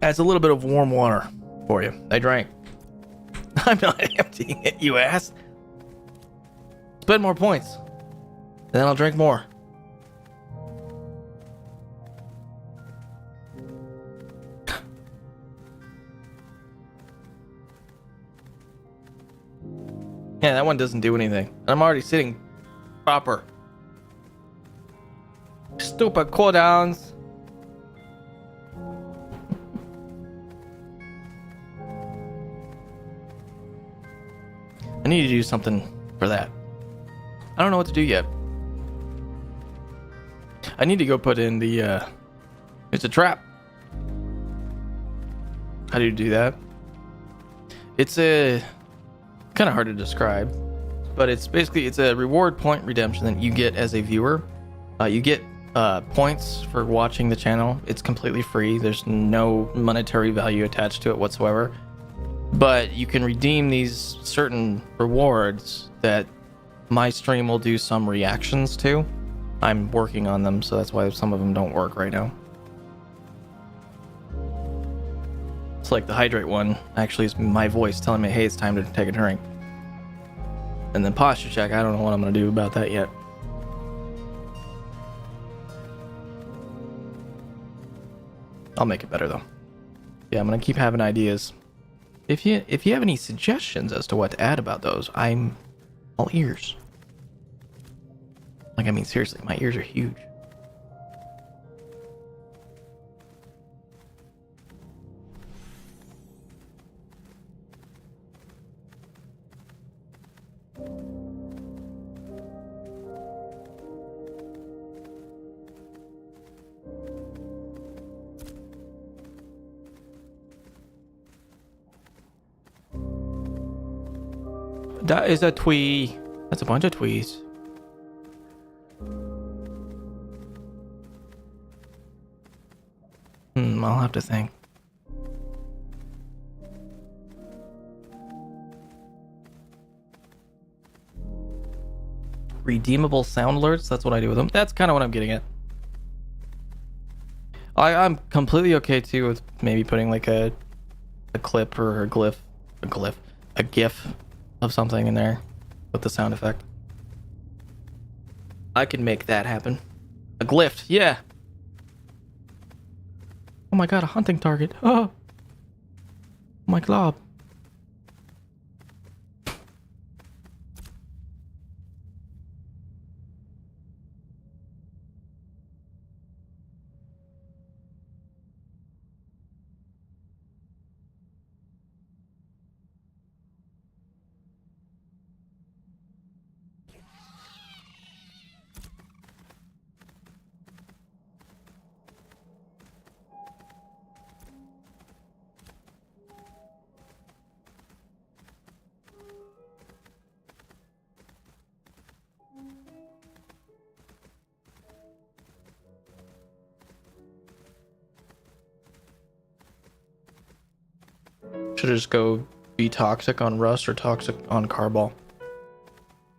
That's a little bit of warm water for you. I drank. I'm not emptying it, you ass. Spend more points. Then I'll drink more. Yeah, that one doesn't do anything. I'm already sitting proper. Stupid cooldowns. I need to do something for that. I don't know what to do yet. I need to go put in the, it's a trap. How do you do that? It's a... kind of hard to describe, but it's basically it's a reward point redemption that you get as a viewer. You get points for watching the channel. It's completely free. There's no monetary value attached to it whatsoever, but you can redeem these certain rewards that my stream will do some reactions to. I'm working on them, so that's why some of them don't work right now. It's like the hydrate one actually is my voice telling me, hey, it's time to take a drink. And then posture check, I don't know what I'm going to do about that yet. I'll make it better though. Yeah, I'm going to keep having ideas. If you have any suggestions as to what to add about those, I'm all ears. Like, I mean, seriously, my ears are huge. That is a twee. That's a bunch of twees. I'll have to think. Redeemable sound alerts, that's what I do with them. That's kind of what I'm getting at. I'm completely okay too with maybe putting like a clip or a GIF of something in there with the sound effect. I can make that happen. A glyph, yeah. Oh my god, a hunting target. Oh my glob. Should I just go be toxic on Rust or toxic on Carball?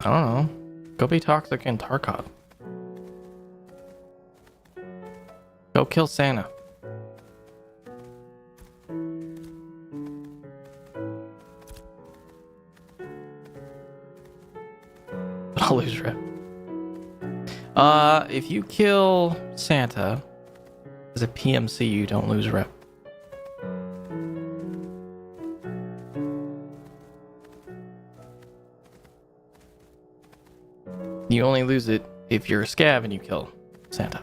I don't know. Go be toxic in Tarkov. Go kill Santa. But I'll lose rep. If you kill Santa as a PMC, you don't lose rep. You only lose it if you're a scav and you kill Santa.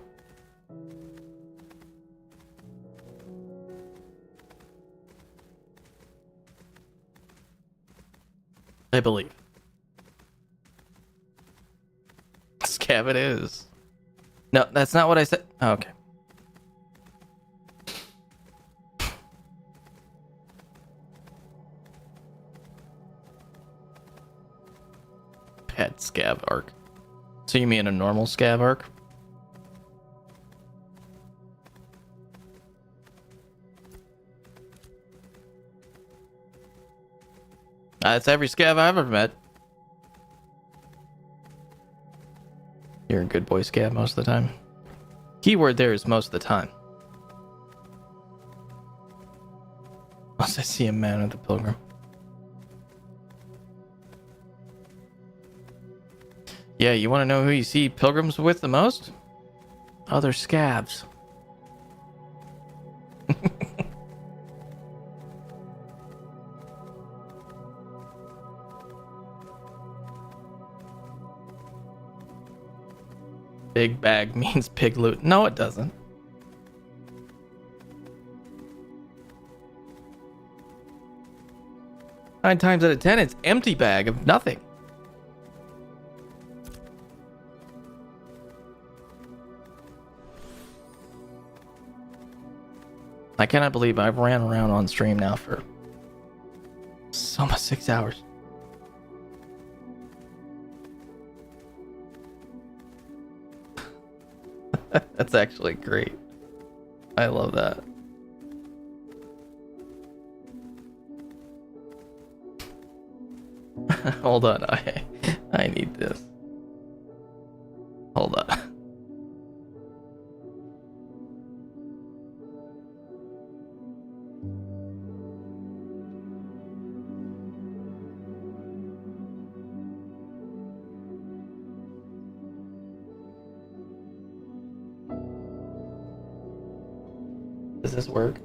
I believe. Scav it is. No, that's not what I said. Oh, okay. Pet scav arc. So you mean a normal scav arc? That's every scav I've ever met. You're a good boy scav most of the time. Keyword there is most of the time. Unless I see a man with a pilgrim. Yeah, you want to know who you see pilgrims with the most? Other scavs. Big bag means pig loot. No, it doesn't. Nine times out of 10, it's empty bag of nothing. I cannot believe I've ran around on stream now for almost 6 hours. That's actually great. I love that. Hold on, I need this. Hold on. Does this work?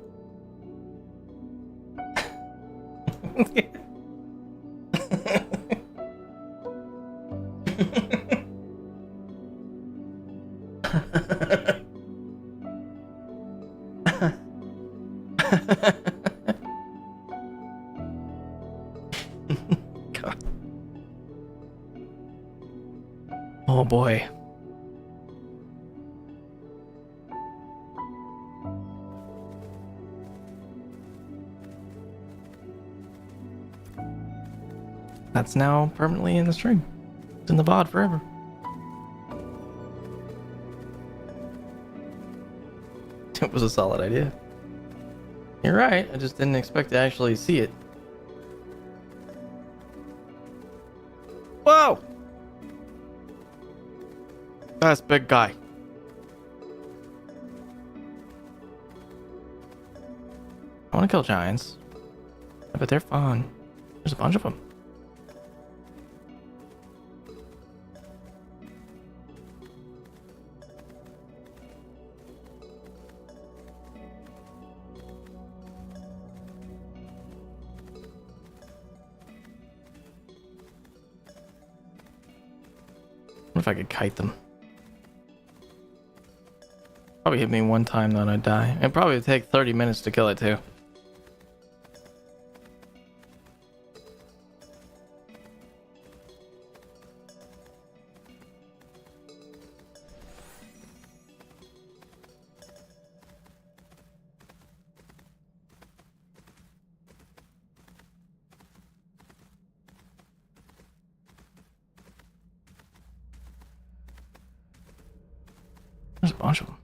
God. Oh boy. That's now permanently in the stream. It's in the VOD forever. It was a solid idea. You're right, I just didn't expect to actually see it. Whoa! That's big guy. I want to kill giants. But they're fun. There's a bunch of them. What if I could kite them? Probably hit me one time, then I'd die. It'd probably take 30 minutes to kill it too. There's a bunch of them.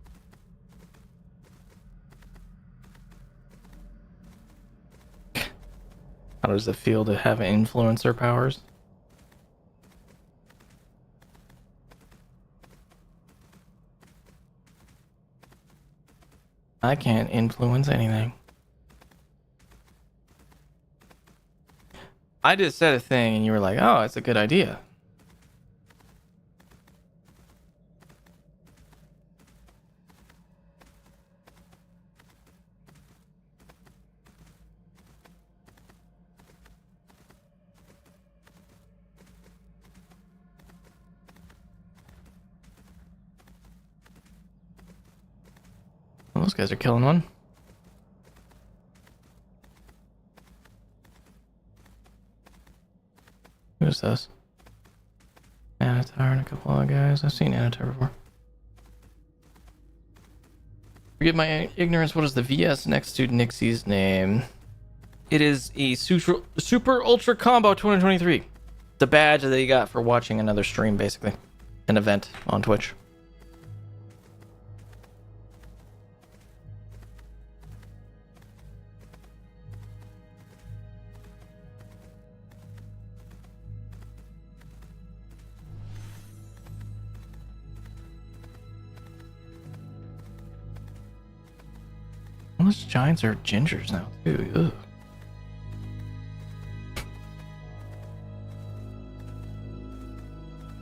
How does it feel to have influencer powers? I can't influence anything. I just said a thing and you were like, oh, it's a good idea. Well, those guys are killing one. Who's this? Anatar and a couple other guys. I've seen Anatar before. Forgive my ignorance, what is the VS next to Nixie's name? It is a Super Ultra Combo 2023. The badge that you got for watching another stream, basically. An event on Twitch. Those giants are gingers now, too. Ugh.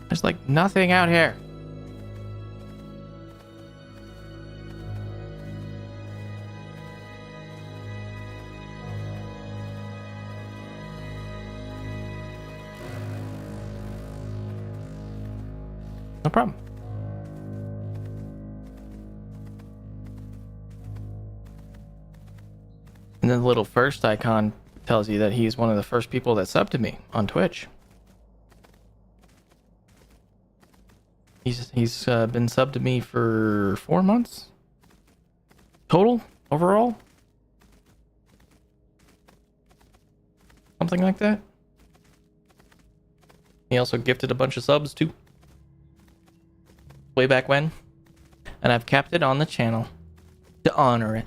There's like nothing out here. No problem. And then the little first icon tells you that he's one of the first people that subbed to me on Twitch. He's been subbed to me for 4 months total overall, something like that. He also gifted a bunch of subs too, way back when, and I've kept it on the channel to honor it.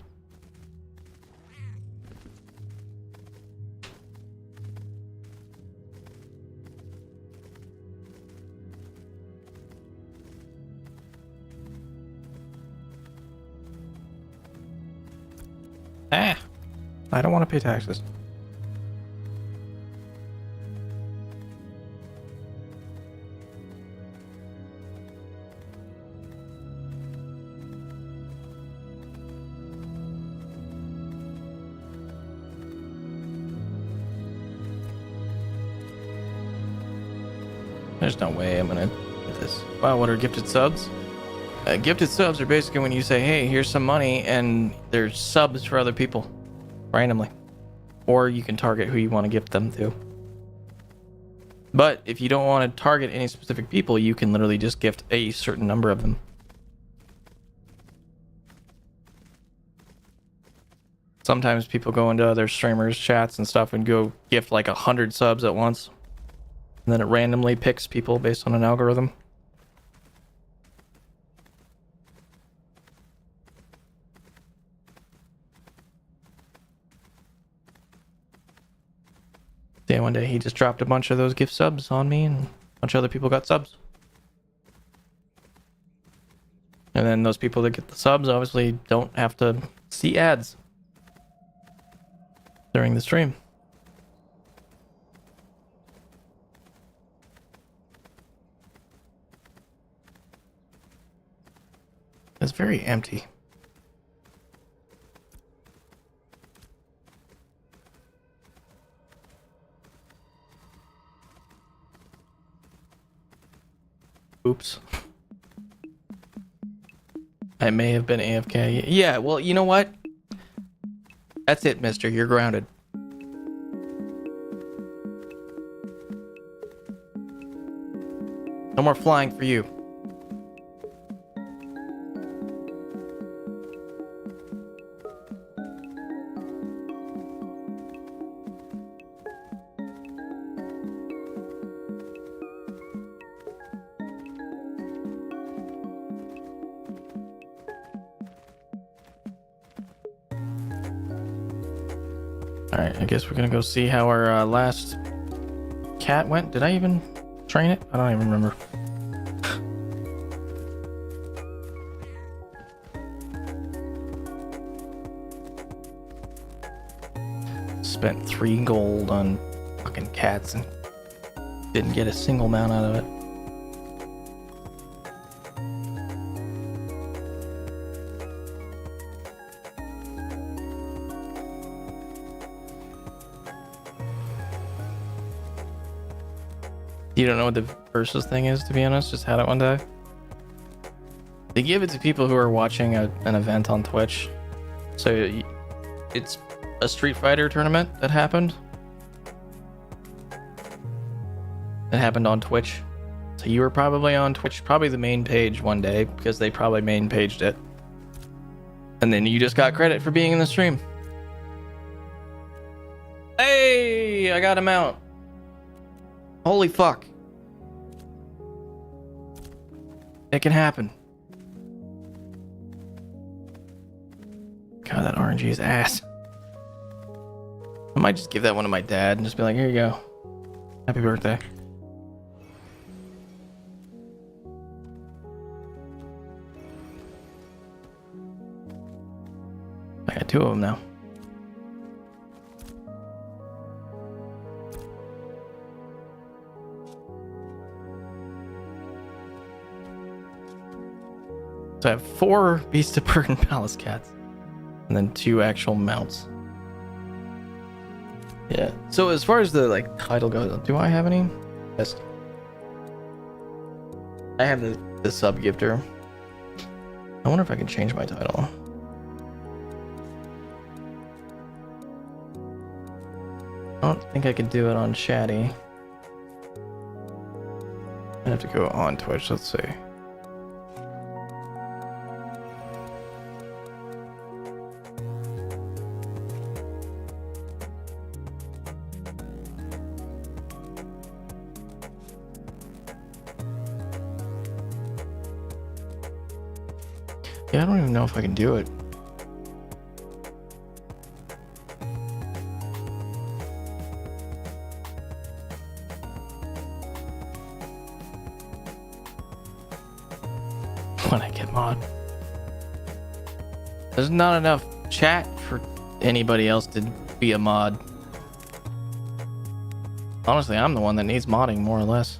I don't want to pay taxes. There's no way I'm gonna get this. Wow, what are gifted subs? Gifted subs are basically when you say, hey, here's some money, and there's subs for other people randomly. Or you can target who you want to gift them to. But if you don't want to target any specific people, you can literally just gift a certain number of them. Sometimes people go into other streamers' chats and stuff and go gift like 100 subs at once. And then it randomly picks people based on an algorithm. Yeah, one day he just dropped a bunch of those gift subs on me and a bunch of other people got subs. And then those people that get the subs obviously don't have to see ads during the stream. It's very empty. Oops. I may have been AFK. Yeah, well, you know what? That's it, mister. You're grounded. No more flying for you. Alright, I guess we're gonna go see how our last cat went. Did I even train it? I don't even remember. Spent 3 gold on fucking cats and didn't get a single mount out of it. You don't know what the versus thing is, to be honest? Just had it one day. They give it to people who are watching an event on Twitch. So it's a Street Fighter tournament that happened. It happened on Twitch. So you were probably on Twitch, probably the main page one day, because they probably main paged it. And then you just got credit for being in the stream. Hey, I got him out. Holy fuck. It can happen. God, that RNG is ass. I might just give that one to my dad and just be like, here you go. Happy birthday. I got 2 of them now. So I have 4 Beast of Burden Palace cats. And then 2 actual mounts. Yeah. So as far as the like title goes, do I have any? Yes. I have the sub gifter. I wonder if I can change my title. I don't think I can do it on Chatty. I have to go on Twitch. Let's see. Yeah, I don't even know if I can do it. When I get mod. There's not enough chat for anybody else to be a mod. Honestly, I'm the one that needs modding more or less.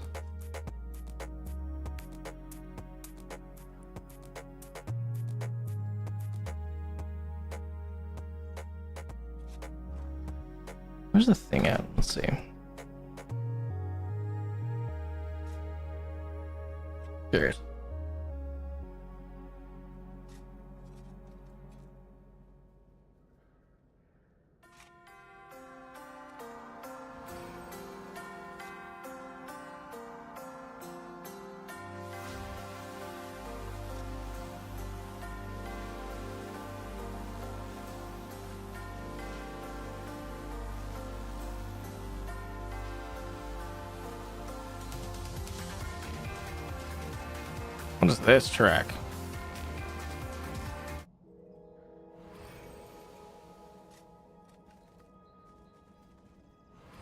Where's the thing at? Let's see. Curious. What is this track?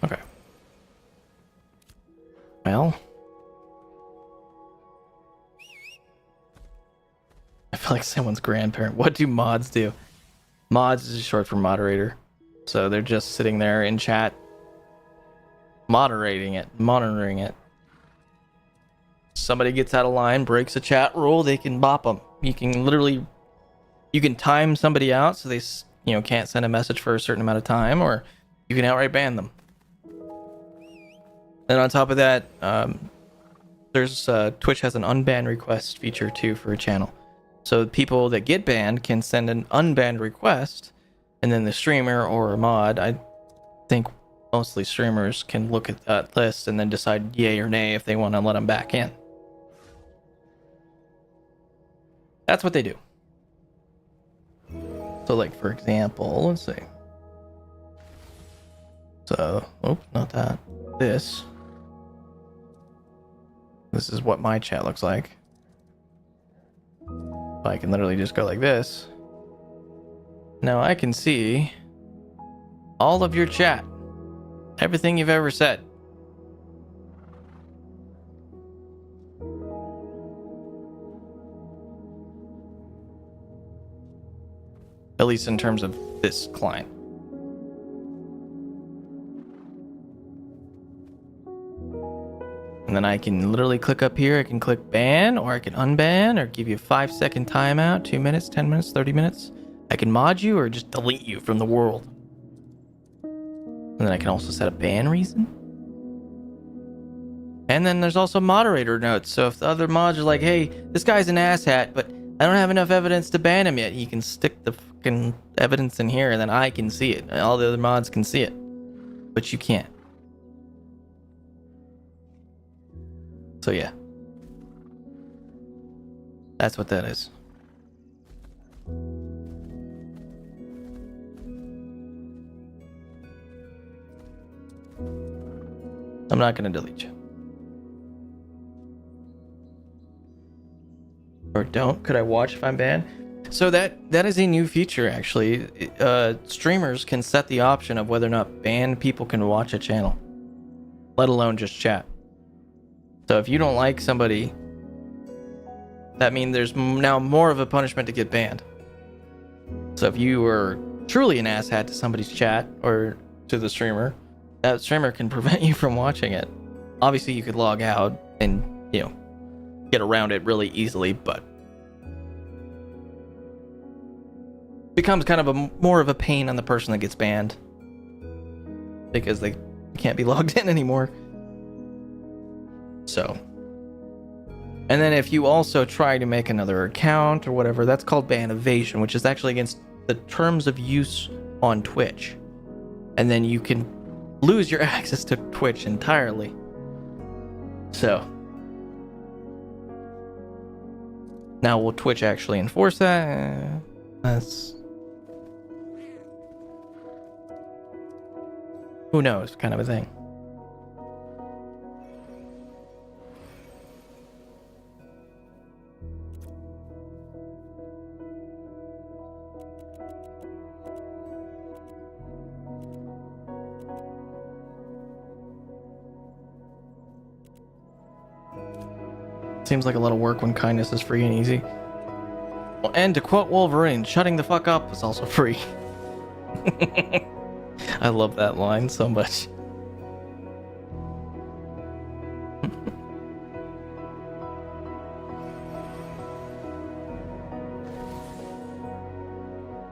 Okay. Well, I feel like someone's grandparent. What do mods do? Mods is short for moderator. So they're just sitting there in chat, moderating it, monitoring it. Somebody gets out of line, breaks a chat rule, they can bop them. You can literally, you can time somebody out so they, can't send a message for a certain amount of time, or you can outright ban them. And on top of that, there's Twitch has an unbanned request feature too for a channel. So people that get banned can send an unbanned request, and then the streamer or a mod, I think mostly streamers, can look at that list and then decide yay or nay if they want to let them back in. That's what they do. So like, for example, let's see. So, oh, not that. This is what my chat looks like. I can literally just go like this. Now I can see all of your chat, everything you've ever said. At least in terms of this client. And then I can literally click up here. I can click ban, or I can unban, or give you a 5-second timeout, 2 minutes, 10 minutes, 30 minutes. I can mod you or just delete you from the world. And then I can also set a ban reason. And then there's also moderator notes. So if the other mods are like, hey, this guy's an asshat, but I don't have enough evidence to ban him yet, you can stick the fucking evidence in here and then I can see it. All the other mods can see it. But you can't. So yeah. That's what that is. I'm not going to delete you. Or don't. Could I watch if I'm banned? So that is a new feature, actually. Streamers can set the option of whether or not banned people can watch a channel, let alone just chat. So if you don't like somebody, that means there's now more of a punishment to get banned. So if you were truly an asshat to somebody's chat or to the streamer, that streamer can prevent you from watching it. Obviously, you could log out and, you know, get around it really easily, but becomes kind of a more of a pain on the person that gets banned because they can't be logged in anymore. So, and then if you also try to make another account or whatever, that's called ban evasion, which is actually against the terms of use on Twitch. And then you can lose your access to Twitch entirely. So, now will Twitch actually enforce that? That's, who knows, kind of a thing. Seems like a lot of work when kindness is free and easy. Well, and to quote Wolverine, shutting the fuck up is also free. I love that line so much.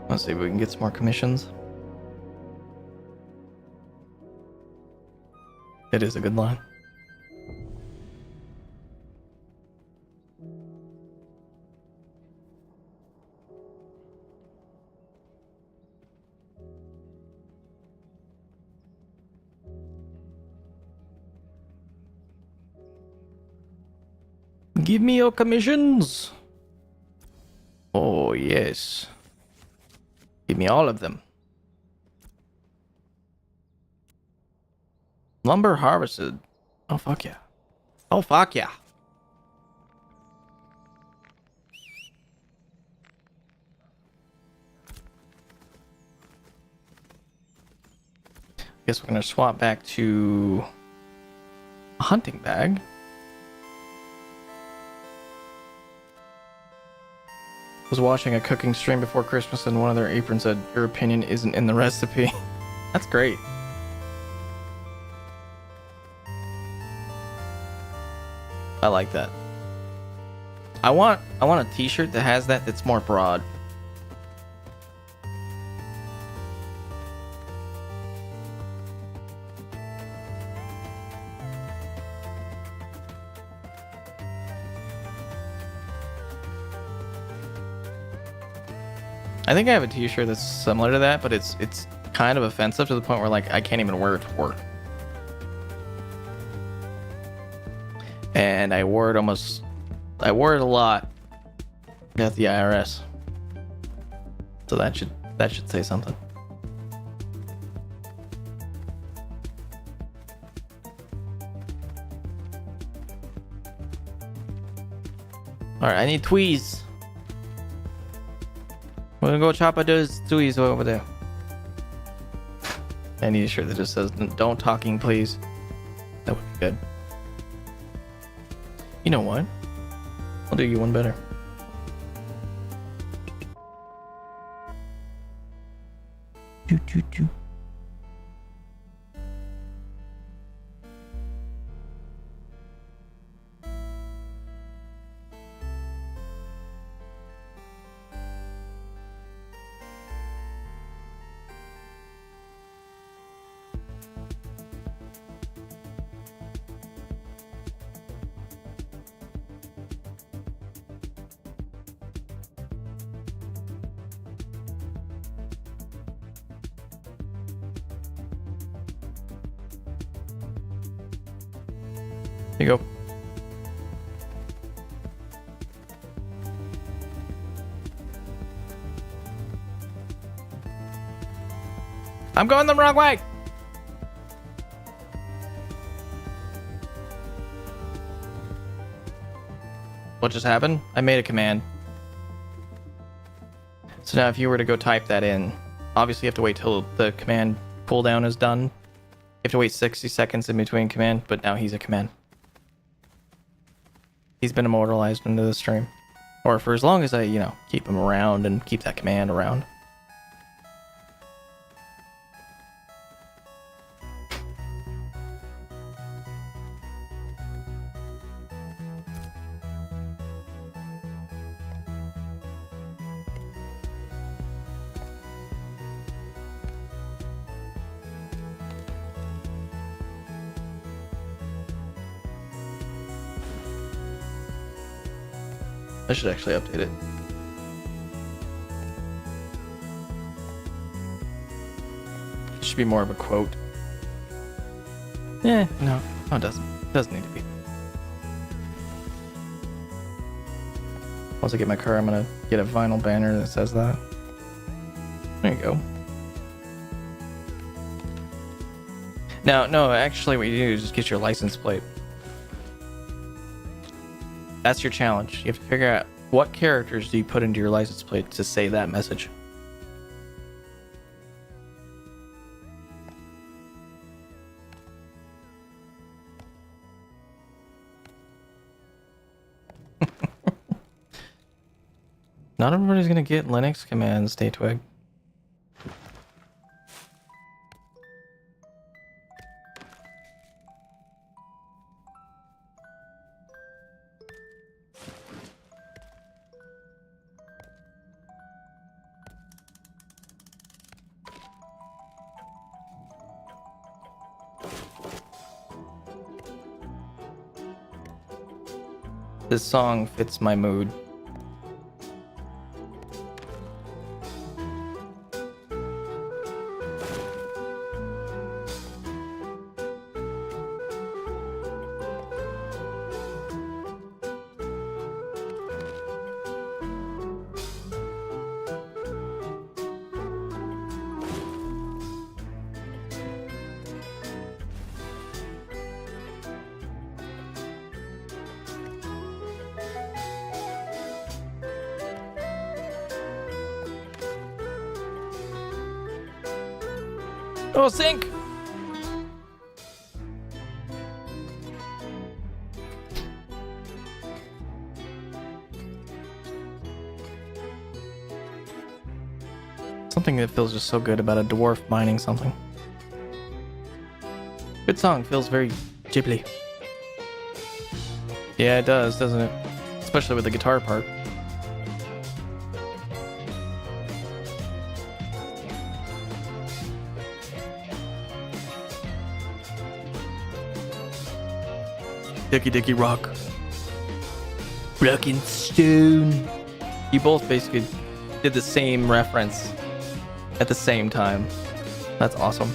Let's see if we can get some more commissions. It is a good line. Give me your commissions. Oh, yes. Give me all of them. Lumber harvested. Oh, fuck yeah. Oh, fuck yeah. Guess we're gonna swap back to a hunting bag. Was watching a cooking stream before Christmas and one of their aprons said, "Your opinion isn't in the recipe." That's great. I like that. I want a t-shirt that has that that's more broad. I think I have a t-shirt that's similar to that, but it's kind of offensive to the point where like I can't even wear it to work. And I wore it a lot at the IRS. So that should say something. All right, I need tweez. We're gonna go chop those tweez over there. I need a shirt that just says, "Don't talking, please." That would be good. You know what? I'll do you one better. Choo choo choo. Here you go. I'm going the wrong way. What just happened? I made a command. So now if you were to go type that in, obviously you have to wait till the command cooldown is done. You have to wait 60 seconds in between command, but now he's a command. He's been immortalized into the stream. Or for as long as I, keep him around and keep that command around. I should actually update it. It should be more of a quote. No, it doesn't. It doesn't need to be. Once I get my car, I'm gonna get a vinyl banner that says that. There you go. Now, no, actually what you do is just get your license plate. That's your challenge. You have to figure out what characters do you put into your license plate to say that message. Not everybody's gonna get Linux commands, Daywig. This song fits my mood. Oh, sink! Something that feels just so good about a dwarf mining something. Good song, feels very Ghibli. Yeah, it does, doesn't it? Especially with the guitar part. Dicky rock. Rock and stone. You both basically did the same reference at the same time. That's awesome.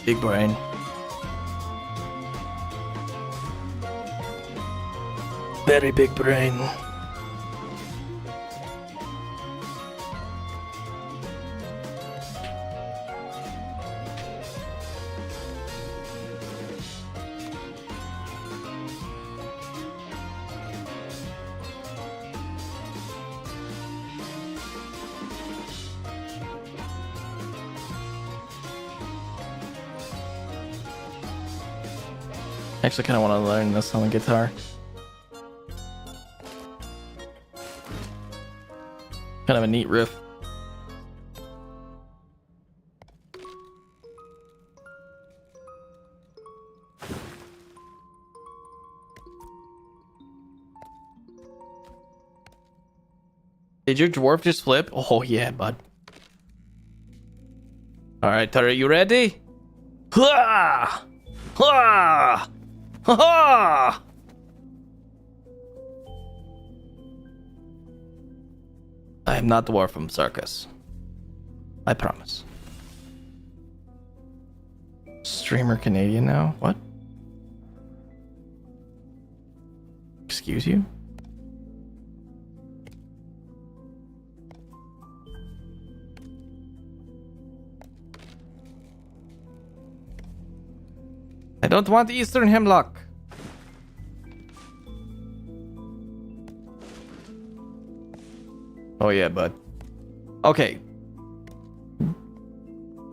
Big brain. Very big brain. Actually, kind of want to learn this on the guitar. Kind of a neat riff. Did your dwarf just flip? Oh yeah, bud. All right, Tara, you ready? Ha! Ha! Ha! I am not dwarf from circus. I promise. Streamer Canadian now? What? Excuse you? I don't want Eastern Hemlock. Oh yeah, bud. Okay.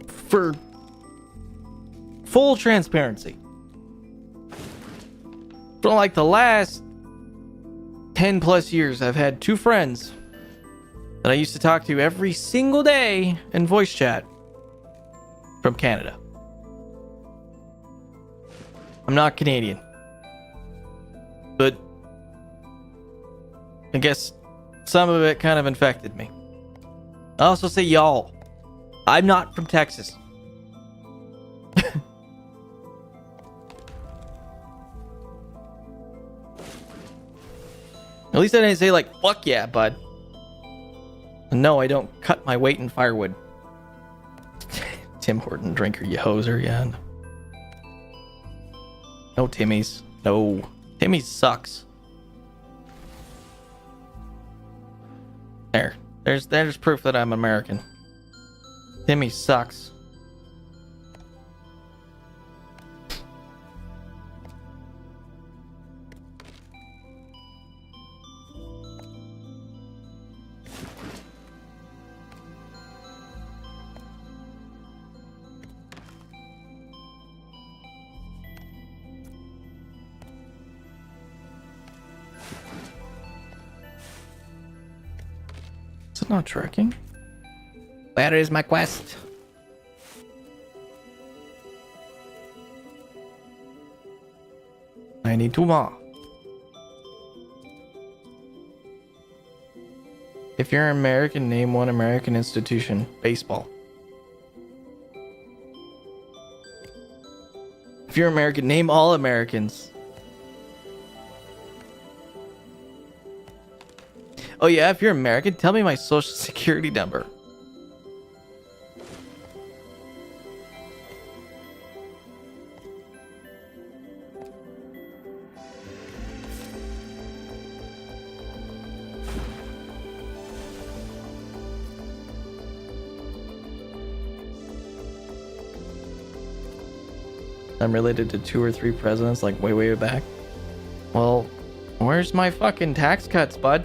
For full transparency, for like the last 10 plus years, I've had two friends that I used to talk to every single day in voice chat from Canada. I'm not Canadian, but I guess some of it kind of infected me. I also say y'all. I'm not from Texas. At least I didn't say like, fuck yeah, bud. No, I don't cut my weight in firewood. Tim Horton drinker, you hoser, yeah. No Timmy's. No. Timmy's sucks. There's proof that I'm American. Timmy sucks. Is it not tracking? Where is my quest? I need two more. If you're American, name one American institution. Baseball. If you're American, name all Americans. Oh yeah, if you're American, tell me my social security number. I'm related to 2 or 3 presidents, like way back. Well, where's my fucking tax cuts, bud?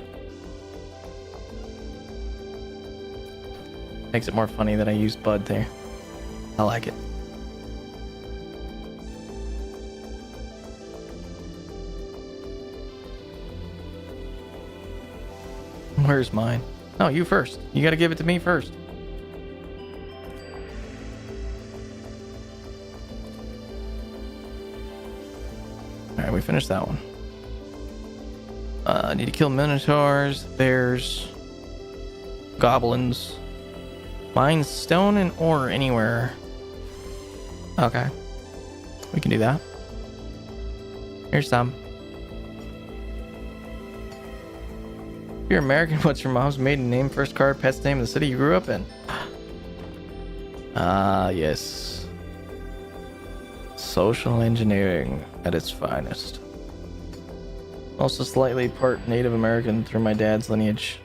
Makes it more funny that I used bud there. I like it. Where's mine? No, you first. You gotta give it to me first. Alright, we finished that one. I need to kill minotaurs, bears, goblins. Mine stone and ore anywhere. Okay. We can do that. Here's some. If you're American, what's your mom's maiden name, first card, pet's name, the city you grew up in? Ah, yes. Social engineering at its finest. Also slightly part Native American through my dad's lineage.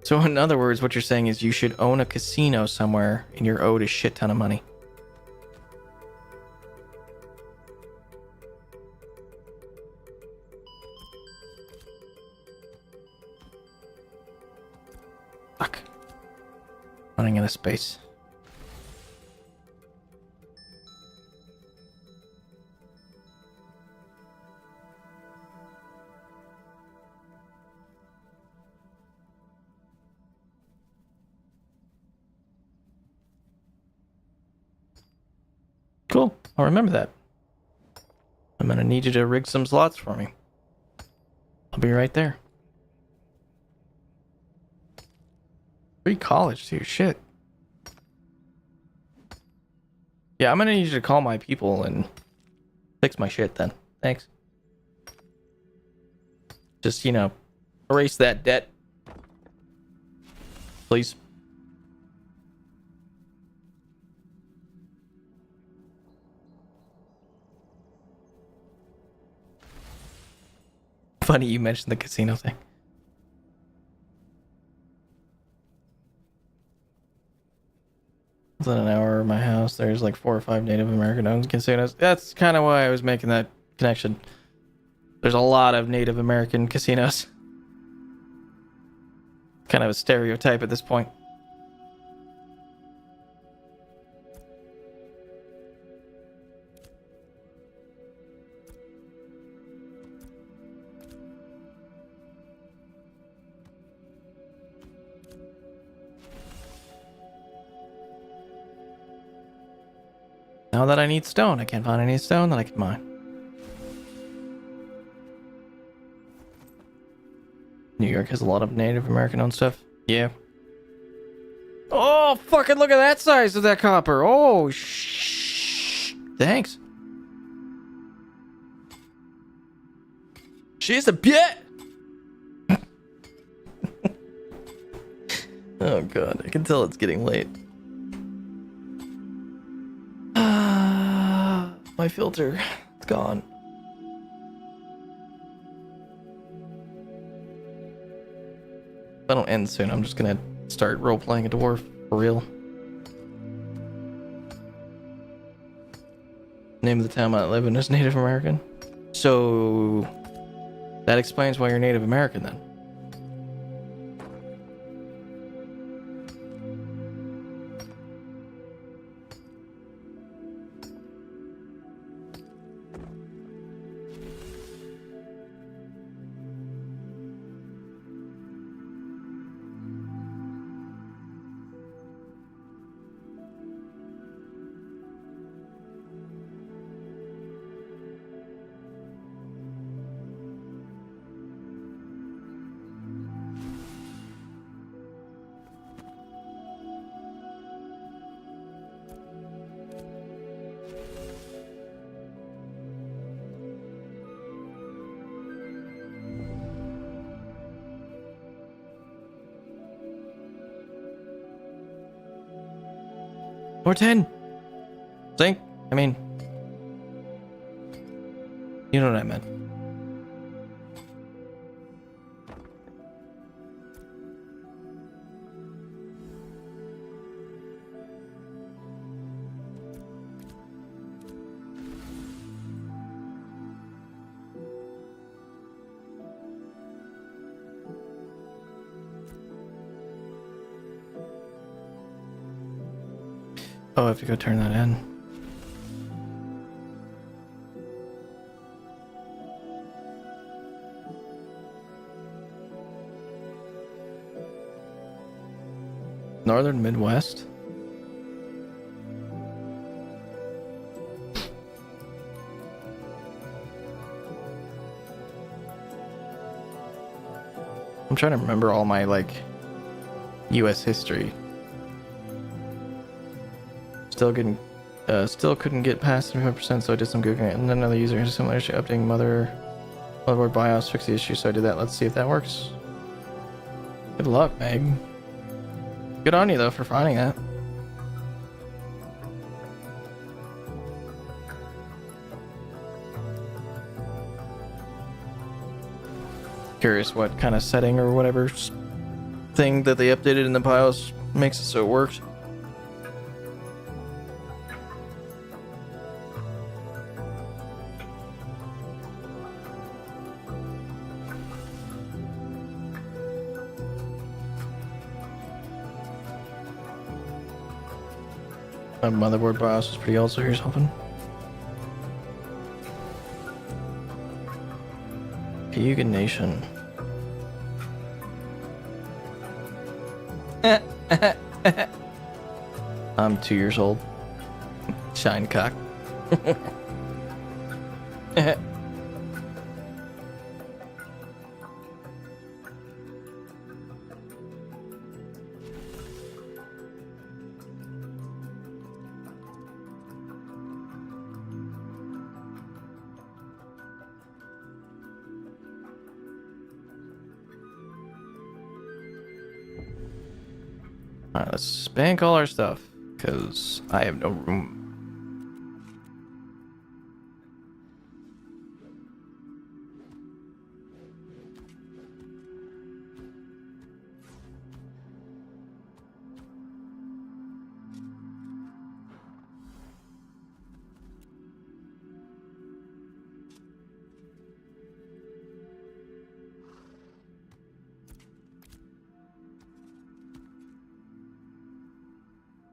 So in other words, what you're saying is you should own a casino somewhere and you're owed a shit ton of money. Fuck. Running out of space. Cool. I'll remember that. I'm gonna need you to rig some slots for me. I'll be right there. Free college too. Shit. Yeah, I'm gonna need you to call my people and fix my shit then. Thanks. Just, you know, erase that debt. Please. Funny you mentioned the casino thing. Within an hour of my house, there's like 4 or 5 Native American owned casinos. That's kind of why I was making that connection. There's a lot of Native American casinos. Kind of a stereotype at this point. Now that I need stone, I can't find any stone that I can mine. New York has a lot of Native American owned stuff. Yeah. Oh, fucking look at that size of that copper. Oh, thanks. She's a bit. Oh, God. I can tell it's getting late. My filter. It's gone. If I don't end soon, I'm just gonna start role-playing a dwarf for real. Name of the town I live in is Native American. So that explains why you're Native American then. Or 10. Think? I mean, you know what I meant. Oh, I have to go turn that in. Northern Midwest? I'm trying to remember all my, like, U.S. history. Still couldn't get past 75%, so I did some googling. And then another user has a similar issue updating motherboard BIOS, fix the issue, so I did that. Let's see if that works. Good luck, Meg. Good on you, though, for finding that. Curious what kind of setting or whatever thing that they updated in the BIOS makes it so it works. My motherboard BIOS is pretty old, so here's hoping. Cayuga Nation. I'm 2 years old. Shine cock. Alright, let's bank all our stuff, because I have no room.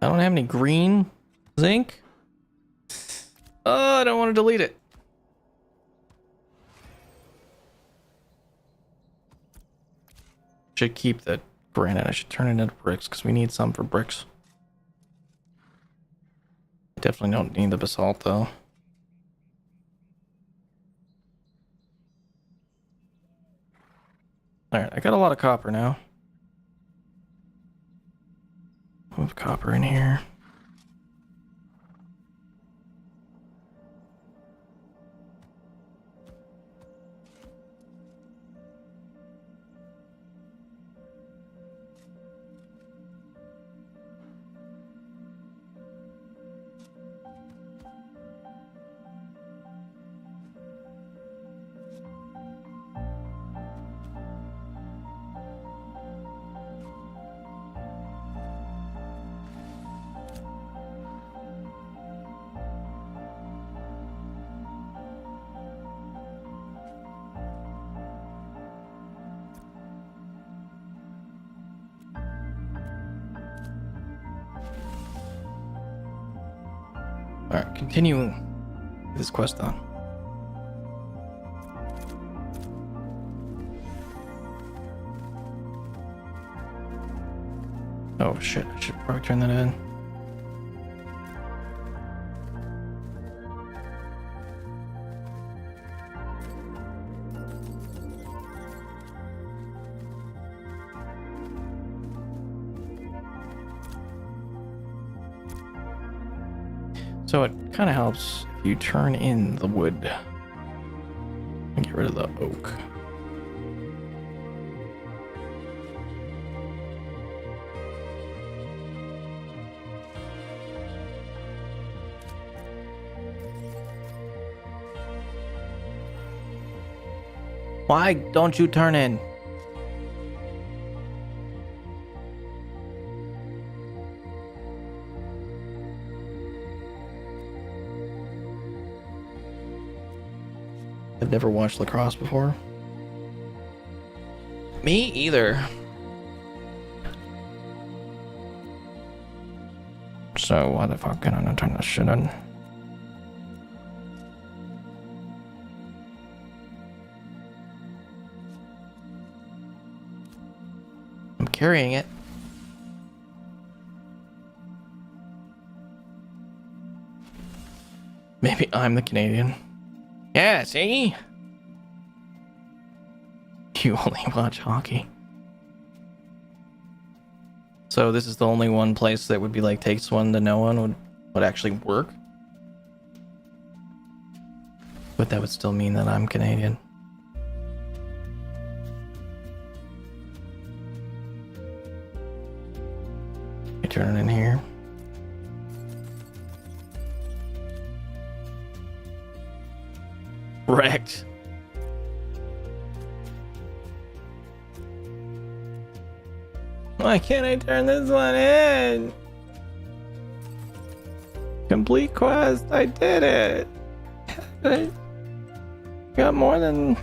I don't have any green zinc. Oh, I don't want to delete it. Should keep the granite. I should turn it into bricks because we need some for bricks. Definitely don't need the basalt though. Alright, I got a lot of copper now. Move copper in here. Alright, continue this quest on. Oh shit, I should probably turn that in. So it kind of helps if you turn in the wood and get rid of the oak. Why don't you turn in? I've never watched lacrosse before. Me either. So why the fuck can I not turn this shit on? I'm carrying it. Maybe I'm the Canadian. Yeah, see? You only watch hockey. So this is the only one place that would be like takes one to no one would actually work. But that would still mean that I'm Canadian. I turn it in here. Wrecked. Why can't I turn this one in? Complete quest. I did it. I got more than...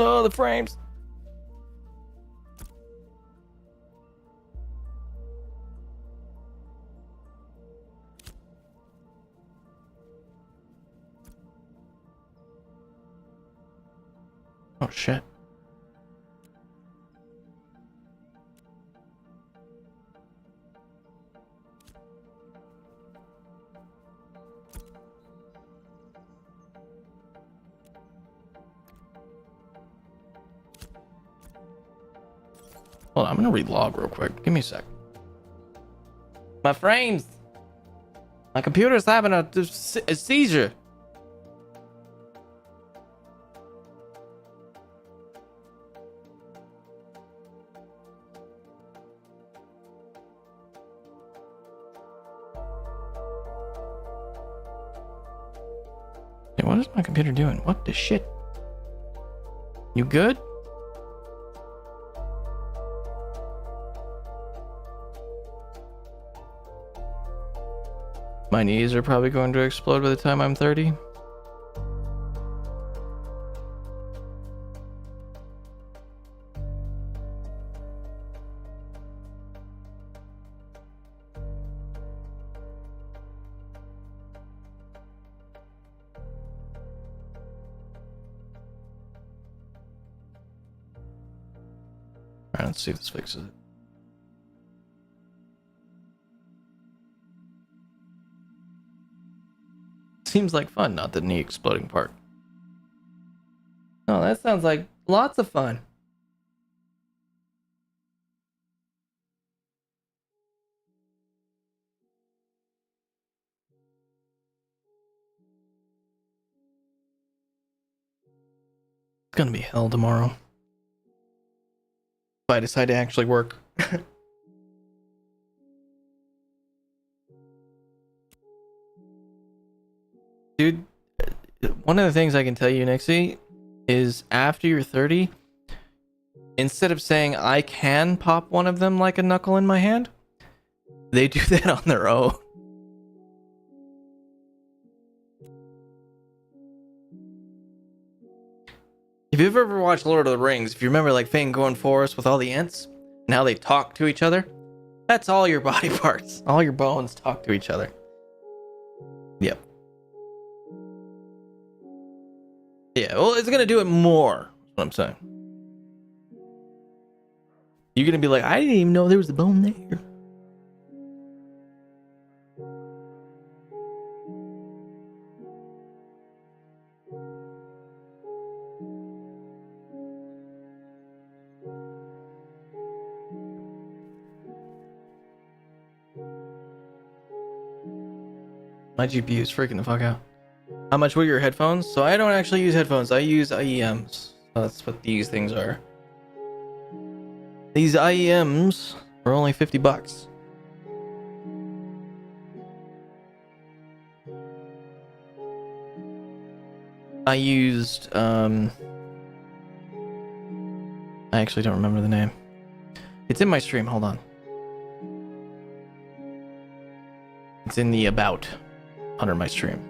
Oh, the frames. Oh shit. Hold on, I'm gonna read log real quick. Give me a sec. My frames. My computer's having a seizure. Hey, what is my computer doing? What the shit? You good? My knees are probably going to explode by the time I'm 30. Alright, let's see if this fixes it. Seems like fun, not the knee exploding part. Oh, that sounds like lots of fun. It's gonna be hell tomorrow. If I decide to actually work. Dude, one of the things I can tell you, Nixie, is after you're 30, instead of saying I can pop one of them like a knuckle in my hand, they do that on their own. If you've ever watched Lord of the Rings, if you remember like Fangorn Forest with all the Ents and how they talk to each other, that's all your body parts. All your bones talk to each other. Yep. Yeah, well, it's gonna do it more. That's what I'm saying. You're gonna be like, I didn't even know there was a bone there. My GPU is freaking the fuck out. How much were your headphones? So I don't actually use headphones. I use IEMs. So that's what these things are. These IEMs are only $50. I used I actually don't remember the name. It's in my stream, hold on. It's in the about under my stream.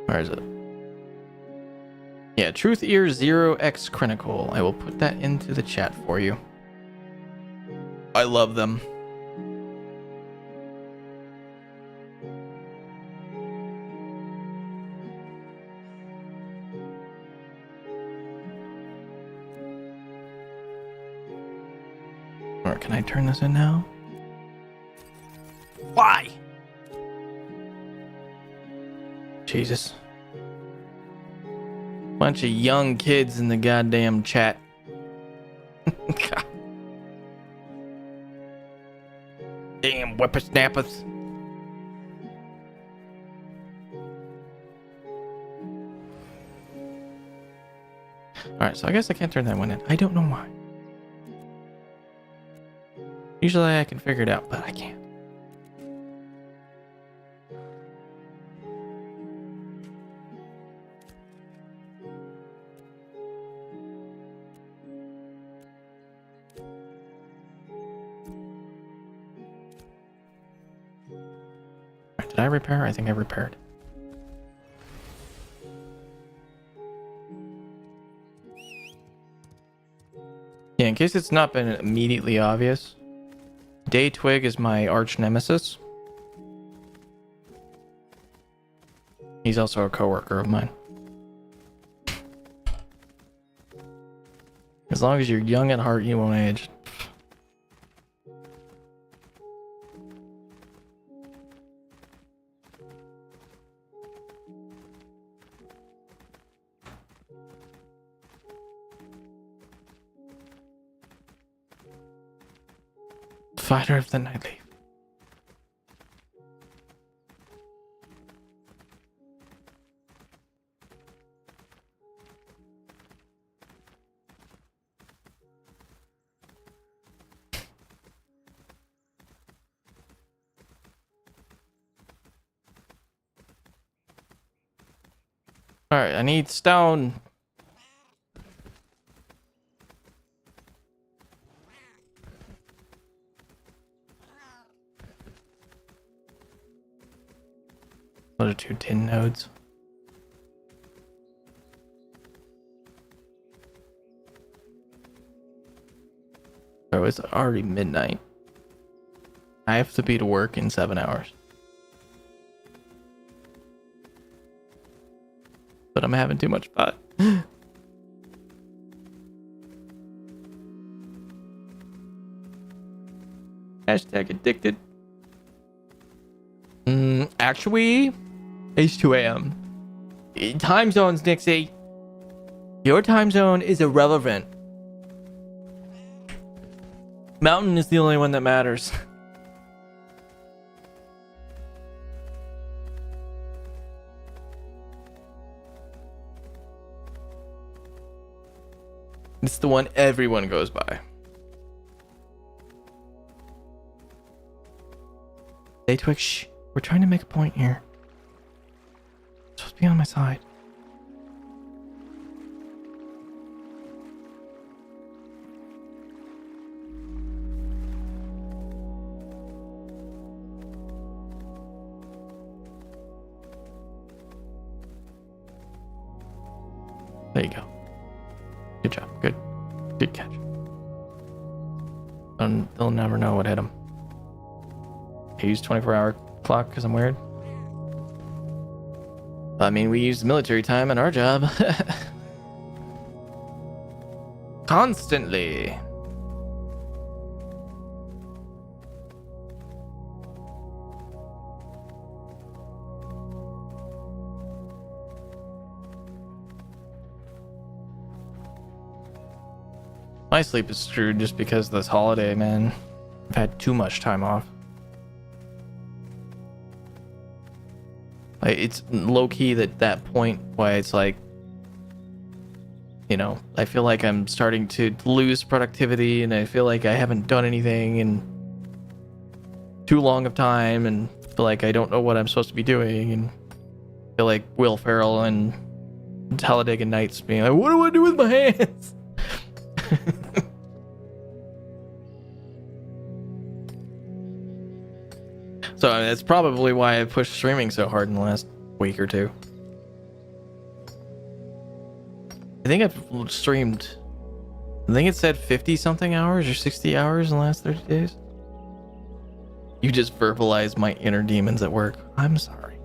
Where is it? Yeah, Truth Ear 0x Critical. I will put that into the chat for you. I love them. Alright, can I turn this in now? Why? Jesus. Bunch of young kids in the goddamn chat. God. Damn whippersnappers. Alright, so I guess I can't turn that one in. I don't know why. Usually I can figure it out, but I can't. Did I repair? I think I repaired. Yeah, in case it's not been immediately obvious, Day Twig is my arch nemesis. He's also a coworker of mine. As long as you're young at heart, you won't age. Fighter of the Nightleaf. Alright, I need stone. Those are 2 tin nodes. Oh, it's already midnight. I have to be to work in 7 hours. But I'm having too much fun. Hashtag addicted. Actually, it's 2 a.m. Time zones, Nixie. Your time zone is irrelevant. Mountain is the only one that matters. It's the one everyone goes by. Hey Twix, shh. We're trying to make a point here. You're supposed to be on my side. There you go. Good job. Good catch. They'll never know what hit them. I use 24-hour clock because I'm weird. I mean, we use military time in our job. Constantly. My sleep is screwed just because of this holiday, man. I've had too much time off. It's low-key that point why it's like, you know, I feel like I'm starting to lose productivity, and I feel like I haven't done anything in too long of time, and feel like I don't know what I'm supposed to be doing, and feel like Will Ferrell and Talladega Nights being like, what do I do with my hands? So I mean, that's probably why I pushed streaming so hard in the last week or two. I think I've streamed, I think it said 50 something hours or 60 hours in the last 30 days. You just verbalized my inner demons at work. I'm sorry.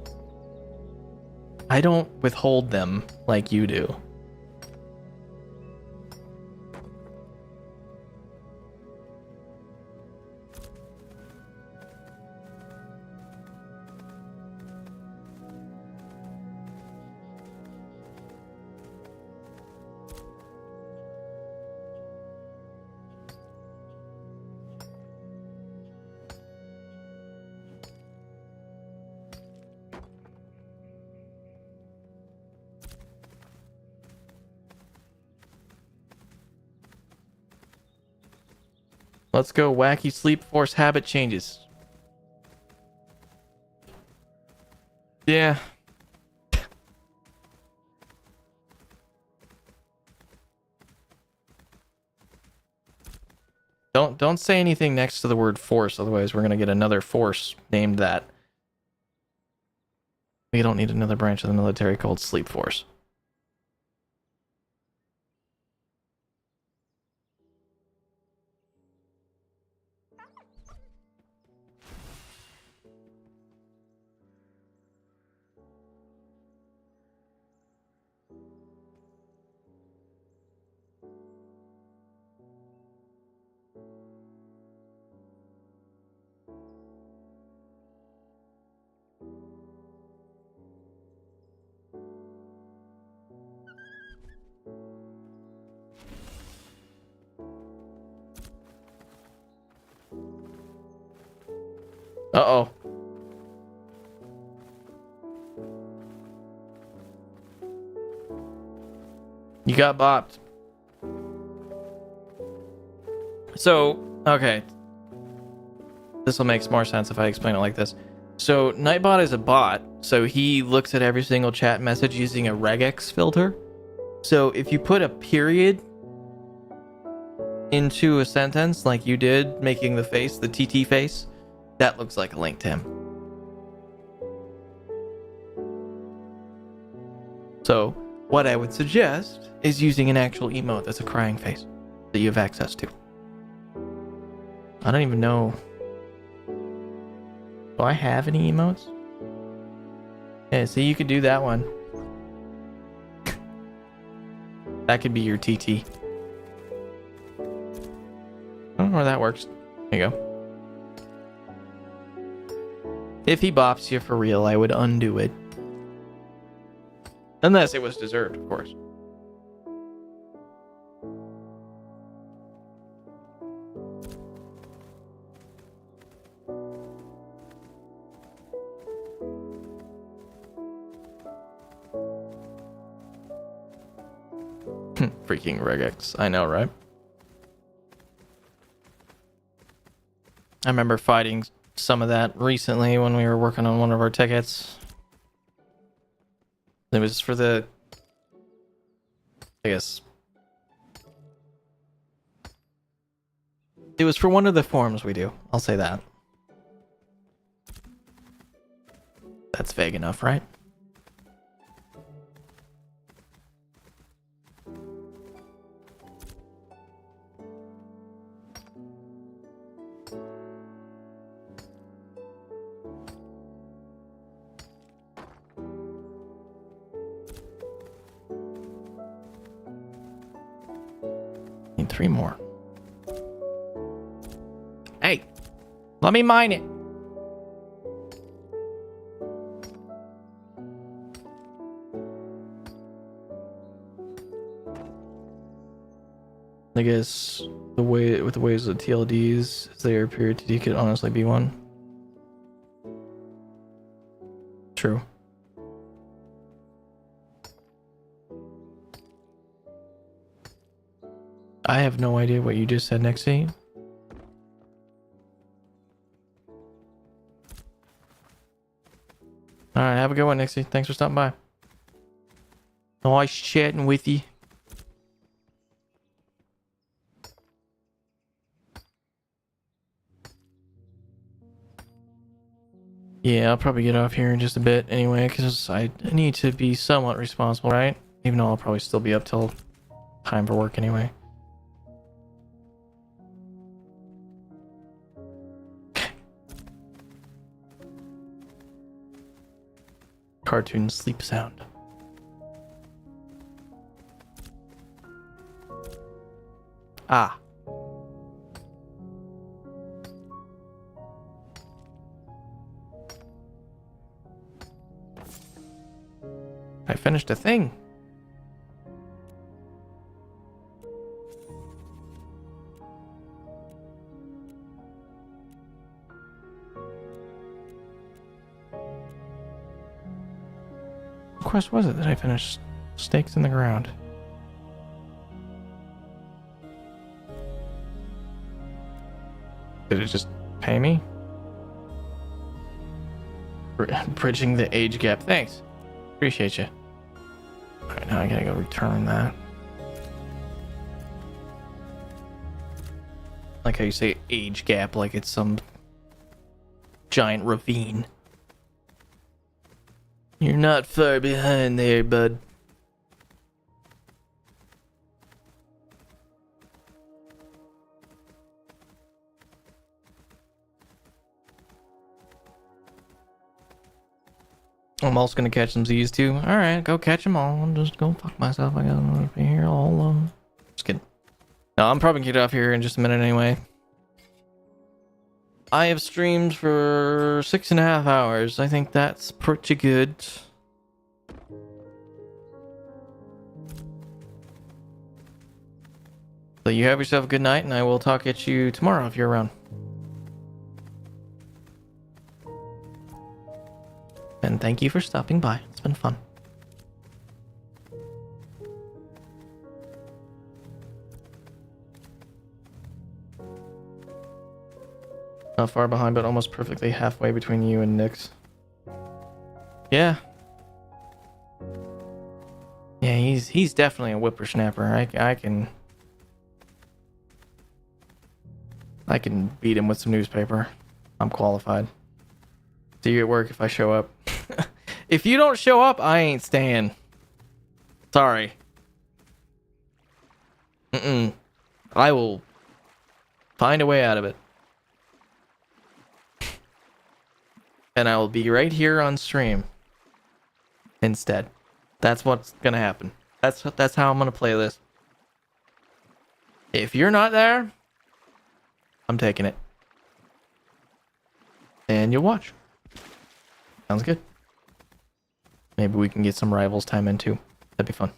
I don't withhold them like you do. Let's go. Wacky sleep force habit changes. Yeah. Don't say anything next to the word force, otherwise we're gonna get another force named that. We don't need another branch of the military called Sleep Force. Uh-oh. You got bopped. So, okay. This will make more sense if I explain it like this. So, Nightbot is a bot, so he looks at every single chat message using a regex filter. So, if you put a period into a sentence like you did, making the face, the TT face, that looks like a link to him. So, what I would suggest is using an actual emote that's a crying face that you have access to. I don't even know. Do I have any emotes? Yeah, see, you could do that one. That could be your TT. I don't know where that works. There you go. If he bops you for real, I would undo it. Unless it was deserved, of course. Freaking regex. I know, right? I remember fighting some of that recently when we were working on one of our tickets. It was for the... I guess... It was for one of the forums we do. I'll say that. That's vague enough, right? Need 3 more. Hey, let me mine it. I guess the way with the ways of TLDs, as they appear to could honestly be one. True. I have no idea what you just said, Nixie. Alright, have a good one, Nixie. Thanks for stopping by. Nice chatting with you. Yeah, I'll probably get off here in just a bit anyway, because I need to be somewhat responsible, right? Even though I'll probably still be up till time for work anyway. Cartoon sleep sound. Ah. I finished a thing. What quest was it that I finished? Stakes in the ground. Did it just pay me? Bridging the age gap. Thanks. Appreciate you. Alright, now I gotta go return that. Like how you say age gap like it's some giant ravine. You're not far behind there, bud. I'm also gonna catch some Z's too. Alright, go catch them all. I'm just gonna fuck myself. I gotta be here all alone. Just kidding. No, I'm probably gonna get off here in just a minute anyway. I have streamed for 6.5 hours. I think that's pretty good. So you have yourself a good night, and I will talk at you tomorrow if you're around. And thank you for stopping by. It's been fun. Not far behind, but almost perfectly halfway between you and Nyx. Yeah. Yeah, he's definitely a whippersnapper. I can beat him with some newspaper. I'm qualified. See you at work if I show up. If you don't show up, I ain't staying. Sorry. I will find a way out of it. And I will be right here on stream instead. That's what's gonna happen. That's how I'm gonna play this. If you're not there, I'm taking it. And you'll watch. Sounds good. Maybe we can get some rivals time in too. That'd be fun.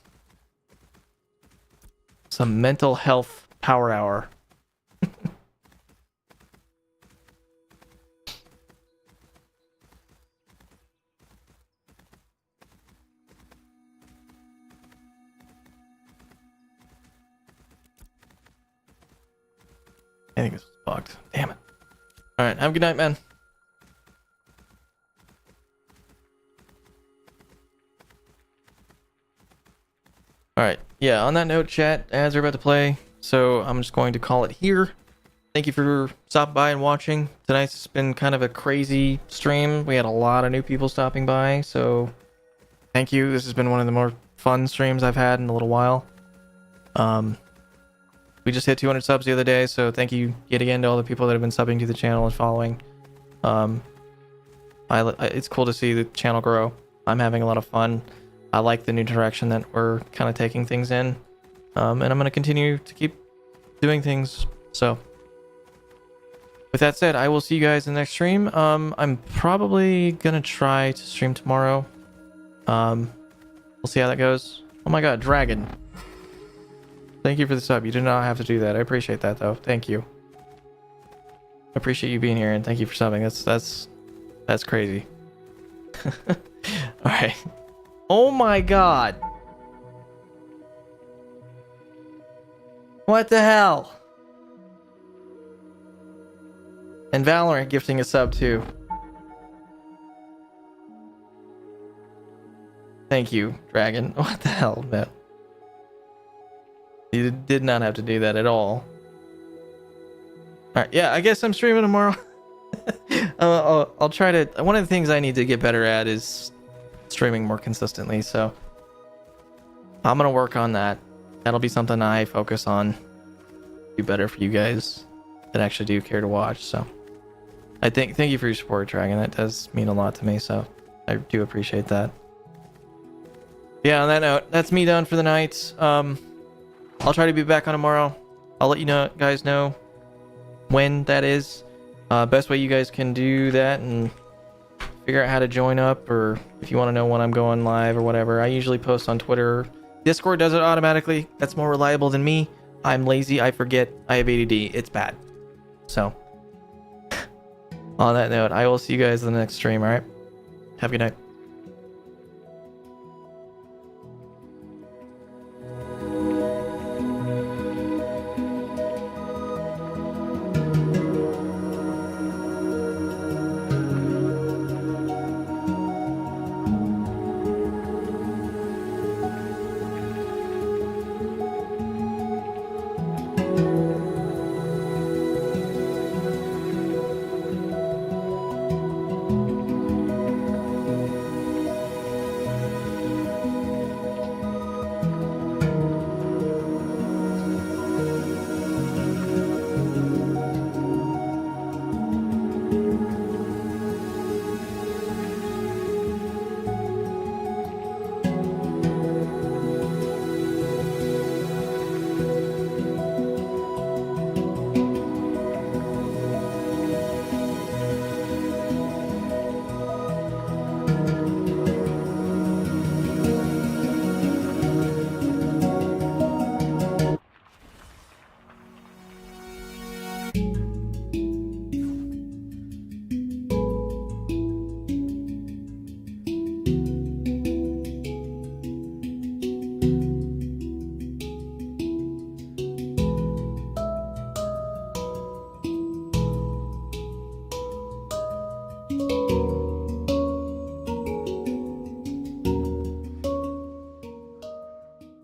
Some mental health power hour. I think this was bugged. Damn it. Alright, have a good night, man. Alright, yeah, on that note, chat, ads are about to play, so I'm just going to call it here. Thank you for stopping by and watching. Tonight's been kind of a crazy stream. We had a lot of new people stopping by, so thank you. This has been one of the more fun streams I've had in a little while. We just hit 200 subs the other day, so thank you yet again to all the people that have been subbing to the channel and following. It's cool to see the channel grow. I'm having a lot of fun. I like the new direction that we're kind of taking things in. And I'm going to continue to keep doing things. So, with that said, I will see you guys in the next stream. I'm probably going to try to stream tomorrow. We'll see how that goes. Oh my god, Dragon. Thank you for the sub. You did not have to do that. I appreciate that, though. Thank you. I appreciate you being here, and thank you for subbing. That's crazy. All right. Oh my god. What the hell? And Valorant gifting a sub too. Thank you, Dragon. What the hell, man? You did not have to do that at all. Alright, yeah, I guess I'm streaming tomorrow. I'll try to... One of the things I need to get better at is streaming more consistently, so I'm gonna work on that. That'll be something I focus on. Do better for you guys that actually do care to watch, so... thank you for your support, Dragon. That does mean a lot to me, so I do appreciate that. Yeah, on that note, that's me done for the night. I'll try to be back on tomorrow. I'll let you guys know when that is. Best way you guys can do that and figure out how to join up, or if you want to know when I'm going live or whatever. I usually post on Twitter. Discord does it automatically. That's more reliable than me. I'm lazy. I forget. I have ADD. It's bad. So, on that note, I will see you guys in the next stream, alright? Have a good night.